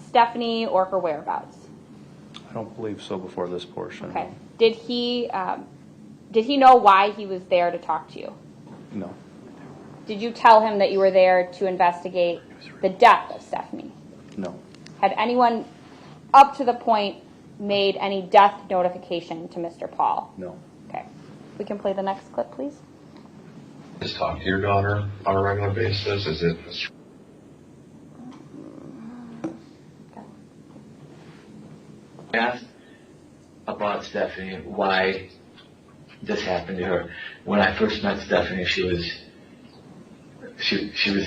Stephanie or her whereabouts? I don't believe so before this portion. Okay. Did he know why he was there to talk to you? No. Did you tell him that you were there to investigate the death of Stephanie? No. Had anyone up to the point made any death notification to Mr. Pahl? No. Okay. We can play the next clip, please. Just talk to your daughter on a regular basis? Is it Asked about Stephanie, why this happened to her. When I first met Stephanie, she was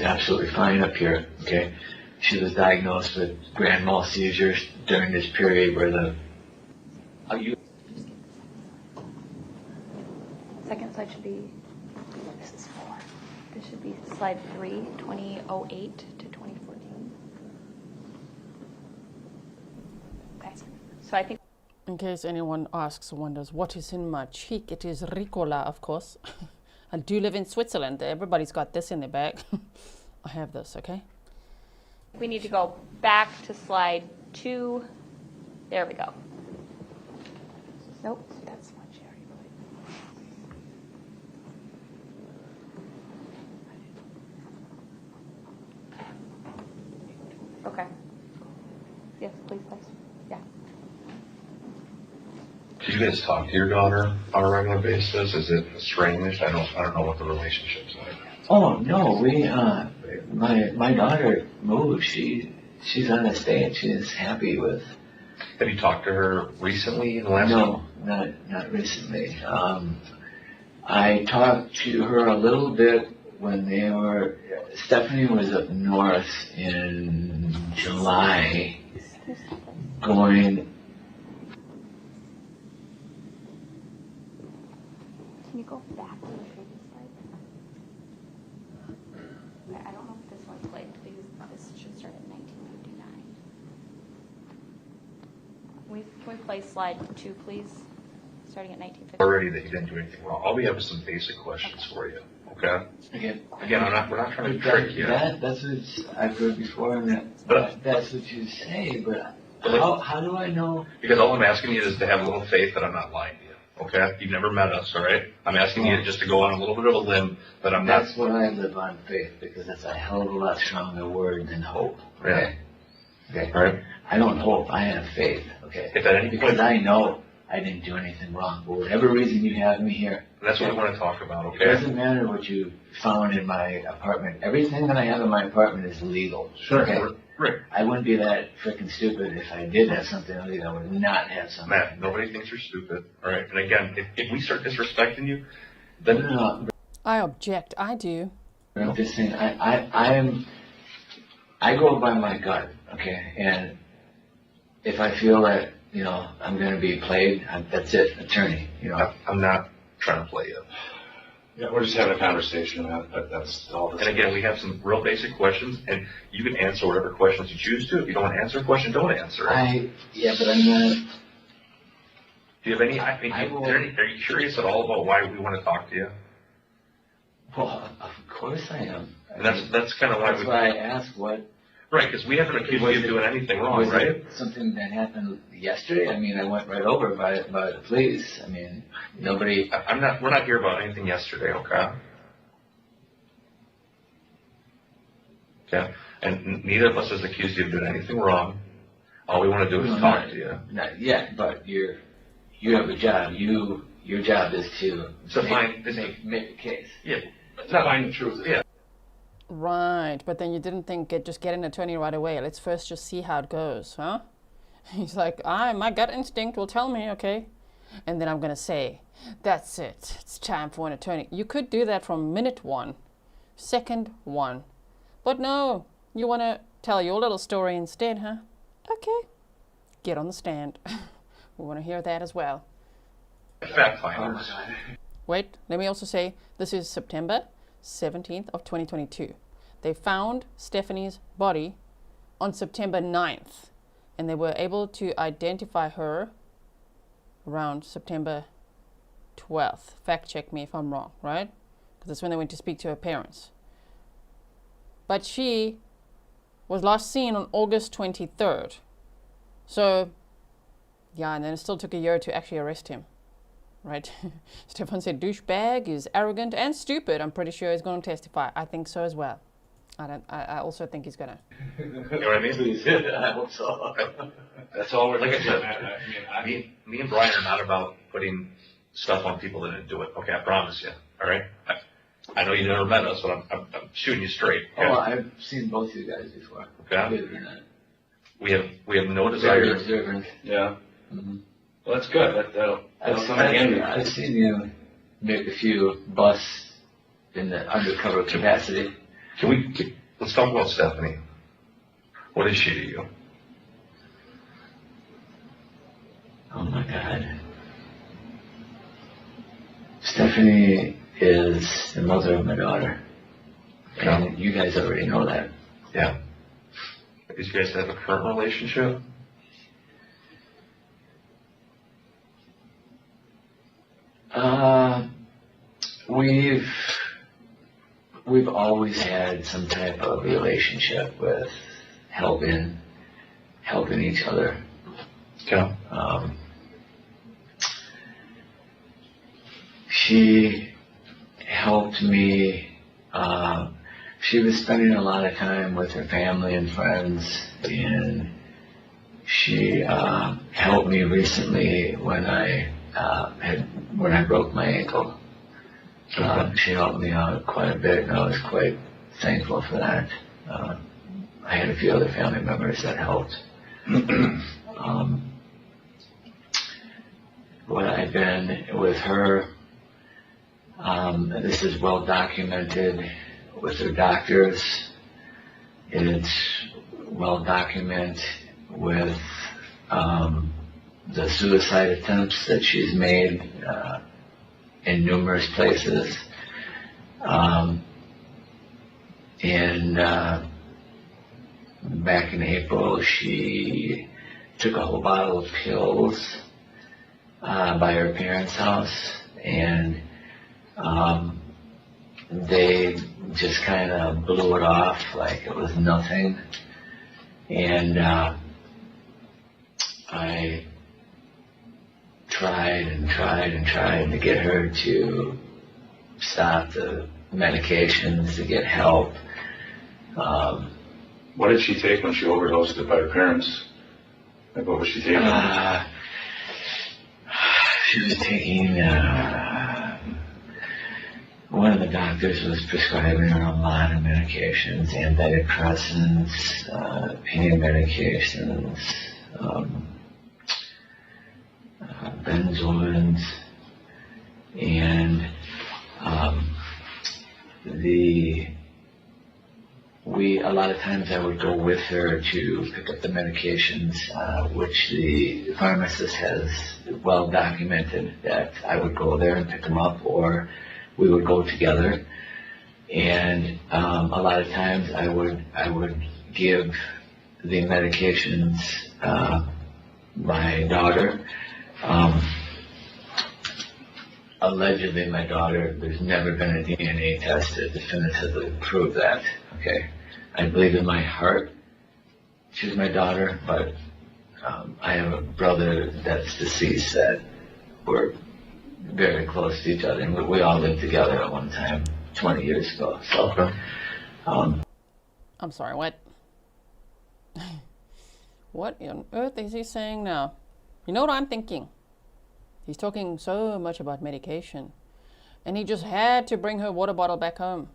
absolutely fine up here. Okay, she was diagnosed with grand mal seizures during this period where the. Second slide should be. This is 4. This should be slide 3, 2008 to 2014. Okay, so I think. In case anyone asks or wonders what is in my cheek, it is Ricola, of course. I do live in Switzerland. Everybody's got this in their bag. I have this, okay? We need to go back to slide 2. There we go. Nope, that's one Sherry. Okay. Yes, please. Yeah. Do you guys talk to your daughter on a regular basis? Is it estranged? I don't know what the relationship's like. Oh no, my daughter moved. She's on the stage. She's happy with. Have you talked to her recently in the last? No, not recently. I talked to her a little bit when Stephanie was up north in July, going. Can you go back to the previous slide? I don't know if this one played. This should start at 1959. Can we play slide 2, please? Starting at 1959. Already that you didn't do anything wrong. All we have is some basic questions for you. Okay. Again, we're not trying to trick you. That's what I've heard before, and that's what you say. But how do I know? Because all I'm asking you is to have a little faith that I'm not lying to you. Okay? You've never met us, all right? I'm asking you just to go on a little bit of a limb that I'm not. That's what I live on, faith, because that's a hell of a lot stronger word than hope. Okay. Yeah. Okay. All right. I don't hope. I have faith. Okay. If at any because point, I know I didn't do anything wrong. For whatever reason you have me here. That's what I want to talk about. Okay. It doesn't matter what you found in my apartment. Everything that I have in my apartment is legal. Sure. Okay? Right. I wouldn't be that freaking stupid if I did have something illegal. I would not have something. Matt, nobody thinks you're stupid. All right. And again, if we start disrespecting you, then no. I object. I do. I'm just saying. I go by my gut. Okay, and if I feel that I'm going to be played, that's it. Attorney. I'm not trying to play you. Yeah, we're just having a conversation, man. That's all. And again, we have some real basic questions, and you can answer whatever questions you choose to. If you don't want to answer a question, don't answer it. But I'm not. Do you have any? Are you curious at all about why we want to talk to you? Well, of course I am. And that's kind of why that's why I asked what. Right, because we haven't accused you of doing anything wrong, was right? It something that happened yesterday? I mean, I went right over by the police. I mean, nobody. We're not here about anything yesterday, okay? Okay, and neither of us has accused you of doing anything wrong. All we want to do is talk to you. Not yet, but you have a job. Your job is to make a case. Yeah, it's not find the truth. Yeah. Right, but then you didn't think just get an attorney right away. Let's first just see how it goes, huh? He's like, my gut instinct will tell me, okay? And then I'm going to say, that's it. It's time for an attorney. You could do that from minute 1, second 1. But no, you want to tell your little story instead, huh? Okay. Get on the stand. We want to hear that as well. Fact finders. Wait, let me also say this is September 17th of 2022. They found Stephanie's body on September 9th, and they were able to identify her around September 12th. Fact check me if I'm wrong, right? Because that's when they went to speak to her parents. But she was last seen on August 23rd. So, yeah, and then it still took a year to actually arrest him, right? Stefan said douchebag is arrogant and stupid. I'm pretty sure he's going to testify. I think so as well. I also think he's going to. You know what I mean? I hope so. That's all we're, like I said, me and Brian are not about putting stuff on people that didn't do it. Okay, I promise you. All right? I know you never met us, but I'm shooting you straight. Okay? Oh, I've seen both of you guys before. Okay. Believe it or not. We have no desire. Very observant. Yeah. Mm-hmm. Well, that's good. I've seen you make a few busts in the undercover capacity. Let's talk about Stephanie. What is she to you? Oh my God. Stephanie is the mother of my daughter. And you guys already know that. Yeah. Did you guys have a current relationship? We've always had some type of relationship with helping each other. Okay. She helped me. She was spending a lot of time with her family and friends, and she helped me recently when I broke my ankle. She helped me out quite a bit, and I was quite thankful for that. I had a few other family members that helped. What I've been with her, this is well documented with her doctors. It's well documented with the suicide attempts that she's made in numerous places. Back in April, she took a whole bottle of pills by her parents' house, and they just kind of blew it off like it was nothing. And I tried to get her to stop the medications, to get help. What did she take when she overdosed by her parents? Like, what was she taking? She was taking, one of the doctors was prescribing her a lot of medications, antidepressants, pain medications, benzoins, and a lot of times I would go with her to pick up the medications, which the pharmacist has well documented that I would go there and pick them up, or we would go together. And a lot of times I would give the medications my daughter. Allegedly, my daughter, there's never been a DNA test that definitively proved that. Okay, I believe in my heart she's my daughter, but I have a brother that's deceased that we're very close to each other, and we all lived together at one time 20 years ago. So, I'm sorry, what? What on earth is he saying now? You know what I'm thinking? He's talking so much about medication, and he just had to bring her water bottle back home.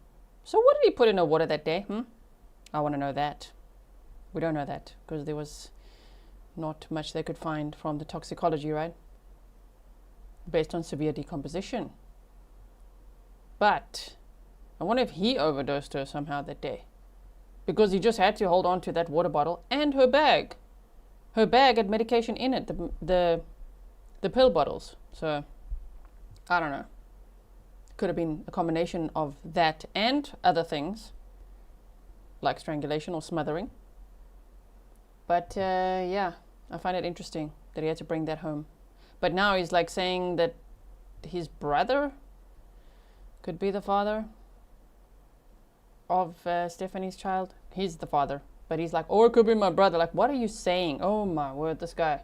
So what did he put in her water that day? I want to know that. We don't know that because there was not much they could find from the toxicology, right? Based on severe decomposition. But I wonder if he overdosed her somehow that day, because he just had to hold on to that water bottle and her bag. Her bag had medication in it, the pill bottles. So I don't know. Could have been a combination of that and other things, like strangulation or smothering. But yeah, I find it interesting that he had to bring that home. But now he's like saying that his brother could be the father of Stephanie's child. He's the father, but he's like, or it could be my brother. Like, what are you saying? Oh my word, this guy.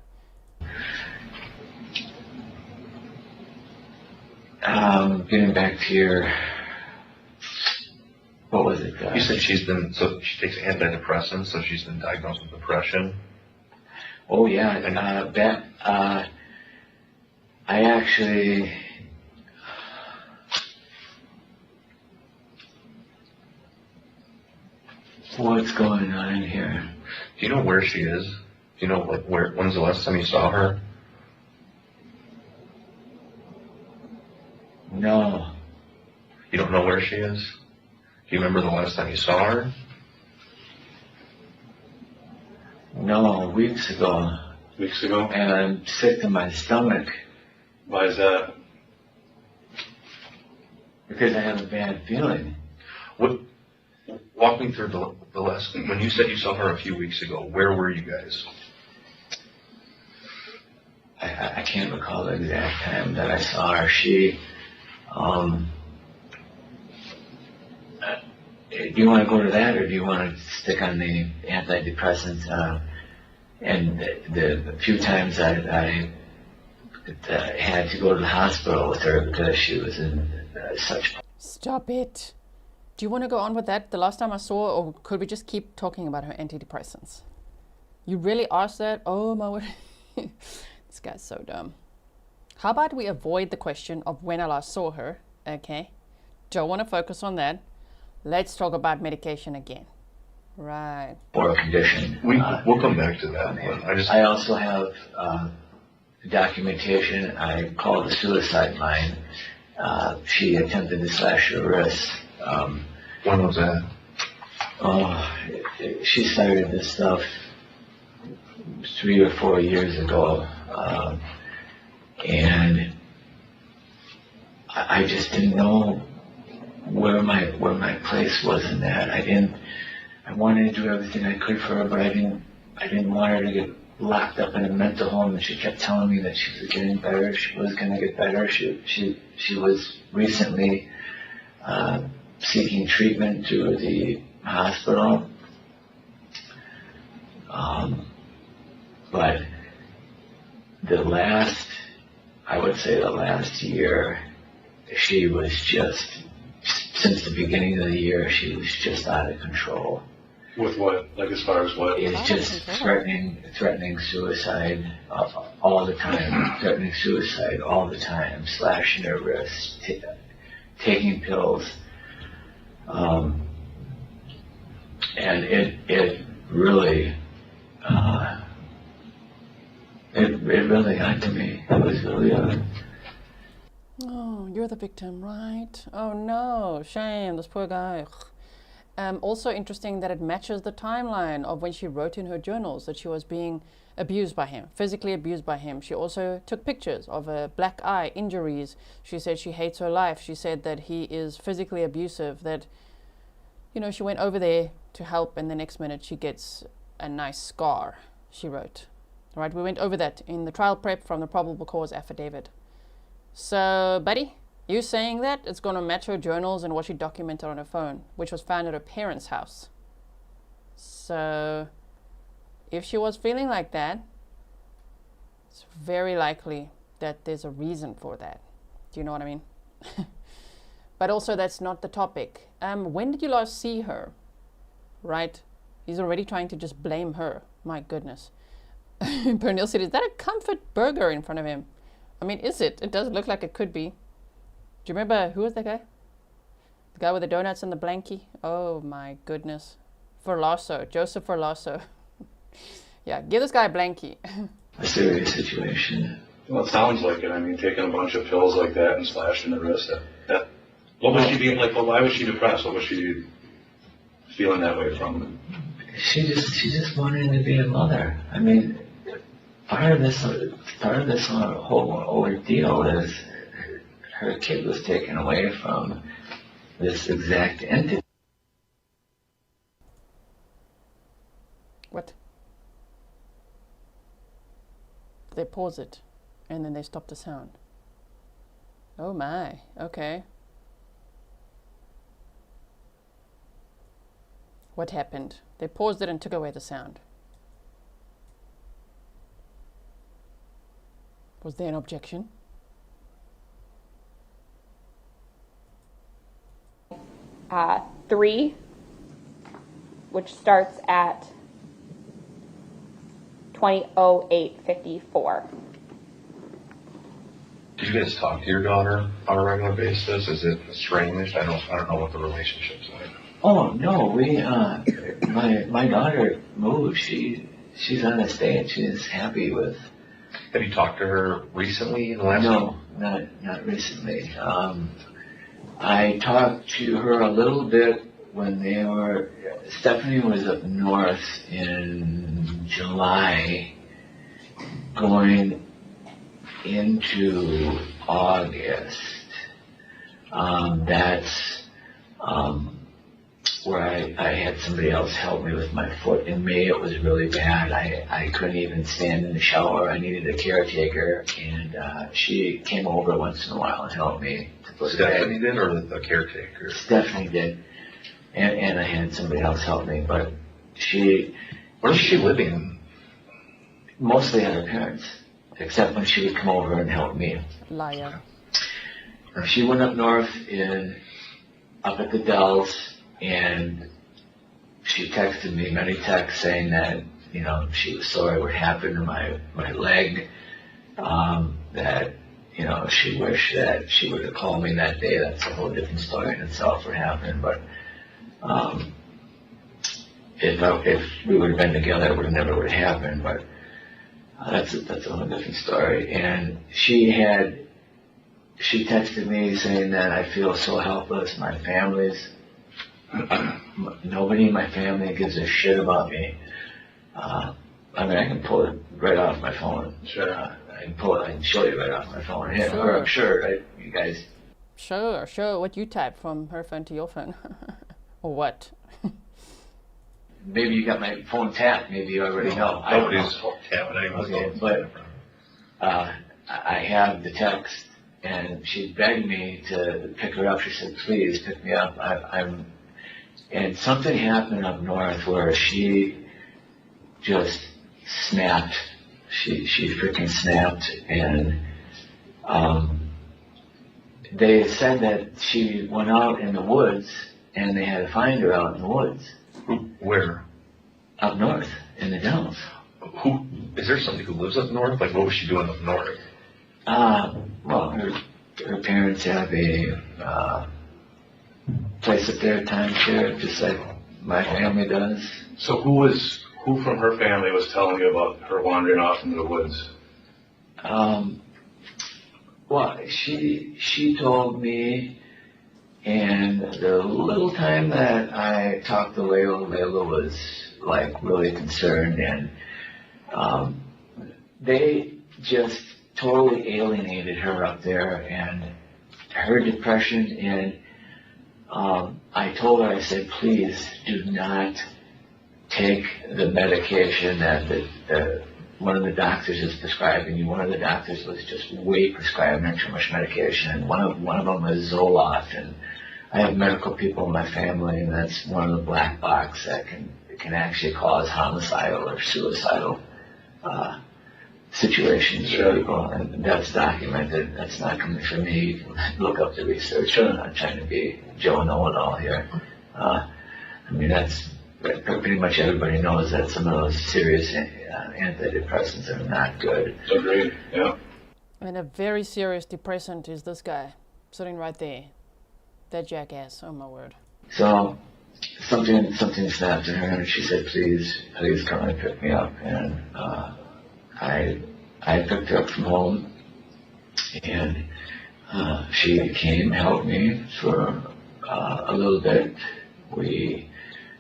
Getting back to your, what was it? You said she takes antidepressants, so she's been diagnosed with depression. Oh yeah, I actually, what's going on here? Do you know where she is? Do you know like when's the last time you saw her? No. You don't know where she is? Do you remember the last time you saw her? No, weeks ago. Weeks ago? And I'm sick to my stomach. Why is that? Because I have a bad feeling. Walk me through the last, when you said you saw her a few weeks ago, where were you guys? I can't recall the exact time that I saw her. She, do you want to go to that, or do you want to stick on the antidepressants? And the few times I had to go to the hospital with her because she was in such... Stop it. Do you want to go on with that? The last time I saw, or could we just keep talking about her antidepressants? You really asked that? Oh my word. This guy's so dumb. How about we avoid the question of when I last saw her, okay? Don't want to focus on that. Let's talk about medication again. Right. Or condition. We'll come back to that. But I also have documentation. I called the suicide line. She attempted to slash her wrist. When was that? She started this stuff 3 or 4 years ago. And I just didn't know where my place was in that. I wanted to do everything I could for her, but I didn't want her to get locked up in a mental home. And she kept telling me that she was getting better. She was going to get better. She was recently seeking treatment through the hospital. But I would say the last year, she was just, since the beginning of the year, she was just out of control. With what? Like as far as what? It's just threatening suicide all the time. Threatening suicide all the time. Slashing her wrists, taking pills. And it really, it really got to me. It was really Oh, you're the victim, right? Oh no, shame, this poor guy. Also interesting that it matches the timeline of when she wrote in her journals that she was being abused by him, physically abused by him. She also took pictures of a black eye, injuries. She said she hates her life. She said that he is physically abusive, that, you know, she went over there to help and the next minute she gets a nice scar, she wrote. All right, we went over that in the trial prep from the probable cause affidavit. So, buddy, you saying that it's going to match her journals and what she documented on her phone, which was found at her parents' house. So, if she was feeling like that, it's very likely that there's a reason for that. Do you know what I mean? But also, that's not the topic. When did you last see her? Right? He's already trying to just blame her. My goodness. Pernil said, is that a comfort burger in front of him? I mean, is it? It does look like it could be. Do you remember, who was that guy? The guy with the donuts and the blankie? Oh my goodness. Ferlasso, Joseph Ferlasso. Yeah, give this guy a blankie. a serious situation. Well, it sounds like it. I mean, taking a bunch of pills like that and slashing the wrist. What was she being like? Well, why was she depressed? What was she feeling that way from? She just wanted to be a mother. I mean, part of this whole ordeal is her kid was taken away from this exact entity. What? They pause it, and then they stop the sound. Oh my, okay. What happened? They paused it and took away the sound. Was there an objection? Three, which starts at 20:08:54. Do you guys talk to your daughter on a regular basis? Is it estranged? I don't know what the relationship's like. Oh no, we my daughter moved. She's on the state. She's happy with. Have you talked to her recently in the last? No, not recently. I talked to her a little bit when Stephanie was up north in July, going into August. That's where I had somebody else help me with my foot. In May, it was really bad. I couldn't even stand in the shower. I needed a caretaker, and she came over once in a while and helped me. Stephanie did, or the caretaker? Stephanie did, and I had somebody else help me. But where's she living? Mostly at her parents, except when she would come over and help me. Liar. She went up north up at the Dells. And she texted me many texts saying that, she was sorry what happened to my leg, that, she wished that she would have called me that day. That's a whole different story in itself what happened. But if we would have been together, it never would have happened. But that's a whole different story. And she texted me saying that I feel so helpless. My family's nobody in my family gives a shit about me. I can pull it right off my phone. Sure. I can show you right off my phone. Yeah, Sure. I'm sure, right? You guys. Sure. What you type from her phone to your phone. Or what? Maybe you got my phone tapped. Maybe you already know. Nobody's tapping anyone's phone. But I have the text, and she begged me to pick her up. She said, please pick me up. And something happened up north where she just snapped. She freaking snapped. And they said that she went out in the woods and they had to find her out in the woods. Where? Up north, in the Dells. Is there somebody who lives up north? Like, what was she doing up north? Well, her parents have a place up there, timeshare, just like my family does. So who from her family was telling you about her wandering off into the woods? Well, she told me, and the little time that I talked to Layla was like really concerned, and they just totally alienated her up there, and her depression. And I told her, I said, please do not take the medication that one of the doctors is prescribing you. One of the doctors was just way prescribing her too much medication, and one of them was Zoloft. And I have medical people in my family, and that's one of the black box that can actually cause homicidal or suicidal situations for people, and that's documented. That's not coming from me. You can look up the research. I'm not trying to be Joe Know-It-All here. That's pretty much everybody knows that some of those serious antidepressants are not good. Agreed. Yeah. And a very serious depressant is this guy sitting right there. That jackass. Oh my word. So something snapped in her, and she said, please come and pick me up. And I picked her up from home, and she came, helped me for a little bit.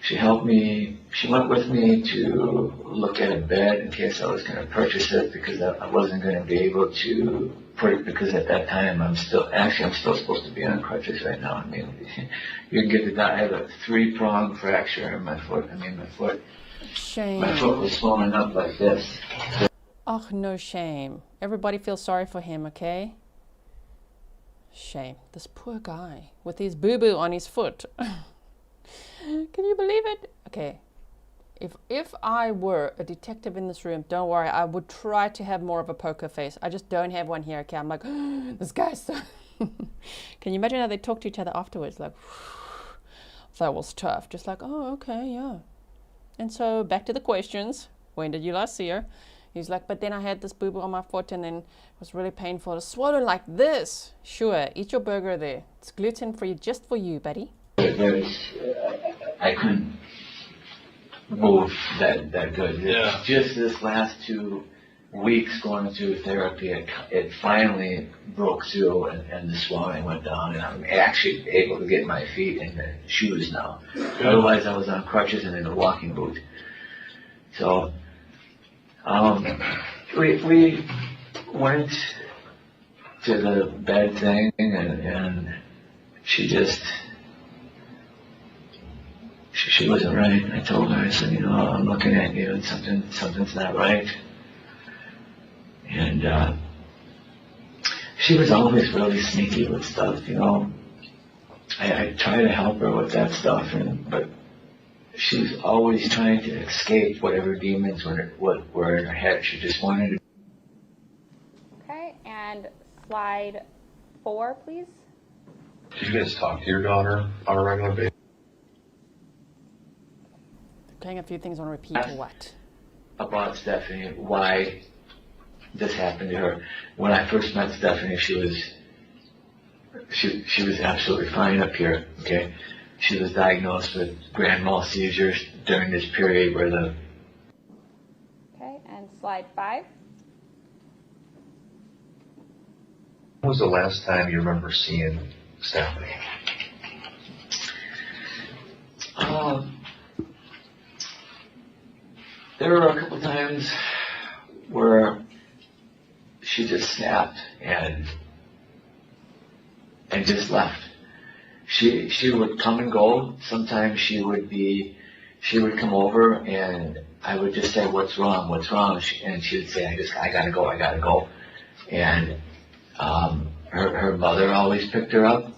She helped me. she went with me to look at a bed in case I was going to purchase it because I wasn't going to be able to put it because at that time I'm still supposed to be on crutches right now. I mean, you can get the I have a 3-prong fracture in my foot. I mean, my foot was swollen up like this. Oh, no shame. Everybody feels sorry for him, okay? Shame. This poor guy with his boo-boo on his foot. Can you believe it? Okay. If I were a detective in this room, don't worry, I would try to have more of a poker face. I just don't have one here, okay? I'm like, this guy's so... Can you imagine how they talk to each other afterwards? Like, that was tough. Just like, oh, okay, yeah. And so back to the questions. When did you last see her? He's like, but then I had this boo-boo on my foot and then it was really painful to swallow like this. Sure, eat your burger there. It's gluten-free just for you, buddy. I couldn't move that good. Yeah. Just this last 2 weeks going through therapy, it finally broke through and the swelling went down and I'm actually able to get my feet in the shoes now. Yeah. Otherwise I was on crutches and in a walking boot. So we went to the bed thing and she wasn't right. I told her, I said, you know, I'm looking at you and something's not right. And she was always really sneaky with stuff, you know. I try to help her with that stuff, but she's always trying to escape whatever demons were in her head. She just wanted to. Okay, and slide 4, please. Do you guys talk to your daughter on a regular basis? Playing a few things on repeat or what? About Stephanie, why this happened to her. When I first met Stephanie, she was absolutely fine up here, okay? She was diagnosed with grand mal seizures during this period where the... Okay, and slide 5. When was the last time you remember seeing Stephanie? There were a couple times where she just snapped and just left. She would come and go. Sometimes she would come over and I would just say, what's wrong? And she would say, I gotta go. And her mother always picked her up.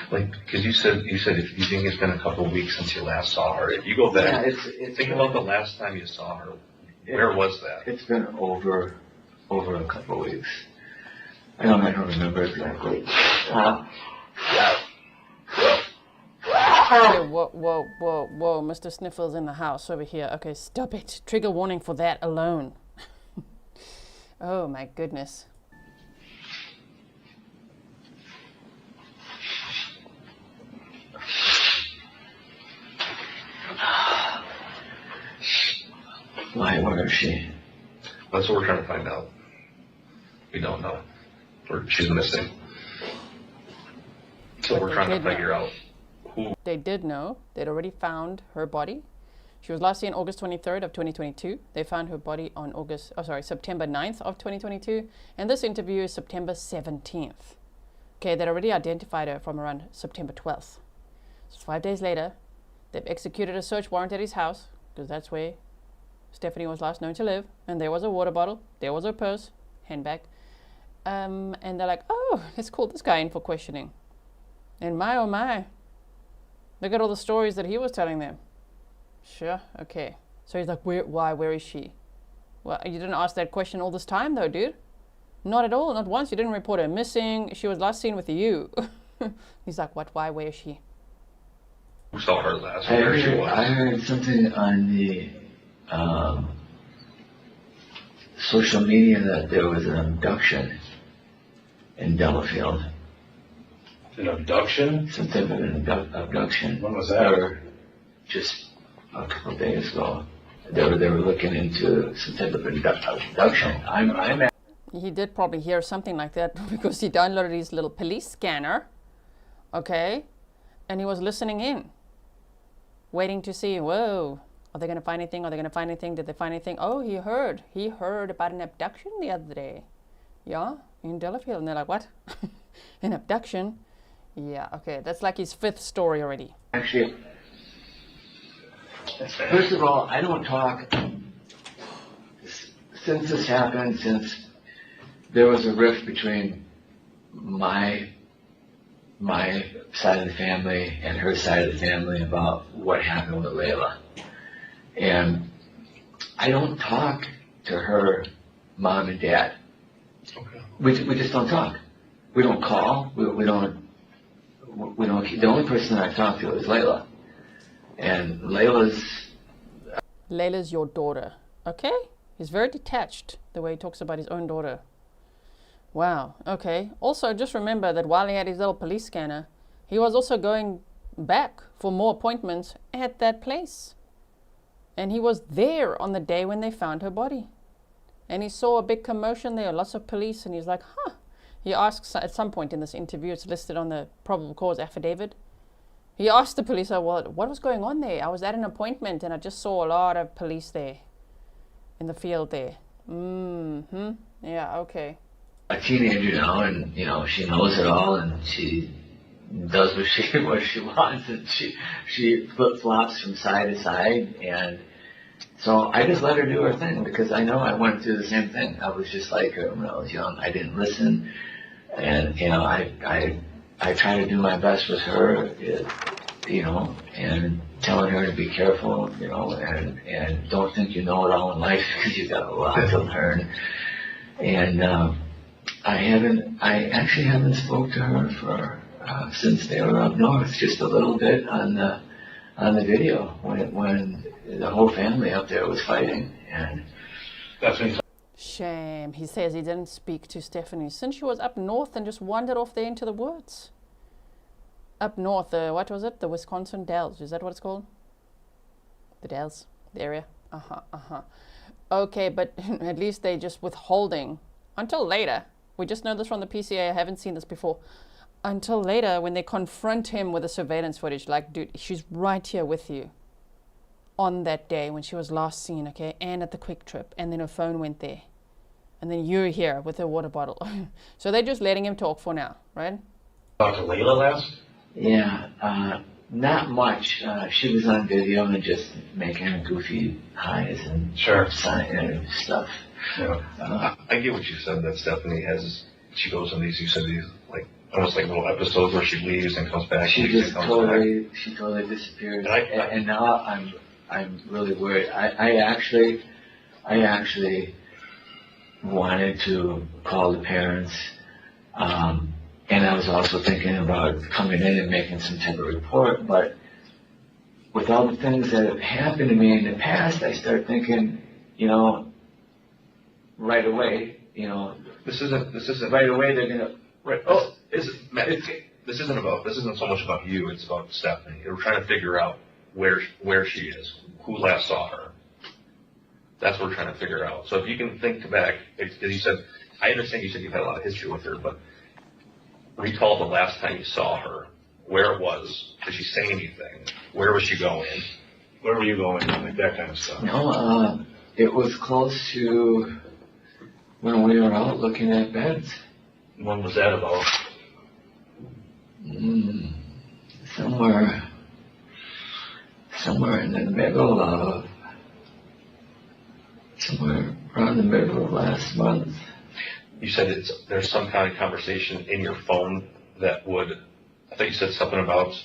Like, because you said if you think it's been a couple of weeks since you last saw her, if you go back, think about the last time you saw her. Where was that? It's been over a couple of weeks. I don't remember exactly. Okay, whoa, Mr. Sniffle's in the house over here. Okay, stop it. Trigger warning for that alone. Oh my goodness. Why, where is she? That's what we're trying to find out. We don't know. She's missing. So we're trying to figure out who. They did know. They'd already found her body. She was last seen August 23rd of 2022. They found her body on September 9th of 2022. And this interview is September 17th. Okay, they'd already identified her from around September 12th. So 5 days later, they've executed a search warrant at his house, because that's where Stephanie was last known to live. And there was a water bottle, there was her purse, handbag. And they're like, oh, let's call this guy in for questioning. And my, oh my, look at all the stories that he was telling them. Sure, okay. So he's like, where is she? Well, you didn't ask that question all this time though, dude. Not at all, not once. You didn't report her missing. She was last seen with you. He's like, what, why, where is she? Who saw her last? Where she was? I heard something on the social media that there was an abduction in Delafield. An abduction? Some type of an abduction. When was that? Or just a couple of days ago. They were looking into some type of abduction. He did probably hear something like that because he downloaded his little police scanner. Okay. And he was listening in, waiting to see, whoa, are they going to find anything? Are they going to find anything? Did they find anything? Oh, he heard about an abduction the other day. Yeah, in Delafield. And they're like, what? An abduction? Yeah, okay, that's like his 5th story already. Actually, first of all, I don't talk, since this happened, since there was a rift between my side of the family and her side of the family about what happened with Layla. And I don't talk to her mom and dad. Okay. We just don't talk. We don't call. We don't. The only person I talk to is Layla. And Layla's your daughter. Okay? He's very detached the way he talks about his own daughter. Wow, okay. Also, just remember that while he had his little police scanner, he was also going back for more appointments at that place. And he was there on the day when they found her body. And he saw a big commotion there, lots of police, and he's like, huh. He asks at some point in this interview, it's listed on the probable cause affidavit, he asked the police, what was going on there? I was at an appointment and I just saw a lot of police there in the field there. Mm-hmm. Yeah, okay. A teenager now, and she knows it all, and she does what she wants, and she flip flops from side to side, and so I just let her do her thing because I know I went through the same thing. I was just like her when I was young. I didn't listen, and I try to do my best with her, and telling her to be careful, and don't think you know it all in life because you got a lot to learn, and I actually haven't spoke to her for since they were up north, just a little bit on the video when the whole family up there was fighting, and that's when. Shame. He says he didn't speak to Stephanie since she was up north and just wandered off there into the woods. Up north, what was it? The Wisconsin Dells. Is that what it's called? The Dells, the area. Okay, but at least they just withholding until later. We just know this from the PCA. I haven't seen this before. Until later, when they confront him with the surveillance footage, like, dude, she's right here with you on that day when she was last seen, okay, and at the Quick Trip, and then her phone went there, and then you're here with her water bottle. So they're just letting him talk for now, right? Talked to Layla last? Yeah, not much. She was on video and just making goofy eyes and and stuff. Yeah. I get what you said, that Stephanie she goes on these, you said these, like, almost like little episodes where she leaves and comes back. She totally disappears. And now I'm really worried. I actually wanted to call the parents, and I was also thinking about coming in and making some type of report, but with all the things that have happened to me in the past, I start thinking, right away, this isn't right away they're gonna. Right. This isn't so much about you. It's about Stephanie. We're trying to figure out where she is, who last saw her. That's what we're trying to figure out. So if you can think back, as you said, I understand you said you've had a lot of history with her, but recall the last time you saw her, where it was. Did she say anything? Where was she going? Where were you going? Like that kind of stuff. No, it was close to when we were out looking at beds. When was that about? Somewhere in the middle of, somewhere around the middle of last month. You said there's some kind of conversation in your phone that would, I think you said something about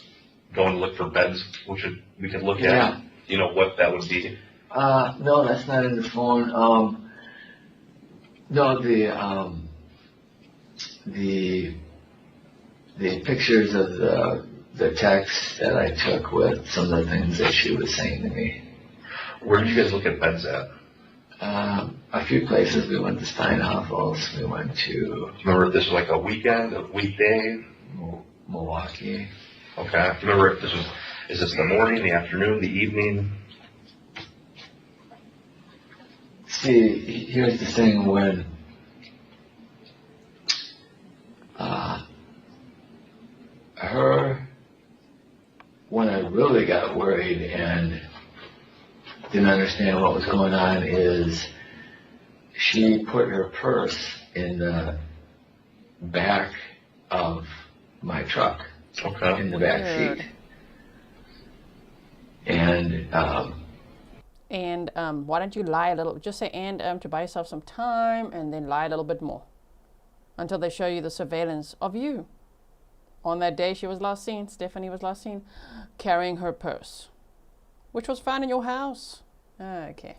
going to look for beds, which we could look at. You know what that would be? No, that's not in the phone. No, the pictures of the text that I took with some of the things that she was saying to me. Where did you guys look at beds at? A few places. We went to Steinhoffel's. We went to. Remember if this was like a weekend, a weekday? Milwaukee. Okay. Do you remember if is this the morning, the afternoon, the evening? See, here's the thing when didn't understand what was going on is she put her purse in the back of my truck, in the back seat. And why don't you lie a little? Just say to buy yourself some time, and then lie a little bit more until they show you the surveillance of you. On that day she was last seen, Stephanie was last seen carrying her purse, which was found in your house. Okay.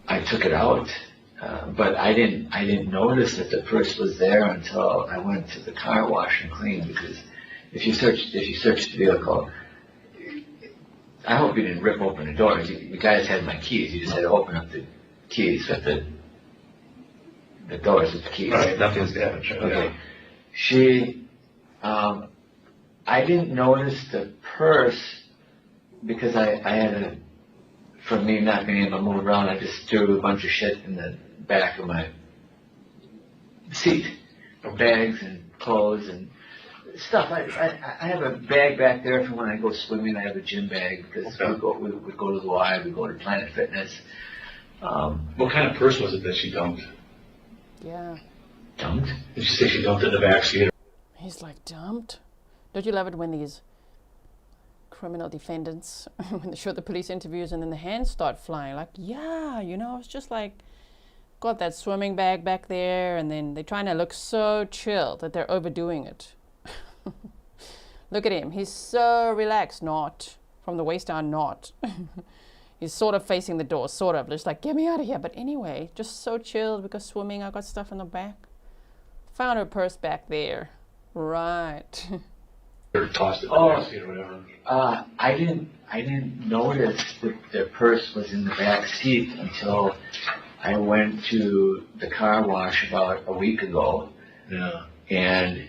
I took it out, but I didn't notice that the purse was there until I went to the car wash and cleaned. Because if you search the vehicle, I hope you didn't rip open the door. You guys had my keys. You just had to open up the keys, but the doors with the keys. Right, nothing's damaged. Okay. I didn't notice the purse because I had from me not being able to move around, I just threw a bunch of shit in the back of my seat. Bags and clothes and stuff. I have a bag back there for when I go swimming. I have a gym bag because we go to the Y, we go to Planet Fitness. What kind of purse was it that she dumped? Yeah. Dumped? Did she say she dumped it in the back seat? He's like, dumped? Don't you love it when these criminal defendants, when they show the police interviews and then the hands start flying? Like, yeah, it's just like, got that swimming bag back there, and then they're trying to look so chill that they're overdoing it. Look at him. He's so relaxed. Not. From the waist down, not. He's sort of facing the door, sort of. Just like, get me out of here. But anyway, just so chilled because swimming, I got stuff in the back. Found her purse back there. Right. Or tossed it in the back seat or whatever. I didn't notice that the purse was in the back seat until I went to the car wash about a week ago. Yeah. And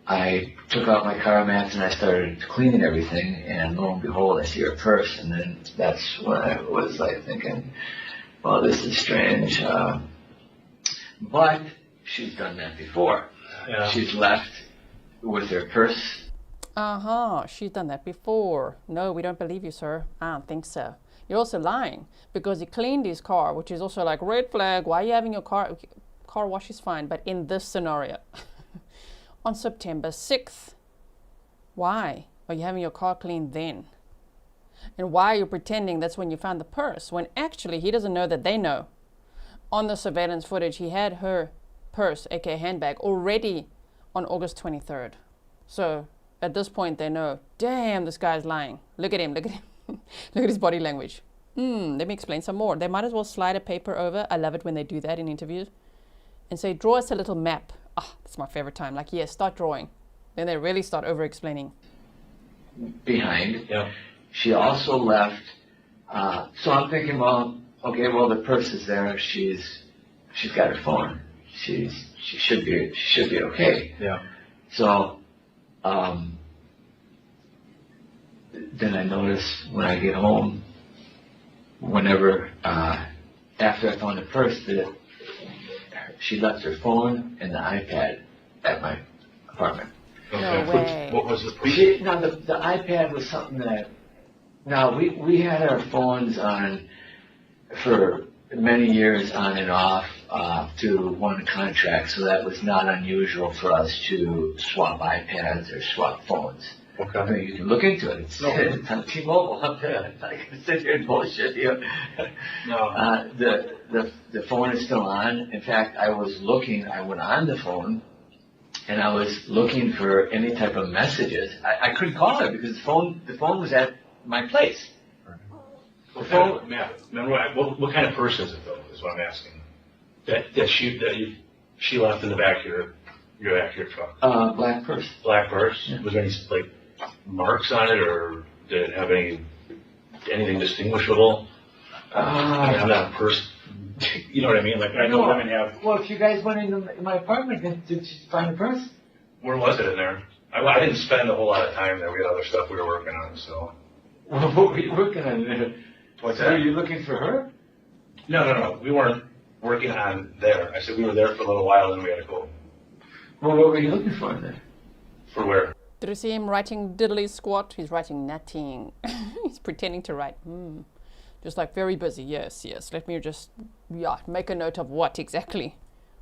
I took out my car mats and I started cleaning everything, and lo and behold, I see her purse, and then that's when I was like thinking, well, this is strange. But she's done that before. Yeah. She's left with her purse. She's done that before. No, we don't believe you, sir. I don't think so. You're also lying because he cleaned his car, which is also like red flag. Why are you having your car wash is fine, but in this scenario, on September 6th, why are you having your car cleaned then? And why are you pretending that's when you found the purse, when actually he doesn't know that they know? On the surveillance footage, he had her purse, aka handbag, already on August 23rd. So at this point, they know, damn, this guy's lying. Look at him, look at him. Look at his body language. Let me explain some more. They might as well slide a paper over. I love it when they do that in interviews. And say, draw us a little map. That's my favorite time. Like, yes, start drawing. Then they really start over-explaining. Behind. Yeah. She also left. So I'm thinking, well, okay, well, the purse is there. She's got her phone. She should be okay. Yeah. So then I notice when I get home, whenever after I found the purse, that she left her phone and the iPad at my apartment. No way. What was the purse? The iPad was something that. Now we had our phones on for many years on and off through one contract, so that was not unusual for us to swap iPads or swap phones. Okay. I mean, you can look into it. It's on T-Mobile. I'm not going to sit here and bullshit you. No. The phone is still on. In fact, I went on the phone, and I was looking for any type of messages. I couldn't call her because the phone was at my place. What kind of purse is it, though, is what I'm asking. That she left in the back of your truck? Black purse. Black purse? Yeah. Was there any, marks on it, or did it have anything distinguishable? I'm not a purse. You know what I mean? Like, I know women have... Well, if you guys went into my apartment, did you find a purse? Where was it in there? I didn't spend a whole lot of time there. We had other stuff we were working on, so... Well, what were you working on? What's that? Were you looking for her? No. We weren't working on there. I said we were there for a little while, then we had to go. Well, what were you looking for in there? For where? Did you see him writing diddly squat? He's writing nothing. He's pretending to write. Just like very busy. Yes. Let me just, make a note of what exactly.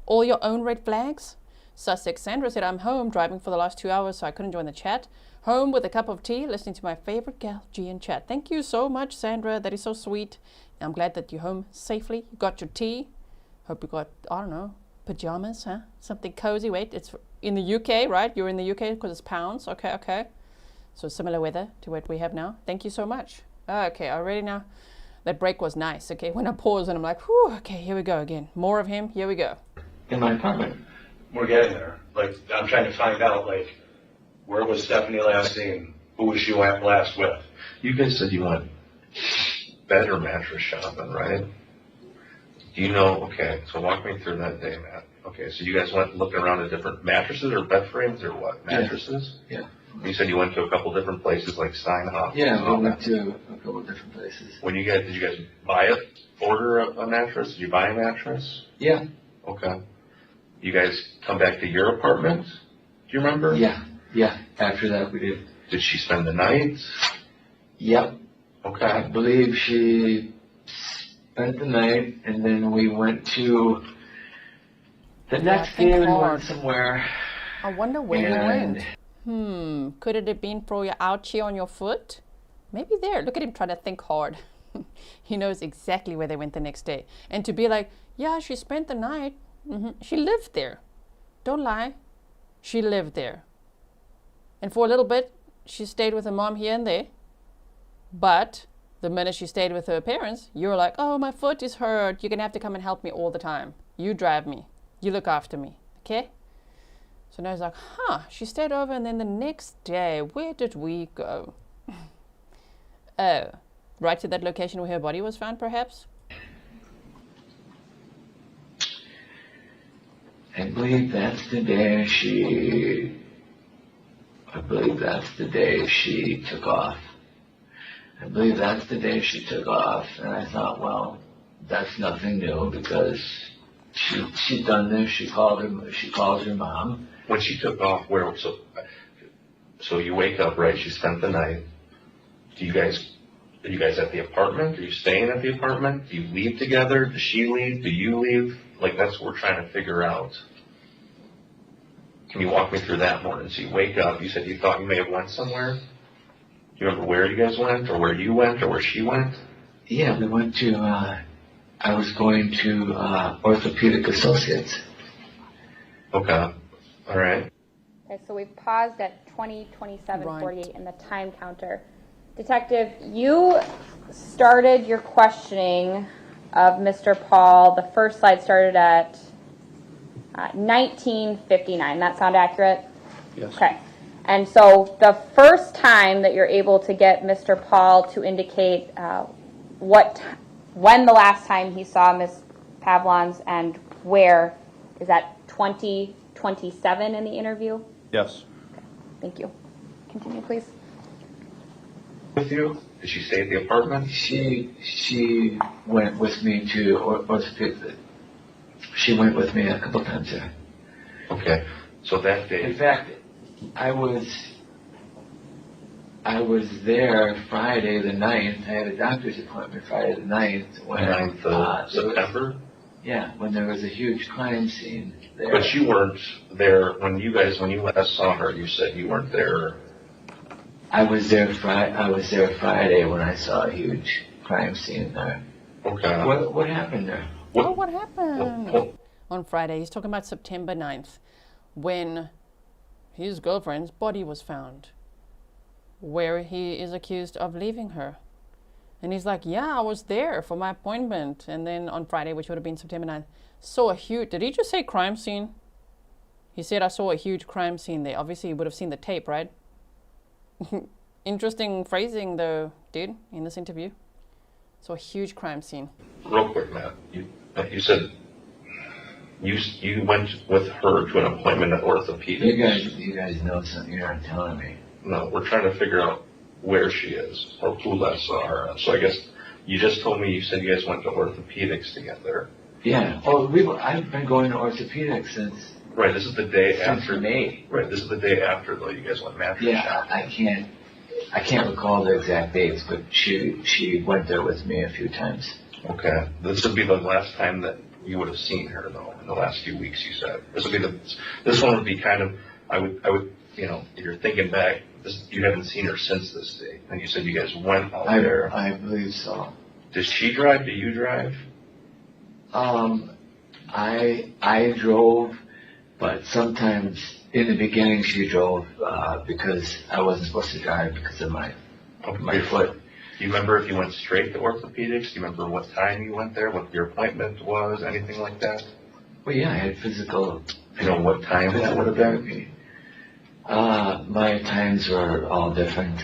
All your own red flags? Sussex. Sandra said, I'm home, driving for the last 2 hours, so I couldn't join the chat. Home with a cup of tea, listening to my favorite gal, Georgiann chat. Thank you so much, Sandra. That is so sweet. I'm glad that you're home safely. You got your tea. Hope you got, I don't know, pajamas, huh? Something cozy. Wait, it's in the UK, right? You're in the UK because it's pounds. Okay. So similar weather to what we have now. Thank you so much. Okay, already now. That break was nice. Okay, when I pause and I'm like, whew, okay, here we go again. More of him. Here we go. In my apartment. We're getting there. Like, I'm trying to find out, like, where was Stephanie last seen? Who was she last with? You guys said you went bed or mattress shopping, right? Do you know, okay, so walk me through that day, Matt. Okay, so you guys went looking around at different mattresses or bed frames or what? Mattresses? Yeah. You said you went to a couple different places like Steinhoff. Yeah, we went to a couple different places. Did you guys order a mattress? Did you buy a mattress? Yeah. Okay. You guys come back to your apartment? Do you remember? Yeah. After that we did. Did she spend the night? Yep. Okay. I believe she spent the night, and then we went to the next day we went somewhere. I wonder where you went. Could it have been for your ouchie on your foot? Maybe there. Look at him trying to think hard. He knows exactly where they went the next day. And to be like, yeah, she spent the night. She lived there. Don't lie. She lived there. And for a little bit, she stayed with her mom here and there. But the minute she stayed with her parents, you're like, oh, my foot is hurt. You're going to have to come and help me all the time. You drive me. You look after me. Okay? So now he's like, she stayed over, and then the next day, where did we go? Oh, right to that location where her body was found, perhaps? I believe that's the day she took off. And I thought, well, that's nothing new because she'd done this. She calls her mom. When she took off, so you wake up, right? She spent the night. Are you guys at the apartment? Are you staying at the apartment? Do you leave together? Does she leave? Do you leave? Like, that's what we're trying to figure out. Can you walk me through that morning? So you wake up, you said you thought you may have went somewhere. Do you remember where you guys went, or where you went, or where she went? Yeah, we went to, I was going to Orthopedic Associates. Okay. All right. Okay, so we've paused at 20:27:48 in the time counter. Detective, you started your questioning of Mr. Pahl. The first slide started at 19:59. That sound accurate? Yes. Okay. And so the first time that you're able to get Mr. Pahl to indicate when the last time he saw Ms. Pavlons and where is at 20:27 in the interview? Yes. Okay. Thank you. Continue, please. With you? Did she stay at the apartment? She went with me to Orthopedic. She went with me a couple times there. Okay. So that day. In fact, I was there Friday the 9th. I had a doctor's appointment Friday the 9th. When 9th of September? Yeah, when there was a huge crime scene there. But you weren't there when you last saw her. You said you weren't there. I was there Friday when I saw a huge crime scene there. Okay. What happened there? What happened? On Friday, he's talking about September 9th, when his girlfriend's body was found, where he is accused of leaving her. And he's like, yeah, I was there for my appointment. And then on Friday, which would have been September 9th, saw a huge, did he just say crime scene? He said, I saw a huge crime scene there. Obviously, you would have seen the tape, right? Interesting phrasing, though, dude, in this interview. So a huge crime scene. Real quick, Matt. You said you went with her to an appointment at Orthopedic. You guys know something you're not telling me. No, we're trying to figure out where she is or who last saw her. So I guess you just told me you said you guys went to Orthopedics together. Yeah. I've been going to Orthopedics since Right, this is the day Since after. May. Right, this is the day after, though, you guys went mattress Yeah, shopping. I can't recall the exact dates, but she went there with me a few times. Okay, this would be the last time that you would have seen her, though, in the last few weeks, you said. This one would be kind of, I would, you know, if you're thinking back, you haven't seen her since this day, and you said you guys went out there. I believe so. Does she drive? Do you drive? I drove, but sometimes in the beginning she drove because I wasn't supposed to drive because of my foot. Do you remember if you went straight to orthopedics? Do you remember what time you went there, what your appointment was, anything like that? Well, yeah, I had physical. You know what time that would have been? My times were all different.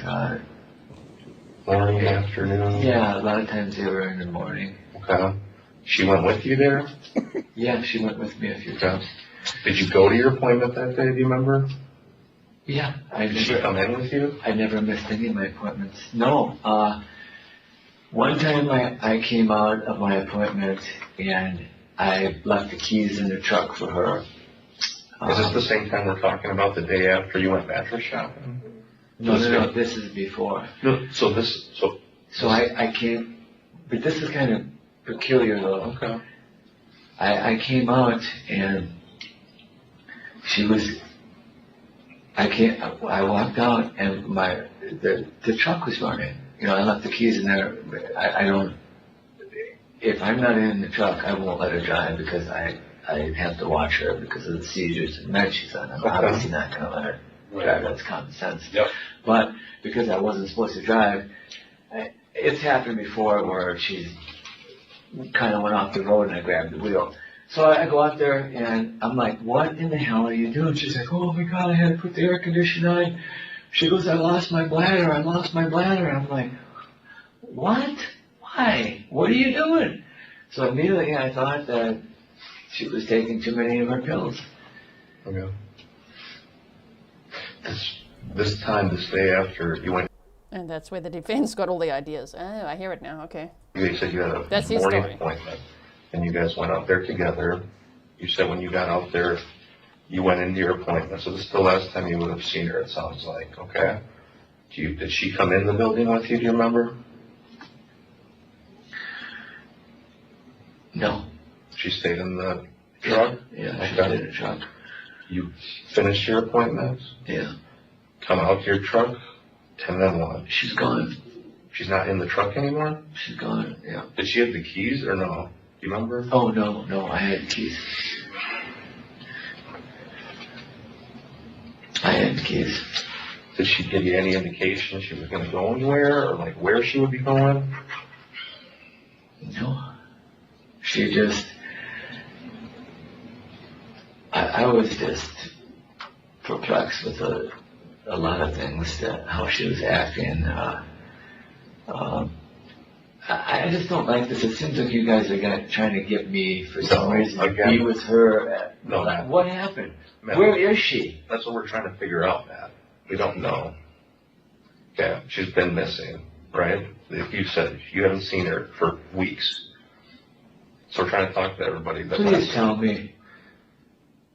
Morning, afternoon? Yeah, a lot of times they were in the morning. Okay. She went with you there? Yeah, she went with me a few times. Did you go to your appointment that day, do you remember? Yeah. Did she come in with you? I never missed any of my appointments. No. One time I came out of my appointment and I left the keys in the truck for her. Is this the same time we're talking about, the day after you went mattress shopping? No, this is before. No, so I came, but this is kind of peculiar though. Okay. I came out and I walked out and the truck was running. You know, I left the keys in there. If I'm not in the truck, I won't let her drive because I have to watch her because of the seizures and meds she's on. I'm obviously not going to let her drive. That's common sense. Yep. But because I wasn't supposed to drive, it's happened before where she kind of went off the road and I grabbed the wheel. So I go out there and I'm like, what in the hell are you doing? She's like, oh my God, I had to put the air conditioner on. She goes, I lost my bladder. I'm like, what? Why? What are you doing? So immediately I thought that she was taking too many of her pills. Okay. This day after you went. And that's where the defense got all the ideas. Oh, I hear it now. Okay. You said you had a That's his morning story. appointment, and you guys went out there together. You said when you got out there, you went into your appointment. So this is the last time you would have seen her, it sounds like. Okay. Did she come in the building with you? Do you remember? No. She stayed in the truck? Yeah, she stayed in the truck. You finished your appointment? Yeah. Come out to your truck, and then what? She's gone. She's not in the truck anymore? She's gone, yeah. Did she have the keys or no? Do you remember? Oh, no, I had the keys. I had the keys. Did she give you any indication she was going to go anywhere or like where she would be going? No. She just, I was just perplexed with a lot of things, how she was acting. I just don't like this. It seems like you guys are trying to get me, for some reason, to be with her. No, Matt. What happened? Matt, Where is she? That's what we're trying to figure out, Matt. We don't know. Okay, she's been missing, right? You said you haven't seen her for weeks. So we're trying to talk to everybody. Please tell me.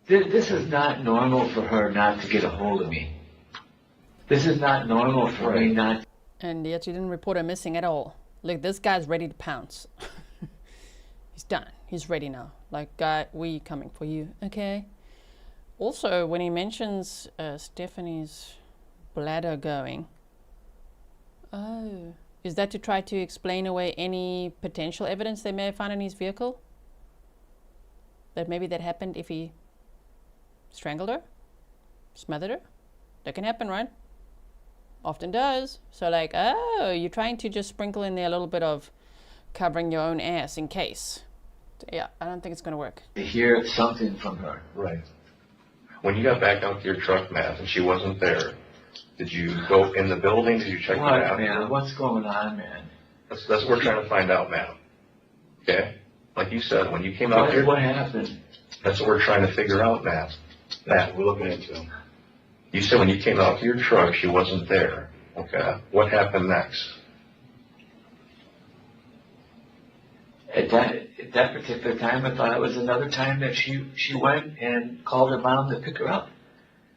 This is not normal for her not to get a hold of me. This is not normal for me not. And yet you didn't report her missing at all. Look, this guy's ready to pounce. He's done. He's ready now. Like, guy, we coming for you, okay? Also, when he mentions Stephanie's bladder going, oh, is that to try to explain away any potential evidence they may have found in his vehicle? That maybe that happened if he strangled her? Smothered her? That can happen, right? Often does. So like, oh, you're trying to just sprinkle in there a little bit of covering your own ass in case. So, yeah, I don't think it's going to work. To hear something from her. Right. When you got back out to your truck, Matt, and she wasn't there, did you go in the building? Did you check it out? Man, what's going on, man? That's what we're trying to find out, Matt. Okay? Like you said, when you came out here. What happened? That's what we're trying to figure out, Matt. Matt, we're looking into. You said when you came out to your truck, she wasn't there. Okay. What happened next? that particular time, I thought it was another time that she went and called her mom to pick her up.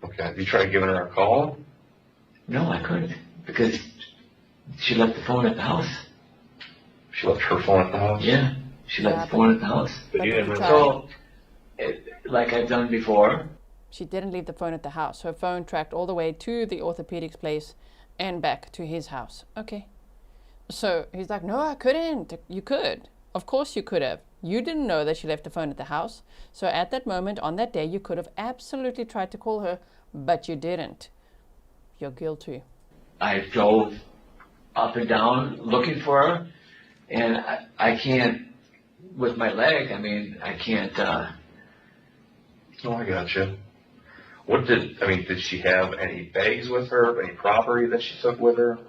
Okay. You tried giving her a call? No, I couldn't, because she left the phone at the house. She left her phone at the house? Yeah, she left the phone at the house. But you didn't So, like I've done before. She didn't leave the phone at the house. Her phone tracked all the way to the orthopedics place and back to his house. Okay. So he's like, no, I couldn't. You could. Of course you could have. You didn't know that she left the phone at the house. So at that moment, on that day, you could have absolutely tried to call her, but you didn't. You're guilty. I drove up and down looking for her, and I can't, with my leg, I mean, I can't. Oh, I gotcha. Did she have any bags with her, any property that she took with her?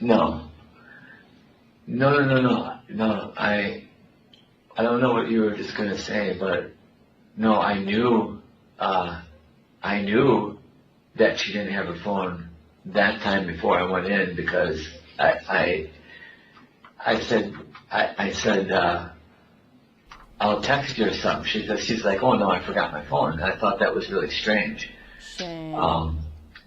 No. I don't know what you were just gonna say, but no, I knew that she didn't have a phone that time before I went in, because I said I'll text you or something. She's like, oh no, I forgot my phone. And I thought that was really strange. Shame.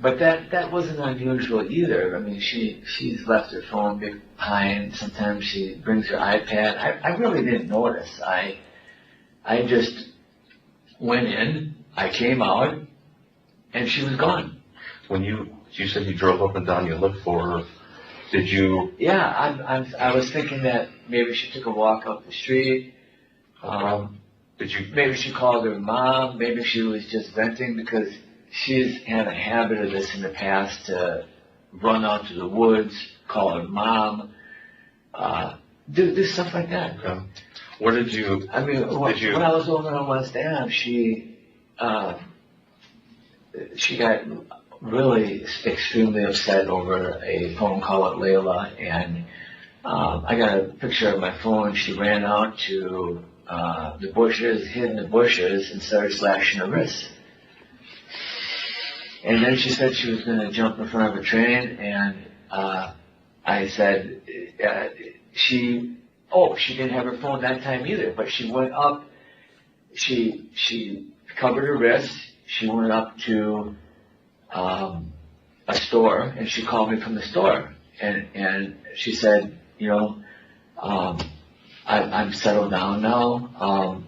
But that wasn't unusual either. I mean, she's left her phone behind. Sometimes she brings her iPad. I really didn't notice. I just went in, I came out, and she was gone. When you said you drove up and down, you looked for her, did you? Yeah, I was thinking that maybe she took a walk up the street. Did you? Maybe she called her mom. Maybe she was just venting, because she's had a habit of this in the past, to run out to the woods, call her mom, do stuff like that. Okay. What did you? I mean, when I was over on West Ave, she got really extremely upset over a phone call at Layla, and I got a picture of my phone. She ran out to the bushes, hid in the bushes, and started slashing her wrists. And then she said she was going to jump in front of a train, and I said she didn't have her phone that time either, but she went up, she covered her wrist, she went up to a store, and she called me from the store, and she said, I'm settled down now,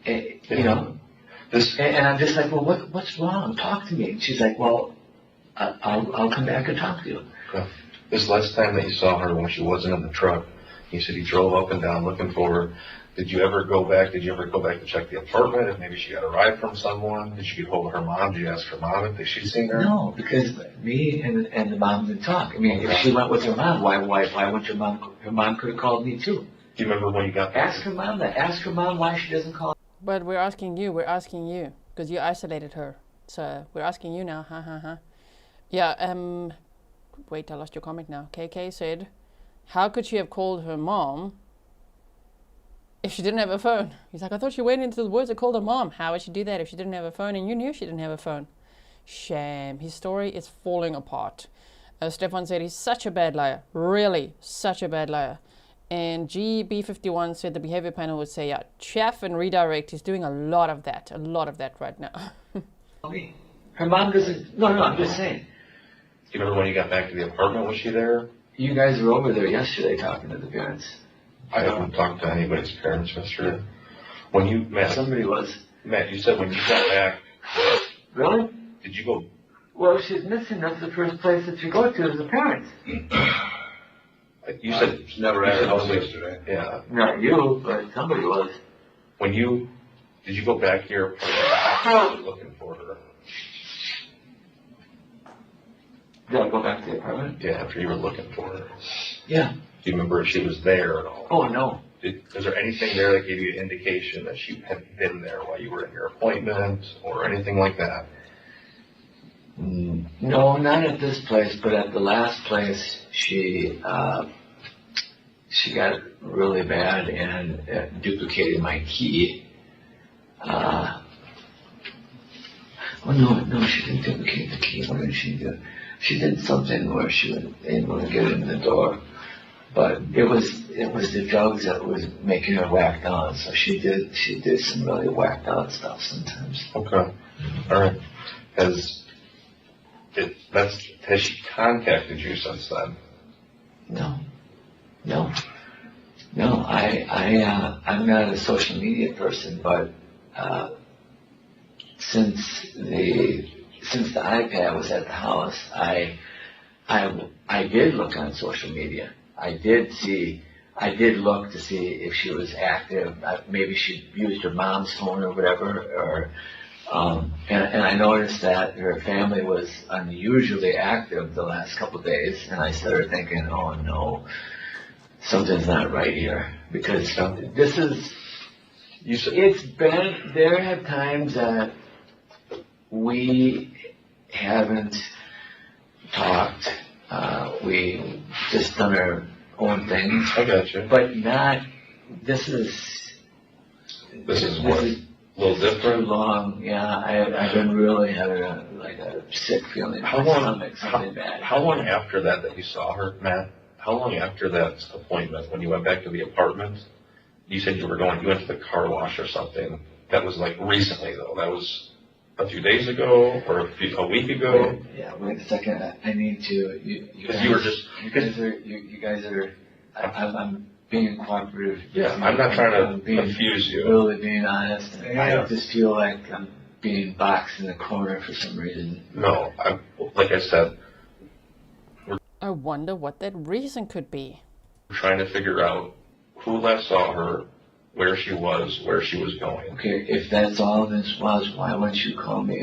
and I'm just like, well, what's wrong? Talk to me. And she's like, well, I'll come back and talk to you. Okay. This last time that you saw her, when she wasn't in the truck, you said you drove up and down looking for her. Did you ever go back to check the apartment if maybe she got a ride from someone? Did you get hold of her mom? Did you ask her mom if she'd seen her? No, because me and the mom didn't talk. I mean, if she went with her mom, why wouldn't her mom? Her mom could have called me too. Do you remember when you got back? Ask her mom why she doesn't call. But we're asking you, because you isolated her. So we're asking you now, Yeah, wait, I lost your comment now. KK said, how could she have called her mom if she didn't have a phone? He's like, I thought she went into the woods and called her mom. How would she do that if she didn't have a phone and you knew she didn't have a phone? Shame. His story is falling apart. Stefan said he's such a bad liar. Really, such a bad liar. And GB51 said the behavior panel would say, yeah, chaff and redirect. He's doing a lot of that right now. Her mom doesn't. No, I'm just saying. Do you remember when you got back to the apartment? Was she there? You guys were over there yesterday talking to the parents. I haven't talked to anybody's parents yesterday. When you met, somebody was. Matt, you said when you got back. Really? Did you go? Well, she's missing. That's the first place that you go to is the parents. You said never at her house yesterday. Yeah. Not you, but somebody was. Did you go back here looking for her? Did I go back to the apartment? Yeah, after you were looking for her. Yeah. Do you remember if she was there at all? Oh, no. Was there anything there that gave you an indication that she had been there while you were in your appointment or anything like that? No, not at this place, but at the last place, she got really bad and duplicated my key. Oh, no, she didn't duplicate the key. What did she do? She did something where she was able to get in the door. but it was the drugs that was making her whacked out. So she did some really whacked out stuff sometimes. Okay. All right. Has she contacted you since then? No. I'm not a social media person, but since the iPad was at the house, I did look on social media. I did look to see if she was active. Maybe she used her mom's phone or whatever, and I noticed that her family was unusually active the last couple of days, and I started thinking, oh no, something's not right here, because there have times that we haven't talked, we just done our own things. I got you. But this is a little different. Long, yeah. I've been really having a sick feeling in my stomach, something bad. How long after that you saw her, Matt? How long after that appointment, when you went back to the apartment, you said you went to the car wash or something? That was like recently, though. That was a few days ago or a week ago. Wait a second. I need to. I'm being cooperative. Yeah, I'm not trying to confuse you. Really being honest. I just feel like I'm being boxed in the corner for some reason. No, like I said. I wonder what that reason could be. We're trying to figure out who last saw her, where she was going. Okay, if that's all this was, why wouldn't you call me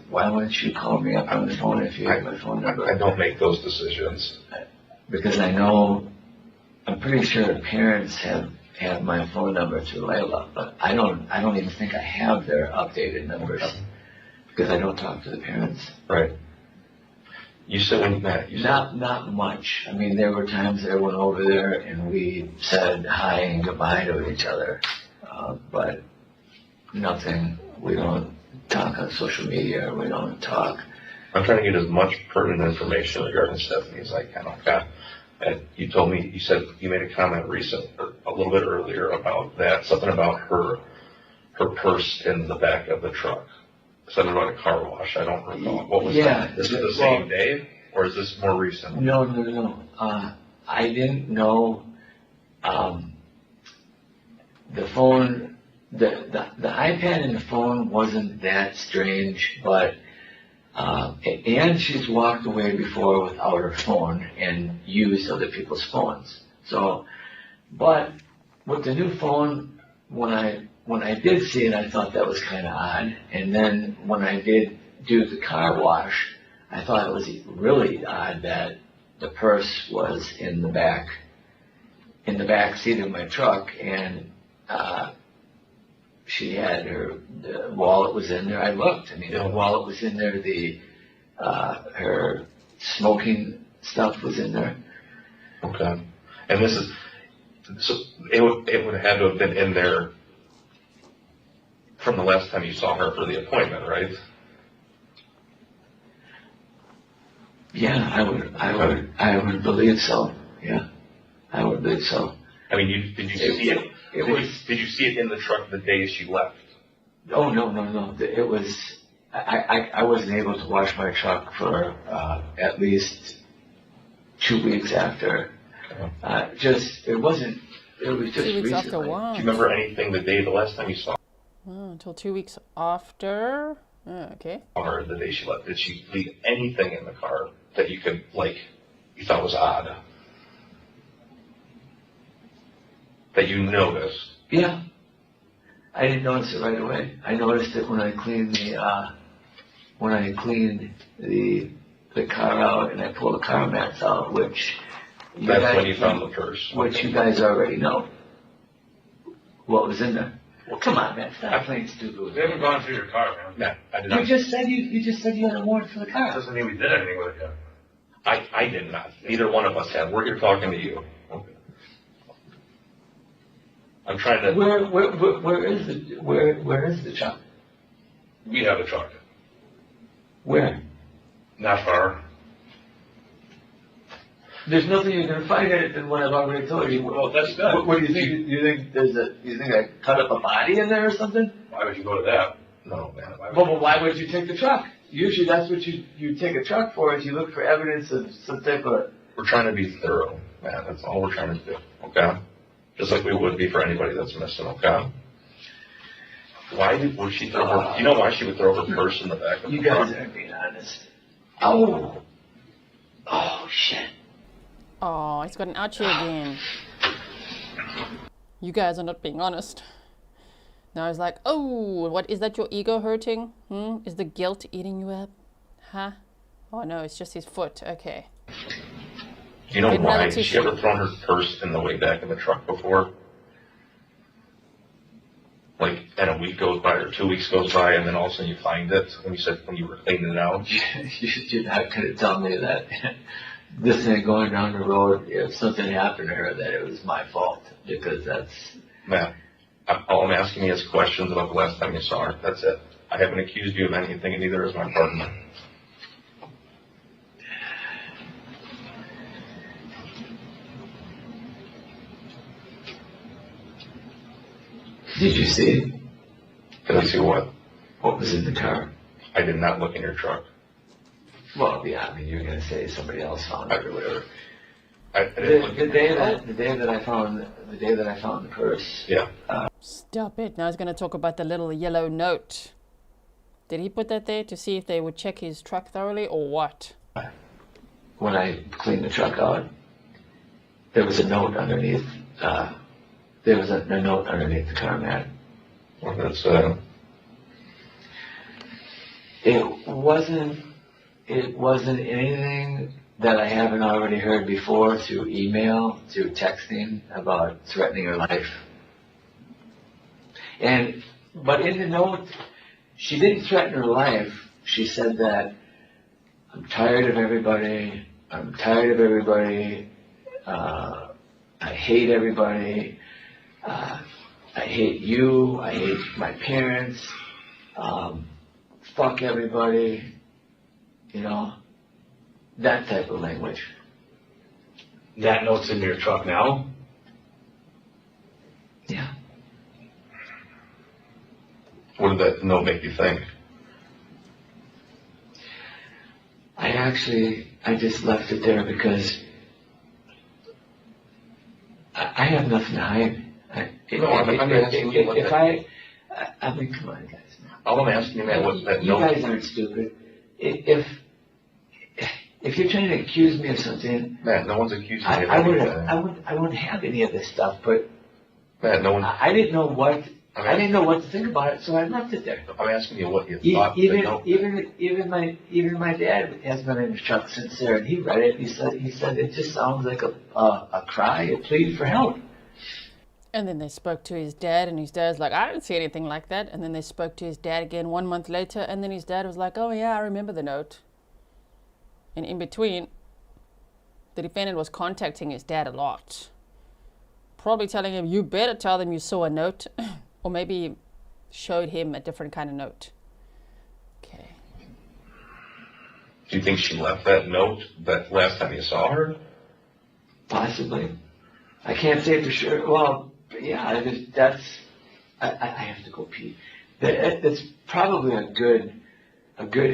why wouldn't you call me up on the phone if you have my phone number? I don't make those decisions. Because I'm pretty sure the parents have my phone number through Layla, but I don't even think I have their updated numbers because I don't talk to the parents. Right. You said when you met. Not much. I mean, there were times that I went over there and we said hi and goodbye to each other, but nothing. We don't talk on social media. We don't talk. I'm trying to get as much pertinent information regarding Stephanie as I can. Okay. And you told me, you said you made a comment a little bit earlier about that, something about her purse in the back of the truck. Something about a car wash. I don't recall. What was that? Is it the same day, or is this more recent? No. I didn't know. The phone, the iPad and the phone wasn't that strange, but and she's walked away before without her phone and used other people's phones. So, but with the new phone, when I did see it, I thought that was kind of odd. And then when I did do the car wash, I thought it was really odd that the purse was in the back seat of my truck, and she had the wallet was in there. I looked. I mean, the wallet was in there. Her smoking stuff was in there. Okay. And it would have to have been in there from the last time you saw her for the appointment, right? Yeah, I would believe so. Yeah, I would believe so. I mean, did you see it? Did you see it in the truck the day she left? Oh no. It was. I wasn't able to wash my truck for at least 2 weeks after. It was just 2 weeks recently. after what? Do you remember anything the last time you saw until 2 weeks after. Okay. her the day she left? Did she leave anything in the car that you could you thought was odd? That you noticed? Yeah. I didn't notice it right away. I noticed it when I cleaned the car out and I pulled the car mats out, which when you found the purse. Which you guys already know what was in there. Well, come on, man, stop playing stupid. We haven't gone through your car, man. Yeah, I did not. You just said you had a warrant for the car. Doesn't mean we did anything with it yet. I did not. Neither one of us have. We're here talking to you. Okay. I'm trying to. Where is the truck? We have a truck. Where? Not far. There's nothing you're gonna find in it than what I've already told you. Well, that's good. What do you think? You think I cut up a body in there or something? Why would you go to that? No, man. But why would you take the truck? Usually that's what you take a truck for, is you look for evidence of some type of... We're trying to be thorough, man. That's all we're trying to do, okay? Just like we would be for anybody that's missing, okay? Would she throw her... You know why she would throw her purse in the back of the truck? You guys aren't being honest. Oh. Oh, shit. Oh, he's got an ouchie again. You guys are not being honest. Now he's like, oh, what is that, your ego hurting? Is the guilt eating you up? Huh? Oh no, it's just his foot. Okay. You know why? Has she ever thrown her purse in the way back of the truck before? Like, and a week goes by or 2 weeks goes by, and then all of a sudden you find it when you were cleaning it out. You're not going to tell me that this ain't going down the road, if something happened to her, that it was my fault, because that's... Matt, all I'm asking you is questions about the last time you saw her. That's it. I haven't accused you of anything, and neither is my partner. Did you see? Did I see what? What was in the car? I did not look in your truck. Well, yeah, I mean, you're going to say somebody else found it or whatever. The day that I found the purse. Yeah. Stop it. Now he's going to talk about the little yellow note. Did he put that there to see if they would check his truck thoroughly or what? When I cleaned the truck out, there was a note underneath. There was a note underneath the car mat. Well, that's It wasn't anything that I haven't already heard before through email, through texting about threatening her life. But in the note, she didn't threaten her life. She said that, I'm tired of everybody. I hate everybody. I hate you. I hate my parents. Fuck everybody. You know, that type of language. That note's in your truck now? Yeah. What did that note make you think? I just left it there because I have nothing to hide. I mean, come on, guys. All I'm asking you, man, what's that note? You guys aren't stupid. If you're trying to accuse me of something, man, no one's accusing you of anything. anything. I wouldn't have any of this stuff, but man, no one. I didn't know what to think about it, so I left it there. I'm asking you what you thought. Even my dad has been in his truck since there, and he read it. He said it just sounds like a cry, a plea for help. And then they spoke to his dad, and his dad's like, I didn't see anything like that. And then they spoke to his dad again 1 month later, and then his dad was like, oh yeah, I remember the note. And in between, the defendant was contacting his dad a lot. Probably telling him, you better tell them you saw a note. Or maybe showed him a different kind of note. Okay. Do you think she left that note that last time you saw her? Possibly. I can't say for sure. Well, yeah, I have to go pee. That's probably a good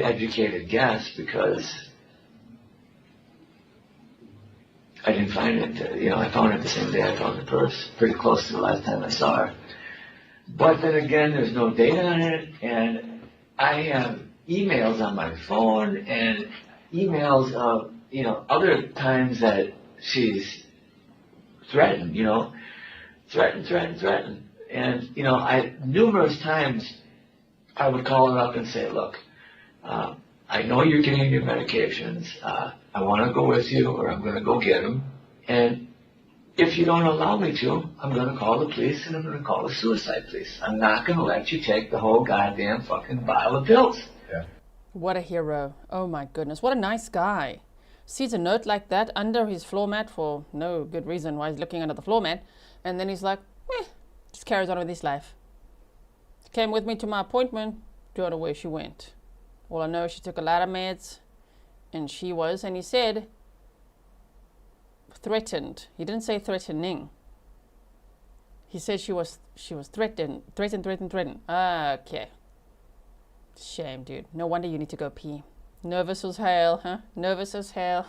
educated guess, because I didn't find it. I found it the same day I found the purse, pretty close to the last time I saw her. But then again, there's no date on it, and I have emails on my phone and emails of, other times that she's threatened, threatened. And, numerous times I would call her up and say, look, I know you're getting your medications. I want to go with you, or I'm going to go get them. And if you don't allow me to, I'm going to call the police, and I'm going to call the suicide police. I'm not going to let you take the whole goddamn fucking vial of pills. Yeah. What a hero. Oh my goodness. What a nice guy. Sees a note like that under his floor mat for no good reason why he's looking under the floor mat. And then he's like, just carries on with his life. Came with me to my appointment. Don't know where she went. All I know, she took a lot of meds. And he said, threatened. He didn't say threatening. He said she was threatened. Okay. Shame, dude. No wonder you need to go pee. Nervous as hell, huh? Nervous as hell.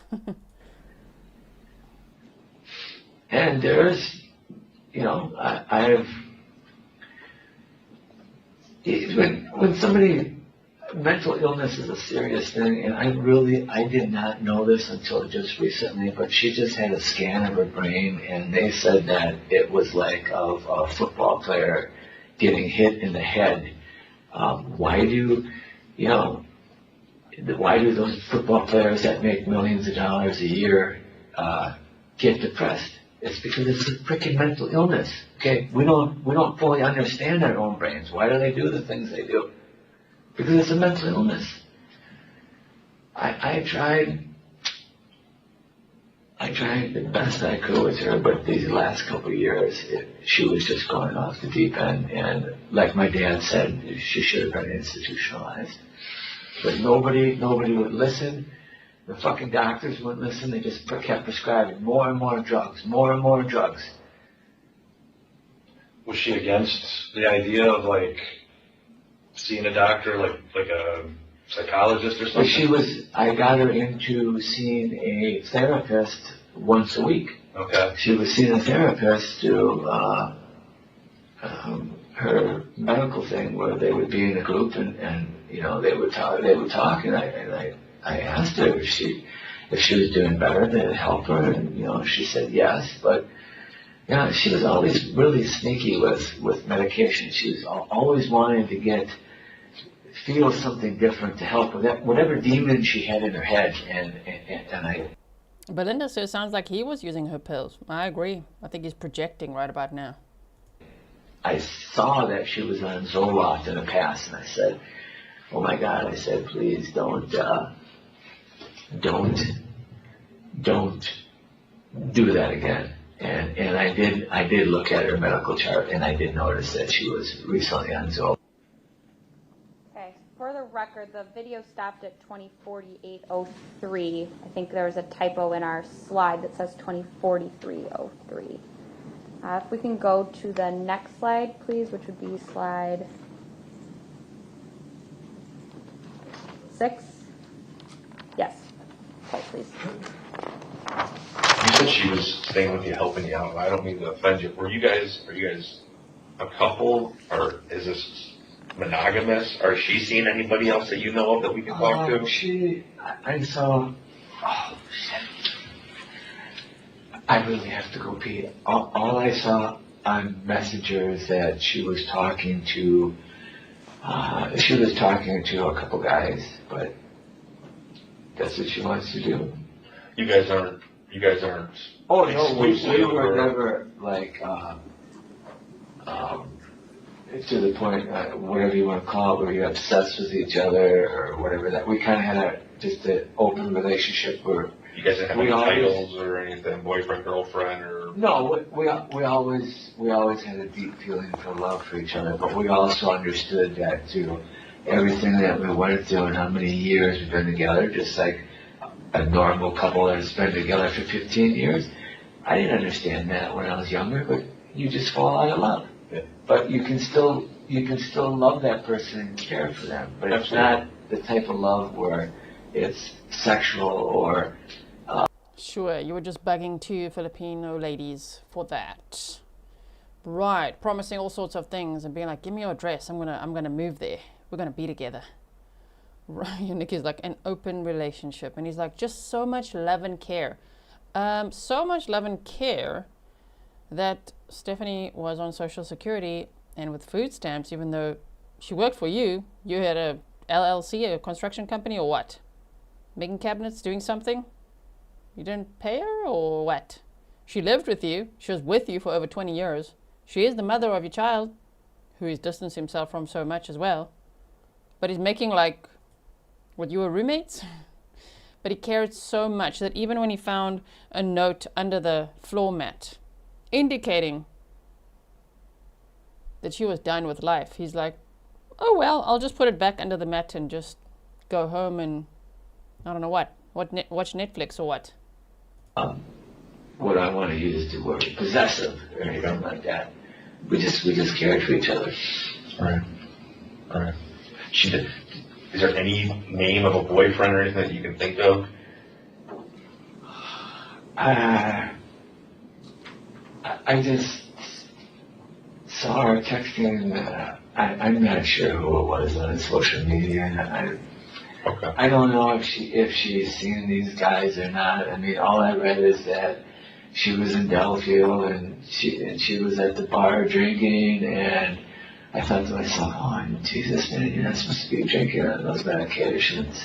And there's, I've when somebody, mental illness is a serious thing, and I did not know this until just recently, but she just had a scan of her brain, and they said that it was like of a football player getting hit in the head. Why do those football players that make millions of dollars a year get depressed? It's because it's a freaking mental illness. Okay, we don't fully understand our own brains. Why do they do the things they do? Because it's a mental illness. I tried the best I could with her, but these last couple of years, she was just going off the deep end. And like my dad said, she should have been institutionalized. But nobody would listen. The fucking doctors wouldn't listen. They just kept prescribing more and more drugs, more and more drugs. Was she against the idea of like seeing a doctor, like a psychologist or something? Well, I got her into seeing a therapist once a week. Okay. She was seeing a therapist through her medical thing, where they would be in a group and they would talk, and I asked her if she was doing better, to help her, and she said yes, but she was always really sneaky with medication. She was always wanting to feel something different to help with that, whatever demon she had in her head, and I. Belinda says sounds like he was using her pills. I agree. I think he's projecting right about now. I saw that she was on Zoloft in the past, and I said, "Oh my God!" I said, "Please don't do that again." And I did look at her medical chart, and I did notice that she was recently on Zoloft. Okay, for the record, the video stopped at 2048:03. I think there was a typo in our slide that says 2043:03. If we can go to the next slide, please, which would be slide 6. Yes. Okay, please. You said she was staying with you, helping you out. I don't mean to offend you. Are you guys a couple, or is this monogamous? Or is she seeing anybody else that you know of that we can talk to? I saw. Oh shit! I really have to go pee. All I saw on Messenger is that she was talking to a couple guys, but that's what she wants to do. You guys aren't. Oh no, we were never like to the point, whatever you want to call it, where you're obsessed with each other or whatever. That we kind of had just an open relationship where you guys didn't have any titles or anything, boyfriend, girlfriend, or no. We always had a deep feeling for love for each other, but we also understood that too. Everything that we went through and how many years we've been together, just like a normal couple that has been together for 15 years. I didn't understand that when I was younger, but you just fall out of love. Yeah. But you can still love that person and care for them. But it's not the type of love where it's sexual or. Sure, you were just bugging two Filipino ladies for that. Right, promising all sorts of things and being like, give me your address, I'm gonna move there. We're gonna be together. Right, Nikki's like, an open relationship. And he's like, just so much love and care. So much love and care that Stephanie was on Social Security and with food stamps, even though she worked for you. You had a LLC, a construction company, or what? Making cabinets, doing something? You didn't pay her, or what? She lived with you. She was with you for over 20 years. She is the mother of your child, who he's distanced himself from so much as well. But he's making like, what, you were roommates? But he cared so much that even when he found a note under the floor mat indicating that she was done with life, he's like, oh well, I'll just put it back under the mat and just go home and I don't know watch Netflix or what. what I want to use to word possessive or anything like that. We just cared for each other. All right. All right. Is there any name of a boyfriend or anything that you can think of? I just saw her texting. I'm not sure who it was on social media. I don't know if she's seen these guys or not. I mean, all I read is that she was in Delafield and she was at the bar drinking, and I thought to myself, oh Jesus, man, you're not supposed to be drinking on those medications.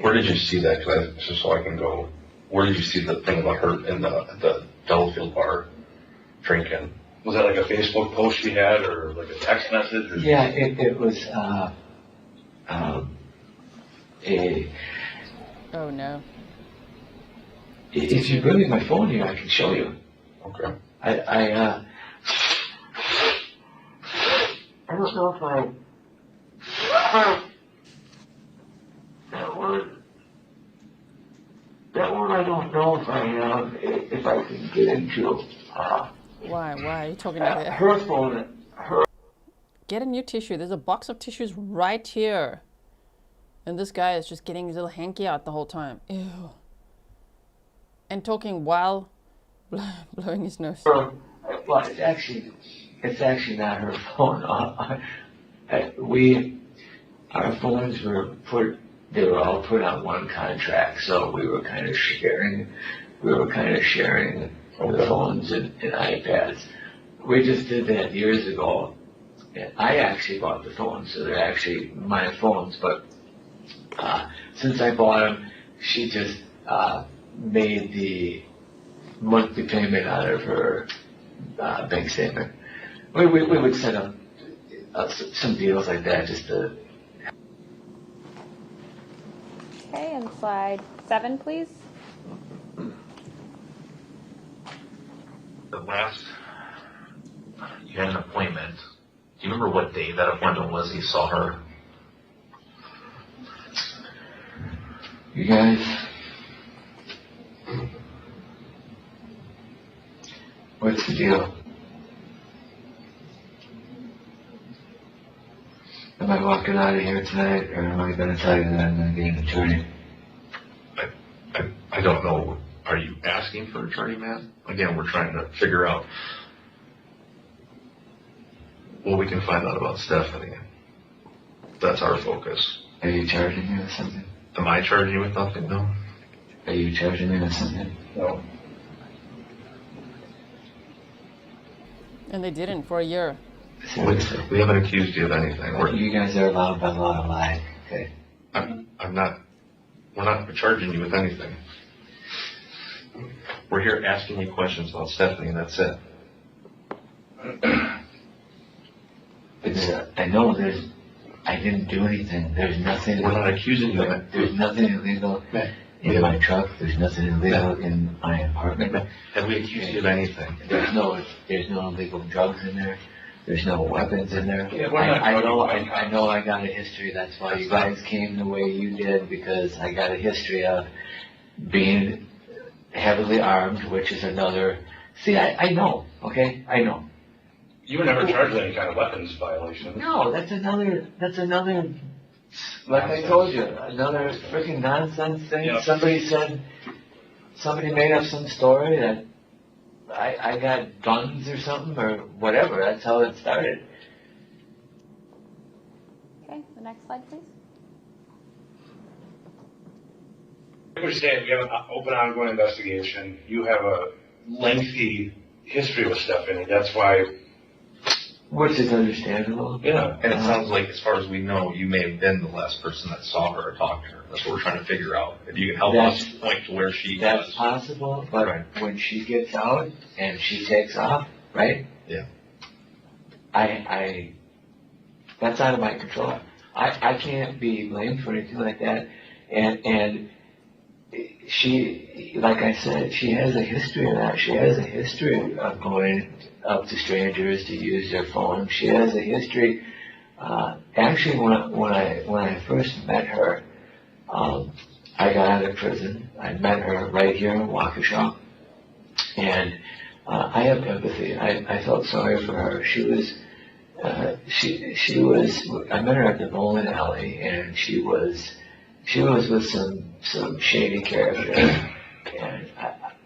Where did you see that? Just so I can go. Where did you see the thing about her in the Delafield bar drinking? Was that like a Facebook post she had, or like a text message? Or? Yeah, it was Oh no. If you bring me my phone here, I can show you. Okay. I don't know if that one I don't know if I can get into. Why are you talking like that? Her phone. Get a new tissue. There's a box of tissues right here. And this guy is just getting his little hanky out the whole time. Ew. And talking while blowing his nose. Well, it's actually not her phone. Our phones were all put on one contract, so we were kind of sharing the phones and iPads. We just did that years ago. And I actually bought the phones, so they're actually my phones, but since I bought them, she just made the monthly payment out of her bank statement. We would set up some deals like that just to. Okay, and slide 7, please. The last you had an appointment. Do you remember what day that appointment was? You saw her. You guys, what's the deal? Am I walking out of here tonight, or am I going to tell you that I'm going to get an attorney? I don't know. Are you asking for an attorney, man? Again, we're trying to figure out what we can find out about Stephanie. That's our focus. Are you charging me with something? Am I charging you with nothing? No. Are you charging me with something? No. And they didn't for a year. We haven't accused you of anything. You guys are allowed by law to lie. Okay. I'm not. We're not charging you with anything. We're here asking you questions about Stephanie, and that's it. I know I didn't do anything. There's nothing. We're not accusing you of it. There's nothing illegal in my truck. There's nothing illegal in my apartment. Have we accused you of anything? There's no illegal drugs in there. There's no weapons in there. Yeah, I know I got a history. That's why you guys came the way you did, because I got a history of being heavily armed, which is another. See, I know. Okay, I know. You were never charged with any kind of weapons violation. No, that's another. Like I told you, another freaking nonsense thing. Yeah. Somebody made up some story that I got guns or something or whatever. That's how it started. Okay, the next slide, please. I understand you have an open, ongoing investigation. You have a lengthy history with Stephanie. That's why. Which is understandable. Yeah, and it sounds like, as far as we know, you may have been the last person that saw her or talked to her. That's what we're trying to figure out. If you can help us point to where she That's was. possible, but when she gets out and she takes off, right? Yeah. That's out of my control. I can't be blamed for anything like that. And she, like I said, she has a history of that. She has a history of going up to strangers to use their phone. She has a history. Actually, when I first met her, I got out of prison. I met her right here in Waukesha, And I have empathy. I felt sorry for her. She was, I met her at the bowling alley, and she was with some shady character, and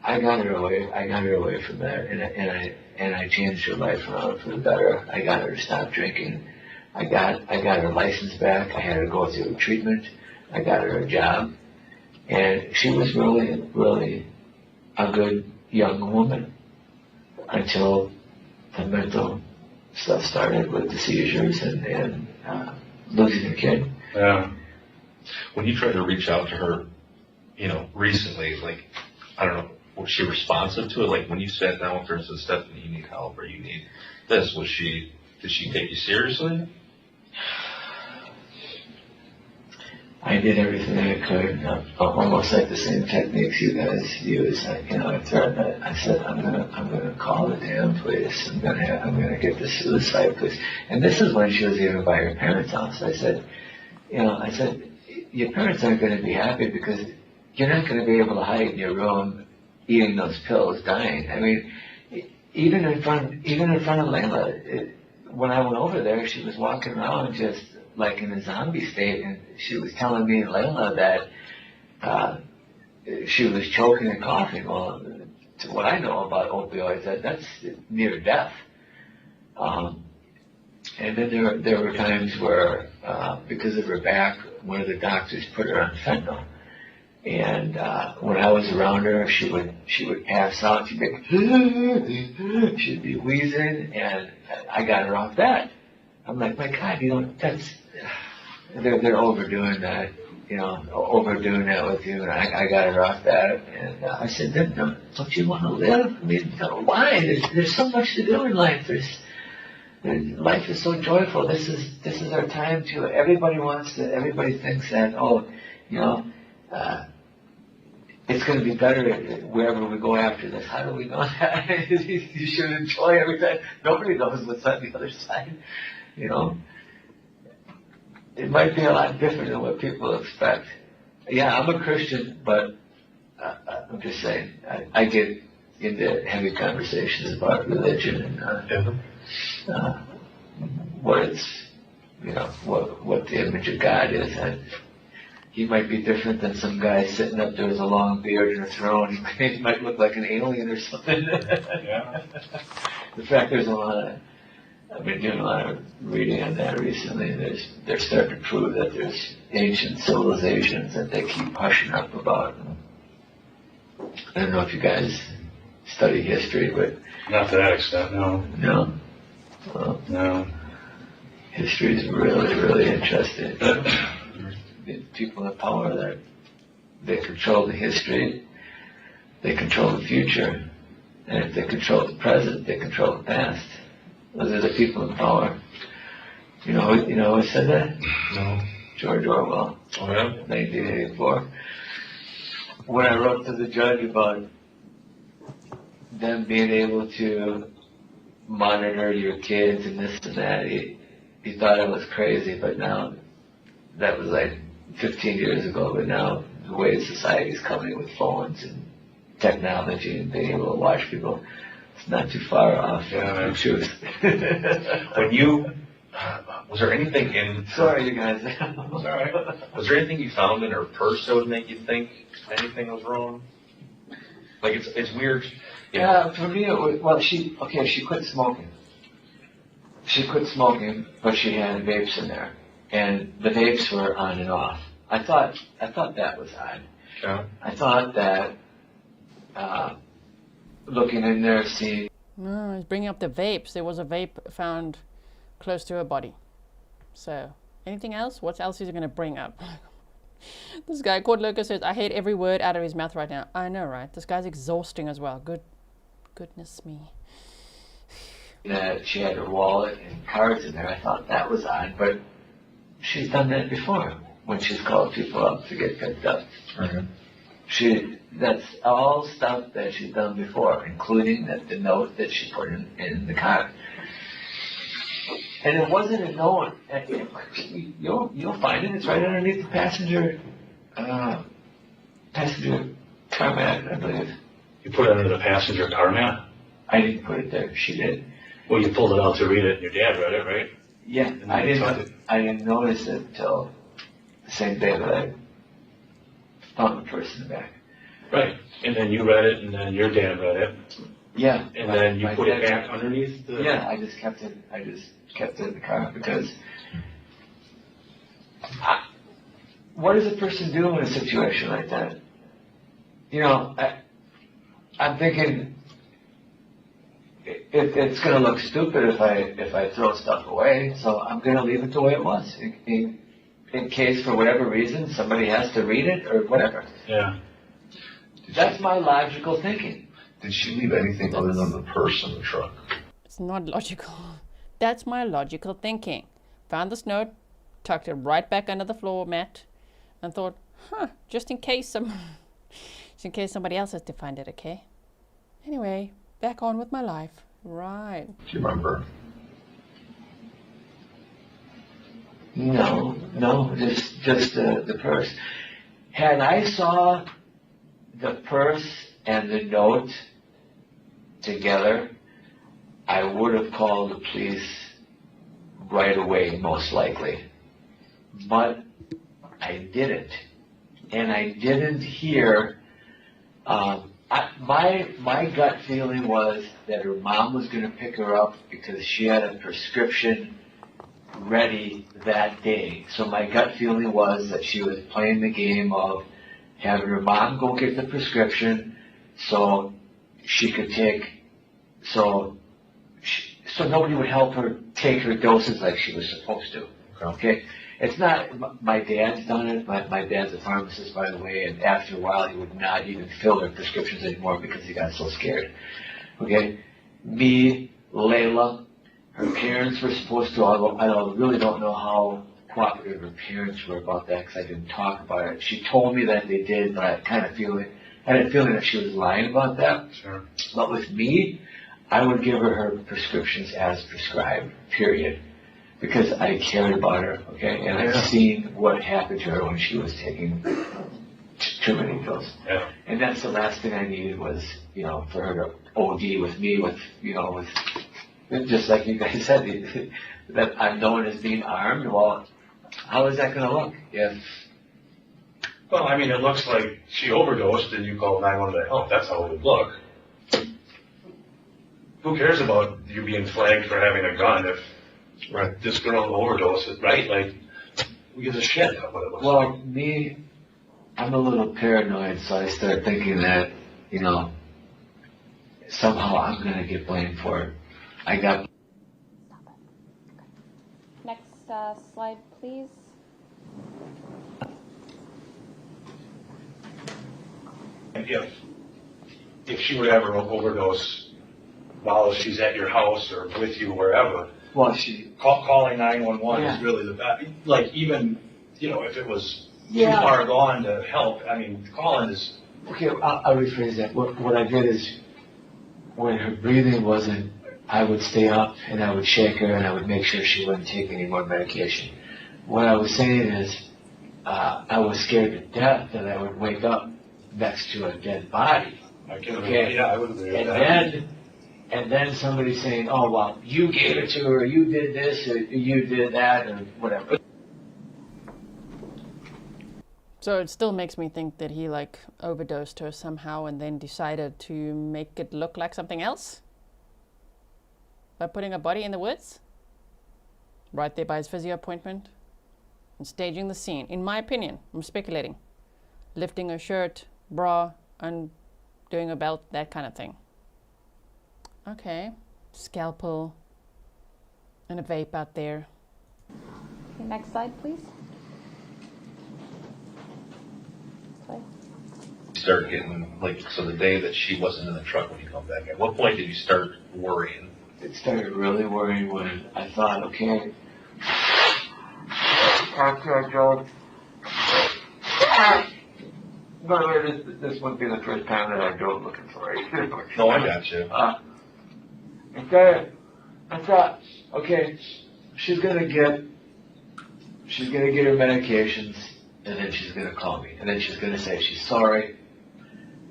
I got her away from that, and I changed her life around for the better. I got her to stop drinking. I got her license back. I had her go through treatment. I got her a job, and she was really, really a good young woman until the mental stuff started with the seizures and losing her kid. Yeah. When you tried to reach out to her, recently, like, I don't know, was she responsive to it? Like, when you sat down with her and said, Stephanie, you need help or you need this, did she take you seriously? I did everything I could, almost like the same techniques you guys use. I threatened. I said, I'm gonna call the damn police. I'm gonna get the suicide police. And this is when she was even by her parents' house. I said, your parents aren't going to be happy because you're not going to be able to hide in your room eating those pills, dying. I mean, even in front of Layla, when I went over there, she was walking around just like in a zombie state, and she was telling me and Layla that she was choking and coughing. Well, to what I know about opioids, that's near death. And then there were times where, because of her back, one of the doctors put her on fentanyl. And when I was around her, she would pass out. She'd be wheezing, and I got her off that. I'm like, my God, they're overdoing that, overdoing that with you. And I got her off that, and I said, don't you want to live? I mean, why? There's so much to do in life. Life is so joyful. This is our time to. Everybody thinks that, it's going to be better wherever we go after this. How do we know that? You should enjoy every time. Nobody knows what's on the other side. It might be a lot different than what people expect. Yeah, I'm a Christian, but I'm just saying, I get into heavy conversations about religion and what it's, what the image of God is. He might be different than some guy sitting up there with a long beard and a throne. He might look like an alien or something. Yeah. In fact, I've been doing a lot of reading on that recently. They're starting to prove that there's ancient civilizations that they keep hushing up about. I don't know if you guys study history, but not to that extent, no. No. Well, no. History is really, really interesting. The people in power that they control the history, they control the future, and if they control the present, they control the past. Those are the people in power. You know who said that? No. George Orwell. Oh, yeah? 1984. When I wrote to the judge about them being able to monitor your kids and this and that, he thought I was crazy, but now, that was like 15 years ago, but now the way society's coming with phones and technology and being able to watch people, it's not too far off from the truth. Was there anything in... Sorry, you guys. That's all right. Was there anything you found in her purse that would make you think anything was wrong? Like, it's weird. Yeah, for me, she quit smoking. She quit smoking, but she had vapes in there. And the vapes were on and off. I thought that was odd. Yeah. I thought that looking in there, seeing. No, he's bringing up the vapes. There was a vape found close to her body. So, anything else? What else is he going to bring up? This guy, Court Lurker, says, I hate every word out of his mouth right now. I know, right? This guy's exhausting as well. Goodness me. That she had her wallet and cards in there. I thought that was odd, but she's done that before when she's called people up to get picked up. Mm-hmm. That's all stuff that she's done before, including the note that she put in the car. And it wasn't a note. You'll find it. It's right underneath the passenger tarmac, I believe. You put it under the passenger car mat? I didn't put it there. She did. Well, you pulled it out to read it, and your dad read it, right? Yeah, I didn't notice it until the same day that I found the purse in the back. Right, and then you read it, and then your dad read it. Yeah. And then you put it back underneath the... Yeah, I just kept it in the car because what does a person do in a situation like that? You know, I'm thinking it's going to look stupid if I throw stuff away, so I'm going to leave it the way it was in case for whatever reason somebody has to read it or whatever. Yeah. That's my logical thinking. Did she leave anything other than the purse in the truck? It's not logical. That's my logical thinking. Found this note, tucked it right back under the floor mat, and thought, just in case somebody else has to find it, okay? Anyway, back on with my life. Right. Do you remember? No, just the purse. Had I saw the purse and the note together, I would have called the police right away, most likely. But I didn't. And I didn't hear, my gut feeling was that her mom was going to pick her up because she had a prescription ready that day. So my gut feeling was that she was playing the game of having her mom go get the prescription so she could take, so nobody would help her take her doses like she was supposed to. Okay? It's not, my dad's done it. My dad's a pharmacist, by the way, and after a while he would not even fill her prescriptions anymore because he got so scared. Okay? Me, Layla, her parents were supposed to, although I really don't know how cooperative her parents were about that because I didn't talk about it. She told me that they did, but I had a feeling that she was lying about that. Sure. But with me, I would give her prescriptions as prescribed, period. Because I cared about her, okay? And I've seen what happened to her when she was taking too many pills. Yeah. And that's the last thing I needed was, for her to OD with me, with just like you guys said, that I'm known as being armed. Well, how is that going to look if... Well, I mean, it looks like she overdosed and you called 911 to help. That's how it would look. Who cares about you being flagged for having a gun if this girl overdosed, right? Like, who gives a shit about what it looks like? Well, me, I'm a little paranoid, so I start thinking that, somehow I'm going to get blamed for it. Next slide, please. And if she would ever overdose while she's at your house or with you wherever, well, calling 911 is really the best. Like, even, if it was too far gone to help, I mean, calling is... Okay, I'll rephrase that. What I did is, when her breathing wasn't, I would stay up and I would shake her and I would make sure she wouldn't take any more medication. What I was saying is, I was scared to death that I would wake up next to a dead body. I can agree. Yeah, I would agree with that. And then somebody saying, oh, well, you gave it to her, you did this, or you did that, or whatever. So it still makes me think that he overdosed her somehow and then decided to make it look like something else by putting a body in the woods right there by his physio appointment and staging the scene. In my opinion, I'm speculating, lifting her shirt, bra, and doing a belt, that kind of thing. Okay, scalpel and a vape out there. Okay, next slide, please. Start getting, so the day that she wasn't in the truck when you come back, at what point did you start worrying? It started really worrying when I thought, okay, after I drove. By the way, this wouldn't be the first time that I drove looking for her. No, I got you. I thought, okay, she's gonna get her medications, and then she's gonna call me, and then she's gonna say she's sorry,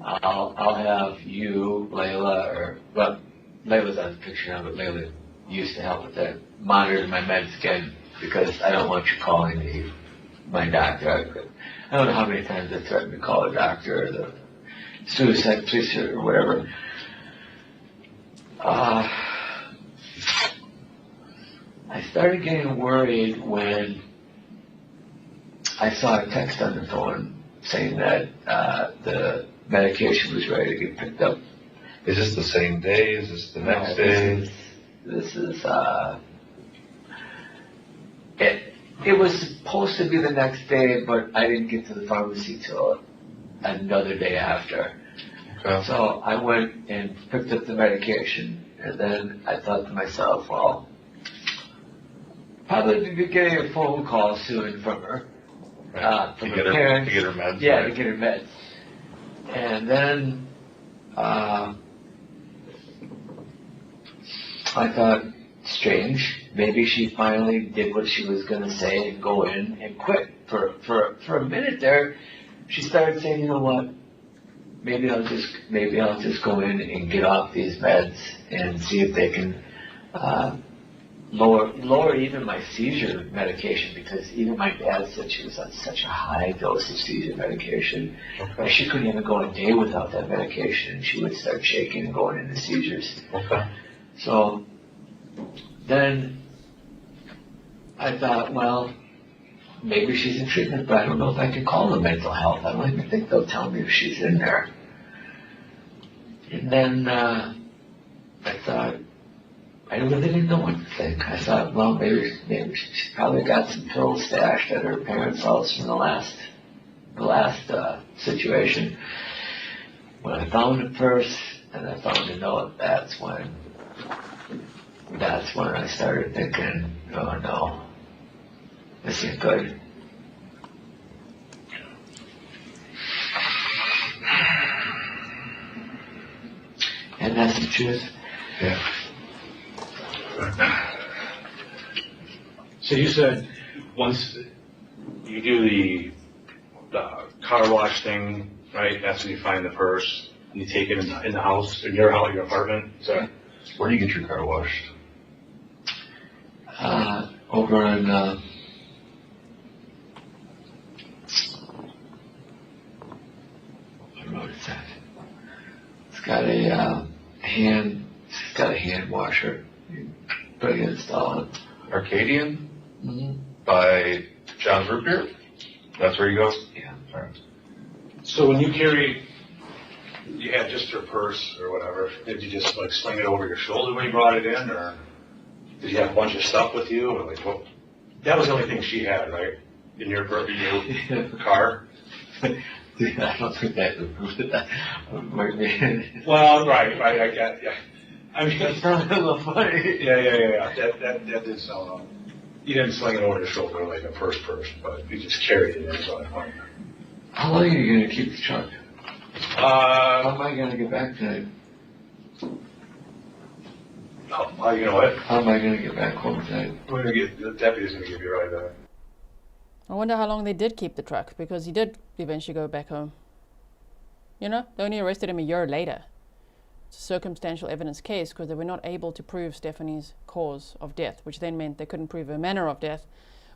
I'll have you, Layla, well, Layla's on the picture now, but Layla used to help with that, monitor my meds again, because I don't want you calling my doctor. I don't know how many times I threatened to call the doctor or the suicide police or whatever. I started getting worried when I saw a text on the phone saying that the medication was ready to get picked up. Is this the same day? Is this the next day? This is it was supposed to be the next day, but I didn't get to the pharmacy till another day after. Okay. So I went and picked up the medication, and then I thought to myself, well, probably be getting a phone call soon from her. From her parents. To get her meds. Yeah, to get her meds. And then I thought, strange, maybe she finally did what she was going to say and go in and quit. For a minute there, she started saying, you know what, maybe I'll just go in and get off these meds and see if they can lower even my seizure medication, because even my dad said she was on such a high dose of seizure medication that she couldn't even go a day without that medication. She would start shaking and going into seizures. Okay. So then I thought, well, maybe she's in treatment, but I don't know if I can call the mental health. I don't even think they'll tell me if she's in there. And then I thought, I really didn't know what to think. I thought, well, maybe she's probably got some pills stashed at her parents' house from the last situation. When I found the purse and I found the note, that's when I started thinking, oh no, this ain't good. And that's the truth. Yeah. So you said once you do the car wash thing, right? That's when you find the purse and you take it in the house, in your house, your apartment. Is that where do you get your car washed? Over in what road is that? It's got a hand washer. Pretty installed. Arcadian? Mm-hmm. By John's Root Beer? That's where you go? Yeah. All right. So when you had just your purse or whatever, did you just like sling it over your shoulder when you brought it in, or did you have a bunch of stuff with you, or like what? That was the only thing she had, right? In your car? Yeah, I don't think that might be. Well, right, I get, yeah. I mean, that sounds a little funny. Yeah. That did sound wrong. You didn't sling it over your shoulder like a purse, but you just carried it in on it. How long are you going to keep the truck? How am I going to get back tonight? You know what? How am I going to get back home tonight? The deputy's going to give you a ride back. I wonder how long they did keep the truck, because he did eventually go back home. You know, they only arrested him a year later. It's a circumstantial evidence case because they were not able to prove Stephanie's cause of death, which then meant they couldn't prove her manner of death,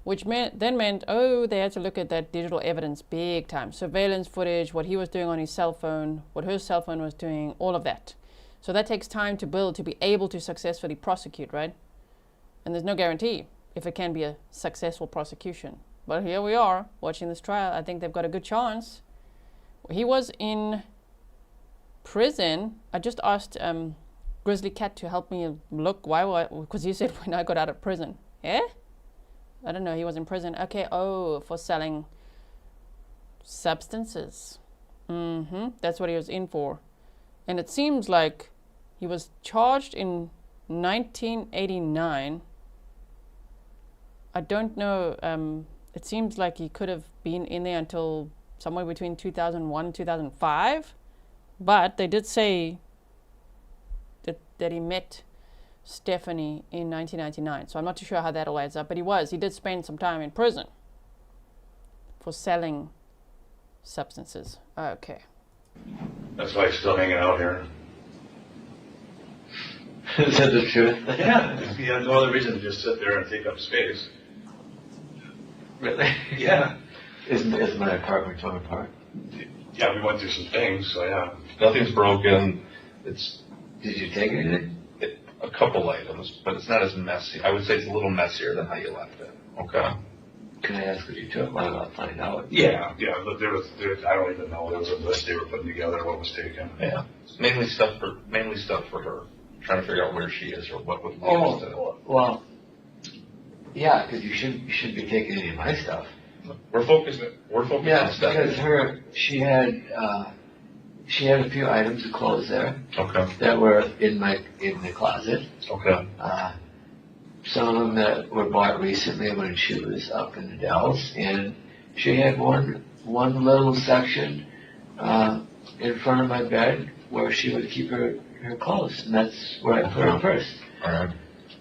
which meant they had to look at that digital evidence big time. Surveillance footage, what he was doing on his cell phone, what her cell phone was doing, all of that. So that takes time to build to be able to successfully prosecute, right? And there's no guarantee if it can be a successful prosecution. But here we are watching this trial. I think they've got a good chance. He was in prison. I just asked Grizzly Cat to help me look because he said when I got out of prison. Yeah? I don't know, he was in prison. Okay, for selling substances. That's what he was in for. And it seems like he was charged in 1989. I don't know, it seems like he could have been in there until somewhere between 2001 and 2005. But they did say that he met Stephanie in 1999. So I'm not too sure how that all adds up. But he did spend some time in prison for selling substances. Okay. That's why he's still hanging out here. Is that the truth? Yeah, he had no other reason to just sit there and take up space. Really? Yeah. Is my apartment torn apart? Yeah, we went through some things, so yeah. Nothing's broken. Did you take anything? A couple items, but it's not as messy. I would say it's a little messier than how you left it. Okay. Can I ask what you took? Why not find out? Yeah, but there, I don't even know. There was a list they were putting together, what was taken. Yeah. It's mainly stuff for her. Trying to figure out where she is or what would be well, yeah, because you shouldn't be taking any of my stuff. We're focused on stuff. Because she had a few items of clothes there. Okay. That were in the closet. Okay. Some of them that were bought recently when she was up in the Dells, and she had one little section in front of my bed where she would keep her clothes, and that's where I put her purse. All right.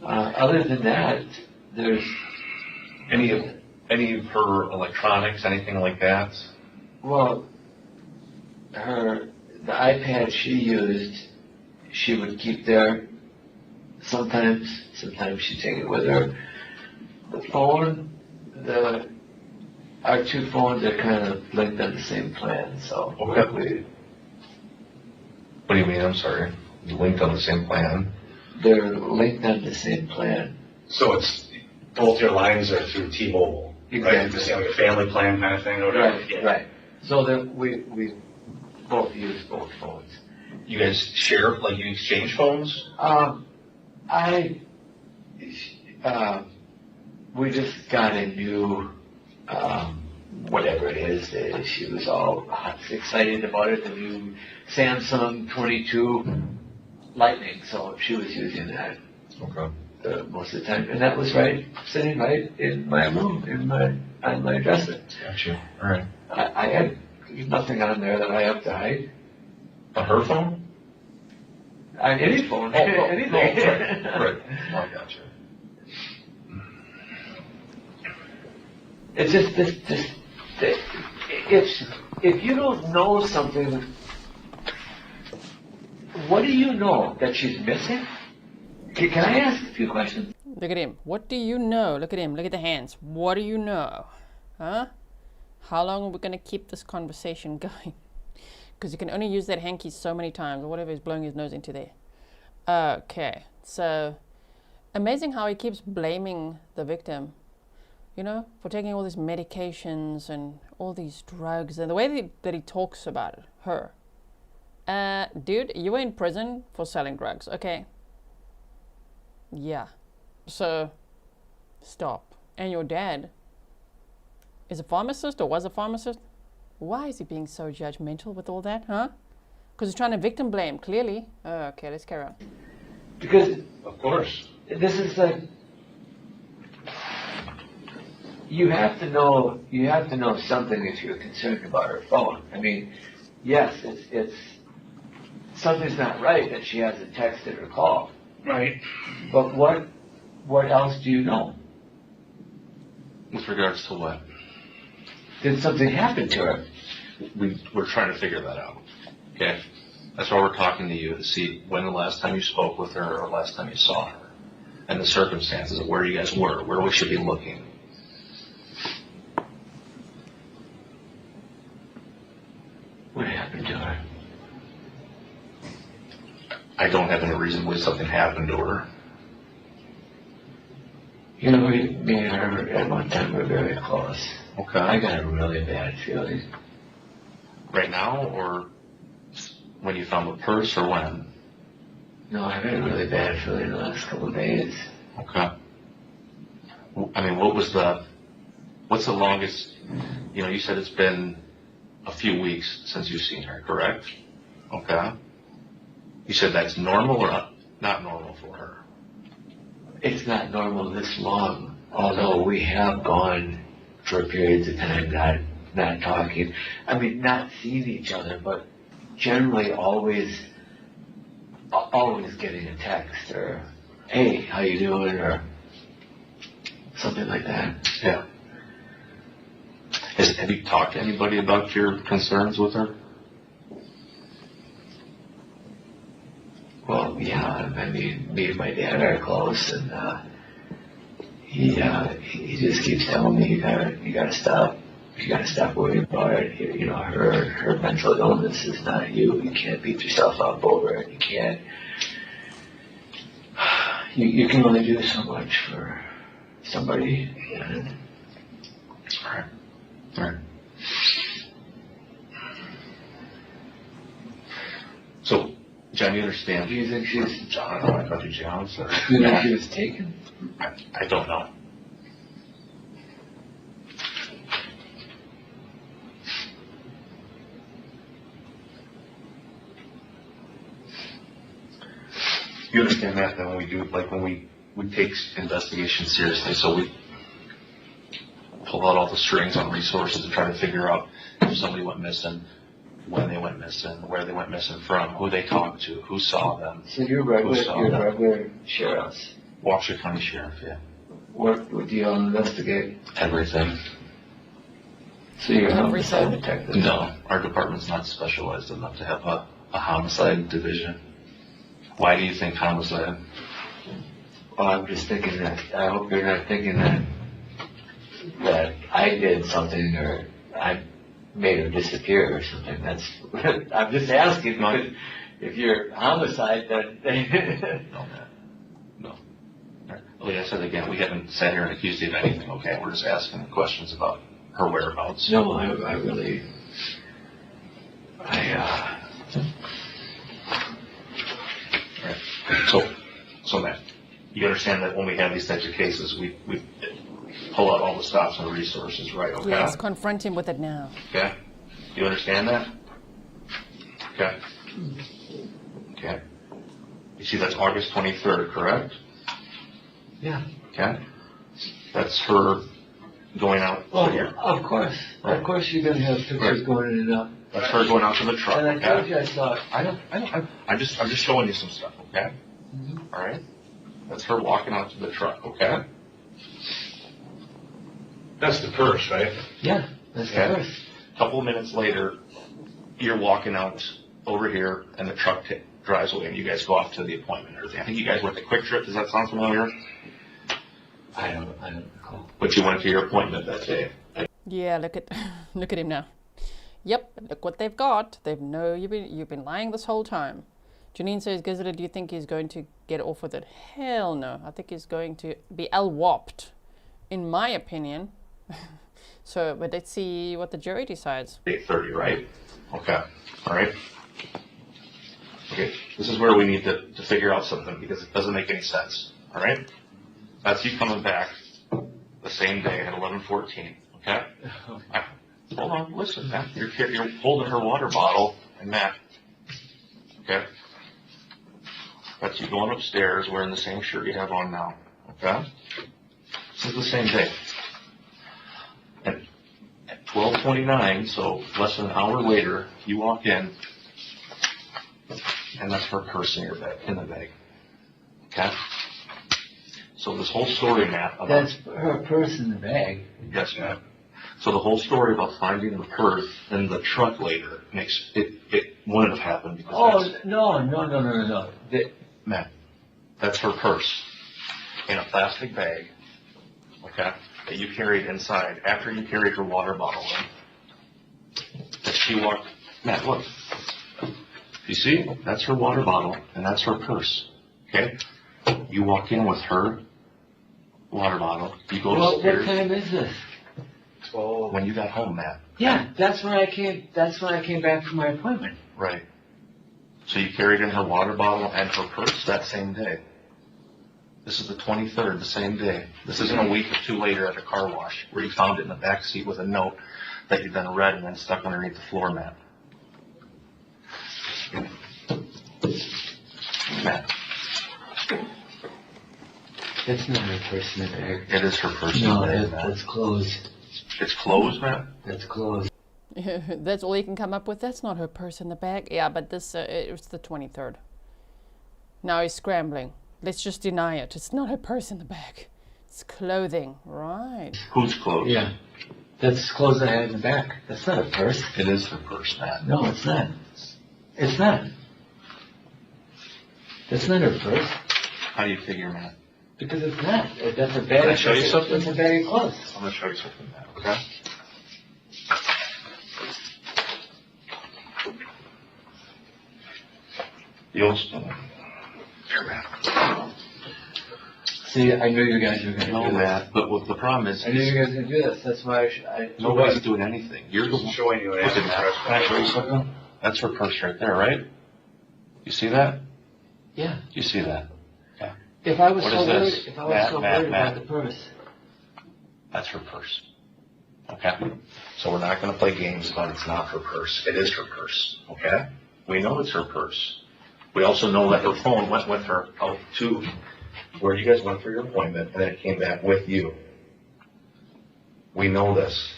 Other than that, there's any of her electronics, anything like that? Well, the iPad she used, she would keep there. Sometimes she'd take it with her. The phone, our two phones are kind of linked on the same plan, so Okay. What do you mean? I'm sorry. Linked on the same plan? They're linked on the same plan. So it's both your lines are through T-Mobile, Exactly. right? Just like a family plan kind of thing or whatever? Right, right. So that we both use both phones. You guys share, like you exchange phones? We just got a new, whatever it is, she was all excited about it, the new Samsung 22 Lightning, so she was using that. Okay. Most of the time, and that was sitting right in my room, on my dresser. Gotcha. All right. I had nothing on there that I have to hide. On her phone? On any phone, anything. Right. I gotcha. It's just if you don't know something, what do you know that she's missing? Can I ask a few questions? Look at him. What do you know? Look at him. Look at the hands. What do you know? Huh? How long are we going to keep this conversation going? Because you can only use that hanky so many times, or whatever is blowing his nose into there. Okay. So, amazing how he keeps blaming the victim, you know, for taking all these medications and all these drugs. And the way that he talks about it, her. Dude, you were in prison for selling drugs, okay? Yeah. So, stop. And your dad is a pharmacist or was a pharmacist? Why is he being so judgmental with all that, huh? Because he's trying to victim blame, clearly. Okay, let's carry on. Because, of course, this is like, you have to know something if you're concerned about her phone. I mean, yes, it's something's not right that she hasn't texted or called. Right. But what else do you know? With regards to what? Did something happen to her? We're trying to figure that out. Okay? That's why we're talking to you, to see when the last time you spoke with her or last time you saw her. And the circumstances of where you guys were, where we should be looking. What happened to her? I don't have any reason to believe something happened to her. You know, me and her at one time were very close. Okay. I got a really bad feeling. Right now, or when you found the purse, or when? No, I had a really bad feeling the last couple of days. Okay. I mean, what's the longest, you know, you said it's been a few weeks since you've seen her, correct? Okay. You said that's normal or not normal for her? It's not normal this long, although we have gone for periods of time not talking. I mean, not seeing each other, but generally always getting a text or, hey, how you doing, or something like that. Yeah. Have you talked to anybody about your concerns with her? Well, yeah, I mean, me and my dad are close, and he just keeps telling me you gotta stop worrying about it. You know, her mental illness is not you. You can't beat yourself up over it. You can't. You can only do so much for somebody. And, All right. So, John, you understand? Do you think she's? John, I thought you John. Sorry. Do you think she was taken? I don't know. You understand that when we do, like when we take investigations seriously, so we pull out all the strings on resources and try to figure out if somebody went missing, when they went missing, where they went missing from, who they talked to, who saw them. So you're regular sheriffs? Waukesha County Sheriff, yeah. What do you investigate? Everything. So you're a homicide detective? No, our department's not specialized enough to have a homicide division. Why do you think homicide? Well, I'm just thinking that, I hope you're not thinking that I did something or I made her disappear or something. That's, I'm just asking, because if you're homicide, then... No. Like I said again, we haven't sat here and accused you of anything, okay? We're just asking questions about her whereabouts. No, I really... So Matt, you understand that when we have these types of cases, we pull out all the stops and resources, right? Okay. Yes, confront him with it now. Okay. You understand that? Okay. Okay. You see, that's August 23rd, correct? Yeah. Okay. That's her going out. Oh, yeah. Of course. Right. Of course you're going to have pictures going in and out. That's her going out to the truck. And I told you I saw it. I know. I'm just showing you some stuff, okay? Mm-hmm. All right? That's her walking out to the truck, okay? That's the purse, right? Yeah, that's the purse. A couple of minutes later, you're walking out over here, and the truck drives away, and you guys go off to the appointment. I think you guys went to Quick Trip. Does that sound familiar? I don't recall. But you went to your appointment that day. Yeah, look at him now. Yep, look what they've got. They know you've been lying this whole time. Janine says, Grizzly, do you think he's going to get off with it? Hell no. I think he's going to be LWOPed, in my opinion. So, but let's see what the jury decides. 8:30, right? Okay. All right. Okay. This is where we need to figure out something because it doesn't make any sense. All right. That's you coming back the same day at 11:14. Okay. Hold on. Listen, Matt. You're holding her water bottle, and Matt. Okay. That's you going upstairs wearing the same shirt you have on now. Okay. This is the same day. And at 12:29, so less than an hour later, you walk in, and that's her purse in the bag. Okay? So this whole story, Matt, about... That's her purse in the bag? Yes, Matt. So the whole story about finding the purse in the truck later makes it wouldn't have happened because no. Matt, that's her purse in a plastic bag, okay, that you carried inside after you carried her water bottle in. That she walked... Matt, look. You see? That's her water bottle, and that's her purse, okay? You walk in with her water bottle. You go upstairs. What time is this? 12. When you got home, Matt. Yeah, that's when I came back from my appointment. Right. So you carried in her water bottle and her purse that same day. This is the 23rd, the same day. This isn't a week or two later at the car wash where you found it in the back seat with a note that you'd then read and then stuck underneath the floor mat. Matt. That's not her purse in the bag. It is her purse in the bag, Matt. That's closed. It's closed, Matt? That's closed. That's all you can come up with? That's not her purse in the bag? Yeah, but this, it was the 23rd. Now he's scrambling. Let's just deny it. It's not her purse in the bag. It's clothing. Right. Whose clothes? Yeah. That's clothes I had in the back. That's not a purse. It is her purse, Matt. No, it's not. It's not. That's not her purse. How do you figure that? Because it's not. That's a bag. Can I show you something? That's a bag of clothes. I'm going to show you something now, okay? You'll here, Matt. See, I knew you guys were going to do this. Matt, but what the problem is, I knew you guys were going to do this. That's why nobody's doing anything. You're showing you Look at that. Can I show you something? That's her purse right there, right? You see that? Yeah. You see that? Yeah. If I was What so is worried, this? if I was so worried about the purse. That's her purse. Okay? So we're not going to play games about it's not her purse. It is her purse. Okay? We know it's her purse. We also know that her phone went with her out to where you guys went for your appointment, and then it came back with you. We know this.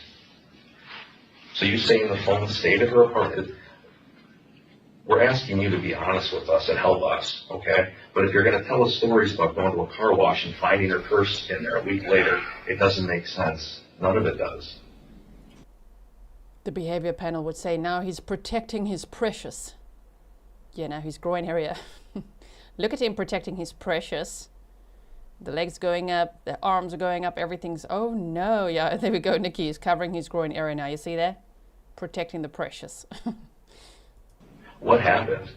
So you saying the phone stayed at her apartment? We're asking you to be honest with us and help us, okay? But if you're going to tell us stories about going to a car wash and finding her purse in there a week later, it doesn't make sense. None of it does. The behavior panel would say now he's protecting his precious. Yeah, now his groin area. Look at him protecting his precious. The legs going up, the arms are going up, everything's, oh no, yeah, there we go, Nikki is covering his groin area now, you see that? Protecting the precious. What happened?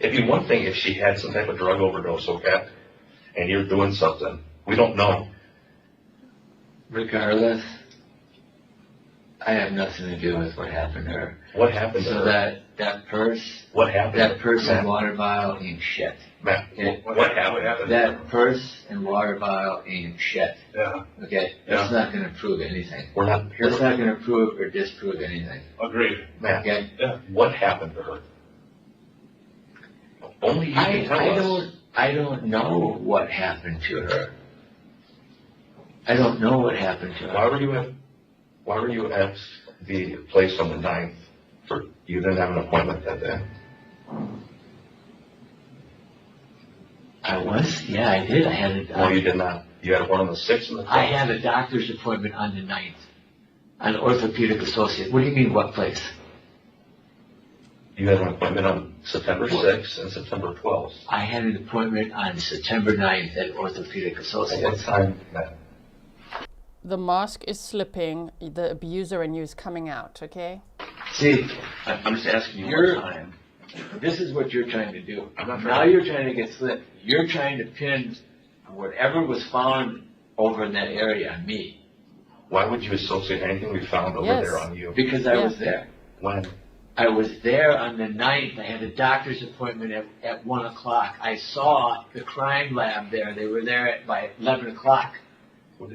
It'd be one thing if she had some type of drug overdose, okay? And you're doing something. We don't know. Regardless, I have nothing to do with what happened to her. What happened to her? So that purse. What happened? That purse Matt? and water bottle ain't shit. Matt, what happened? That purse and water bottle ain't shit. Yeah. Okay? That's not going to prove anything. We're not here. That's not going to prove or disprove anything. Agreed. Matt, Okay? yeah. What happened to her? Only you can tell us. I don't know what happened to her. I don't know what happened to her. Why were you at the place on the 9th? You didn't have an appointment that day. I was? Yeah, I did. I had a. No, you did not. You had one on the 6th and the 12th. I had a doctor's appointment on the 9th. An Orthopedic Associate. What do you mean, what place? You had an appointment on September 6th and September 12th. I had an appointment on September 9th at Orthopedic Associates. At what time, Matt? The mask is slipping, the abuser in you is coming out, okay? See, I'm just asking you what time. This is what you're trying to do. I'm not Now you're trying to get slipped. You're trying to pin whatever was found over in that area on me. Why would you associate anything we found over there on you? Because I was there. When? I was there on the 9th. I had a doctor's appointment at 1 o'clock. I saw the crime lab there. They were there by 11 o'clock.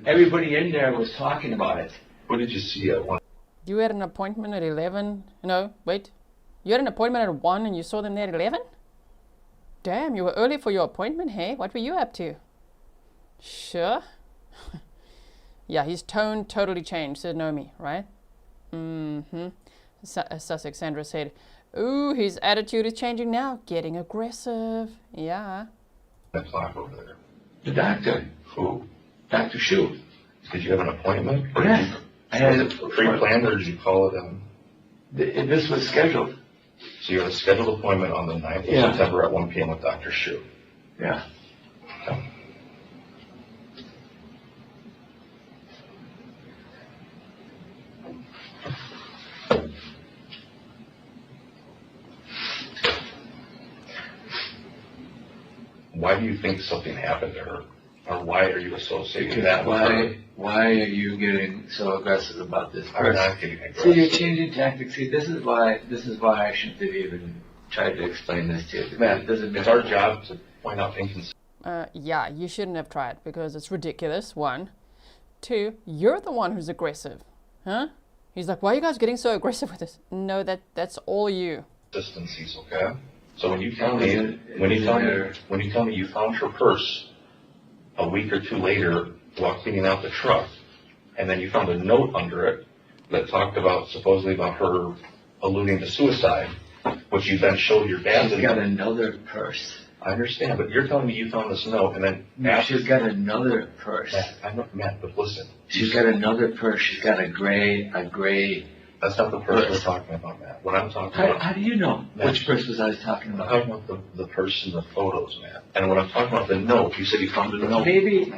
Everybody in there was talking about it. What did you see at 1? You had an appointment at 11? No, wait. You had an appointment at 1 and you saw them there at 11? Damn, you were early for your appointment, hey? What were you up to? Sure. Yeah, his tone totally changed, said Naomi, right? Mm-hmm. Sussex Sandra said, ooh, his attitude is changing now, getting aggressive. Yeah. That clock over there. The doctor. Who? Dr. Sheil. Did you have an appointment? Yes. I had it pre-planned, or did you call it in? This was scheduled. So you had a scheduled appointment on the 9th of September at 1 p.m. with Dr. Sheil. Yeah. Okay. Why do you think something happened to her? Or why are you associating that with her? Why are you getting so aggressive about this? I'm not getting aggressive. See, you're changing tactics. See, this is why I shouldn't have even tried to explain this to you. Man, it's our job to point out inconsistencies. Yeah, you shouldn't have tried because it's ridiculous, 1. 2, you're the one who's aggressive. Huh? He's like, why are you guys getting so aggressive with this? No, that's all you. Consistencies, okay? So when you tell me you found her purse a week or 2 later while cleaning out the truck, and then you found a note under it that talked about supposedly about her alluding to suicide, which you then showed your dad. She's got another purse. I understand, but you're telling me you found this note and then she's got another purse. Matt, but listen. She's got another purse. She's got a gray That's not the purse we're talking about, Matt. What I'm talking about. How do you know which purse was I was talking about? I'm talking about the purse in the photos, Matt. And when I'm talking about the note, you said you found a note. Maybe.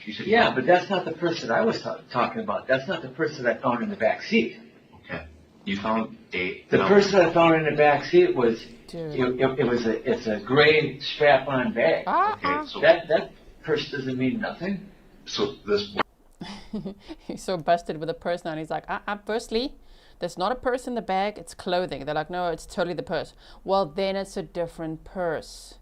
Yeah, but that's not the purse that I was talking about. That's not the purse that I found in the back seat. Okay. You found the purse that I found in the back seat was it's a gray strap-on bag. Okay, so that purse doesn't mean nothing. So this. He's so busted with a purse now, and he's like, firstly, there's not a purse in the bag, it's clothing. They're like, no, it's totally the purse. Well, then it's a different purse.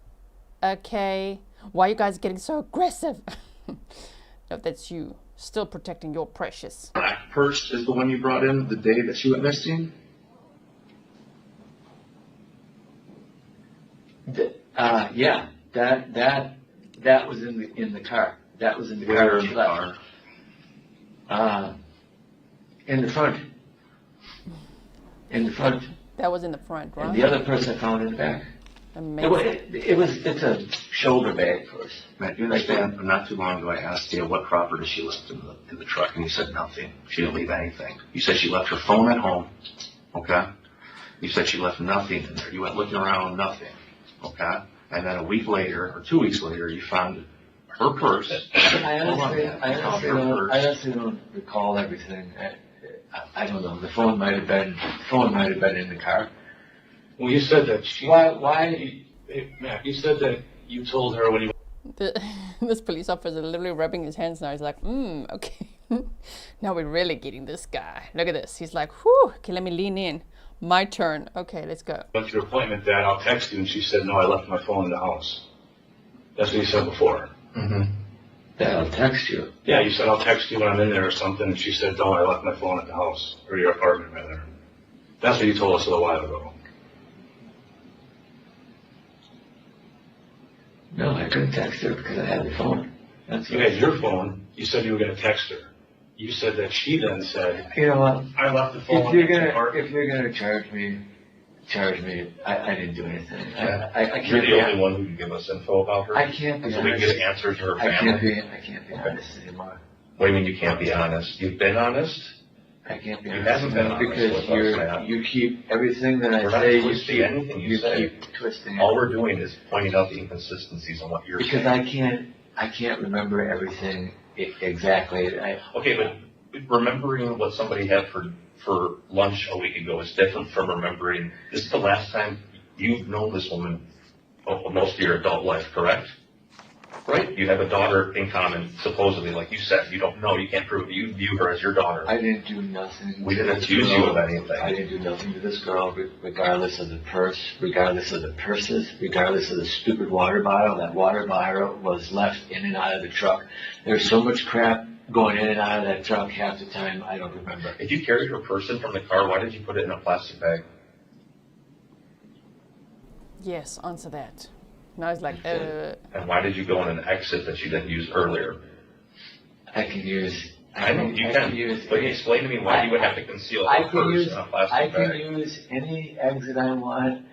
Okay, why are you guys getting so aggressive? No, that's you, still protecting your precious. Black purse is the one you brought in the day that she went missing? Yeah, that was in the car. That was in the car. Where in the car? In the front. In the front. That was in the front, right? And the other purse I found in the back. Amazing. It's a shoulder bag purse. Matt, you understand? Not too long ago, I asked you what property she left in the truck, and you said nothing. She didn't leave anything. You said she left her phone at home. Okay. You said she left nothing in there. You went looking around, nothing. Okay. And then a week later, or 2 weeks later, you found her purse. I honestly don't recall everything. I don't know. The phone might have been in the car. Well, you said that she. Why? Hey, Matt, you said that you told her when you. This police officer is literally rubbing his hands now. He's like, okay. Now we're really getting this guy. Look at this. He's like, whew, okay, let me lean in. My turn. Okay, let's go. Went to your appointment, Dad, I'll text you, and she said, no, I left my phone in the house. That's what you said before. Mm-hmm. Dad, I'll text you. Yeah, you said, I'll text you when I'm in there or something, and she said, no, I left my phone at the house, or your apartment, rather. That's what you told us a little while ago. No, I couldn't text her because I had the phone. You had your phone. You said you were going to text her. You said that she then said, you know what? I left the phone. If you're gonna charge me. I didn't do anything. You're the only one who can give us info about her. I can't be so honest. we can get answers to her family. I can't be honest anymore. What do you mean you can't be honest? You've been honest. I can't be You honest. haven't been honest because with us, Matt. you keep everything that I We're say. not twisting anything you say. Keep twisting. All we're doing is pointing out the inconsistencies in what you're saying. Because I can't remember everything exactly. Okay, but remembering what somebody had for lunch a week ago is different from remembering. This is the last time you've known this woman most of your adult life, correct? Right? You have a daughter in common, supposedly, like you said. You don't know. You can't prove it. You view her as your daughter. I didn't do nothing. We didn't accuse you of anything. I didn't do nothing to this girl, regardless of the purse, regardless of the purses, regardless of the stupid water bottle. That water bottle was left in and out of the truck. There's so much crap going in and out of that truck half the time, I don't remember. If you carried her purse in from the car, why did you put it in a plastic bag? Yes, answer that. And I was like, And why did you go in an exit that you didn't use earlier? I can use. I know you can. But explain to me why you would have to conceal a purse in a plastic bag. I can use any exit I want.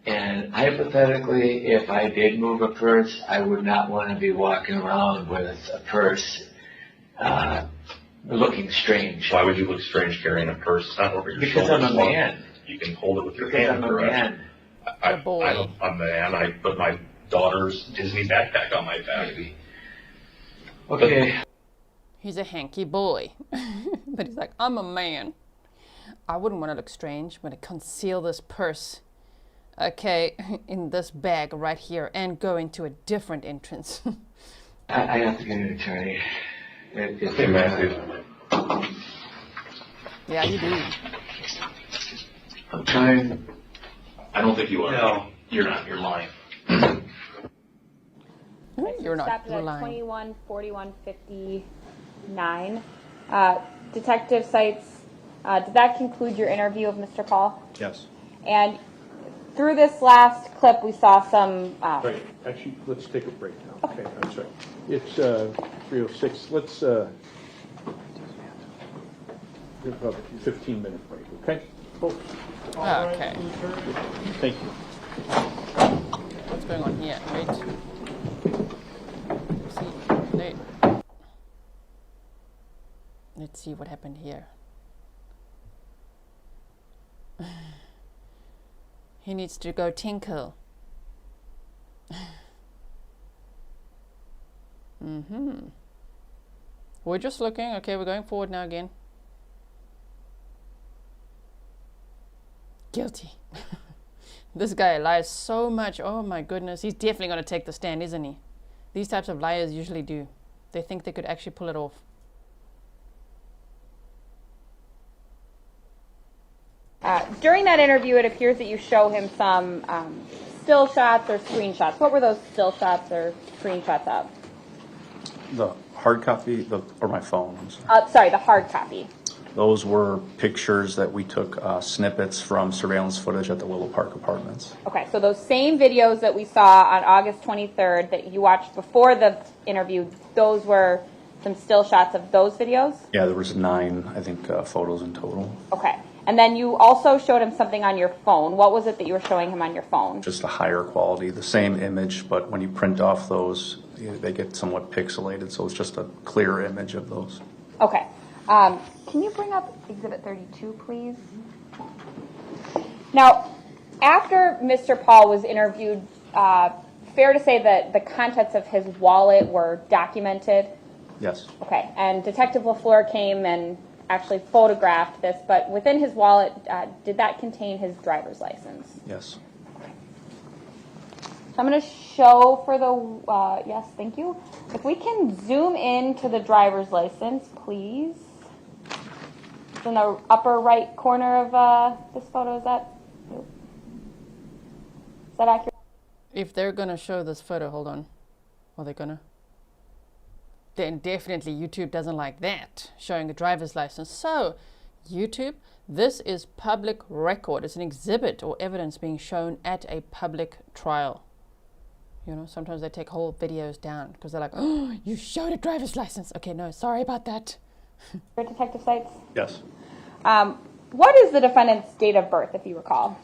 And hypothetically, if I did move a purse, I would not want to be walking around with a purse looking strange. Why would you look strange carrying a purse? It's not over your because shoulder. I'm a man. You can hold it with your because hand. I'm a man. I'm a man. I put my daughter's Disney backpack on my back. Okay. He's a hanky boy. But he's like, I'm a man. I wouldn't want to look strange. I'm going to conceal this purse, okay, in this bag right here and go into a different entrance. I have to get an attorney. Okay, Matthew. Yeah, you do. I'm trying. I don't think you are. No, you're not. You're lying. You're not. Stopped You're at lying. 21:41:59. Detective Seitz, did that conclude your interview of Mr. Pahl? Yes. And through this last clip, we saw some. Right. Actually, let's take a break now. Okay, I'm sorry. It's 3:06. Let's give about a 15-minute break. Okay, folks. Okay. Thank you. What's going on here? Wait. Let's see what happened here. He needs to go tinkle. We're just looking. Okay, we're going forward now again. Guilty. This guy lies so much. Oh my goodness. He's definitely going to take the stand, isn't he? These types of liars usually do. They think they could actually pull it off. During that interview, it appears that you show him some still shots or screenshots. What were those still shots or screenshots of? The hard copy, or my phone, I'm sorry. Sorry, the hard copy. Those were pictures that we took, snippets from surveillance footage at the Willow Park Apartments. Okay, so those same videos that we saw on August 23rd that you watched before the interview, those were some still shots of those videos? Yeah, there was 9, I think, photos in total. Okay. And then you also showed him something on your phone. What was it that you were showing him on your phone? Just a higher quality, the same image, but when you print off those, they get somewhat pixelated, so it's just a clear image of those. Okay. Can you bring up Exhibit 32, please? Now, after Mr. Pahl was interviewed, fair to say that the contents of his wallet were documented? Yes. Okay. And Detective LaFleur came and actually photographed this, but within his wallet, did that contain his driver's license? Yes. So I'm going to show for the, yes, thank you. If we can zoom in to the driver's license, please. It's in the upper right corner of this photo. Is that accurate? If they're going to show this photo, hold on. Are they going to? Then definitely YouTube doesn't like that, showing a driver's license. So, YouTube, this is public record. It's an exhibit or evidence being shown at a public trial. You know, sometimes they take whole videos down because they're like, oh, you showed a driver's license. Okay, no, sorry about that. Detective Seitz? Yes. What is the defendant's date of birth, if you recall?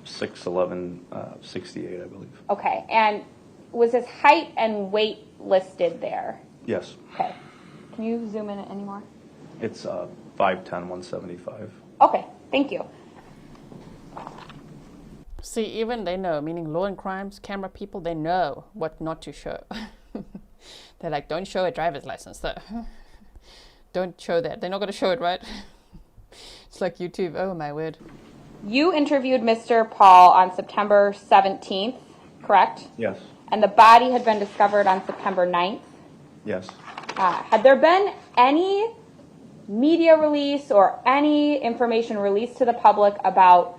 6/11/68, I believe. Okay, and was his height and weight listed there? Yes. Okay. Can you zoom in any more? It's 5'10", 175. Okay, thank you. See, even they know, meaning law and crimes, camera people, they know what not to show. They're like, don't show a driver's license, though. Don't show that. They're not going to show it, right? It's like YouTube. Oh, my word. You interviewed Mr. Pahl on September 17th, correct? Yes. And the body had been discovered on September 9th? Yes. Had there been any media release or any information released to the public about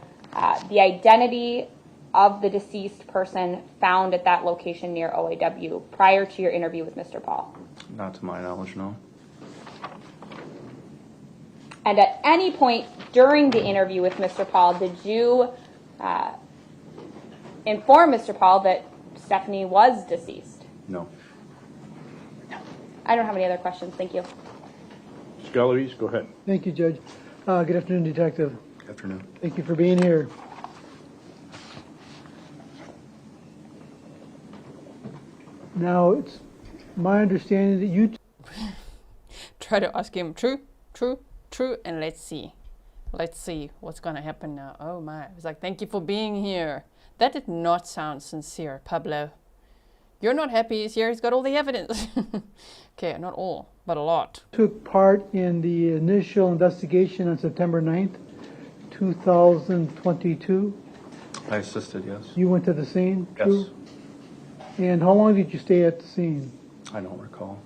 the identity of the deceased person found at that location near OAW prior to your interview with Mr. Pahl? Not to my knowledge, no. And at any point during the interview with Mr. Pahl, did you inform Mr. Pahl that Stephanie was deceased? No. I don't have any other questions. Thank you. Scalise, go ahead. Thank you, Judge. Good afternoon, Detective. Good afternoon. Thank you for being here. Now, it's my understanding that you... Try to ask him true, and let's see. Let's see what's going to happen now. Oh, my. It's like, thank you for being here. That did not sound sincere, Pablo. You're not happy he's here. He's got all the evidence. Okay, not all, but a lot. Took part in the initial investigation on September 9th, 2022. I assisted, yes. You went to the scene, Yes. true? And how long did you stay at the scene? I don't recall.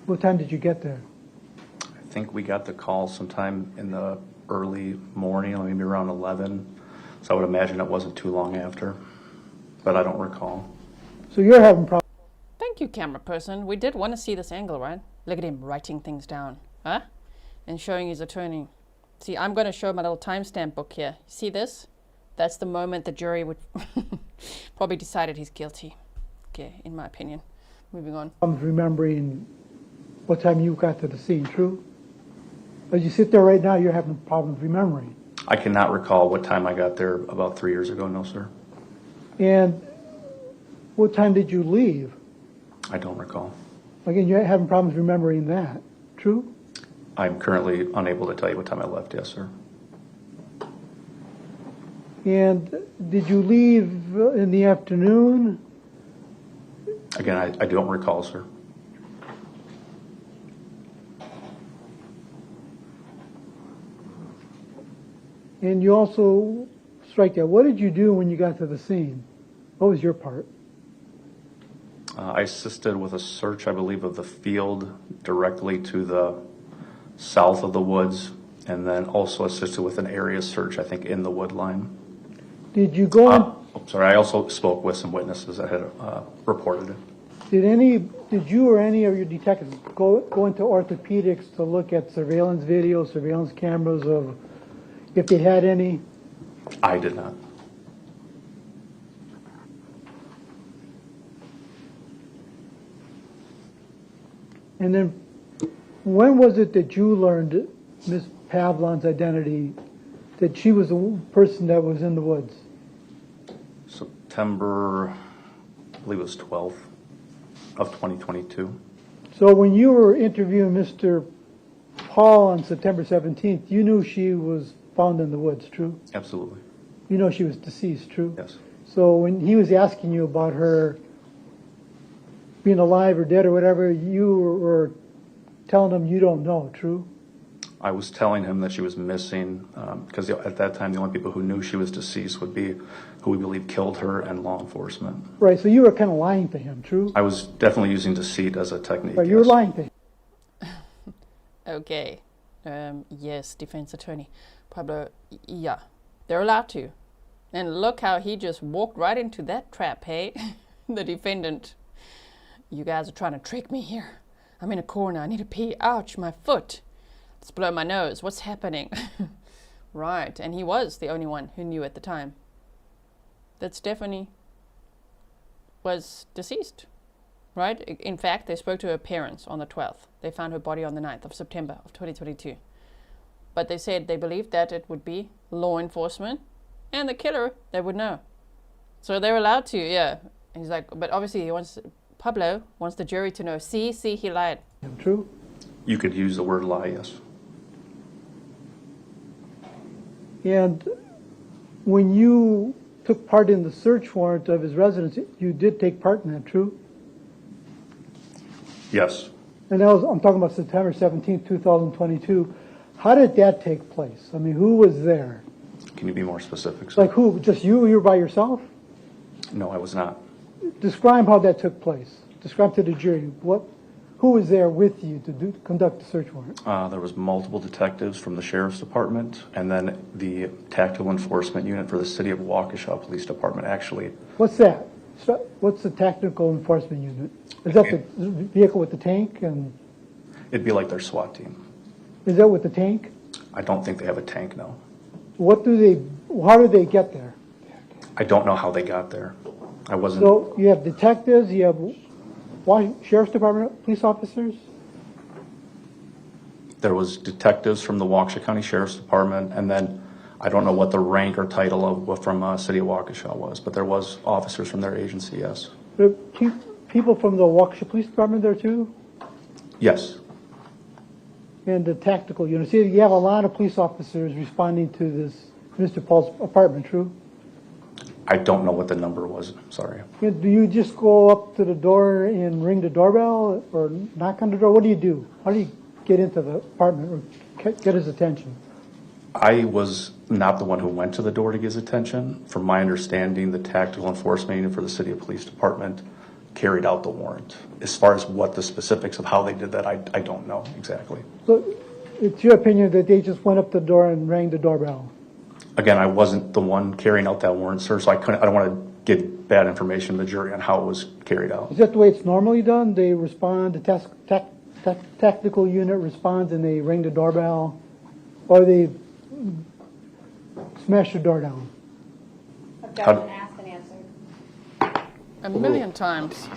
What time did you get there? I think we got the call sometime in the early morning, maybe around 11. So I would imagine it wasn't too long after, but I don't recall. So you're having problems. Thank you, camera person. We did want to see this angle, right? Look at him writing things down, huh? And showing his attorney. See, I'm going to show my little timestamp book here. See this? That's the moment the jury would probably decided he's guilty. Okay, in my opinion. Moving on. Remembering what time you got to the scene, true? As you sit there right now, you're having problems remembering. I cannot recall what time I got there about 3 years ago, no, sir. And what time did you leave? I don't recall. Again, you're having problems remembering that, true? I'm currently unable to tell you what time I left, yes, sir. And did you leave in the afternoon? Again, I don't recall, sir. And you also strike that. What did you do when you got to the scene? What was your part? I assisted with a search, I believe, of the field directly to the south of the woods, and then also assisted with an area search, I think, in the wood line. Did you go sorry, I also spoke with some witnesses that had reported it. Did you or any of your detectives go into orthopedics to look at surveillance video, surveillance cameras of if they had any? I did not. And then when was it that you learned Ms. Pavlons' identity, that she was the person that was in the woods? September, I believe it was 12th of 2022. So when you were interviewing Mr. Pahl on September 17th, you knew she was found in the woods, true? Absolutely. You know she was deceased, true? Yes. So when he was asking you about her being alive or dead or whatever, you were telling him you don't know, true? I was telling him that she was missing because at that time the only people who knew she was deceased would be who we believe killed her and law enforcement. Right, so you were kind of lying to him, true? I was definitely using deceit as a technique. Right, you were lying to him. Okay. Yes, defense attorney. Pablo, yeah, they're allowed to. And look how he just walked right into that trap, hey? The defendant. You guys are trying to trick me here. I'm in a corner. I need to pee. Ouch, my foot. Let's blow my nose. What's happening? Right, and he was the only one who knew at the time that Stephanie was deceased, right? In fact, they spoke to her parents on the 12th. They found her body on the 9th of September of 2022. But they said they believed that it would be law enforcement and the killer that would know. So they're allowed to, yeah. And he's like, but obviously Pablo wants the jury to know, see, he lied. True? You could use the word lie, yes. And when you took part in the search warrant of his residence, you did take part in that, true? Yes. And that was, I'm talking about September 17th, 2022. How did that take place? I mean, who was there? Can you be more specific, sir? Like who? Just you? You were by yourself? No, I was not. Describe how that took place. Describe to the jury who was there with you to conduct the search warrant? There was multiple detectives from the Sheriff's Department, and then the Tactical Enforcement Unit for the City of Waukesha Police Department, actually. What's that? What's the Tactical Enforcement Unit? Is that the vehicle with the tank? And it'd be like their SWAT team. Is that with the tank? I don't think they have a tank, no. How do they get there? I don't know how they got there. I wasn't. So you have detectives, you have Sheriff's Department police officers? There was detectives from the Waukesha County Sheriff's Department, and then I don't know what the rank or title of from City of Waukesha was, but there was officers from their agency, yes. There are people from the Waukesha Police Department there too? Yes. And the tactical unit. See, you have a lot of police officers responding to this Mr. Paul's apartment, true? I don't know what the number was, sorry. Do you just go up to the door and ring the doorbell or knock on the door? What do you do? How do you get into the apartment or get his attention? I was not the one who went to the door to get his attention. From my understanding, the Tactical Enforcement Unit for the City of Police Department carried out the warrant. As far as what the specifics of how they did that, I don't know exactly. So it's your opinion that they just went up to the door and rang the doorbell? Again, I wasn't the one carrying out that warrant, sir, so I don't want to give bad information to the jury on how it was carried out. Is that the way it's normally done? They respond, the tactical unit responds and they ring the doorbell, or they smash the door down? Objection asked and answered. A million times.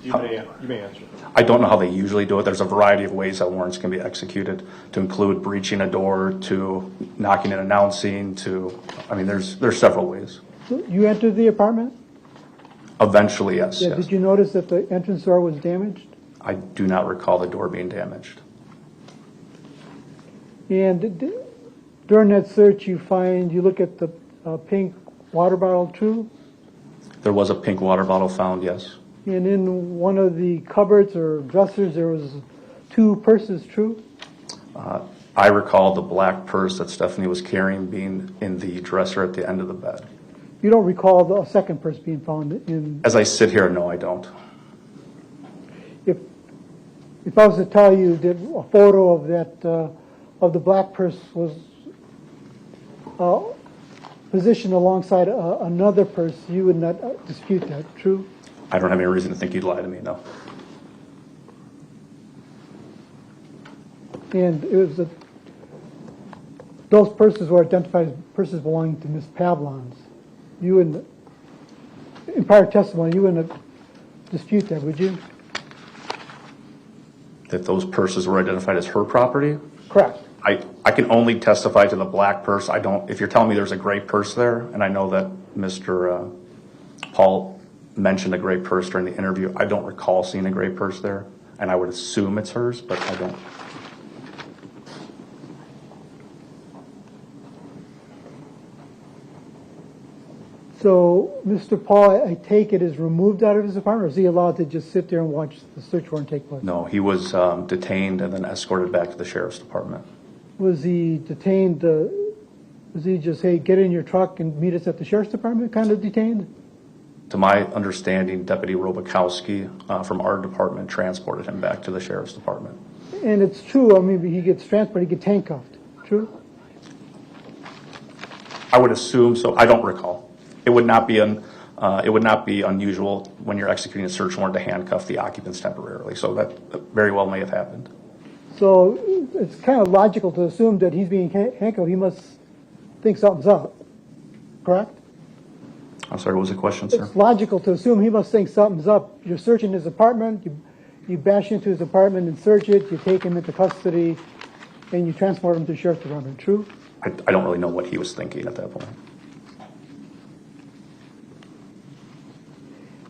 You may answer. I don't know how they usually do it. There's a variety of ways that warrants can be executed, to include breaching a door, to knocking and announcing, there's several ways. So you entered the apartment? Eventually, yes. Yeah. Yes. Did you notice that the entrance door was damaged? I do not recall the door being damaged. And during that search, you look at the pink water bottle, true? There was a pink water bottle found, yes. And in one of the cupboards or dressers, there was 2 purses, true? I recall the black purse that Stephanie was carrying being in the dresser at the end of the bed. You don't recall the second purse being found in? As I sit here, no, I don't. If I was to tell you that a photo of that of the black purse was positioned alongside another purse, you would not dispute that, true? I don't have any reason to think you'd lie to me, no. And it was those purses were identified as purses belonging to Miss Pavlons. You wouldn't, in prior testimony, you wouldn't dispute that, would you? That those purses were identified as her property? Correct. I can only testify to the black purse. I don't, if you're telling me there's a gray purse there, and I know that Mr. Pahl mentioned a gray purse during the interview, I don't recall seeing a gray purse there, and I would assume it's hers, but I don't. So, Mr. Pahl, I take it, is removed out of his apartment, or is he allowed to just sit there and watch the search warrant take place? No, he was detained and then escorted back to the sheriff's department. Was he detained, was he just, hey, get in your truck and meet us at the sheriff's department kind of detained? To my understanding, Deputy Robakowski from our department transported him back to the sheriff's department. And it's true, I mean, he gets transported, he gets handcuffed, true? I would assume so. I don't recall. It would not be unusual when you're executing a search warrant to handcuff the occupants temporarily. So that very well may have happened. So it's kind of logical to assume that he's being handcuffed. He must think something's up, correct? I'm sorry, what was the question, sir? It's logical to assume he must think something's up. You're searching his apartment, you bash into his apartment and search it, you take him into custody, and you transport him to the sheriff's department, true? I don't really know what he was thinking at that point.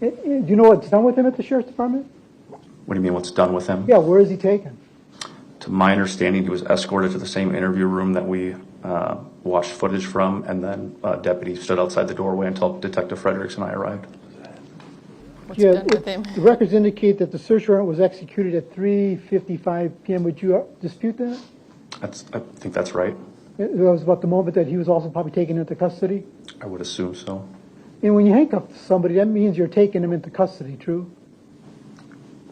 Do you know what's done with him at the sheriff's department? What do you mean, what's done with him? Yeah, where is he taken? To my understanding, he was escorted to the same interview room that we watched footage from, and then a deputy stood outside the doorway until Detective Fredericks and I arrived. What's done with him? The records indicate that the search warrant was executed at 3:55 p.m. Would you dispute that? I think that's right. It was about the moment that he was also probably taken into custody? I would assume so. And when you handcuff somebody, that means you're taking them into custody, true?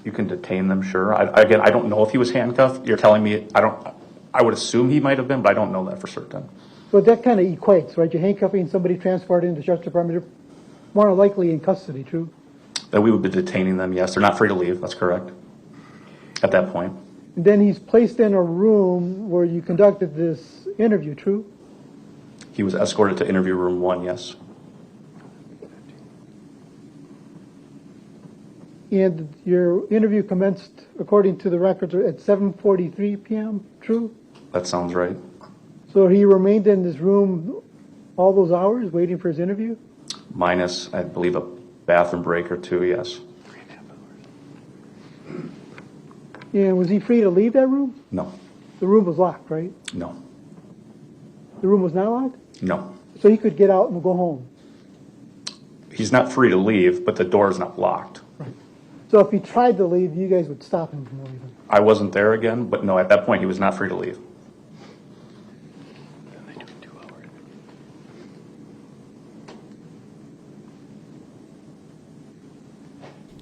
You can detain them, sure. Again, I don't know if he was handcuffed. You're telling me, I would assume he might have been, but I don't know that for certain. So that kind of equates, right? You're handcuffing somebody, transported into the sheriff's department, they're more likely in custody, true? That we would be detaining them, yes. They're not free to leave, that's correct. At that point. And then he's placed in a room where you conducted this interview, true? He was escorted to interview room 1, yes. And your interview commenced, according to the records, at 7:43 p.m., true? That sounds right. So he remained in this room all those hours waiting for his interview? Minus, I believe, a bathroom break or 2, yes. And was he free to leave that room? No. The room was locked, right? No. The room was not locked? No. So he could get out and go home? He's not free to leave, but the door is not locked. Right. So if he tried to leave, you guys would stop him from leaving? I wasn't there again, but no, at that point he was not free to leave.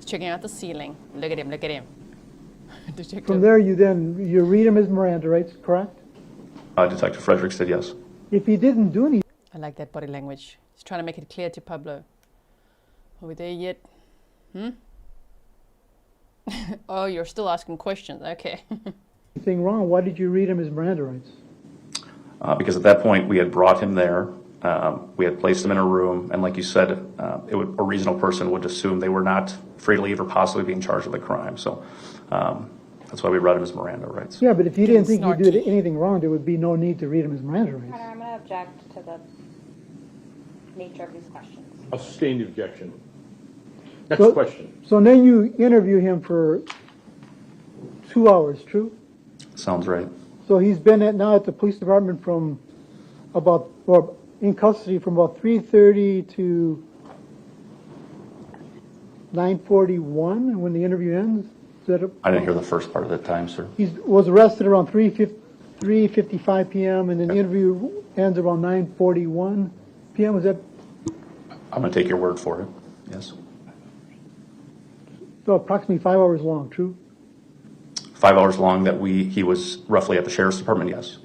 Checking out the ceiling. Look at him, look at him. From there, you read him his Miranda rights, correct? Detective Fredericks said yes. If he didn't do anything... I like that body language. He's trying to make it clear to Pablo. Are we there yet? Oh, you're still asking questions. Okay. Anything wrong? Why did you read him his Miranda rights? Because at that point we had brought him there. We had placed him in a room, and like you said, a reasonable person would assume they were not free to leave or possibly being charged with a crime. So that's why we read him his Miranda rights. Yeah, but if you didn't think you did anything wrong, there would be no need to read him his Miranda rights. I'm going to object to the nature of these questions. A sustained objection. Next question. So then you interview him for 2 hours, true? Sounds right. So he's been now at the police department from in custody from about 3:30 to 9:41 when the interview ends. I didn't hear the first part of that time, sir. He was arrested around 3:55 p.m. and then the interview ends around 9:41 p.m. Was that? I'm going to take your word for it. Yes. So approximately 5 hours long. True. 5 hours long that he was roughly at the sheriff's department. Yes.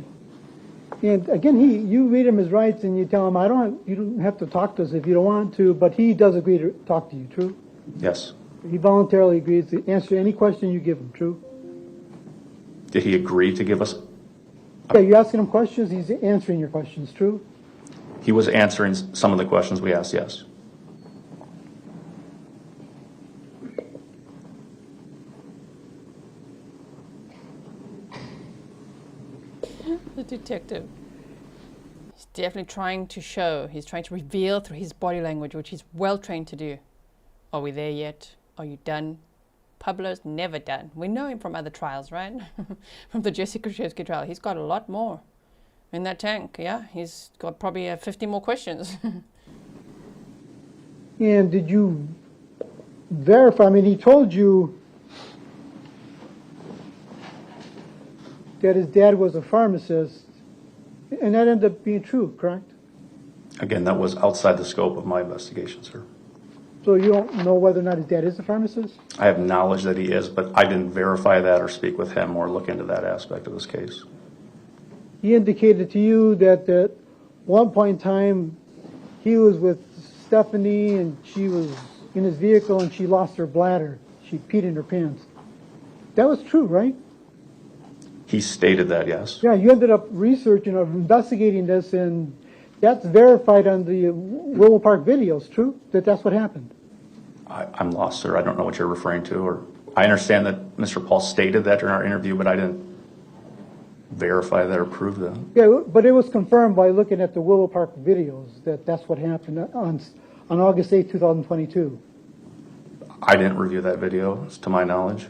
And again, you read him his rights and you tell him, you don't have to talk to us if you don't want to, but he does agree to talk to you. True. Yes. He voluntarily agrees to answer any question you give him. True. Did he agree to give us? Yeah, you're asking him questions. He's answering your questions. True. He was answering some of the questions we asked. Yes. The detective. He's definitely trying to show. He's trying to reveal through his body language, which he's well trained to do. Are we there yet? Are you done? Pablo's never done. We know him from other trials, right? From the Jesse Krzyzewski trial. He's got a lot more in that tank, yeah? He's got probably 50 more questions. And did you verify? I mean, he told you that his dad was a pharmacist, and that ended up being true, correct? Again, that was outside the scope of my investigation, sir. So you don't know whether or not his dad is a pharmacist? I have knowledge that he is, but I didn't verify that or speak with him or look into that aspect of this case. He indicated to you that at one point in time he was with Stephanie and she was in his vehicle and she lost her bladder. She peed in her pants. That was true, right? He stated that, yes. Yeah, you ended up researching or investigating this, and that's verified on the Willow Park videos, true? That's what happened? I'm lost, sir. I don't know what you're referring to. Or I understand that Mr. Pahl stated that during our interview, but I didn't verify that or prove that. Yeah, but it was confirmed by looking at the Willow Park videos that that's what happened on August 8, 2022. I didn't review that video, to my knowledge.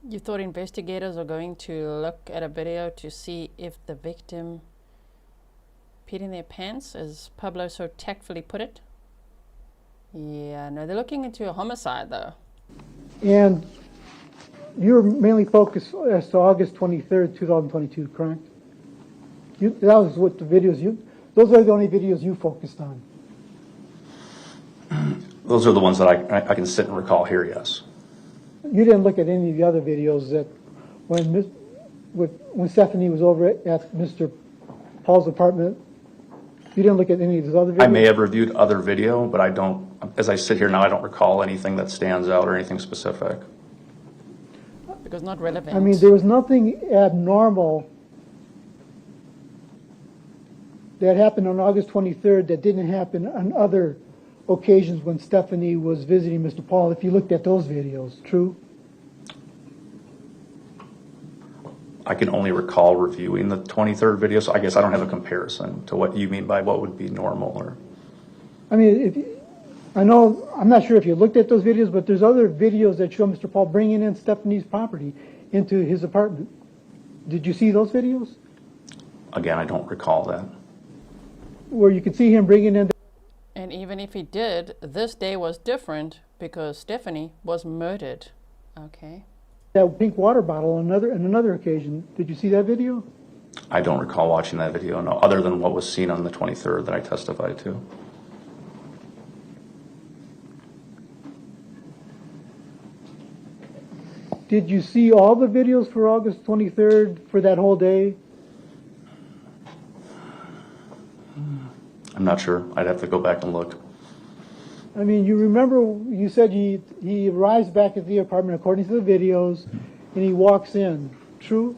You thought investigators are going to look at a video to see if the victim peed in their pants, as Pablo so tactfully put it? Yeah, no, they're looking into a homicide, though. And you're mainly focused as to August 23rd, 2022, correct? That was what the videos those are the only videos you focused on. Those are the ones that I can sit and recall here, yes. You didn't look at any of the other videos that when Stephanie was over at Mr. Pahl's apartment. You didn't look at any of those other videos? I may have reviewed other video, but I don't, as I sit here now, I don't recall anything that stands out or anything specific. Because not relevant. I mean, there was nothing abnormal that happened on August 23rd that didn't happen on other occasions when Stephanie was visiting Mr. Pahl, if you looked at those videos, true? I can only recall reviewing the 23rd video, so I guess I don't have a comparison to what you mean by what would be normal. Or I mean, I'm not sure if you looked at those videos, but there's other videos that show Mr. Pahl bringing in Stephanie's property into his apartment. Did you see those videos? Again, I don't recall that. Where you could see him bringing in. And even if he did, this day was different because Stephanie was murdered. Okay. That pink water bottle on another occasion. Did you see that video? I don't recall watching that video, no, other than what was seen on the 23rd that I testified to. Did you see all the videos for August 23rd for that whole day? I'm not sure. I'd have to go back and look. I mean, you remember you said he arrives back at the apartment according to the videos, and he walks in, true?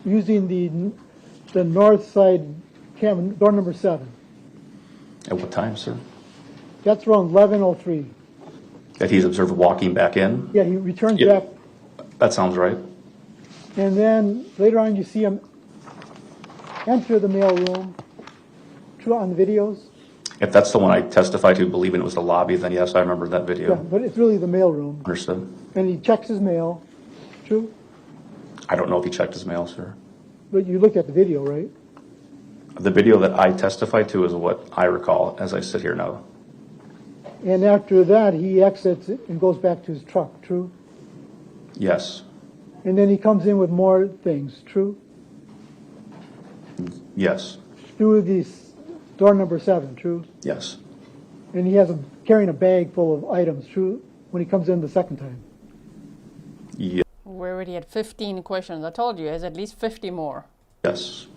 Using the north side camera, door number 7. At what time, sir? That's around 11:03. That he's observed walking back in? Yeah, he returns Yeah, back. that sounds right. And then later on you see him enter the mail room, true, on the videos? If that's the one I testified to, believing it was the lobby, then yes, I remember that video. Yeah, but it's really the mail room. Understood. And he checks his mail, true? I don't know if he checked his mail, sir. But you looked at the video, right? The video that I testified to is what I recall as I sit here now. And after that, he exits and goes back to his truck, true? Yes. And then he comes in with more things, true? Yes. Through this door number 7, true? Yes. And he has carrying a bag full of items, true? When he comes in the second time. Yeah. We already had 15 questions. I told you, there's at least 50 more. Yes.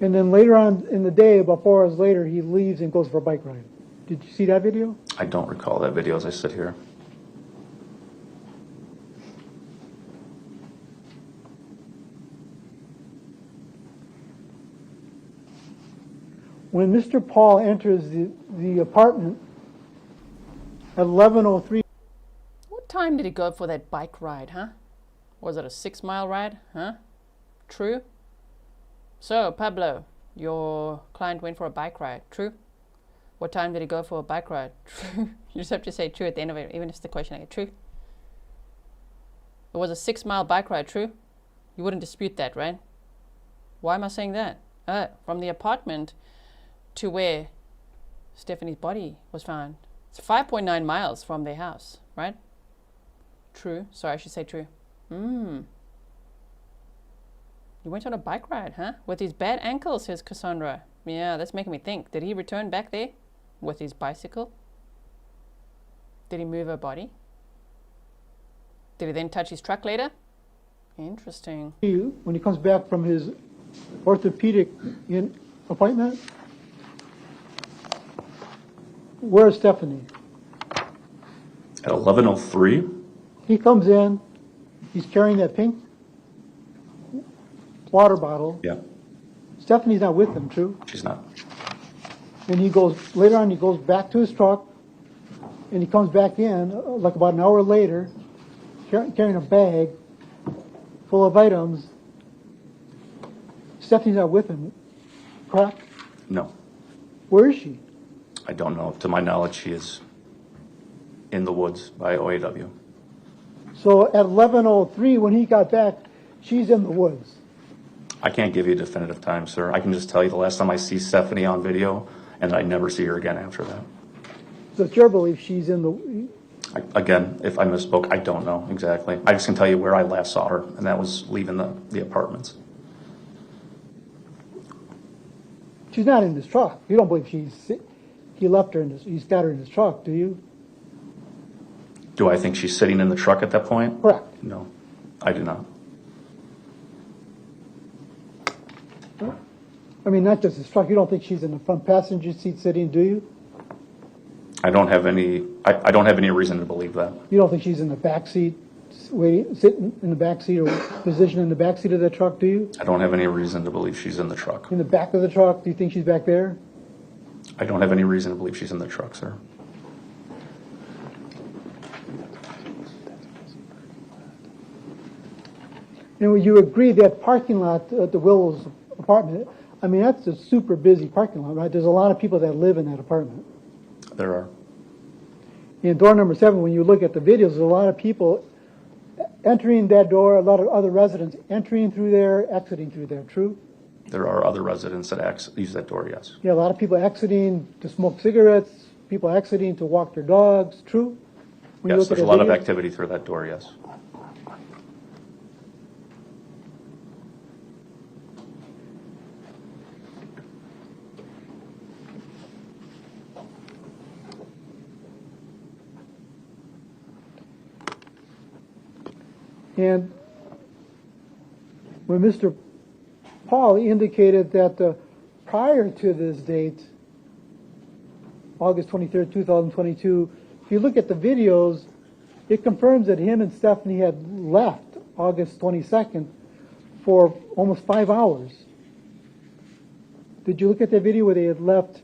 And then later on in the day, about 4 hours later, he leaves and goes for a bike ride. Did you see that video? I don't recall that video as I sit here. When Mr. Pahl enters the apartment at 11:03. What time did he go for that bike ride, huh? Was it a 6-mile ride, huh? True? So, Pablo, your client went for a bike ride, true? What time did he go for a bike ride? True. You just have to say true at the end of it, even if it's the question again. True. It was a 6-mile bike ride, true? You wouldn't dispute that, right? Why am I saying that? From the apartment to where Stephanie's body was found. It's 5.9 miles from their house, right? True. Sorry, I should say true. You went on a bike ride, huh? With his bad ankles, says Cassandra. Yeah, that's making me think. Did he return back there with his bicycle? Did he move her body? Did he then touch his truck later? Interesting. When he comes back from his orthopedic appointment, where's Stephanie? At 11:03? He comes in, he's carrying that pink water bottle. Yeah. Stephanie's not with him, true? She's not. And he goes, later on, he goes back to his truck, and he comes back in, like about an hour later, carrying a bag full of items. Stephanie's not with him, correct? No. Where is she? I don't know. To my knowledge, she is in the woods by OAW. So at 11:03, when he got back, she's in the woods. I can't give you a definitive time, sir. I can just tell you the last time I see Stephanie on video, and I never see her again after that. So it's your belief she's in the... Again, if I misspoke, I don't know exactly. I just can tell you where I last saw her, and that was leaving the apartments. She's not in his truck. You don't believe he left her he's got her in his truck, do you? Do I think she's sitting in the truck at that point? Correct. No, I do not. I mean, not just his truck. You don't think she's in the front passenger seat sitting, do you? I don't have any reason to believe that. You don't think she's in the back seat, sitting in the back seat or positioned in the back seat of the truck, do you? I don't have any reason to believe she's in the truck. In the back of the truck, do you think she's back there? I don't have any reason to believe she's in the truck, sir. And would you agree that parking lot at the Willows apartment, I mean, that's a super busy parking lot, right? There's a lot of people that live in that apartment. There are. In door number 7, when you look at the videos, there's a lot of people entering that door, a lot of other residents entering through there, exiting through there, true? There are other residents that use that door, yes. Yeah, a lot of people exiting to smoke cigarettes, people exiting to walk their dogs, true? When Yes, there's a lot of activity through that door, yes. And when Mr. Pahl indicated that prior to this date, August 23rd, 2022, if you look at the videos, it confirms that him and Stephanie had left August 22nd for almost 5 hours. Did you look at that video where they had left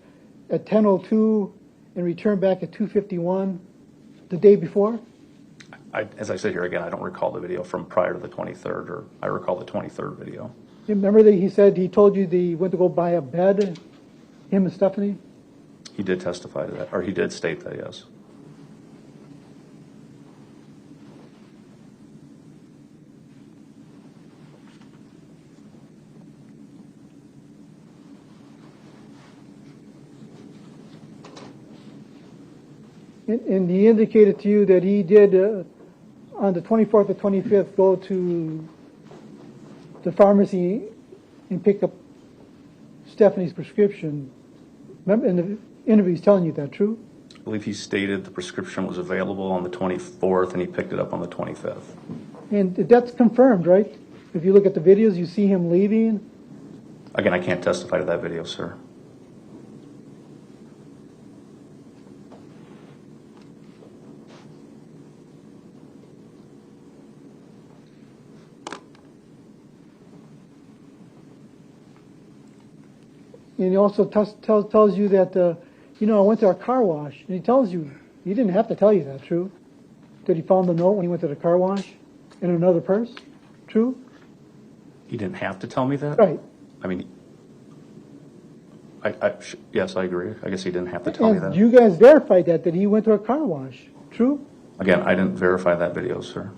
at 10:02 and returned back at 2:51 the day before? As I sit here again, I don't recall the video from prior to the 23rd, or I recall the 23rd video. You remember that he told you they went to go buy a bed, him and Stephanie? He did testify to that, or he did state that, yes. And he indicated to you that he did, on the 24th or 25th, go to the pharmacy and pick up Stephanie's prescription. Remember, in the interview, he's telling you that, true? I believe he stated the prescription was available on the 24th and he picked it up on the 25th. And that's confirmed, right? If you look at the videos, you see him leaving. Again, I can't testify to that video, sir. And he also tells you that, I went to a car wash. And he tells you, he didn't have to tell you that, true? That he found the note when he went to the car wash in another purse, true? He didn't have to tell me that? Right. I mean, yes, I agree. I guess he didn't have to tell me that. And you guys verified that he went to a car wash, true? Again, I didn't verify that video, sir.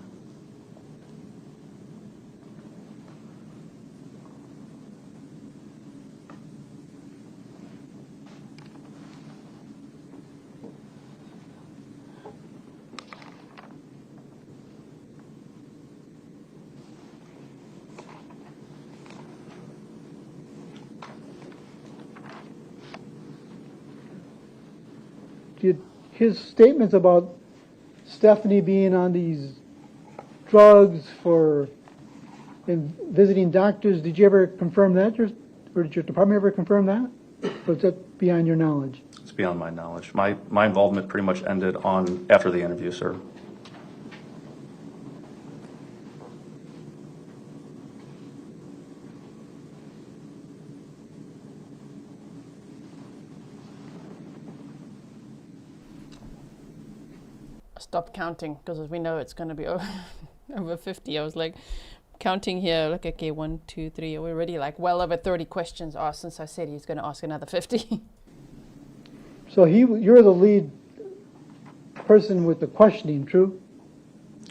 His statements about Stephanie being on these drugs and visiting doctors, did you ever confirm that? Or did your department ever confirm that? Or is that beyond your knowledge? It's beyond my knowledge. My involvement pretty much ended after the interview, sir. Stop counting, because as we know it's going to be over 50. I was like counting here, like, okay, 1, 2, 3. We're already like well over 30 questions asked since I said he's going to ask another 50. So you're the lead person with the questioning, true?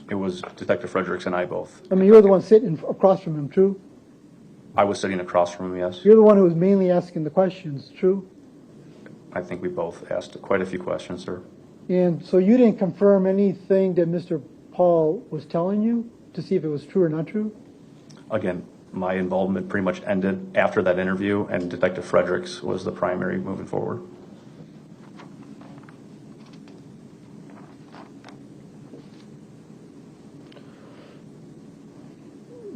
It was Detective Fredericks and I both. I mean, you're the one sitting across from him, true? I was sitting across from him, yes. You're the one who was mainly asking the questions, true? I think we both asked quite a few questions, sir. And so you didn't confirm anything that Mr. Pahl was telling you to see if it was true or not true? Again, my involvement pretty much ended after that interview, and Detective Fredericks was the primary moving forward.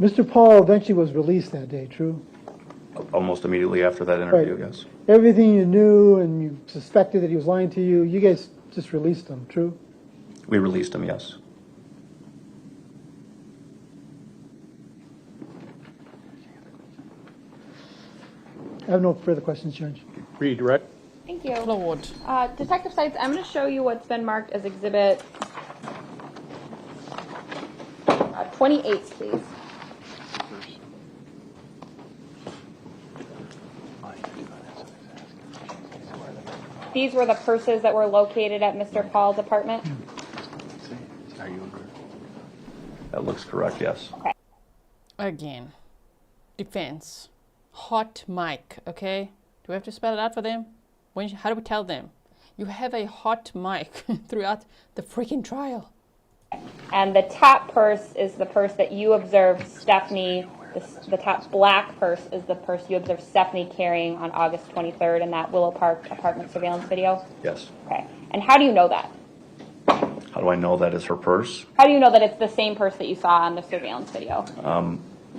Mr. Pahl eventually was released that day, true? Almost immediately after that interview, Right. yes. Everything you knew and you suspected that he was lying to you, you guys just released him, true? We released him, yes. I have no further questions, Judge. Redirect. Thank you. Lord. Detective Seitz, I'm going to show you what's been marked as Exhibit 28, please. These were the purses that were located at Mr. Pahl's apartment? That looks correct, yes. Okay. Again, defense. Hot mic, okay? Do we have to spell it out for them? How do we tell them? You have a hot mic throughout the freaking trial. And the top purse is the purse that you observed Stephanie, the top black purse is the purse you observed Stephanie carrying on August 23rd in that Willow Park apartment surveillance video? Yes. Okay. And how do you know that? How do I know that is her purse? How do you know that it's the same purse that you saw on the surveillance video?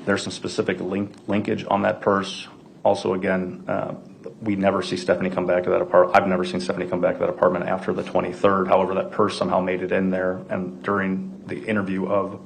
There's some specific linkage on that purse. Also, again, we never see Stephanie come back to that apartment. I've never seen Stephanie come back to that apartment after the 23rd. However, that purse somehow made it in there. And during the interview of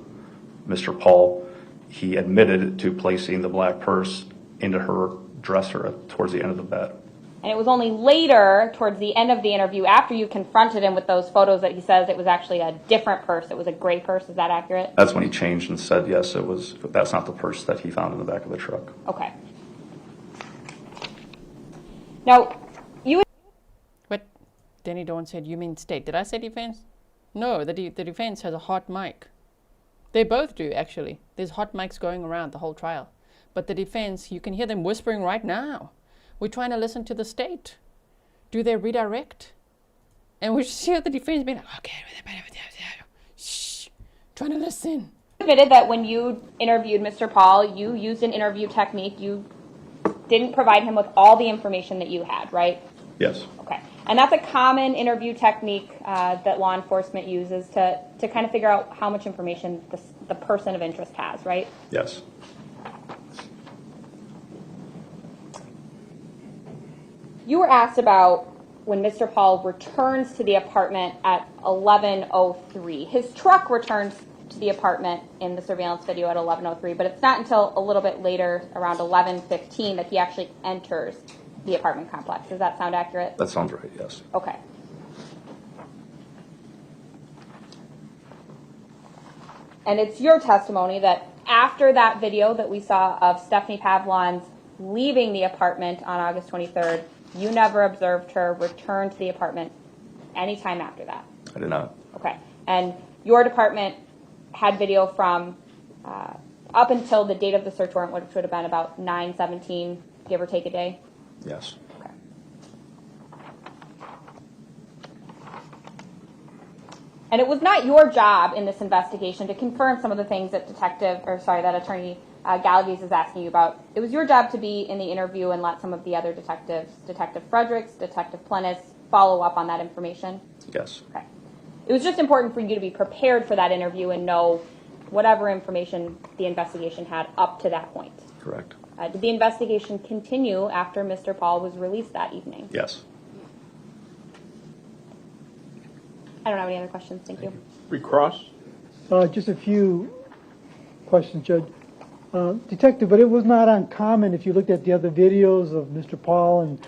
Mr. Pahl, he admitted to placing the black purse into her dresser towards the end of the bed. And it was only later, towards the end of the interview, after you confronted him with those photos, that he says it was actually a different purse. It was a gray purse. Is that accurate? That's when he changed and said, yes, it was. That's not the purse that he found in the back of the truck. Okay. Now, you... What? Danny Dawn said, you mean state. Did I say defense? No, the defense has a hot mic. They both do, actually. There's hot mics going around the whole trial. But the defense, you can hear them whispering right now. We're trying to listen to the state. Do they redirect? And we just hear the defendant being like, okay, shh, trying to listen. Admitted that when you interviewed Mr. Pahl, you used an interview technique. You didn't provide him with all the information that you had, right? Yes. Okay. And that's a common interview technique that law enforcement uses to kind of figure out how much information the person of interest has, right? Yes. You were asked about when Mr. Pahl returns to the apartment at 11:03. His truck returns to the apartment in the surveillance video at 11:03, but it's not until a little bit later, around 11:15, that he actually enters the apartment complex. Does that sound accurate? That sounds right, yes. Okay. And it's your testimony that after that video that we saw of Stephanie Pavlons leaving the apartment on August 23rd, you never observed her return to the apartment anytime after that? I did not. Okay. And your department had video from up until the date of the search warrant, which would have been about 9/17, give or take a day? Yes. Okay. And it was not your job in this investigation to confirm some of the things that that Attorney Galaviz is asking you about. It was your job to be in the interview and let some of the other detectives, Detective Fredericks, Detective Plennis, follow up on that information? Yes. Okay. It was just important for you to be prepared for that interview and know whatever information the investigation had up to that point. Correct. Did the investigation continue after Mr. Pahl was released that evening? Yes. I don't have any other questions. Thank you. Recross? Just a few questions, Judge. Detective, but it was not uncommon, if you looked at the other videos of Mr. Pahl and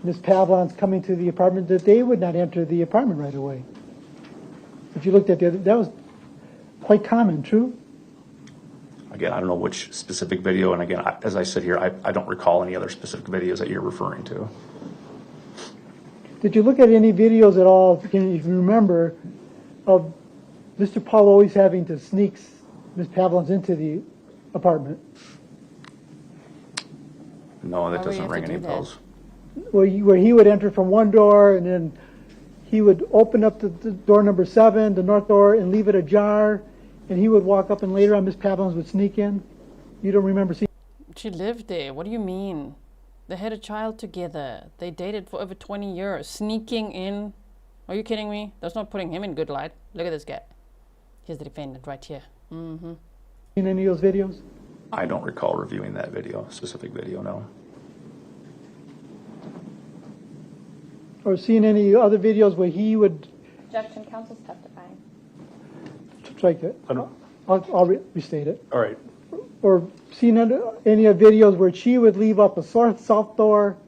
Ms. Pavlons coming to the apartment, that they would not enter the apartment right away. If you looked at the other, that was quite common, true? Again, I don't know which specific video, and again, as I sit here, I don't recall any other specific videos that you're referring to. Did you look at any videos at all, if you remember, of Mr. Pahl always having to sneak Ms. Pavlons into the apartment? No, that doesn't ring any bells. Where he would enter from one door, and then he would open up the door number 7, the north door, and leave it ajar, and he would walk up, and later on Ms. Pavlons would sneak in. You don't remember seeing? She lived there. What do you mean? They had a child together. They dated for over 20 years. Sneaking in? Are you kidding me? That's not putting him in good light. Look at this guy. Here's the defendant right here. Mm-hmm. Seen any of those videos? I don't recall reviewing that video, specific video, no. Or seen any other videos where he would... Objection, counsel's testifying. Strike it. I'll restate it. All right. Or seen any of videos where she would leave out the south door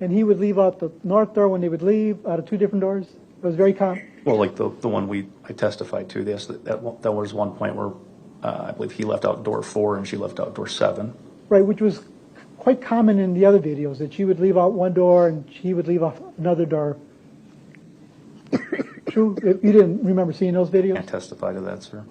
and he would leave out the north door when they would leave out of 2 different doors? It was very common. Well, like the one I testified to, yes, that was one point where I believe he left out door 4 and she left out door 7. Right, which was quite common in the other videos, that she would leave out one door and he would leave out another door. True? You didn't remember seeing those videos? Can't testify to that, sir.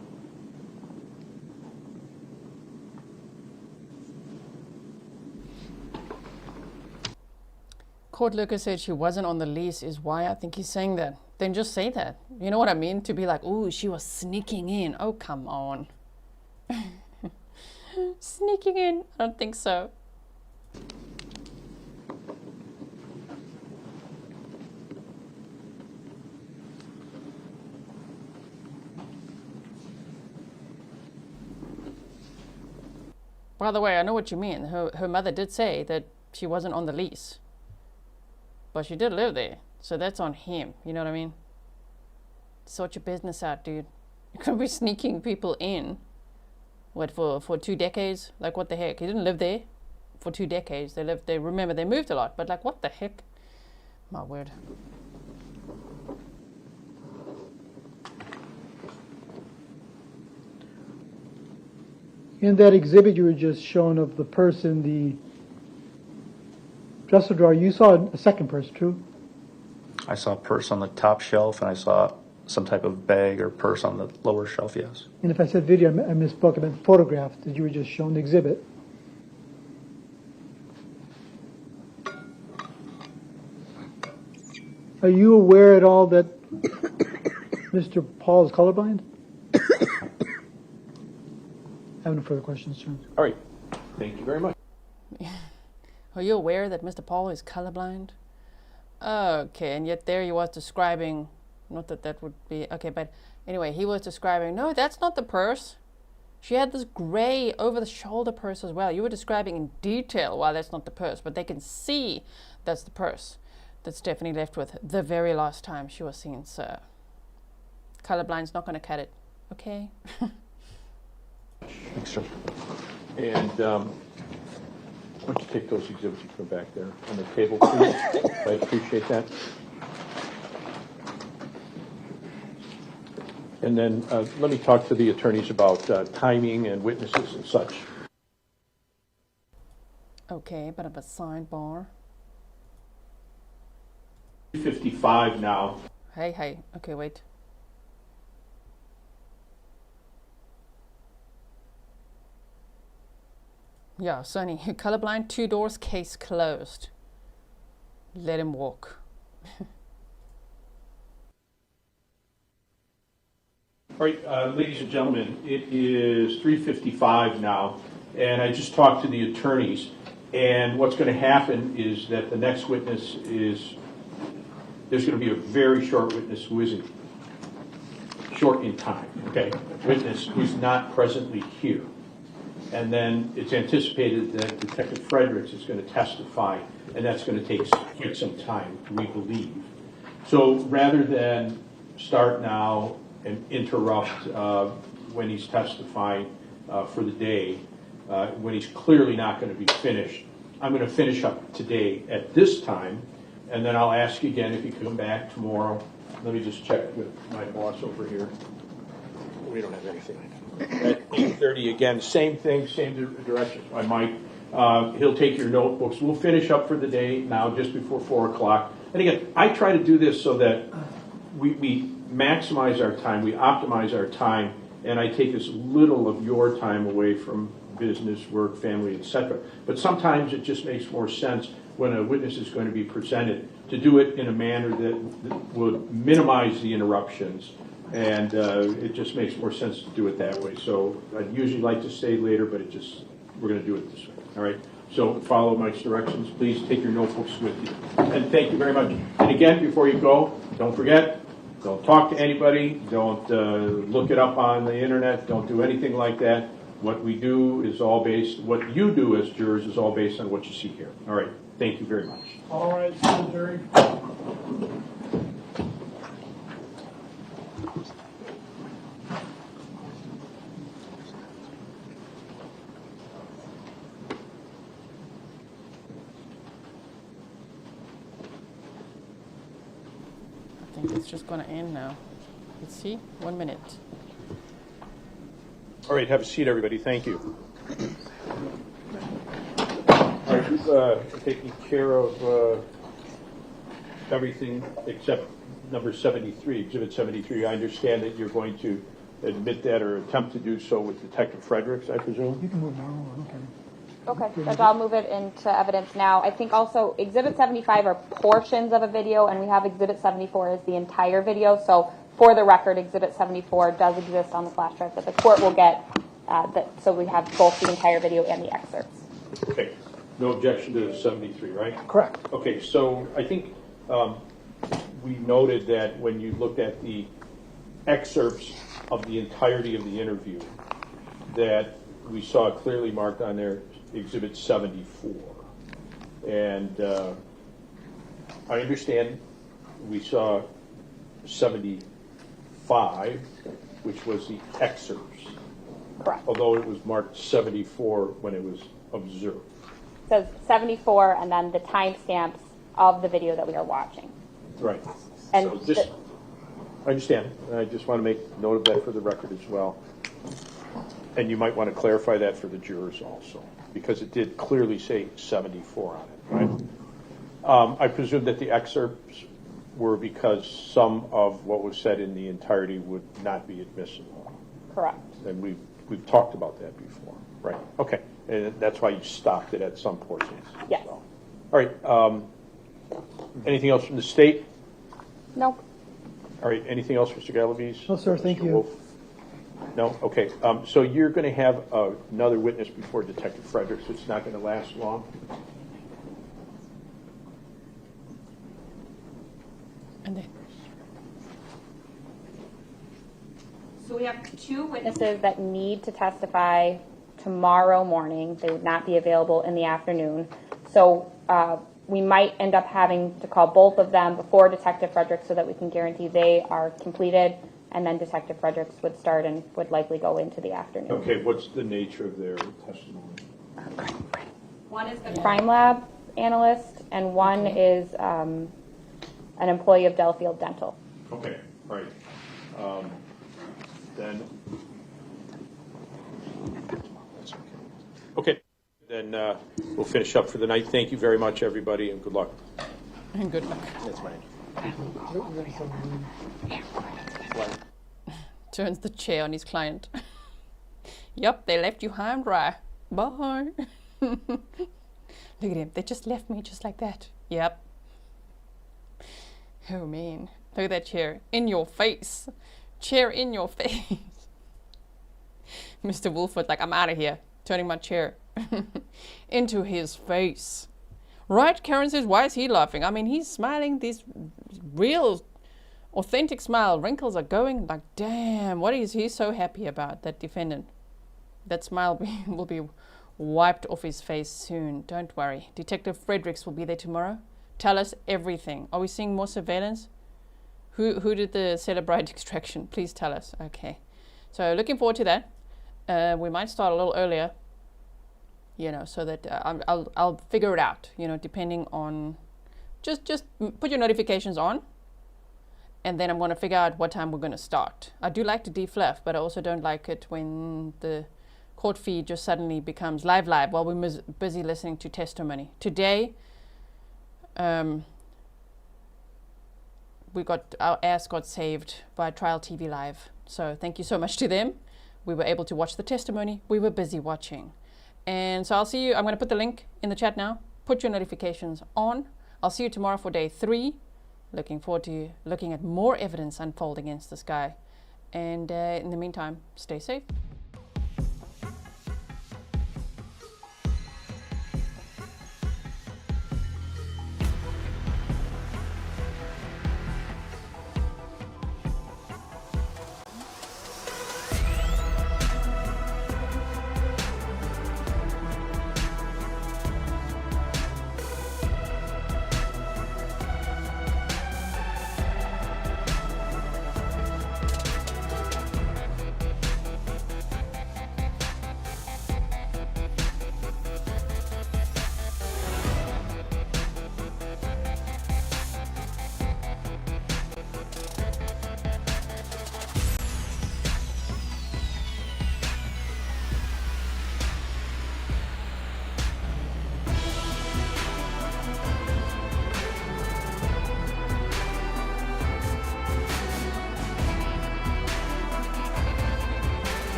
Court Looker said she wasn't on the lease is why I think he's saying that. Then just say that. You know what I mean? To be like, ooh, she was sneaking in. Oh, come on. Sneaking in? I don't think so. By the way, I know what you mean. Her mother did say that she wasn't on the lease. But she did live there. So that's on him. You know what I mean? Sort your business out, dude. You could be sneaking people in. What, for 2 decades? Like, what the heck? He didn't live there for 2 decades. They lived there. Remember, they moved a lot. But, like, what the heck? My word. In that exhibit you were just shown of the purse in the dresser drawer, you saw a second purse, true? I saw a purse on the top shelf, and I saw some type of bag or purse on the lower shelf, yes. And if I said video, I misspoke. I meant photograph that you were just shown the exhibit. Are you aware at all that Mr. Pahl is colorblind? I have no further questions, John. All right. Thank you very much. Are you aware that Mr. Pahl is colorblind? Okay, and yet there he was describing, not that that would be, okay, but anyway, he was describing, no, that's not the purse. She had this gray over-the-shoulder purse as well. You were describing in detail why that's not the purse, but they can see that's the purse that Stephanie left with the very last time she was seen, so colorblind's not going to cut it, okay? Thanks, sir. And why don't you take those exhibits from back there on the table, please? I appreciate that. And then let me talk to the attorneys about timing and witnesses and such. Okay, bit of a sidebar. 55 now. Hey, okay, wait. Yeah, Sonny, colorblind, 2 doors, case closed. Let him walk. All right, ladies and gentlemen, it is 3:55 now, and I just talked to the attorneys, and what's going to happen is that the next witness is, there's going to be a very short witness who isn't short in time, okay? Witness who's not presently here. And then it's anticipated that Detective Fredericks is going to testify, and that's going to take quite some time, we believe. So rather than start now and interrupt when he's testifying for the day, when he's clearly not going to be finished, I'm going to finish up today at this time, and then I'll ask again if you can come back tomorrow. Let me just check with my boss over here. We don't have anything like that. At 8:30 again, same thing, same direction. I might. He'll take your notebooks. We'll finish up for the day now, just before 4 o'clock. And again, I try to do this so that we maximize our time, we optimize our time, and I take as little of your time away from business, work, family, etc. But sometimes it just makes more sense when a witness is going to be presented to do it in a manner that would minimize the interruptions. And it just makes more sense to do it that way. So I'd usually like to stay later, but we're going to do it this way. All right? So follow Mike's directions. Please take your notebooks with you. And thank you very much. And again, before you go, don't forget, don't talk to anybody. Don't look it up on the internet. Don't do anything like that. What we do is all based, what you do as jurors is all based on what you see here. All right. Thank you very much. All right, jury. I think it's just going to end now. Let's see, 1 minute. All right, have a seat, everybody. Thank you. All right, who's taking care of everything except number 73, Exhibit 73? I understand that you're going to admit that or attempt to do so with Detective Fredericks, I presume? You can move now. Okay. Okay, Judge, I'll move it into evidence now. I think also Exhibit 75 are portions of a video, and we have Exhibit 74 as the entire video. So for the record, Exhibit 74 does exist on the flash drive that the court will get. So we have both the entire video and the excerpts. Okay. No objection to 73, right? Correct. Okay, so I think we noted that when you looked at the excerpts of the entirety of the interview, that we saw clearly marked on there Exhibit 74. And I understand we saw 75, which was the excerpts. Correct. Although it was marked 74 when it was observed. It says 74 and then the timestamps of the video that we are watching. Right. And so just, I understand. I just want to make note of that for the record as well. And you might want to clarify that for the jurors also, because it did clearly say 74 on it, right? I presume that the excerpts were because some of what was said in the entirety would not be admissible. Correct. And we've talked about that before, right? Okay, and that's why you stopped it at some portions. Yes. All right. Anything else from the state? Nope. All right, anything else, Mr. Galaviz? No, sir, thank Mr. you. Wolf? No? Okay. So you're going to have another witness before Detective Fredericks. It's not going to last long. And then. So we have 2 witnesses that need to testify tomorrow morning. They would not be available in the afternoon. So we might end up having to call both of them before Detective Fredericks so that we can guarantee they are completed, and then Detective Fredericks would start and would likely go into the afternoon. Okay, what's the nature of their testimony? One is the crime lab analyst, and one is an employee of Delafield Dental. Okay, all right. Then, okay, then we'll finish up for the night. Thank you very much, everybody, and good luck. And good luck. That's my name. Turns the chair on his client. Yup, they left you high and dry. Bye. Look at him. They just left me just like that. Yep. Oh, man. Look at that chair. In your face. Chair in your face. Mr. Wolford, like, I'm out of here. Turning my chair into his face. Right? Karen says, why is he laughing? I mean, he's smiling. This real, authentic smile. Wrinkles are going like, damn, what is he so happy about, that defendant? That smile will be wiped off his face soon. Don't worry. Detective Fredericks will be there tomorrow. Tell us everything. Are we seeing more surveillance? Who did the celebrate extraction? Please tell us. Okay. So looking forward to that. We might start a little earlier, you know, so that I'll figure it out, you know, depending on, just put your notifications on, and then I'm going to figure out what time we're going to start. I do like to defluff, but I also don't like it when the court feed just suddenly becomes live while we're busy listening to testimony. Today, our ass got saved by Trial TV Live. So thank you so much to them. We were able to watch the testimony. We were busy watching. And so I'll see you. I'm going to put the link in the chat now. Put your notifications on. I'll see you tomorrow for day 3. Looking forward to looking at more evidence unfold against this guy. And in the meantime, stay safe.